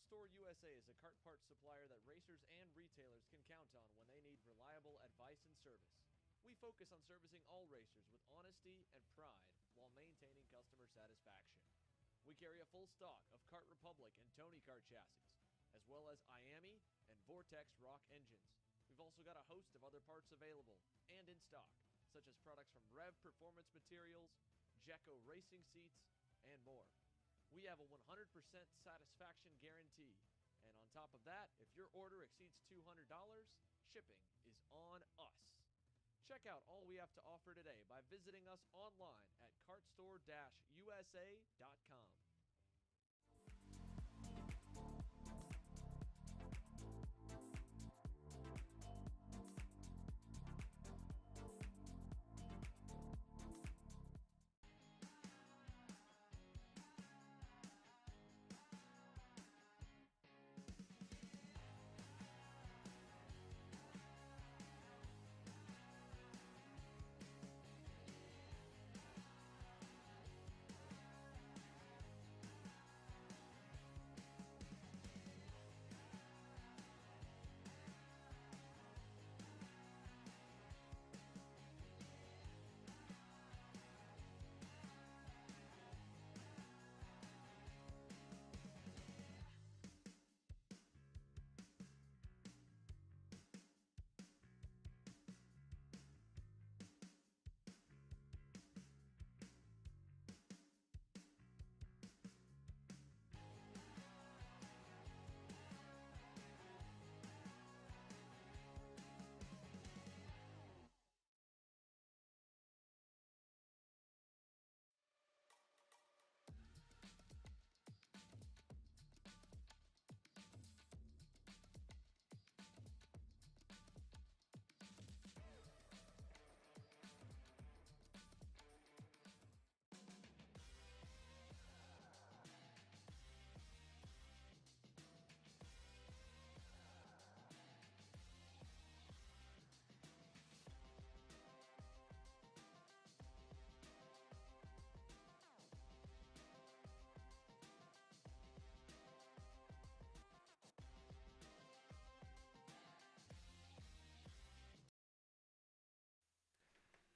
Store USA is a kart parts supplier that racers and retailers can count on when they need reliable advice and service. We focus on servicing all racers with honesty and pride while maintaining customer satisfaction. We carry a full stock of Kart Republic and Tony Kart chassis, as well as Iami and Vortex Rock engines. We've also got a host of other parts available and in stock, such as products from Rev Performance Materials, Jecco Racing Seats, and more. We have a 100% satisfaction guarantee, and on top of that, if your order exceeds $200, shipping is on us. Check out all we have to offer today by visiting us online at kartstore-usa.com.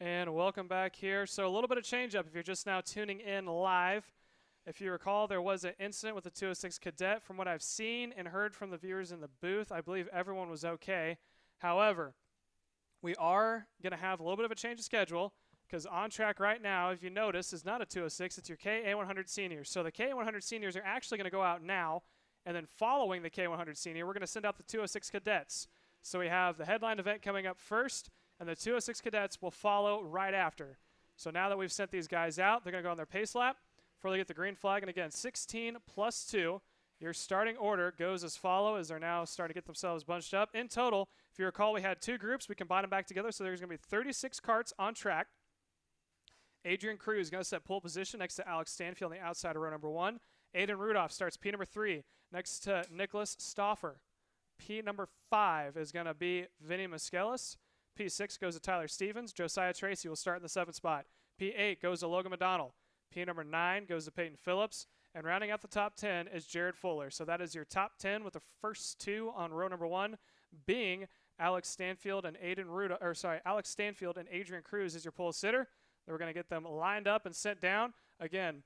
And welcome back here. So a little bit of change up if you're just now tuning in live. If you recall, there was an incident with the 206 Cadet. From what I've seen and heard from the viewers in the booth, I believe everyone was okay. However, we are going to have a little bit of a change of schedule because on track right now, if you notice, is not a 206. It's your KA100 seniors. So the KA100 seniors are actually going to go out now, and then following the K100 senior, we're going to send out the 206 Cadets. So we have the headline event coming up first, and the 206 Cadets will follow right after. So now that we've sent these guys out, they're going to go on their pace lap before they get the green flag. And again, 16 plus 2. Your starting order goes as follows as they're now starting to get themselves bunched up. In total, if you recall, we had 2 groups. We combined them back together, so there's going to be 36 karts on track. Adrian Cruz is going to set pole position next to Alex Stanfield on the outside of row number 1. Aiden Rudolph starts P number 3 next to Nicholas Stauffer. P number 5 is going to be Vinny Muskelis. P6 goes to Tyler Stevens. Josiah Tracy will start in the 7th spot. P8 goes to Logan McDonald. P number 9 goes to Peyton Phillips. And rounding out the top 10 is Jared Fuller. So that is your top 10 with the first 2 on row number 1 being Alex Stanfield and Alex Stanfield and Adrian Cruz is your pole sitter. Then we're going to get them lined up and sent down. Again,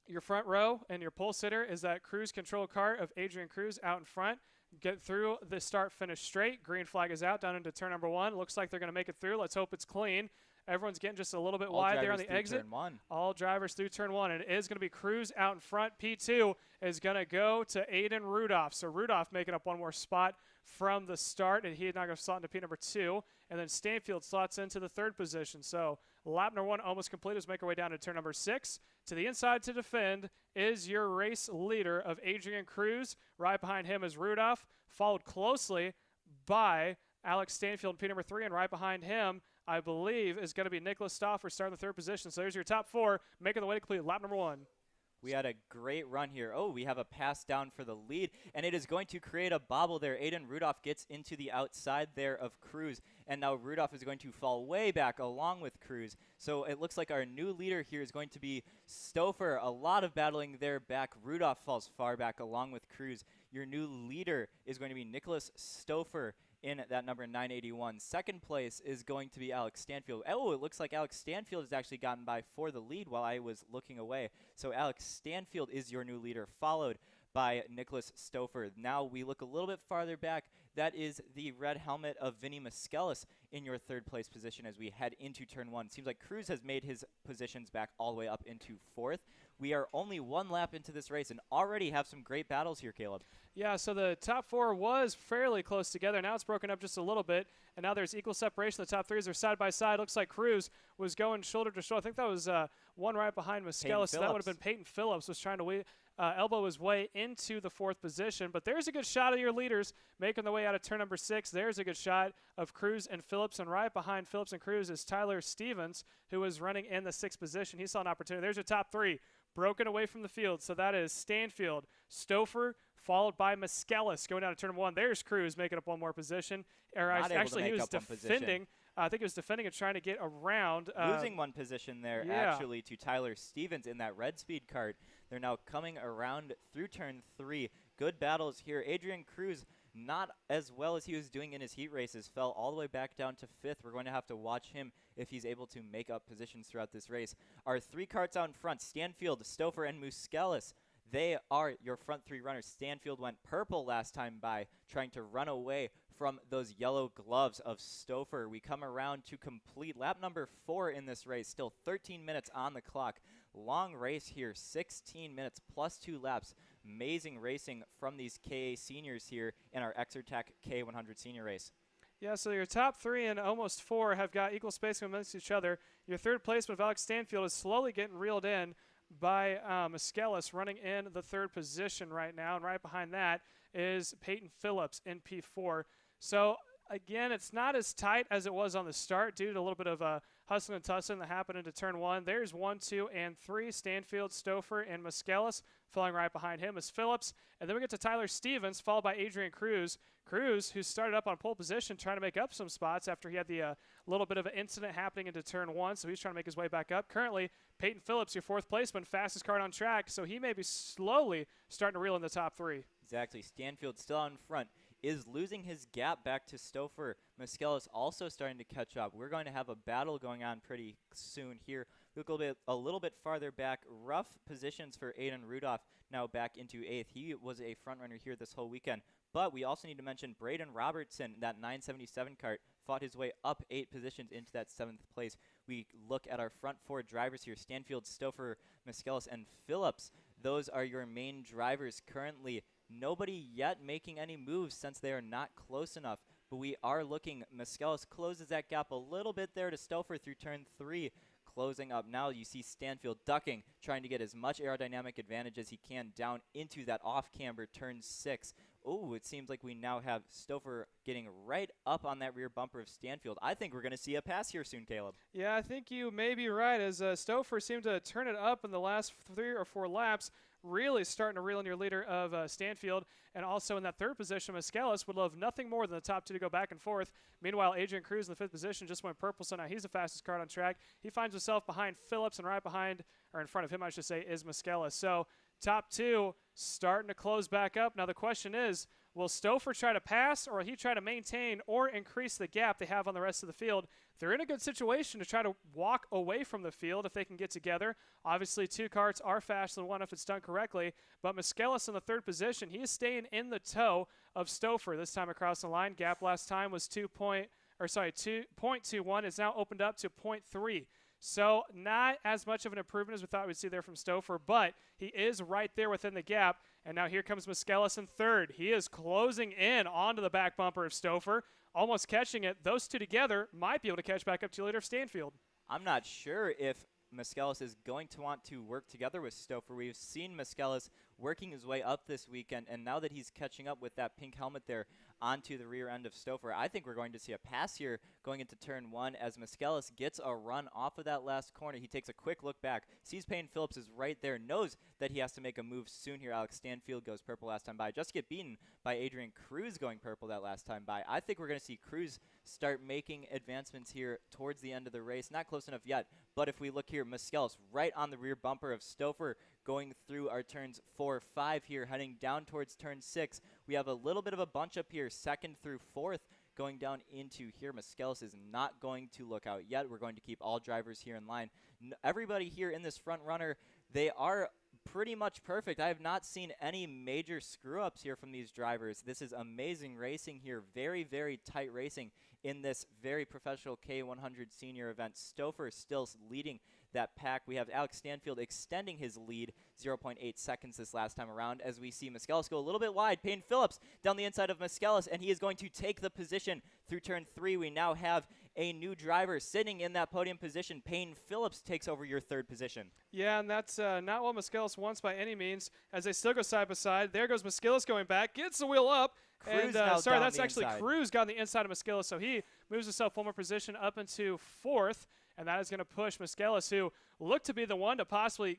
your front row and your pole sitter is that cruise control kart of Adrian Cruz out in front. Get through the start finish straight. Green flag is out down into turn number 1. Looks like they're going to make it through. Let's hope it's clean. Everyone's getting just a little bit wide there on the exit. Turn 1. All drivers through turn 1. And it is going to be Cruz out in front. P2 is going to go to Aiden Rudolph. So Rudolph making up one more spot from the start, and he is now going to slot into P number 2. And then Stanfield slots into the 3rd position. So lap number 1 almost complete. Let's make our way down to turn number 6. To the inside to defend is your race leader of Adrian Cruz. Right behind him is Rudolph, followed closely by Alex Stanfield in P number 3, and right behind him, I believe, is going to be Nicholas Stauffer starting the 3rd position. So there's your top 4, making the way to complete lap number 1. We had a great run here. Oh, we have a pass down for the lead, and it is going to create a bobble there. Aiden Rudolph gets into the outside there of Cruz, and now Rudolph is going to fall way back along with Cruz. So it looks like our new leader here is going to be Stouffer. A lot of battling there back. Rudolph falls far back along with Cruz. Your new leader is going to be Nicholas Stouffer in that number 981. Second place is going to be Alex Stanfield. Oh, it looks like Alex Stanfield has actually gotten by for the lead while I was looking away. So Alex Stanfield is your new leader, followed by Nicholas Stouffer. Now we look a little bit farther back. That is the red helmet of Vinny Miskelis in your third place position as we head into turn one. Seems like Cruz has made his positions back all the way up into fourth. We are only one lap into this race and already have some great battles here, Caleb. Yeah, so the top four was fairly close together. Now it's broken up just a little bit, and now there's equal separation. The top three are side by side. Looks like Cruz was going shoulder to shoulder. I think that was one right behind Miskelis, so that would have been Peyton Phillips was trying to elbow his way into the fourth position. But there's a good shot of your leaders making the way out of turn number 6. There's a good shot of Cruz and Phillips, and right behind Phillips and Cruz is Tyler Stevens, who is running in the 6th position. He saw an opportunity. There's your top three broken away from the field. So that is Stanfield, Stouffer, followed by Miskelis going down to turn number 1. There's Cruz making up one more position. Actually, he was defending. I think he was defending and trying to get around. Losing one position there, actually, to Tyler Stevens in that red speed kart. They're now coming around through turn 3. Good battles here. Adrian Cruz, not as well as he was doing in his heat races, fell all the way back down to 5th. We're going to have to watch him if he's able to make up positions throughout this race. Our 3 karts out in front, Stanfield, Stouffer, and Miskelis. They are your front 3 runners. Stanfield went purple last time by, trying to run away from those yellow gloves of Stouffer. We come around to complete lap number 4 in this race. Still 13 minutes on the clock. Long race here, 16 minutes plus 2 laps. Amazing racing from these KA seniors here in our Exertech K100 senior race. Yeah, so your top 3 and almost 4 have got equal space amongst each other. Your third placement of Alex Stanfield is slowly getting reeled in by Miskelis running in the 3rd position right now. And right behind that is Peyton Phillips in P4. So, again, it's not as tight as it was on the start due to a little bit of a hustling and tussling that happened into turn 1. There's 1, 2, and 3. Stanfield, Stouffer, and Miskelis. Falling right behind him is Phillips. And then we get to Tyler Stevens, followed by Adrian Cruz. Cruz, who started up on pole position, trying to make up some spots after he had the little bit of an incident happening into turn 1, so he's trying to make his way back up. Currently, Peyton Phillips, your 4th placement, fastest kart on track, so he may be slowly starting to reel in the top 3. Exactly. Stanfield still out in front, is losing his gap back to Stouffer. Miskelis also starting to catch up. We're going to have a battle going on pretty soon here. Look a little bit farther back. Rough positions for Aiden Rudolph now back into 8th. He was a front runner here this whole weekend. But we also need to mention Braden Robertson, that 977 kart, fought his way up 8 positions into that 7th place. We look at our front 4 drivers here, Stanfield, Stouffer, Miskelis, and Phillips. Those are your main drivers currently. Nobody yet making any moves since they are not close enough. But we are looking, Miskelis closes that gap a little bit there to Stouffer through turn 3. Closing up now, you see Stanfield ducking, trying to get as much aerodynamic advantage as he can down into that off-camber turn 6. Oh, it seems like we now have Stouffer getting right up on that rear bumper of Stanfield. I think we're going to see a pass here soon, Caleb. Yeah, I think you may be right, as Stouffer seemed to turn it up in the last 3 or 4 laps, really starting to reel in your leader of Stanfield. And also in that 3rd position, Miskelis would love nothing more than the top 2 to go back and forth. Meanwhile, Adrian Cruz in the 5th position just went purple, so now he's the fastest kart on track. He finds himself behind Phillips, and right behind, or in front of him, I should say, is Miskelis. So top 2 starting to close back up. Now the question is, will Stouffer try to pass, or will he try to maintain or increase the gap they have on the rest of the field? They're in a good situation to try to walk away from the field if they can get together. Obviously, 2 karts are faster than 1 if it's done correctly, but Miskelis in the 3rd position, he is staying in the toe of Stouffer this time across the line. Gap last time was 2.21. It's now opened up to 0.3. So not as much of an improvement as we thought we'd see there from Stouffer, but he is right there within the gap. And now here comes Miskelis in 3rd. He is closing in onto the back bumper of Stouffer, almost catching it. Those 2 together might be able to catch back up to your leader of Stanfield. I'm not sure if Miskelis is going to want to work together with Stouffer. We've seen Miskelis working his way up this weekend, and now that he's catching up with that pink helmet there onto the rear end of Stouffer, I think we're going to see a pass here going into turn 1 as Miskellis gets a run off of that last corner. He takes a quick look back, sees Payne Phillips is right there, knows that he has to make a move soon here. Alex Stanfield goes purple last time by, just get beaten by Adrian Cruz going purple that last time by. I think we're going to see Cruz start making advancements here towards the end of the race. Not close enough yet, but if we look here, Miskellis right on the rear bumper of Stouffer going through our turns 4, 5 here, heading down towards turn 6. We have a little bit of a bunch up here, 2nd through 4th, going down into here. Miskellis is not going to look out yet. We're going to keep all drivers here in line. Everybody here in this front runner, they are pretty much perfect. I have not seen any major screw-ups here from these drivers. This is amazing racing here. Very, very tight racing in this very professional K100 senior event. Stouffer still leading that pack. We have Alex Stanfield extending his lead 0.8 seconds this last time around as we see Miskellis go a little bit wide. Payne Phillips down the inside of Miskellis, and he is going to take the position through turn 3. We now have a new driver sitting in that podium position. Payne Phillips takes over your 3rd position. Yeah, and that's not what Miskellis wants by any means, as they still go side by side. There goes Miskellis going back, gets the wheel up. Cruz And, sorry, that's actually inside. Cruz got on the inside of Miskellis, so he moves himself 1 more position up into 4th, and that is going to push Miskellis, who looked to be the one to possibly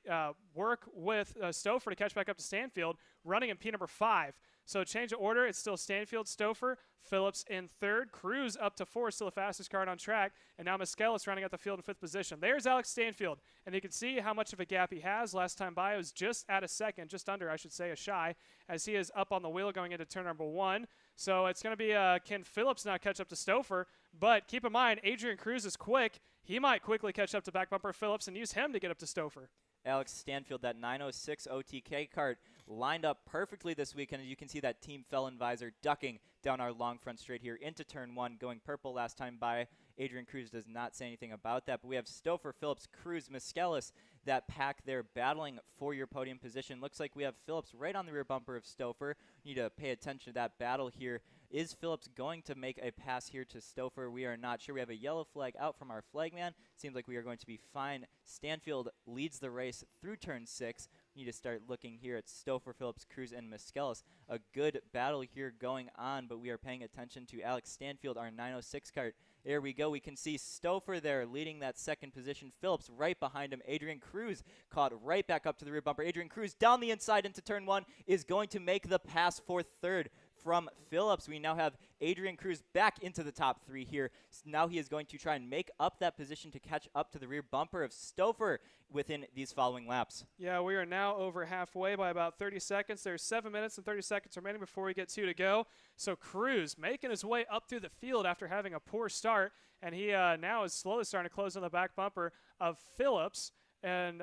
work with Stouffer to catch back up to Stanfield, running in P number 5. So change of order, it's still Stanfield, Stouffer, Phillips in 3rd, Cruz up to 4, still the fastest car on track, and now Miskellis running out the field in 5th position. There's Alex Stanfield, and you can see how much of a gap he has. Last time by, it was just at a second, just under, I should say, a shy, as he is up on the wheel going into turn number 1. So it's going to be can Phillips now catch up to Stouffer, but keep in mind, Adrian Cruz is quick. He might quickly catch up to back bumper Phillips and use him to get up to Stouffer. Alex Stanfield, that 906 OTK kart, lined up perfectly this weekend. As you can see that Team Felon visor ducking down our long front straight here into turn 1, going purple last time by. Adrian Cruz does not say anything about that, but we have Stouffer, Phillips, Cruz, Miskellis, that pack there battling for your podium position. Looks like we have Phillips right on the rear bumper of Stouffer. You need to pay attention to that battle here. Is Phillips going to make a pass here to Stouffer? We are not sure. We have a yellow flag out from our flagman. Seems like we are going to be fine. Stanfield leads the race through turn 6. We need to start looking here at Stouffer, Phillips, Cruz, and Miskellis. A good battle here going on, but we are paying attention to Alex Stanfield, our 906 kart. There we go. We can see Stouffer there leading that 2nd position. Phillips right behind him. Adrian Cruz caught right back up to the rear bumper. Adrian Cruz down the inside into turn 1 is going to make the pass for 3rd from Phillips. We now have Adrian Cruz back into the top 3 here. Now he is going to try and make up that position to catch up to the rear bumper of Stouffer within these following laps. Yeah, we are now over halfway by about 30 seconds. There's 7 minutes and 30 seconds remaining before we get 2 to go. So Cruz making his way up through the field after having a poor start, and he now is slowly starting to close on the back bumper of Phillips. And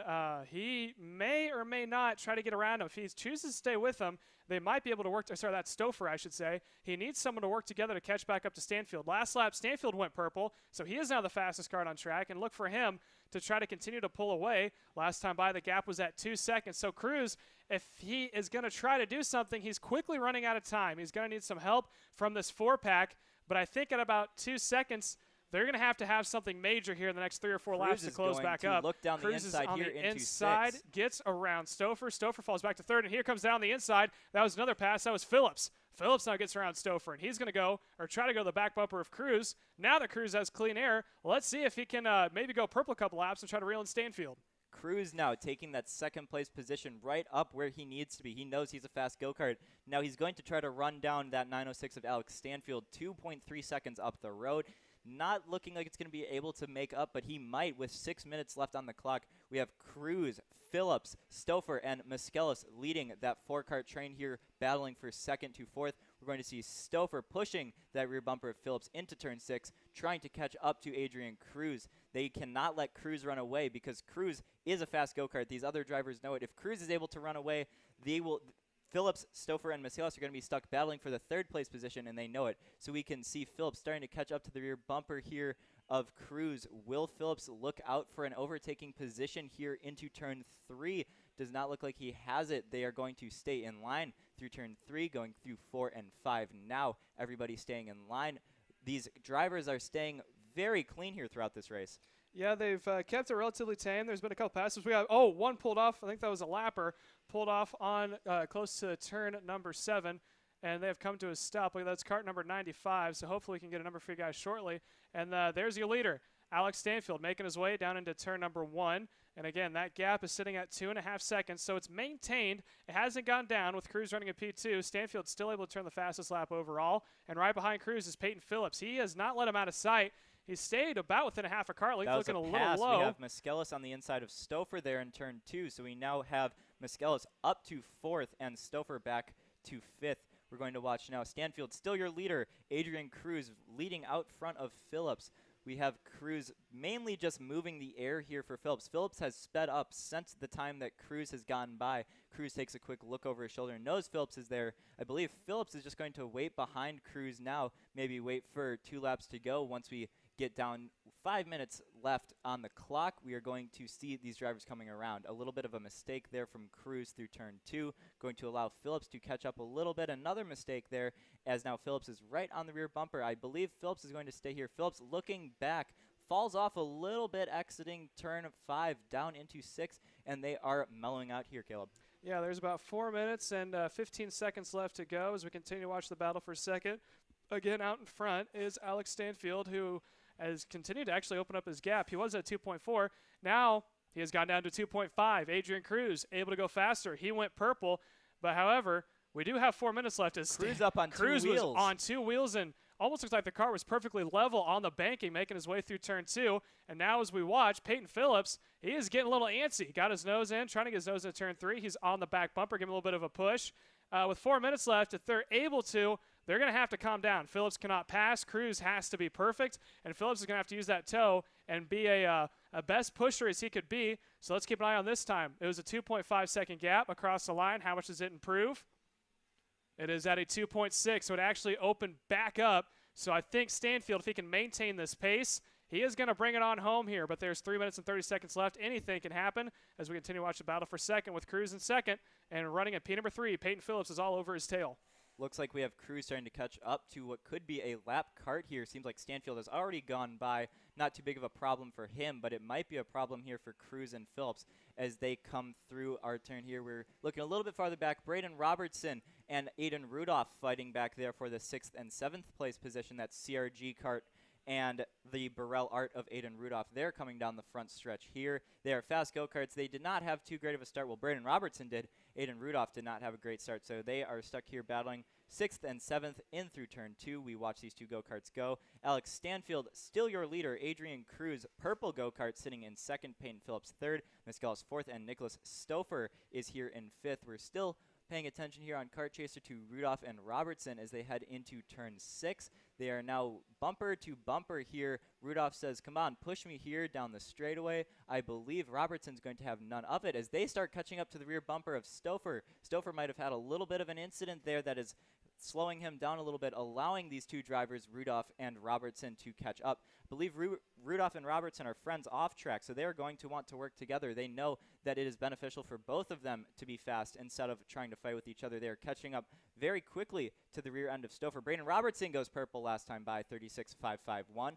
he may or may not try to get around him. If he chooses to stay with him, they might be able to work. Sorry, that's Stouffer, I should say. He needs someone to work together to catch back up to Stanfield. Last lap, Stanfield went purple, so he is now the fastest car on track. And look for him to try to continue to pull away. Last time by, the gap was at 2 seconds. So Cruz, if he is going to try to do something, he's quickly running out of time. He's going to need some help from this 4-pack. But I think at about 2 seconds, they're going to have something major here in the next 3 or 4 laps to close back up. Look down Cruz the inside is on here the into inside, 6. gets around Stouffer. Stouffer falls back to 3rd, and here comes down the inside. That was another pass. That was Phillips. Phillips now gets around Stouffer, and he's going to go, or try to go to the back bumper of Cruz. Now that Cruz has clean air, let's see if he can maybe go purple a couple laps and try to reel in Stanfield. Cruz now taking that 2nd place position right up where he needs to be. He knows he's a fast go-kart. Now he's going to try to run down that 906 of Alex Stanfield, 2.3 seconds up the road. Not looking like it's going to be able to make up, but he might with 6 minutes left on the clock. We have Cruz, Phillips, Stouffer, and Miskellis leading that 4-kart train here, battling for 2nd to 4th. We're going to see Stouffer pushing that rear bumper of Phillips into turn 6, trying to catch up to Adrian Cruz. They cannot let Cruz run away because Cruz is a fast go-kart. These other drivers know it. If Cruz is able to run away, they will... Phillips, Stouffer, and Miskellis are going to be stuck battling for the 3rd place position, and they know it. So we can see Phillips starting to catch up to the rear bumper here of Cruz. Will Phillips look out for an overtaking position here into turn 3? Does not look like he has it. They are going to stay in line through turn 3, going through 4 and 5. Now everybody staying in line. These drivers are staying very clean here throughout this race. Yeah, they've kept it relatively tame. There's been a couple passes. We got, one pulled off. I think that was a lapper. Pulled off on close to turn number 7. And they have come to a stop. Look at that. That's cart number 95. So hopefully we can get a number for you guys shortly. And there's your leader, Alex Stanfield, making his way down into turn number 1. And again, that gap is sitting at 2.5 seconds. So it's maintained. It hasn't gone down with Cruz running a P2. Stanfield's still able to turn the fastest lap overall. And right behind Cruz is Peyton Phillips. He has not let him out of sight. He stayed about within a half a cart length, looking a little low. We have Miskellis on the inside of Stouffer there in turn 2. So we now have Miskellis up to 4th and Stouffer back to 5th. We're going to watch now. Stanfield, still your leader. Adrian Cruz leading out front of Phillips. We have Cruz mainly just moving the air here for Phillips. Phillips has sped up since the time that Cruz has gone by. Cruz takes a quick look over his shoulder and knows Phillips is there. I believe Phillips is just going to wait behind Cruz now, maybe wait for 2 laps to go. Once we get down 5 minutes left on the clock, we are going to see these drivers coming around. A little bit of a mistake there from Cruz through turn 2, going to allow Phillips to catch up a little bit. Another mistake there, as now Phillips is right on the rear bumper. I believe Phillips is going to stay here. Phillips looking back, falls off a little bit, exiting turn 5 down into 6, and they are mellowing out here, Caleb. Yeah, there's about 4 minutes and 15 seconds left to go as we continue to watch the battle for second. Again, out in front is Alex Stanfield, who has continued to actually open up his gap. He was at 2.4. Now he has gone down to 2.5. Adrian Cruz able to go faster. He went purple, but however, we do have 4 minutes left. As Cruz up on Cruz 2 wheels. was on 2 wheels and almost looks like the car was perfectly level on the banking, making his way through turn 2. And now as we watch, Peyton Phillips, he is getting a little antsy. Got his nose in, trying to get his nose into turn 3. He's on the back bumper, giving a little bit of a push. With 4 minutes left, if they're able to, they're going to have to calm down. Phillips cannot pass. Cruz has to be perfect. And Phillips is going to have to use that toe and be a best pusher as he could be. So let's keep an eye on this time. It was a 2.5 second gap across the line. How much does it improve? It is at a 2.6, so it actually opened back up. So I think Stanfield, if he can maintain this pace, he is going to bring it on home here. But there's 3 minutes and 30 seconds left. Anything can happen as we continue to watch the battle for second with Cruz in second. And running at P number 3, Peyton Phillips is all over his tail. Looks like we have Cruz starting to catch up to what could be a lap cart here. Seems like Stanfield has already gone by. Not too big of a problem for him, but it might be a problem here for Cruz and Phillips as they come through our turn here. We're looking a little bit farther back. Braden Robertson and Aiden Rudolph fighting back there for the 6th and 7th place position. That's CRG Kart and the Burrell Art of Aiden Rudolph. They're coming down the front stretch here. They are fast go-karts. They did not have too great of a start. Well, Braden Robertson did. Aiden Rudolph did not have a great start, so they are stuck here battling 6th and 7th in through turn 2. We watch these 2 go-karts go. Alex Stanfield, still your leader. Adrian Cruz, purple go-kart, sitting in 2nd. Peyton Phillips 3rd. Miskellis 4th. And Nicholas Stouffer is here in 5th. We're still paying attention here on Kart Chaser to Rudolph and Robertson as they head into turn 6. They are now bumper to bumper here. Rudolph says, come on, push me here down the straightaway. I believe Robertson's going to have none of it as they start catching up to the rear bumper of Stouffer. Stouffer might have had a little bit of an incident there that is slowing him down a little bit, allowing these 2 drivers, Rudolph and Robertson, to catch up. I believe Rudolph and Robertson are friends off track, so they are going to want to work together. They know that it is beneficial for both of them to be fast instead of trying to fight with each other. They are catching up very quickly to the rear end of Stouffer. Braden Robertson goes purple last time by 36.551,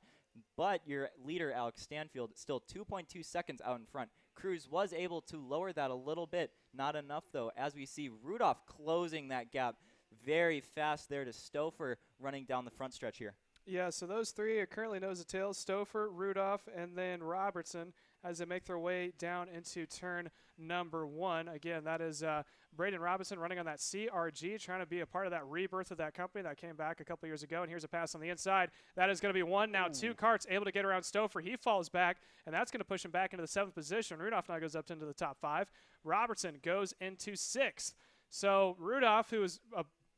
but your leader, Alex Stanfield, still 2.2 seconds out in front. Cruz was able to lower that a little bit. Not enough, though, as we see Rudolph closing that gap very fast there to Stouffer running down the front stretch here. Yeah, so those 3 are currently nose to tail, Stouffer, Rudolph, and then Robertson as they make their way down into turn number 1. Again, that is Braden Robinson running on that CRG, trying to be a part of that rebirth of that company that came back a couple years ago. And here's a pass on the inside. That is going to be 1. Now 2 karts able to get around Stouffer. He falls back, and that's going to push him back into the 7th position. Rudolph now goes up into the top 5. Robertson goes into 6th. So Rudolph, who is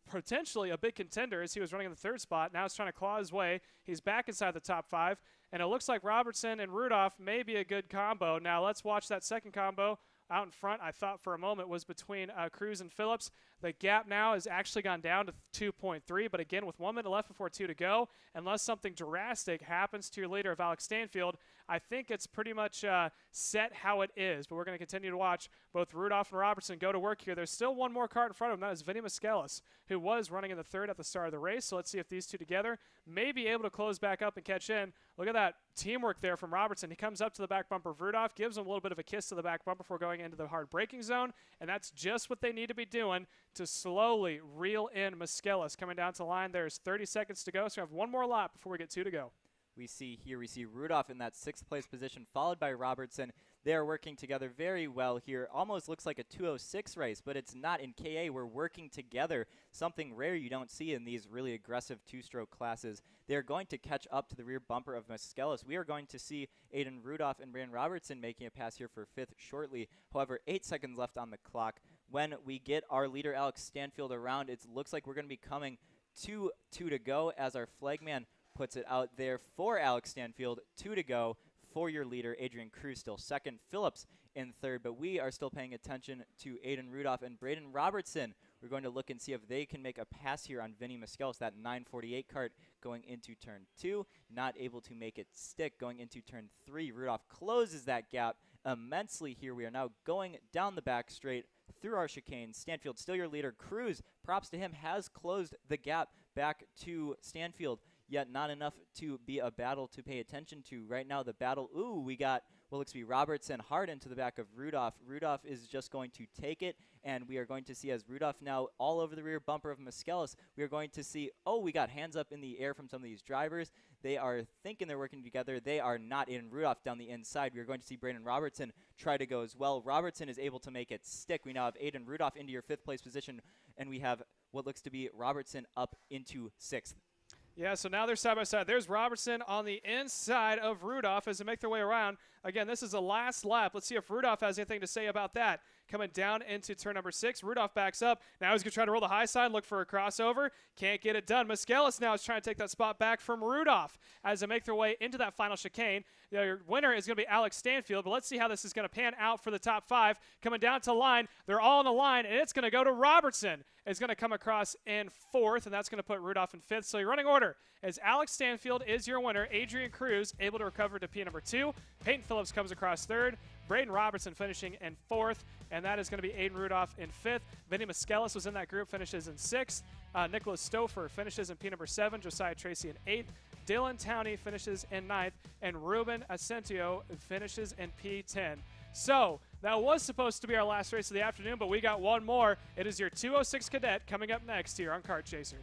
potentially a big contender as he was running in the 3rd spot, now he's trying to claw his way. He's back inside the top 5, and it looks like Robertson and Rudolph may be a good combo. Now let's watch that second combo. out in front, I thought for a moment, was between Cruz and Phillips. The gap now has actually gone down to 2.3, but again, with 1 minute left before 2 to go, unless something drastic happens to your leader of Alex Stanfield, I think it's pretty much set how it is. But we're going to continue to watch both Rudolph and Robertson go to work here. There's still one more kart in front of him. That is Vinny Miskelis, who was running in the third at the start of the race. So let's see if these two together may be able to close back up and catch in. Look at that teamwork there from Robertson. He comes up to the back bumper of Rudolph, gives him a little bit of a kiss to the back bumper before going into the hard braking zone, and that's just what they need to be doing to slowly reel in Miskelis. Coming down to the line, there's 30 seconds to go, so we have one more lap before we get 2 to go. We see Rudolph in that 6th place position, followed by Robertson. They're working together very well here. Almost looks like a 2:06 race, but it's not. In KA, we're working together, something rare you don't see in these really aggressive two-stroke classes. They're going to catch up to the rear bumper of Miskelis. We are going to see Aiden Rudolph and Brandon Robertson making a pass here for 5th shortly. However, 8 seconds left on the clock. When we get our leader, Alex Stanfield, around, it looks like we're going to be coming to 2 to go as our flagman puts it out there for Alex Stanfield. 2 to go for your leader, Adrian Cruz, still second. Phillips in third, but we are still paying attention to Aiden Rudolph and Braden Robertson. We're going to look and see if they can make a pass here on Vinny Miskelis, that 948 kart going into turn 2. Not able to make it stick going into turn 3. Rudolph closes that gap immensely here. We are now going down the back straight through our chicane. Stanfield still your leader. Cruz, props to him, has closed the gap back to Stanfield, yet not enough to be a battle to pay attention to. Right now the battle, we got what looks to be Robertson hard into the back of Rudolph. Rudolph is just going to take it, and we are going to see as Rudolph now all over the rear bumper of Miskelis, we are going to see, we got hands up in the air from some of these drivers. They are thinking they're working together. They are not. In Rudolph down the inside. We are going to see Brandon Robertson try to go as well. Robertson is able to make it stick. We now have Aiden Rudolph into your 5th place position, and we have what looks to be Robertson up into 6th. Yeah, so now they're side by side. There's Robertson on the inside of Rudolph as they make their way around. Again, this is the last lap. Let's see if Rudolph has anything to say about that. Coming down into turn number 6, Rudolph backs up. Now he's going to try to roll the high side, look for a crossover. Can't get it done. Miskelis now is trying to take that spot back from Rudolph as they make their way into that final chicane. Your winner is going to be Alex Stanfield, but let's see how this is going to pan out for the top 5. Coming down to the line, they're all on the line, and it's going to go to Robertson. It's going to come across in 4th, and that's going to put Rudolph in 5th. So your running order is Alex Stanfield is your winner. Adrian Cruz able to recover to P number 2. Peyton Phillips comes across 3rd. Braden Robertson finishing in 4th, and that is going to be Aiden Rudolph in 5th. Vinny Miskelis was in that group, finishes in 6th. Nicholas Stouffer finishes in P number 7. Josiah Tracy in 8th. Dylan Towney finishes in 9th, and Ruben Asensio finishes in P10. So that was supposed to be our last race of the afternoon, but we got one more. It is your 206 Cadet coming up next here on Kart Chaser.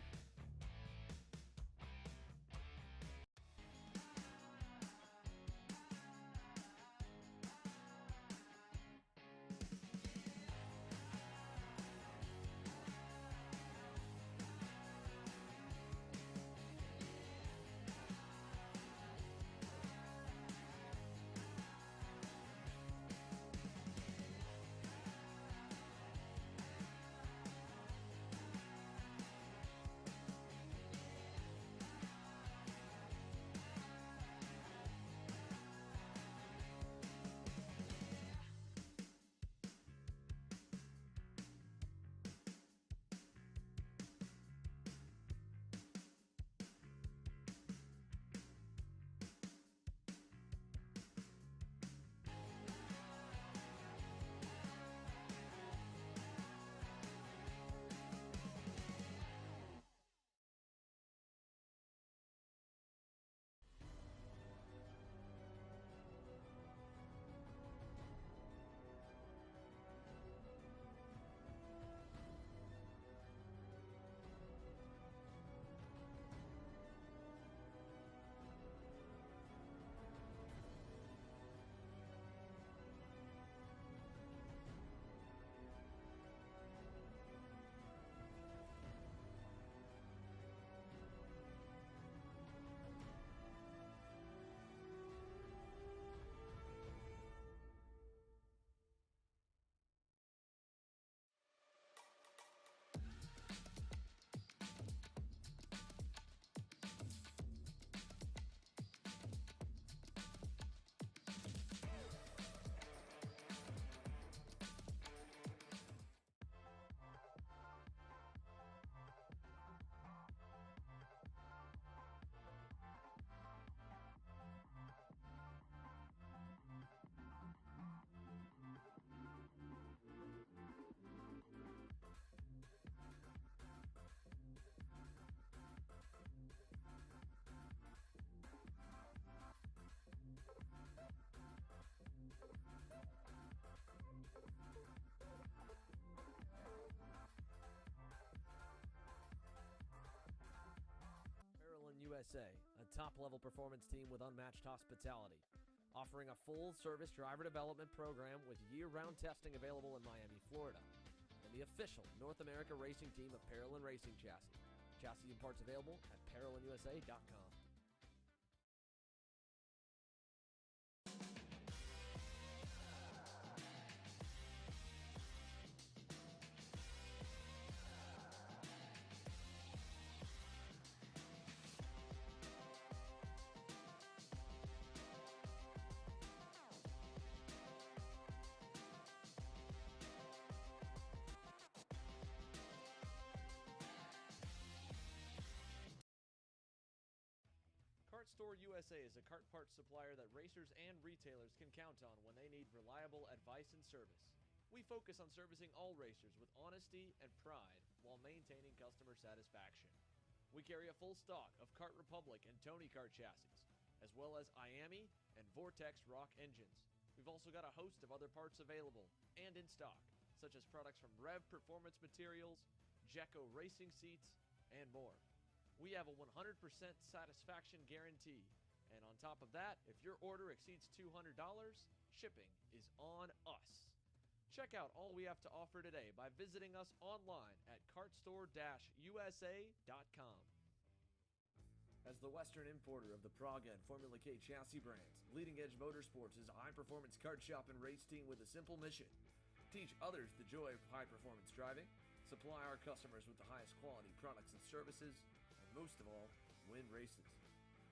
USA, a top-level performance team with unmatched hospitality, offering a full-service driver development program with year-round testing available in Miami, Florida, and the official North America racing team of Parolin Racing Chassis. Chassis and parts available at ParolinUSA.com. Kart Store USA is a kart parts supplier that racers and retailers can count on when they need reliable advice and service. We focus on servicing all racers with honesty and pride while maintaining customer satisfaction. We carry a full stock of Kart Republic and Tony Kart chassis, as well as Iami and Vortex Rock engines. We've also got a host of other parts available and in stock, such as products from Rev Performance Materials, Jecco Racing Seats, and more. We have a 100% satisfaction guarantee. And on top of that, if your order exceeds $200, shipping is on us. Check out all we have to offer today by visiting us online at kartstore-usa.com. As the Western importer of the Praga and Formula K chassis brands, Leading Edge Motorsports is a high-performance kart shop and race team with a simple mission: teach others the joy of high-performance driving, supply our customers with the highest quality products and services, most of all, win races.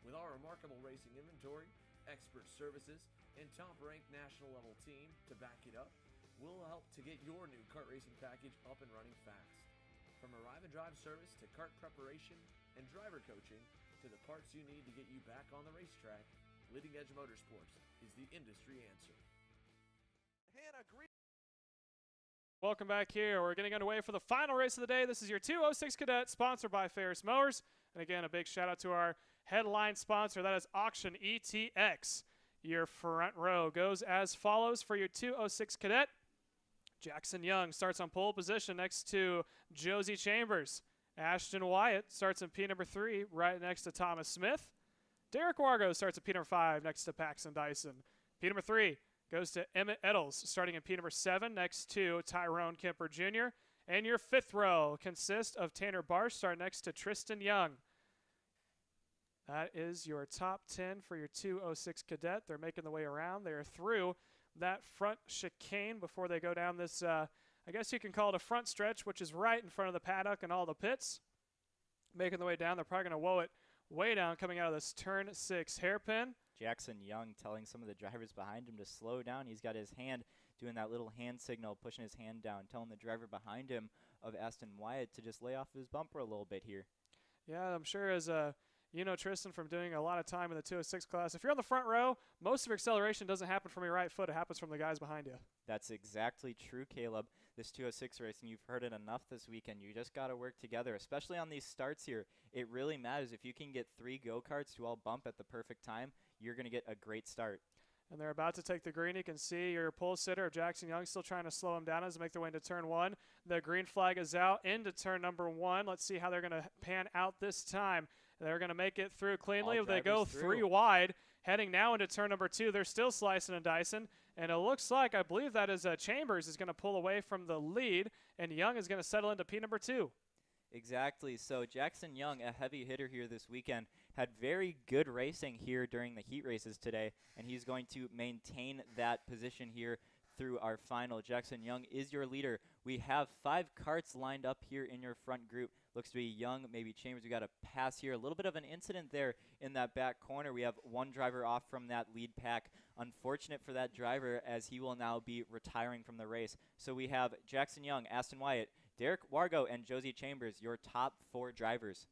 With our remarkable racing inventory, expert services, and top-ranked national-level team to back it up, we'll help to get your new kart racing package up and running fast. From arrive and drive service to kart preparation and driver coaching to the parts you need to get you back on the racetrack, Leading Edge Motorsports is the industry answer. Hannah Green. Welcome back here. We're getting underway for the final race of the day. This is your 206 Cadet, sponsored by Ferris Mowers. And again, a big shout out to our headline sponsor. That is Auction ETX. Your front row goes as follows for your 206 Cadet. Jackson Young starts on pole position next to Josie Chambers. Ashton Wyatt starts in P number 3 right next to Thomas Smith. Derek Wargo starts at P number 5 next to Paxton Dyson. P number 3 goes to Emmett Eddles, starting in P number 7 next to Tyrone Kemper Jr. And your fifth row consists of Tanner Barsh, starting next to Tristan Young. That is your top 10 for your 206 Cadet. They're making the way around. They're through that front chicane before they go down this, I guess you can call it a front stretch, which is right in front of the paddock and all the pits. Making the way down. They're probably going to woe it way down coming out of this turn 6 hairpin. Jackson Young telling some of the drivers behind him to slow down. He's got his hand doing that little hand signal, pushing his hand down, telling the driver behind him of Aston Wyatt to just lay off his bumper a little bit here. Yeah, I'm sure as you know Tristan from doing a lot of time in the 206 class, if you're on the front row, most of your acceleration doesn't happen from your right foot. It happens from the guys behind you. That's exactly true, Caleb. This 206 race, and you've heard it enough this weekend, you just got to work together, especially on these starts here. It really matters. If you can get 3 go-karts to all bump at the perfect time, you're going to get a great start. And they're about to take the green. You can see your pole sitter, Jackson Young, still trying to slow him down as they make their way into turn 1. The green flag is out into turn number 1. Let's see how they're going to pan out this time. They're going to make it through cleanly. If they go 3 wide, heading now into turn number 2, they're still slicing and dicing. And it looks like, I believe that is Chambers is going to pull away from the lead, and Young is going to settle into P number 2. Exactly. So Jackson Young, a heavy hitter here this weekend, had very good racing here during the heat races today, and he's going to maintain that position here through our final. Jackson Young is your leader. We have 5 karts lined up here in your front group. Looks to be Young, maybe Chambers. We got a pass here. A little bit of an incident there in that back corner. We have one driver off from that lead pack. Unfortunate for that driver, as he will now be retiring from the race. So we have Jackson Young, Aston Wyatt, Derek Wargo, and Josie Chambers, your top 4 drivers.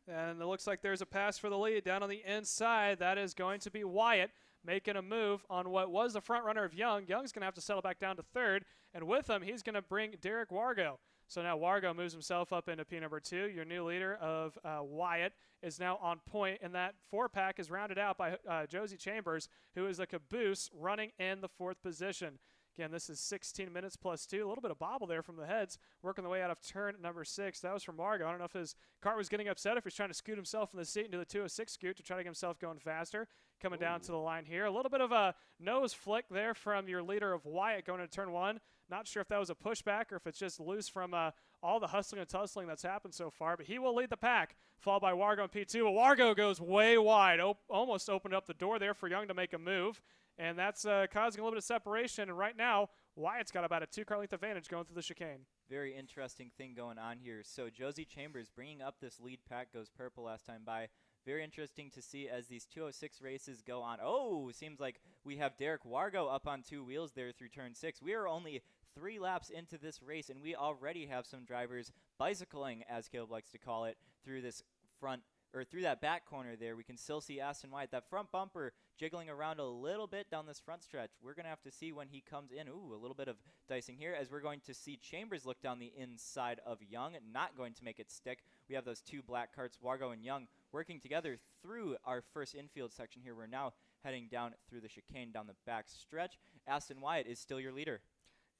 And it looks like there's a pass for the lead down on the inside. That is going to be Wyatt making a move on what was the front runner of Young. Young's going to have to settle back down to 3rd, and with him, he's going to bring Derek Wargo. So now Wargo moves himself up into P number 2. Your new leader of Wyatt is now on point, and that 4-pack is rounded out by Josie Chambers, who is a caboose running in the 4th position. Again, this is 16 minutes plus 2. A little bit of bobble there from the heads, working the way out of turn number 6. That was from Margo. I don't know if his kart was getting upset, if he's trying to scoot himself in the seat into the 206 scoot to try to get himself going faster. Coming down to the line here. A little bit of a nose flick there from your leader of Wyatt going into turn 1. Not sure if that was a pushback or if it's just loose from all the hustling and tussling that's happened so far. But he will lead the pack, followed by Wargo in P2. But Wargo goes way wide. Almost opened up the door there for Young to make a move. And that's causing a little bit of separation. And right now, Wyatt's got about a 2-car length advantage going through the chicane. Very interesting thing going on here. So Josie Chambers bringing up this lead pack, goes purple last time by. Very interesting to see as these 206 races go on. Oh, seems like we have Derek Wargo up on 2 wheels there through turn 6. We are only 3 laps into this race, and we already have some drivers bicycling, as Caleb likes to call it, through this front, or through that back corner there. We can still see Aston Wyatt, that front bumper jiggling around a little bit down this front stretch. We're going to have to see when he comes in. Ooh, a little bit of dicing here, as we're going to see Chambers look down the inside of Young, not going to make it stick. We have those 2 black carts, Wargo and Young, working together through our first infield section here. We're now heading down through the chicane down the back stretch. Aston Wyatt is still your leader.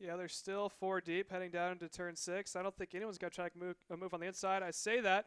Yeah, they're still 4 deep heading down into turn 6. I don't think anyone's got to try to move on the inside. I say that.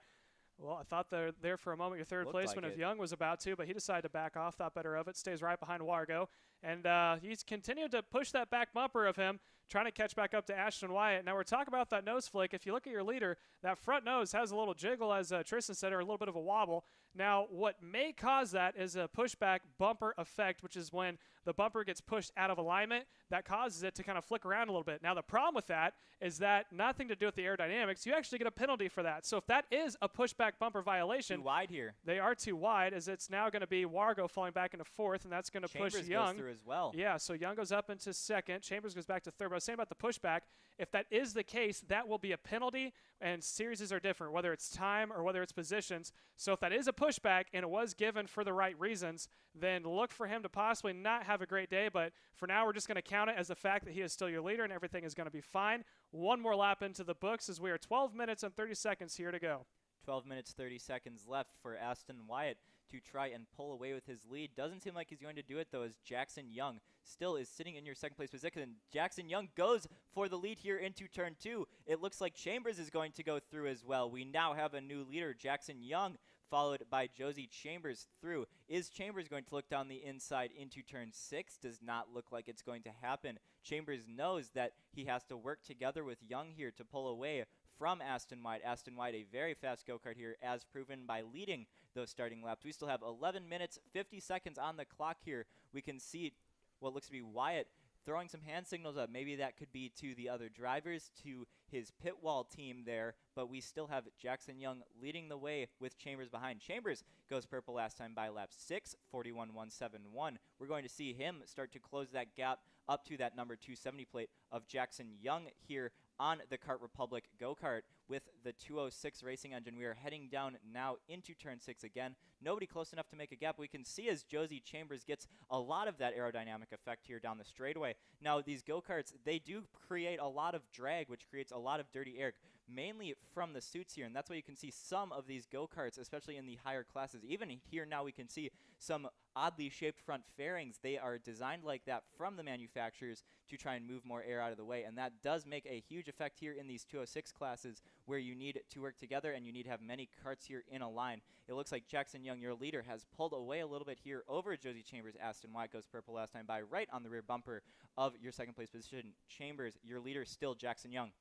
Well, I thought there for a moment your third placement of Young was about to, but he decided to back off, thought better of it, stays right behind Wargo. And he's continued to push that back bumper of him, trying to catch back up to Ashton Wyatt. Now we're talking about that nose flick. If you look at your leader, that front nose has a little jiggle, as Tristan said, or a little bit of a wobble. Now what may cause that is a pushback bumper effect, which is when the bumper gets pushed out of alignment. That causes it to kind of flick around a little bit. Now the problem with that is that nothing to do with the aerodynamics. You actually get a penalty for that. So if that is a pushback bumper violation, too wide here. They are too wide, as it's now going to be Wargo falling back into 4th, and that's going to push Young. Goes through as well. Yeah, so Young goes up into 2nd. Chambers goes back to 3rd. But I was saying about the pushback, if that is the case, that will be a penalty, and series are different, whether it's time or whether it's positions. So if that is a pushback and it was given for the right reasons, then look for him to possibly not have a great day. But for now, we're just going to count it as the fact that he is still your leader and everything is going to be fine. One more lap into the books, as we are 12 minutes and 30 seconds here to go. 12 minutes, 30 seconds left for Aston Wyatt to try and pull away with his lead. Doesn't seem like he's going to do it, though, as Jackson Young still is sitting in your 2nd place position. Jackson Young goes for the lead here into turn 2. It looks like Chambers is going to go through as well. We now have a new leader, Jackson Young, followed by Josie Chambers through. Is Chambers going to look down the inside into turn 6? Does not look like it's going to happen. Chambers knows that he has to work together with Young here to pull away from Aston Wyatt. Aston Wyatt, a very fast go-kart here, as proven by leading those starting laps. We still have 11 minutes, 50 seconds on the clock here. We can see what looks to be Wyatt throwing some hand signals up. Maybe that could be to the other drivers, to his pit wall team there, but we still have Jackson Young leading the way with Chambers behind. Chambers goes purple last time by lap 6, 41.171. We're going to see him start to close that gap up to that number 270 plate of Jackson Young here on the Kart Republic go-kart with the 206 racing engine. We are heading down now into turn 6 again. Nobody close enough to make a gap. We can see as Josie Chambers gets a lot of that aerodynamic effect here down the straightaway. Now these go-karts, they do create a lot of drag, which creates a lot of dirty air, mainly from the suits here, and that's why you can see some of these go-karts, especially in the higher classes. Even here now we can see some oddly shaped front fairings. They are designed like that from the manufacturers to try and move more air out of the way, and that does make a huge effect here in these 206 classes, where you need to work together and you need to have many carts here in a line. It looks like Jackson Young, your leader, has pulled away a little bit here over Josie Chambers. Aston Wyatt goes purple last time by, right on the rear bumper of your 2nd place position. Chambers, your leader, still Jackson Young.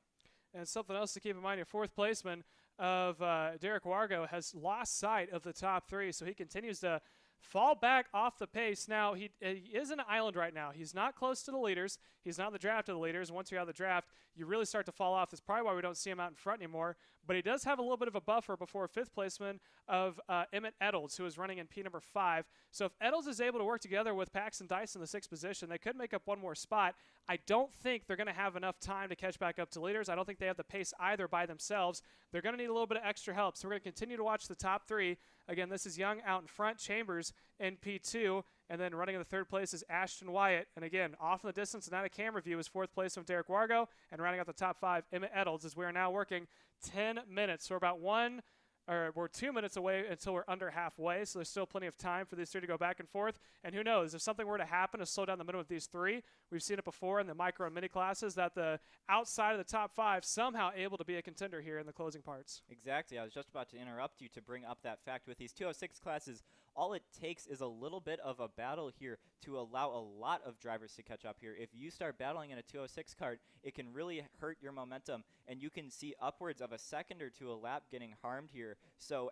And something else to keep in mind, your 4th placeman of Derek Wargo has lost sight of the top 3, so he continues to fall back off the pace. Now, he is in an island right now. He's not close to the leaders. He's not in the draft of the leaders. Once you're out of the draft, you really start to fall off. That's probably why we don't see him out in front anymore. But he does have a little bit of a buffer before 5th placeman of Emmett Eddles, who is running in P number 5. So if Eddles is able to work together with Paxton Dice in the 6th position, they could make up one more spot. I don't think they're going to have enough time to catch back up to leaders. I don't think they have the pace either by themselves. They're going to need a little bit of extra help. So we're going to continue to watch the top 3. Again, this is Young out in front, Chambers in P2, and then running in the 3rd place is Ashton Wyatt. And again, off in the distance and not a camera view is 4th place of Derek Wargo, and rounding out the top 5, Emmett Eddles, as we are now working 10 minutes. So we're about 1 or we're 2 minutes away until we're under halfway, so there's still plenty of time for these three to go back and forth. And who knows, if something were to happen to slow down the middle of these three, we've seen it before in the micro and mini classes that the outside of the top five somehow able to be a contender here in the closing parts. Exactly. I was just about to interrupt you to bring up that fact. With these 206 classes, all it takes is a little bit of a battle here to allow a lot of drivers to catch up here. If you start battling in a 206 kart, it can really hurt your momentum, and you can see upwards of a second or two a lap getting harmed here. So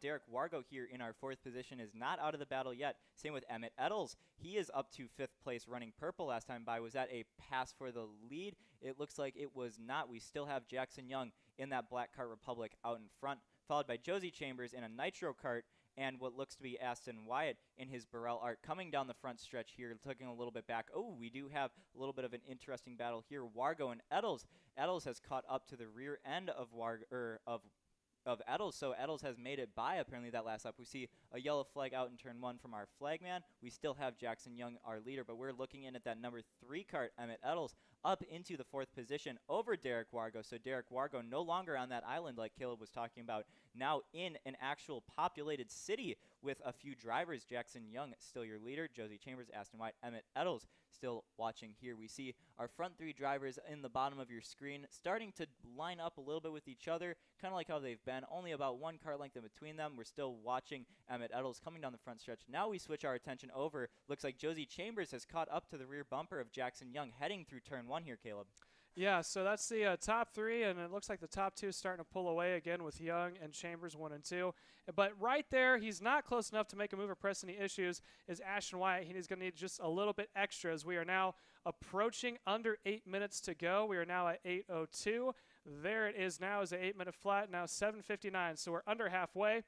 Derek Wargo here in our 4th position is not out of the battle yet. Same with Emmett Eddles. He is up to 5th place running purple last time by. Was that a pass for the lead? It looks like it was not. We still have Jackson Young in that Black Kart Republic out in front, followed by Josie Chambers in a Nitro kart, and what looks to be Aston Wyatt in his Burrell Art coming down the front stretch here, taking a little bit back. Oh, we do have a little bit of an interesting battle here. Wargo and Eddles. Eddles has caught up to the rear end of Eddles, so Eddles has made it by apparently that last lap. We see a yellow flag out in turn 1 from our flagman. We still have Jackson Young, our leader, but we're looking in at that number 3 kart, Emmett Eddles, up into the 4th position over Derek Wargo. So Derek Wargo no longer on that island like Caleb was talking about, now in an actual populated city with a few drivers. Jackson Young still your leader, Josie Chambers, Aston White, Emmett Eddles still watching here. We see our front 3 drivers in the bottom of your screen starting to line up a little bit with each other, kind of like how they've been, only about 1 car length in between them. We're still watching Emmett Eddles coming down the front stretch. Now we switch our attention over. Looks like Josie Chambers has caught up to the rear bumper of Jackson Young heading through turn 1 here, Caleb. Yeah, so that's the top 3, and it looks like the top 2 is starting to pull away again with Young and Chambers 1 and 2. But right there, he's not close enough to make a move or press any issues, is Ashton Wyatt. He's going to need just a little bit extra as we are now approaching under 8 minutes to go. We are now at 8:02. There it is now as an 8-minute flat, now 7:59. So we're under halfway,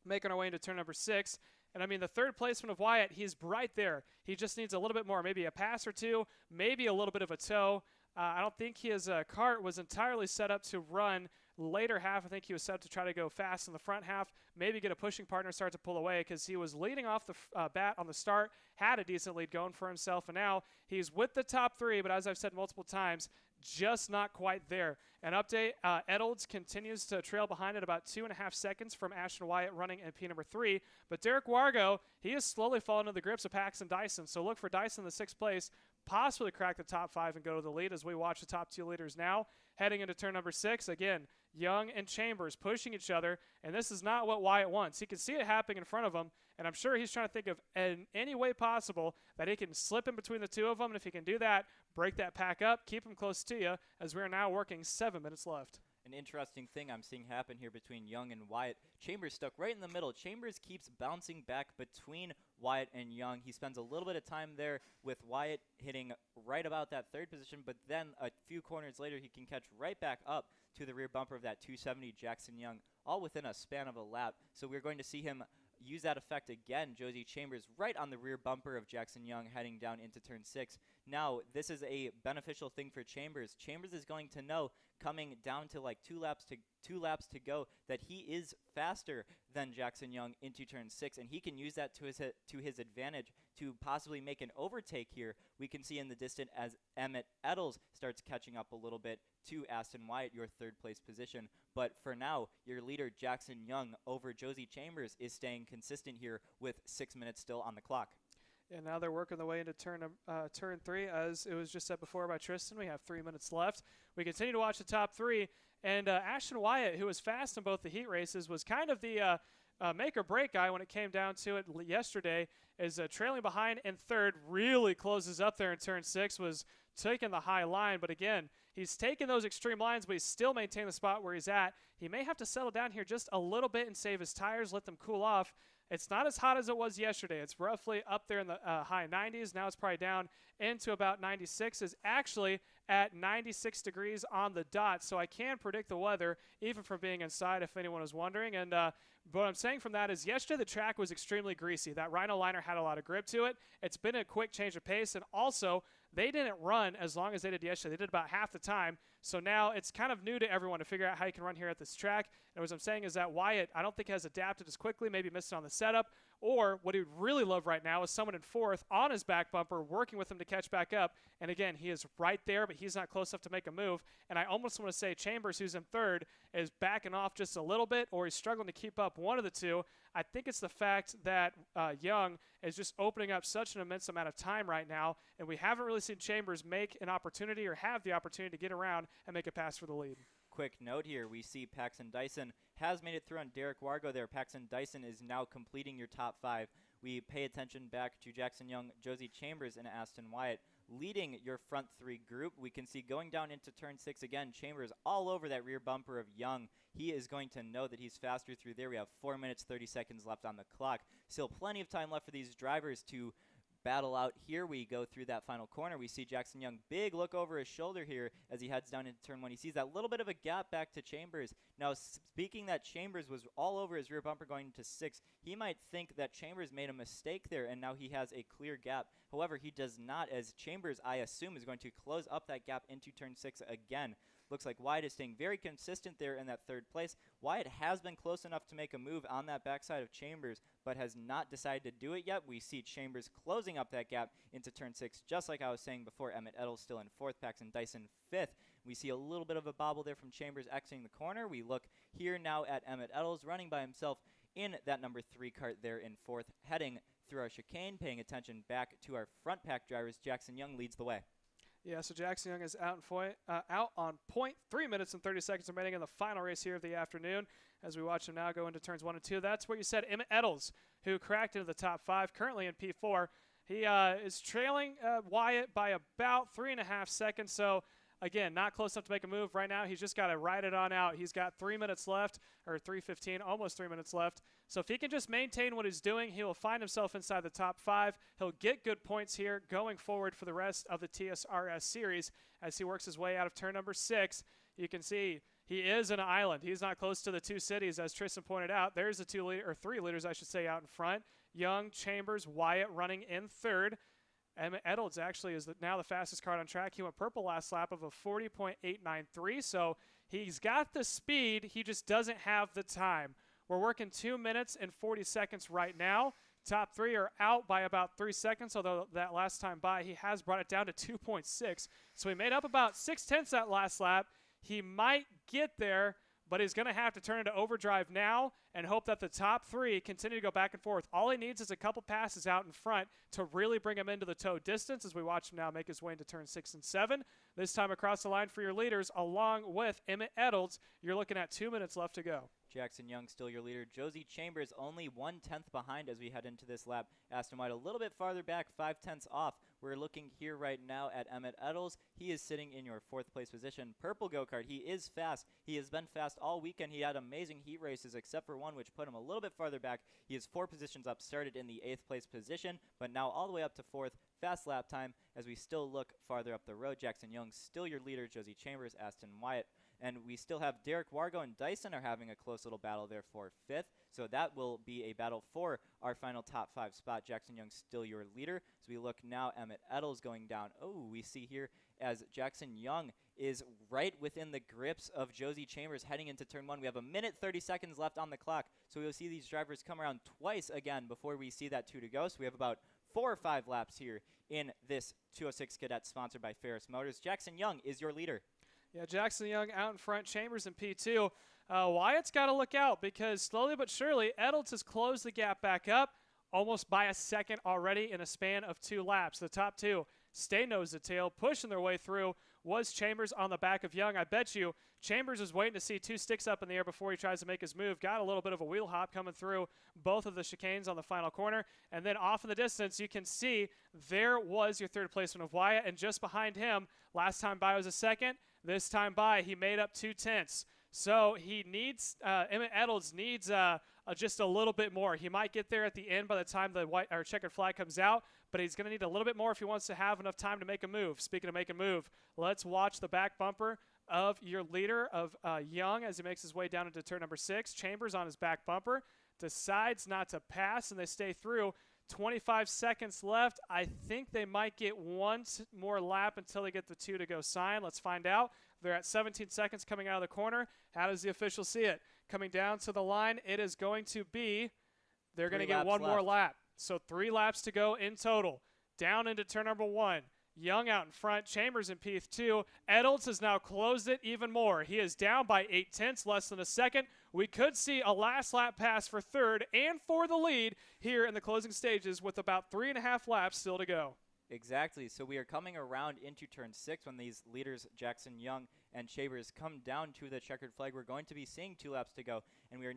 making our way into turn number 6. And I mean, the third placement of Wyatt, he's right there. He just needs a little bit more, maybe a pass or two, maybe a little bit of a toe. I don't think his kart was entirely set up to run later half. I think he was set up to try to go fast in the front half, maybe get a pushing partner, start to pull away, because he was leading off the bat on the start, had a decent lead going for himself, and now he's with the top 3, but as I've said multiple times, just not quite there. An update, Eddles continues to trail behind at about 2.5 seconds from Ashton Wyatt running in P number 3, but Derek Wargo, he is slowly falling into the grips of Paxton Dyson, so look for Dyson in the 6th place, possibly crack the top 5 and go to the lead as we watch the top 2 leaders now. Heading into turn number 6, again, Young and Chambers pushing each other, and this is not what Wyatt wants. He can see it happening in front of him, and I'm sure he's trying to think of in any way possible that he can slip in between the 2 of them, and if he can do that, break that pack up, keep him close to you, as we're now working 7 minutes left. An interesting thing I'm seeing happen here between Young and Wyatt. Chambers stuck right in the middle. Chambers keeps bouncing back between Wyatt and Young. He spends a little bit of time there with Wyatt hitting right about that 3rd position, but then a few corners later he can catch right back up to the rear bumper of that 270 Jackson Young, all within a span of a lap. So we're going to see him use that effect again. Josie Chambers right on the rear bumper of Jackson Young heading down into turn 6. Now, this is a beneficial thing for Chambers. Chambers is going to know coming down to like 2 laps to go that he is faster than Jackson Young into turn 6, and he can use that to his advantage to possibly make an overtake here. We can see in the distance as Emmett Eddles starts catching up a little bit to Aston Wyatt, your 3rd place position. But for now, your leader Jackson Young over Josie Chambers is staying consistent here with 6 minutes still on the clock. And now they're working their way into turn 3. As it was just said before by Tristan, we have 3 minutes left. We continue to watch the top 3. And Ashton Wyatt, who was fast in both the heat races, was kind of the make-or-break guy when it came down to it yesterday, is trailing behind in 3rd, really closes up there in turn 6, was taking the high line. But again, he's taking those extreme lines, but he's still maintaining the spot where he's at. He may have to settle down here just a little bit and save his tires, let them cool off. It's not as hot as it was yesterday. It's roughly up there in the high 90s. Now it's probably down into about 96. It's actually at 96 degrees on the dot, so I can predict the weather even from being inside if anyone was wondering. And what I'm saying from that is yesterday the track was extremely greasy. That Rhino liner had a lot of grip to it. It's been a quick change of pace, and also they didn't run as long as they did yesterday. They did about half the time. So now it's kind of new to everyone to figure out how you can run here at this track. And what I'm saying is that Wyatt, I don't think has adapted as quickly, maybe missed it on the setup, Or what he would really love right now is someone in fourth on his back bumper working with him to catch back up. And again, he is right there, but he's not close enough to make a move. And I almost want to say Chambers, who's in third, is backing off just a little bit, or he's struggling to keep up, one of the two. I think it's the fact that Young is just opening up such an immense amount of time right now, and we haven't really seen Chambers make an opportunity or have the opportunity to get around and make a pass for the lead. Quick note here, we see Paxton Dyson has made it through on Derek Wargo there. Paxton Dyson is now completing your top 5. We pay attention back to Jackson Young, Josie Chambers, and Aston Wyatt leading your front 3 group. We can see going down into turn 6 again, Chambers all over that rear bumper of Young. He is going to know that he's faster through there. We have 4 minutes, 30 seconds left on the clock. Still plenty of time left for these drivers to battle out. Here we go through that final corner. We see Jackson Young, big look over his shoulder here as he heads down into turn 1. He sees that little bit of a gap back to Chambers. Now, speaking that Chambers was all over his rear bumper going into 6, he might think that Chambers made a mistake there and now he has a clear gap. However, he does not, as Chambers, I assume, is going to close up that gap into turn 6 again. Looks like Wyatt is staying very consistent there in that 3rd place. Wyatt has been close enough to make a move on that backside of Chambers, but has not decided to do it yet. We see Chambers closing up that gap into turn 6, just like I was saying before. Emmett Eddles still in 4th, Paxton Dyson 5th. We see a little bit of a bobble there from Chambers exiting the corner. We look here now at Emmett Eddles running by himself in that number 3 cart there in 4th, heading through our chicane, paying attention back to our front pack drivers. Jackson Young leads the way. Yeah, so Jackson Young is out on point. 3 minutes and 30 seconds remaining in the final race here of the afternoon as we watch him now go into turns 1 and 2. That's what you said, Emmett Eddles, who cracked into the top 5, currently in P4. He is trailing Wyatt by about 3.5 seconds, so again, not close enough to make a move right now. He's just got to ride it on out. He's got 3 minutes left, or 3:15, almost 3 minutes left. So if he can just maintain what he's doing, he will find himself inside the top 5. He'll get good points here going forward for the rest of the TSRS series as he works his way out of turn number 6. You can see he is an island. He's not close to the 2 cities, as Tristan pointed out. There's the 3 leaders, I should say, out in front. Young, Chambers, Wyatt running in 3rd. Emmett Eddles actually is now the fastest kart on track. He went purple last lap of a 40.893, so he's got the speed. He just doesn't have the time. We're working 2 minutes and 40 seconds right now. Top 3 are out by about 3 seconds, although that last time by he has brought it down to 2.6. So he made up about 0.6 that last lap. He might get there, but he's going to have to turn into overdrive now and hope that the top 3 continue to go back and forth. All he needs is a couple passes out in front to really bring him into the tow distance as we watch him now make his way into turn 6 and 7. This time across the line for your leaders, along with Emmett Eddles, you're looking at 2 minutes left to go. Jackson Young still your leader. Josie Chambers only 1/10 behind as we head into this lap. Aston White a little bit farther back, 0.5 off. We're looking here right now at Emmett Eddles. He is sitting in your 4th place position. Purple go-kart, he is fast. He has been fast all weekend. He had amazing heat races except for one which put him a little bit farther back. He is 4 positions up, started in the 8th place position, but now all the way up to 4th. Fast lap time as we still look farther up the road. Jackson Young still your leader. Josie Chambers, Aston Wyatt. And we still have Derek Wargo and Dyson are having a close little battle there for 5th. So that will be a battle for our final top 5 spot. Jackson Young still your leader. So we look now, Emmett Eddles going down. Oh, we see here as Jackson Young is right within the grips of Josie Chambers heading into turn 1. We have 1 minute 30 seconds left on the clock. So we'll see these drivers come around twice again before we see that 2 to go. So we have about 4 or 5 laps here in this 206 Cadet sponsored by Ferris Motors. Jackson Young is your leader. Yeah, Jackson Young out in front, Chambers in P2. Wyatt's got to look out because slowly but surely, Eddles has closed the gap back up almost by a second already in a span of 2 laps. The top 2 stay nose to tail, pushing their way through was Chambers on the back of Young. I bet you Chambers is waiting to see 2 sticks up in the air before he tries to make his move. Got a little bit of a wheel hop coming through both of the chicanes on the final corner. And then off in the distance, you can see there was your 3rd placement of Wyatt. And just behind him, last time by was a 2nd. This time by, he made up 0.2. So he needs, Emmett Eddles needs just a little bit more. He might get there at the end by the time the white or checkered flag comes out, but he's going to need a little bit more if he wants to have enough time to make a move. Speaking of make a move, let's watch the back bumper of your leader of Young as he makes his way down into turn number 6. Chambers on his back bumper, decides not to pass, and they stay through. 25 seconds left. I think they might get 1 more lap until they get the 2 to go sign. Let's find out. They're at 17 seconds coming out of the corner. How does the official see it? Coming down to the line, it is going to be They're going to 3 get laps one more left. lap. So 3 laps to go in total. Down into turn number 1. Young out in front. Chambers in P2. Edels has now closed it even more. He is down by 0.8, less than a second. We could see a last lap pass for third and for the lead here in the closing stages with about 3.5 laps still to go. Exactly. So we are coming around into turn 6 when these leaders, Jackson Young and Chambers, come down to the checkered flag. We're going to be seeing 2 laps to go, and we're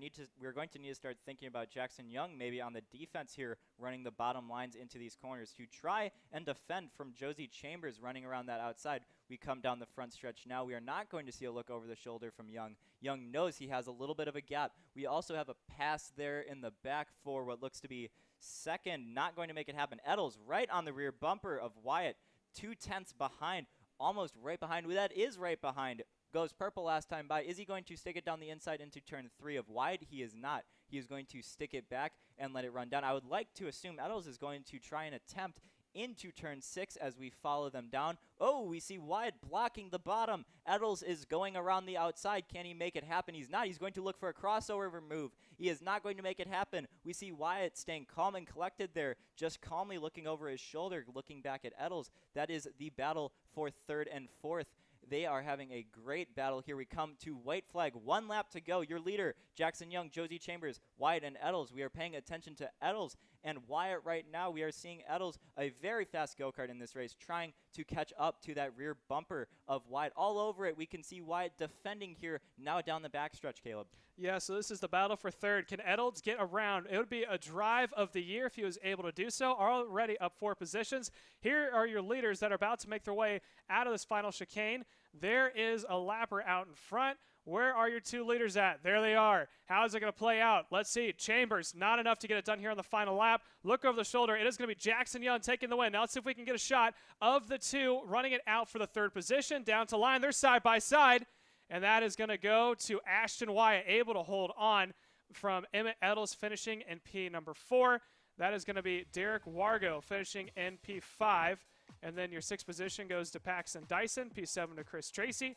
going to need to start thinking about Jackson Young maybe on the defense here, running the bottom lines into these corners to try and defend from Josie Chambers running around that outside. We come down the front stretch now. We are not going to see a look over the shoulder from Young. Young knows he has a little bit of a gap. We also have a pass there in the back for what looks to be second, not going to make it happen. Edels right on the rear bumper of Wyatt, 0.2 behind, almost right behind. That is right behind. Goes purple last time by. Is he going to stick it down the inside into turn 3 of Wyatt? He is not. He is going to stick it back and let it run down. I would like to assume Edels is going to try and attempt into turn 6 as we follow them down. Oh, we see Wyatt blocking the bottom. Edels is going around the outside. Can he make it happen? He's not. He's going to look for a crossover move. He is not going to make it happen. We see Wyatt staying calm and collected there, just calmly looking over his shoulder, looking back at Edels. That is the battle for 3rd and 4th. They are having a great battle here. We come to white flag. 1 lap to go. Your leader, Jackson Young, Josie Chambers, Wyatt, and Edels. We are paying attention to Edels and Wyatt right now. We are seeing Edels, a very fast go-kart in this race, trying to catch up to that rear bumper of Wyatt. All over it, we can see Wyatt defending here now down the backstretch, Caleb. Yeah, so this is the battle for 3rd. Can Edels get around? It would be a drive of the year if he was able to do so. Already up 4 positions. Here are your leaders that are about to make their way out of this final chicane. There is a lapper out in front. Where are your 2 leaders at? There they are. How is it going to play out? Let's see. Chambers, not enough to get it done here on the final lap. Look over the shoulder. It is going to be Jackson Young taking the win. Now let's see if we can get a shot of the 2 running it out for the 3rd position. Down to line. They're side by side. And that is going to go to Ashton Wyatt, able to hold on from Emmett Edels finishing in P number 4. That is going to be Derek Wargo finishing in P5. And then your 6th position goes to Paxton Dyson, P7 to Chris Tracy.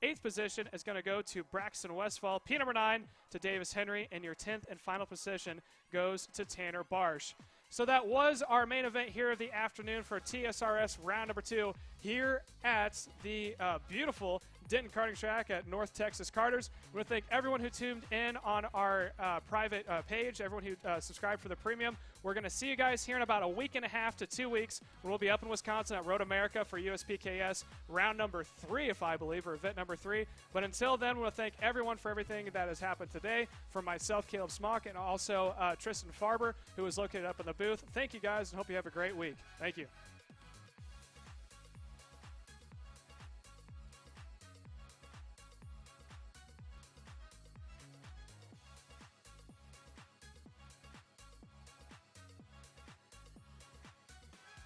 8th position is going to go to Braxton Westfall, P number 9 to Davis Henry, and your 10th and final position goes to Tanner Barsh. So that was our main event here of the afternoon for TSRS round number 2 here at the beautiful Denton Karting Track at North Texas Karters. We want to thank everyone who tuned in on our private page, everyone who subscribed for the premium. We're going to see you guys here in about a week and a half to 2 weeks. We'll be up in Wisconsin at Road America for USPKS round number 3, if I believe, or event number 3. But until then, we want to thank everyone for everything that has happened today. From myself, Caleb Smock, and also Tristan Farber, who is located up in the booth. Thank you guys, and hope you have a great week. Thank you.